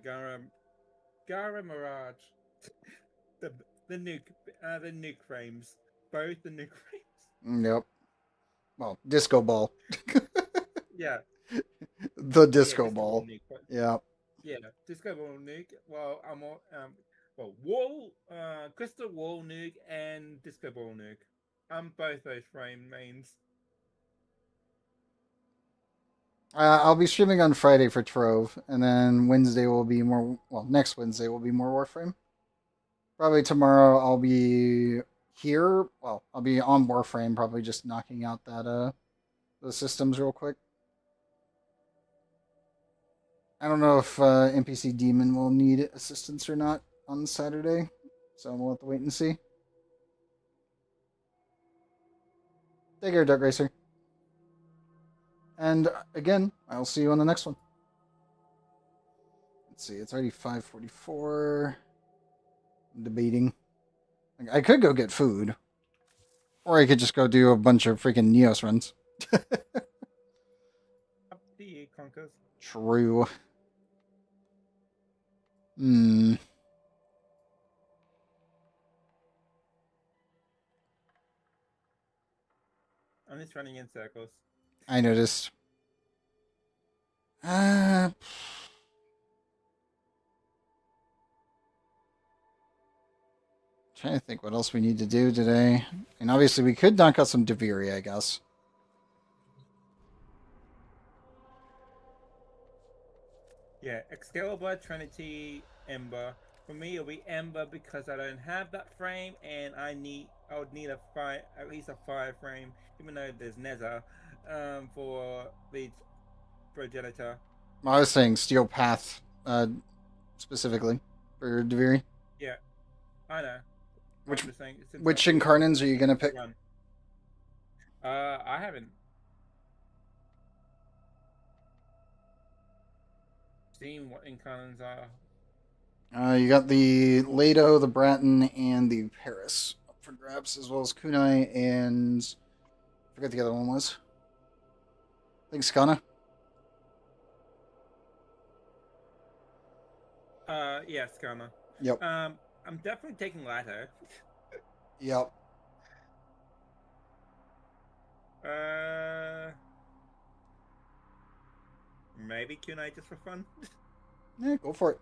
Gara Mirage. the the nuke frames, both the nuke frames. Yep. Well, Disco Ball. Yeah. The Oh yeah, Disco Disco Ball Ball. nuke. Yeah. Yeah, Disco Ball nuke. Well, I'm all, wall, Crystal Wall nuke and Disco Ball nuke. I'm both those frame mains. I'll be streaming on Friday for Trove, and then Wednesday will be more. Well, next Wednesday will be more Warframe. Probably tomorrow I'll be here. Well, I'll be on Warframe, probably just knocking out that the systems real quick. I don't know if NPC Demon will need assistance or not on Saturday, so we'll have to wait and see. Take care, Dark Racer. And again, I'll see you on the next one. Let's see, it's already 5:44. I'm debating. I could go get food. Or I could just go do a bunch of freaking Neos runs. Up to you, Conkers. True. Hmm. I'm just running in circles. I noticed. Trying to think what else we need to do today. And obviously we could knock out some Deviri, I guess. Yeah, Excalibur, Trinity, Ember. For me, it'll be Ember because I don't have that frame, and I would need at least a fire frame, even though there's Nether, for the progenitor. I was saying Steel Path, specifically for Deviri. Yeah, I know. Which incarnants are you gonna pick? I haven't seen what incarnants are. You got the Lado, the Bratton, and the Paris up for grabs, as well as Kunai and I forget the other one was. I think Skana. Yeah, Skana. Yep. I'm definitely taking Lato. Yep. Maybe Kunai just for fun. Yeah, go for it.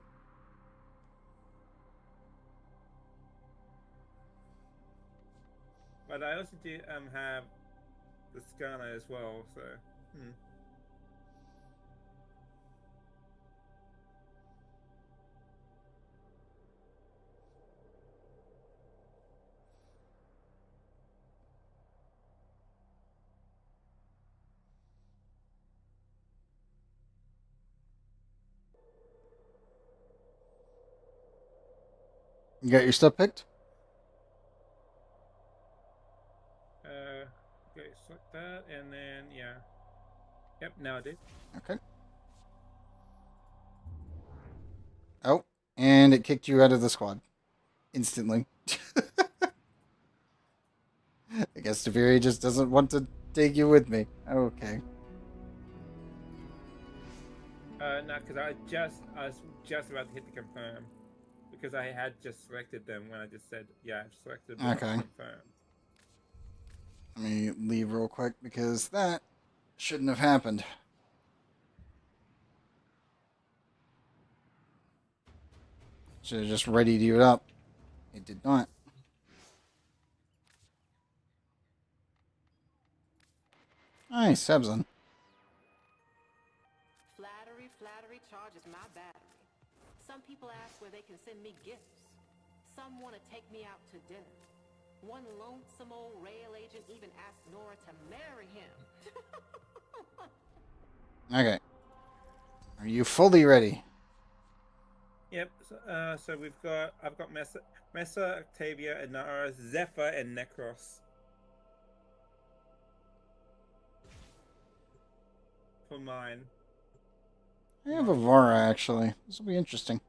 But I also do have the Skana as well, so You got your stuff picked? okay, select that, and then yeah. Yep, now I do. Okay. Oh, and it kicked you out of the squad. Instantly. I guess Deviri just doesn't want to take you with me. Okay. No, because I was just about to hit the confirm. Because I had just selected them when I just said, yeah, I've selected them. Okay. Confirmed. Let me leave real quick because that shouldn't have happened. Should have just readied you up. It did not. Nice, Sebzon. Flattery charges my battery. Some people ask where they can send me gifts. Some want to take me out to dinner. One lonesome old rail agent even asked Nora to marry him. Okay. Are you fully ready? Yep. So I've got Mesa, Octavia, Inara, Zephyr, and Necros. For mine. I have a Vara, actually. This will be interesting.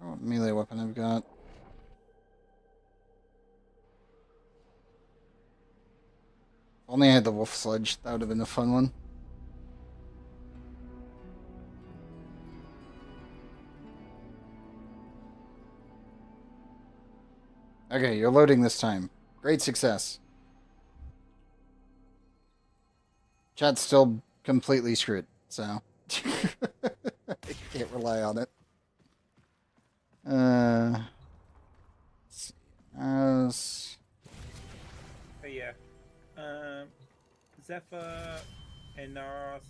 Oh, melee weapon I've got. If only I had the wolf sledge, that would have been a fun one. Okay, you're loading this time. Great success. Chat's still completely screwed, so I can't rely on it. Let's see. Oh yeah. Zephyr, Enaros,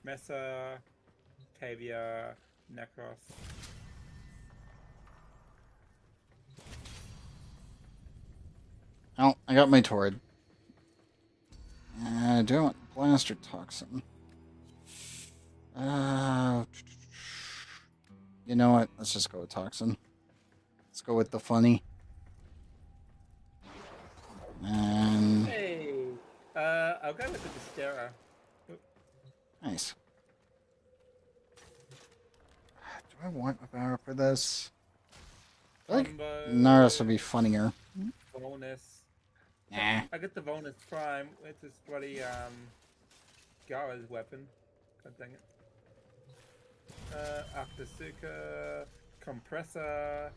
Mesa, Tavia, Necros. Oh, I got my Torrid. Do I want Blast or Toxin? You know what? Let's just go with Toxin. Let's go with the funny. And Hey, I'll go with the Distera. nice. Do I want a power for this? I think Combo, Naros would be funnier. Bonus. Nah. I get the bonus prime. It's this bloody Gara's weapon. God dang it. Akasuka, Compressor.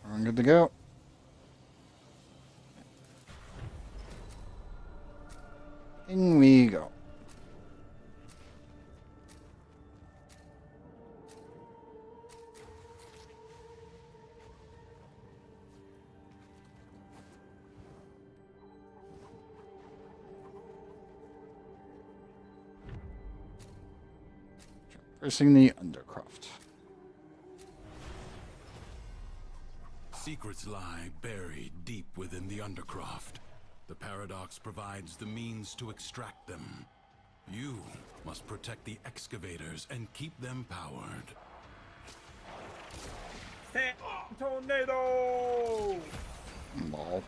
I'm good to go. In we go. Traversing the Undercroft. Secrets lie buried deep within the Undercroft. The Paradox provides the means to extract them. You must protect the excavators and keep them powered. Tornado! Ball.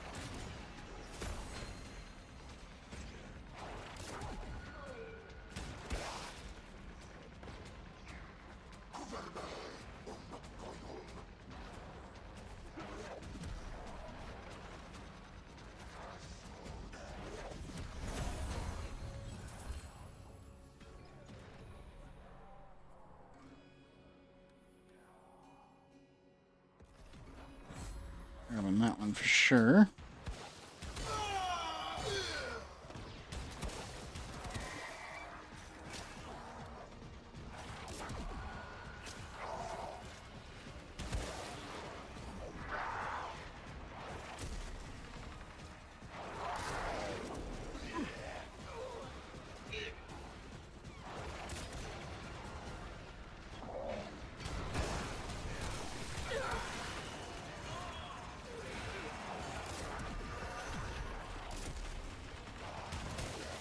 Grabbing that one for sure.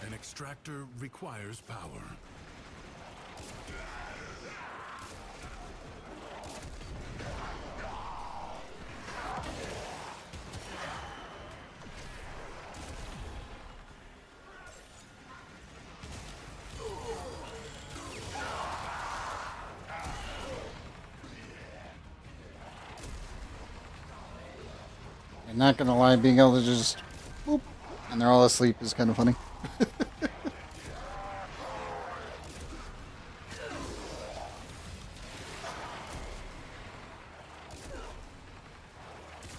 An extractor requires power. I'm not gonna lie, being able to just boop, and they're all asleep is kind of funny.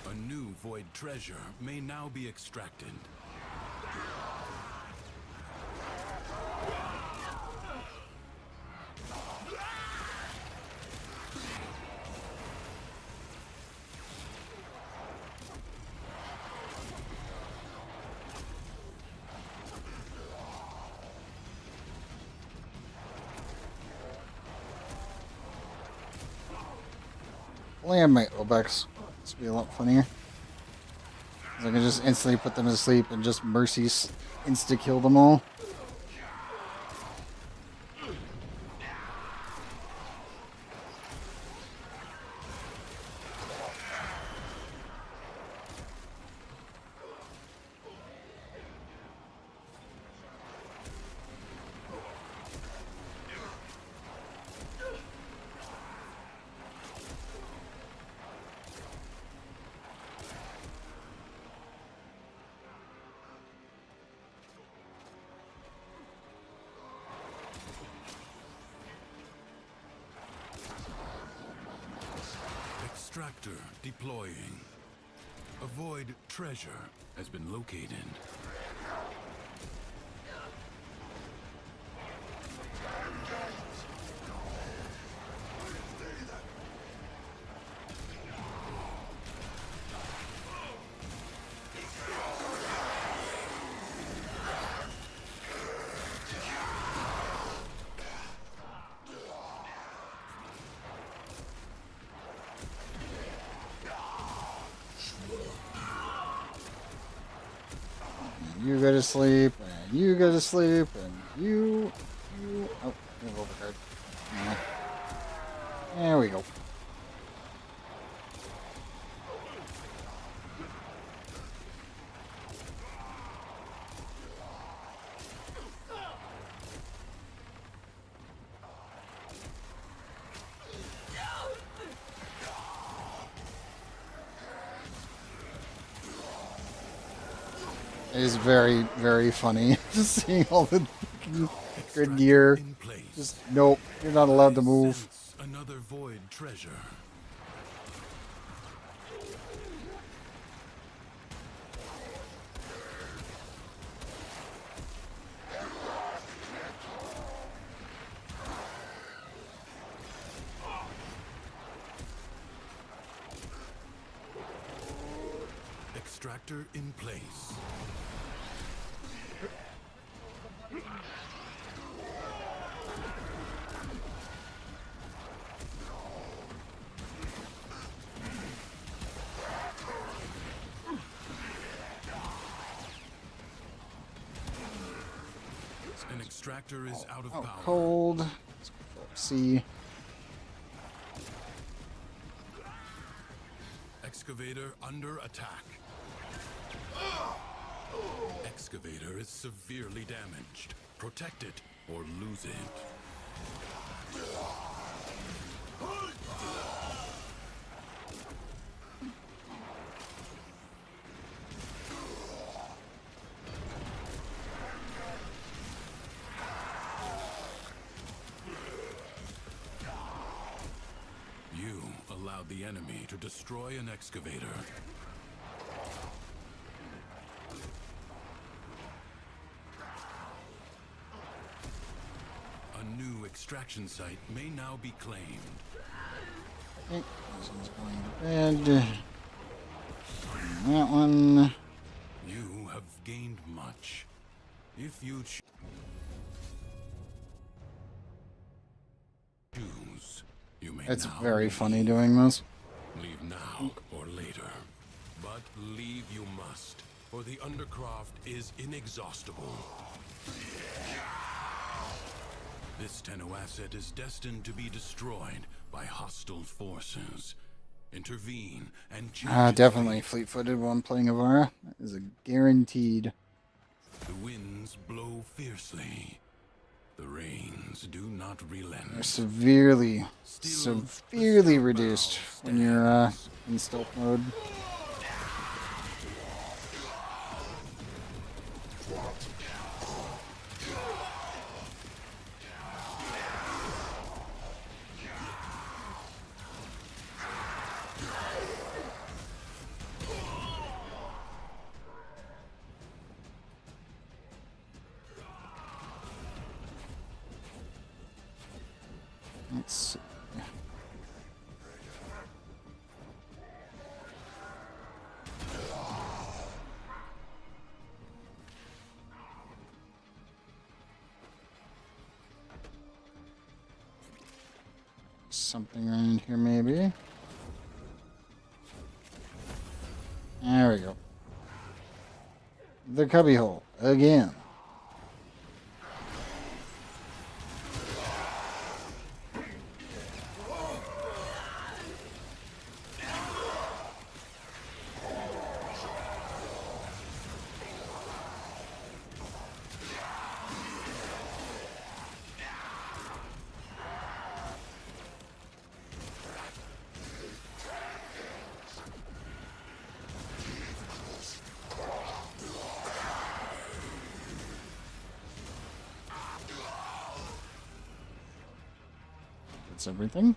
A new void treasure may now be extracted. land my Obex. This would be a lot funnier. 'Cause I can just instantly put them to sleep and just mercy insta-kill them all. Extractor deploying. Avoid treasure has been located. You go to sleep, and you go to sleep, and you... Oh, there's a overcard. Yeah. There we go. It is very, very funny just seeing all the good gear. Just, nope, you're not allowed to move. Another void treasure. Extractor in place. An extractor is out of power. Cold. Let's go up C. Excavator under attack. Excavator is severely damaged. Protect it or lose it. You allowed the enemy to destroy an excavator. A new extraction site may now be claimed. Okay, this one's going to bed. That one. You have gained much. If you choose, you may It's now very leave. funny doing this. Leave now or later. But leave you must, for the Undercroft is inexhaustible. This Tenno asset is destined to be destroyed by hostile forces. Intervene and change its Definitely fate. fleet-footed one playing Ivara. That is a guaranteed. The winds blow fiercely. The rains do not relent. They're severely Still, reduced when you're in stealth mode. Let's see. Something around here, maybe. we go. The cubbyhole again. That's everything.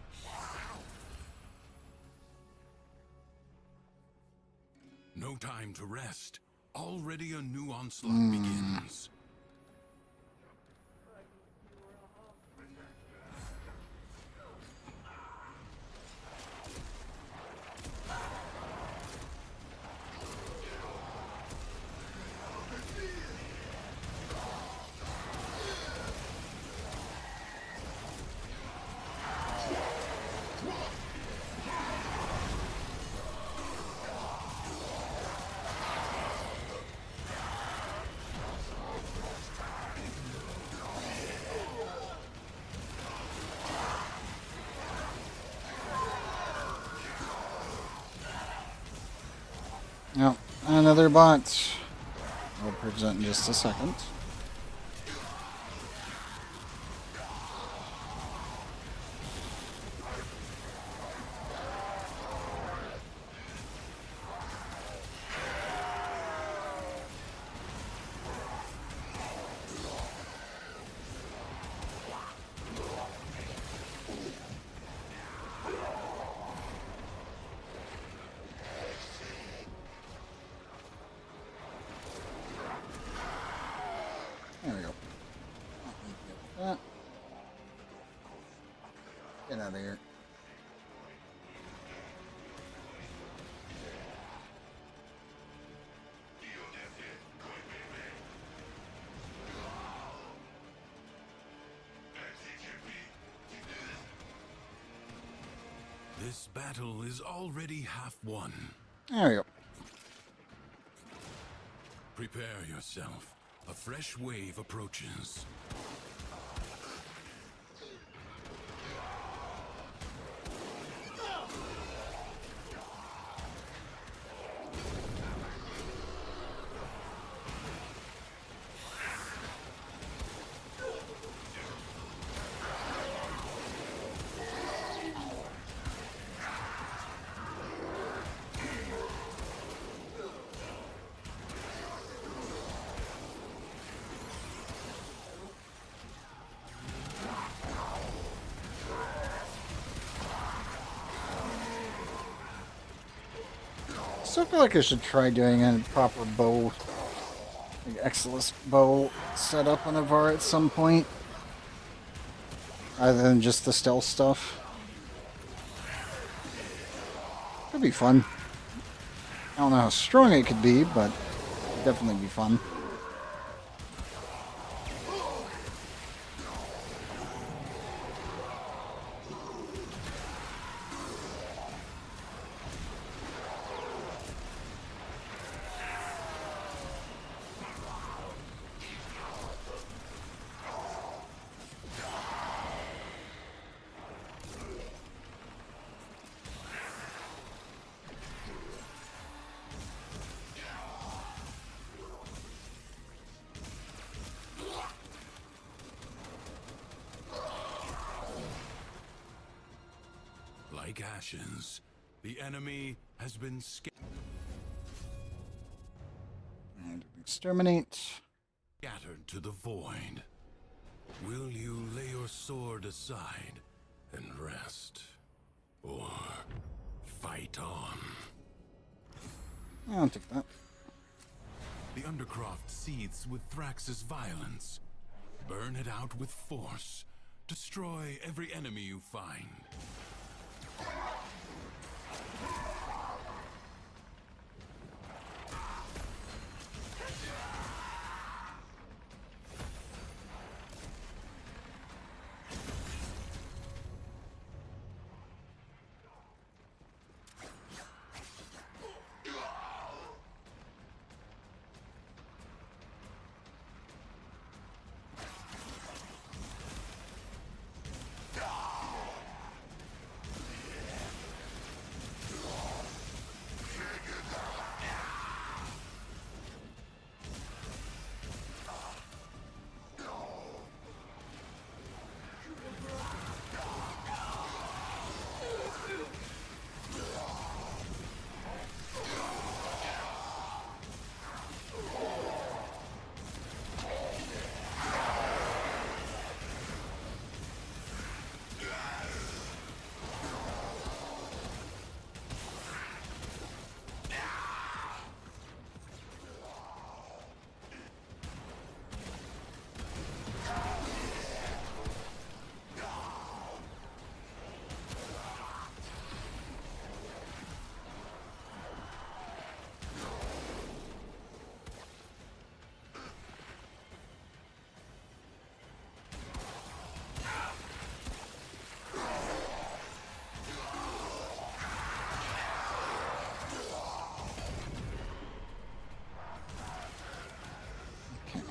No time to rest. Already a new onslaught begins. Yep, another bot. I'll present in just a second. There we go. Get out of here. This battle is already half won. There we go. Prepare yourself. A fresh wave approaches. Still feel like I should try doing a proper bow, like Exilus bow setup on Ivar at some point, other than just the stealth stuff. Could be fun. I don't know how strong it could be, but it'd definitely be fun. Like ashes, the enemy has been And exterminate. scattered to the void. Will you lay your sword aside and rest? Or fight on? I'll take that. The Undercroft seethes with Thrax's violence. Burn it out with force. Destroy every enemy you find.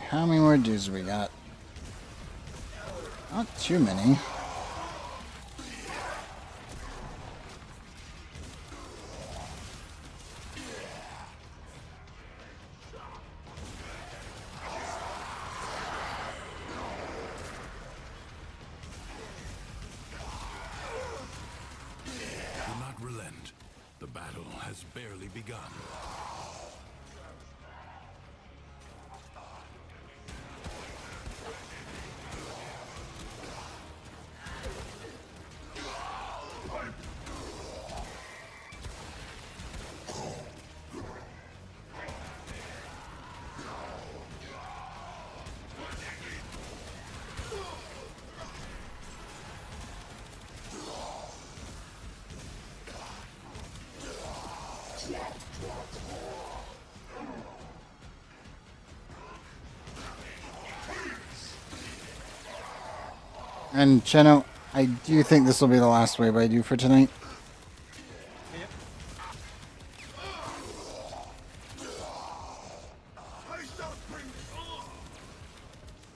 how many more dudes we got? Not too many. Do not relent. The battle has barely begun. And Cheno, I do think this will be the last wave I do for tonight.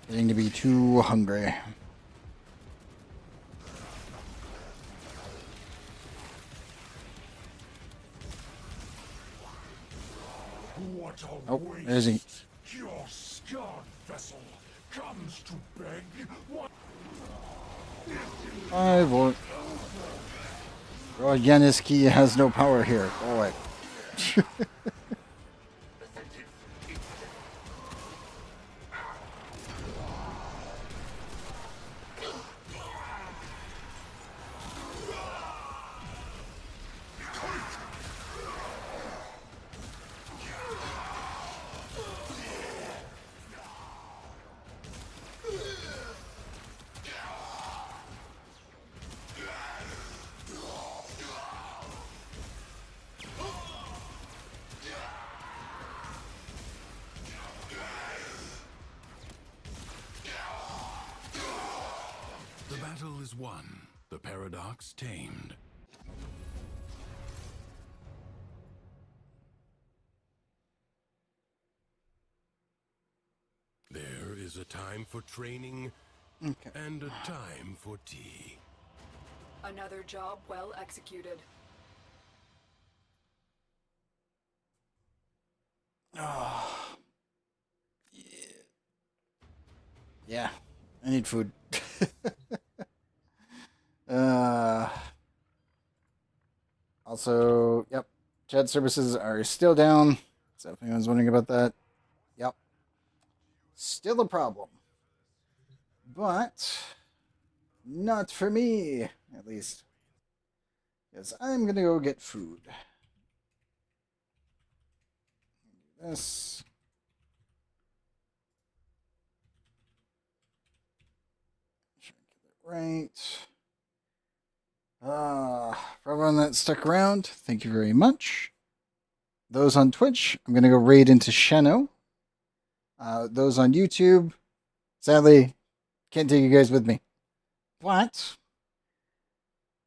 Getting to be too hungry. What a Oh, there's he. Your scarred vessel comes to beg. What? I won't. Yanis has no power here. Go away. The battle is won, the paradox tamed. There is a time for training and a time for tea. Another job well executed. Oh. Yeah, I need food. Also, yep, chat services are still down. So if anyone's wondering about that, yep, still a problem. But not for me, at least. Because I'm gonna go get food. This. Right. For everyone that stuck around, thank you very much. Those on Twitch, I'm going to go raid into Sheno. Those on YouTube, sadly, can't take you guys with me. But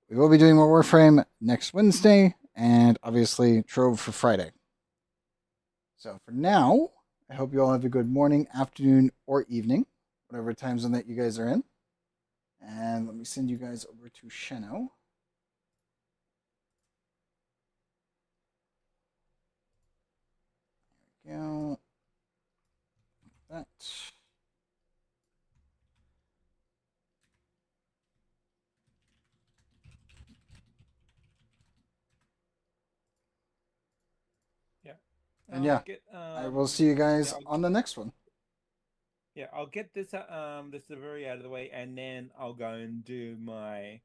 we will be doing more Warframe next Wednesday, and obviously Trove for Friday. So for now, I hope you all have a good morning, afternoon, or evening, whatever time zone that you guys are in. And let me send you guys over to Sheno. There we go. That. Yeah. And yeah, I will see you guys on the next one. Yeah, I'll get this this delivery out of the way, and then I'll go and do my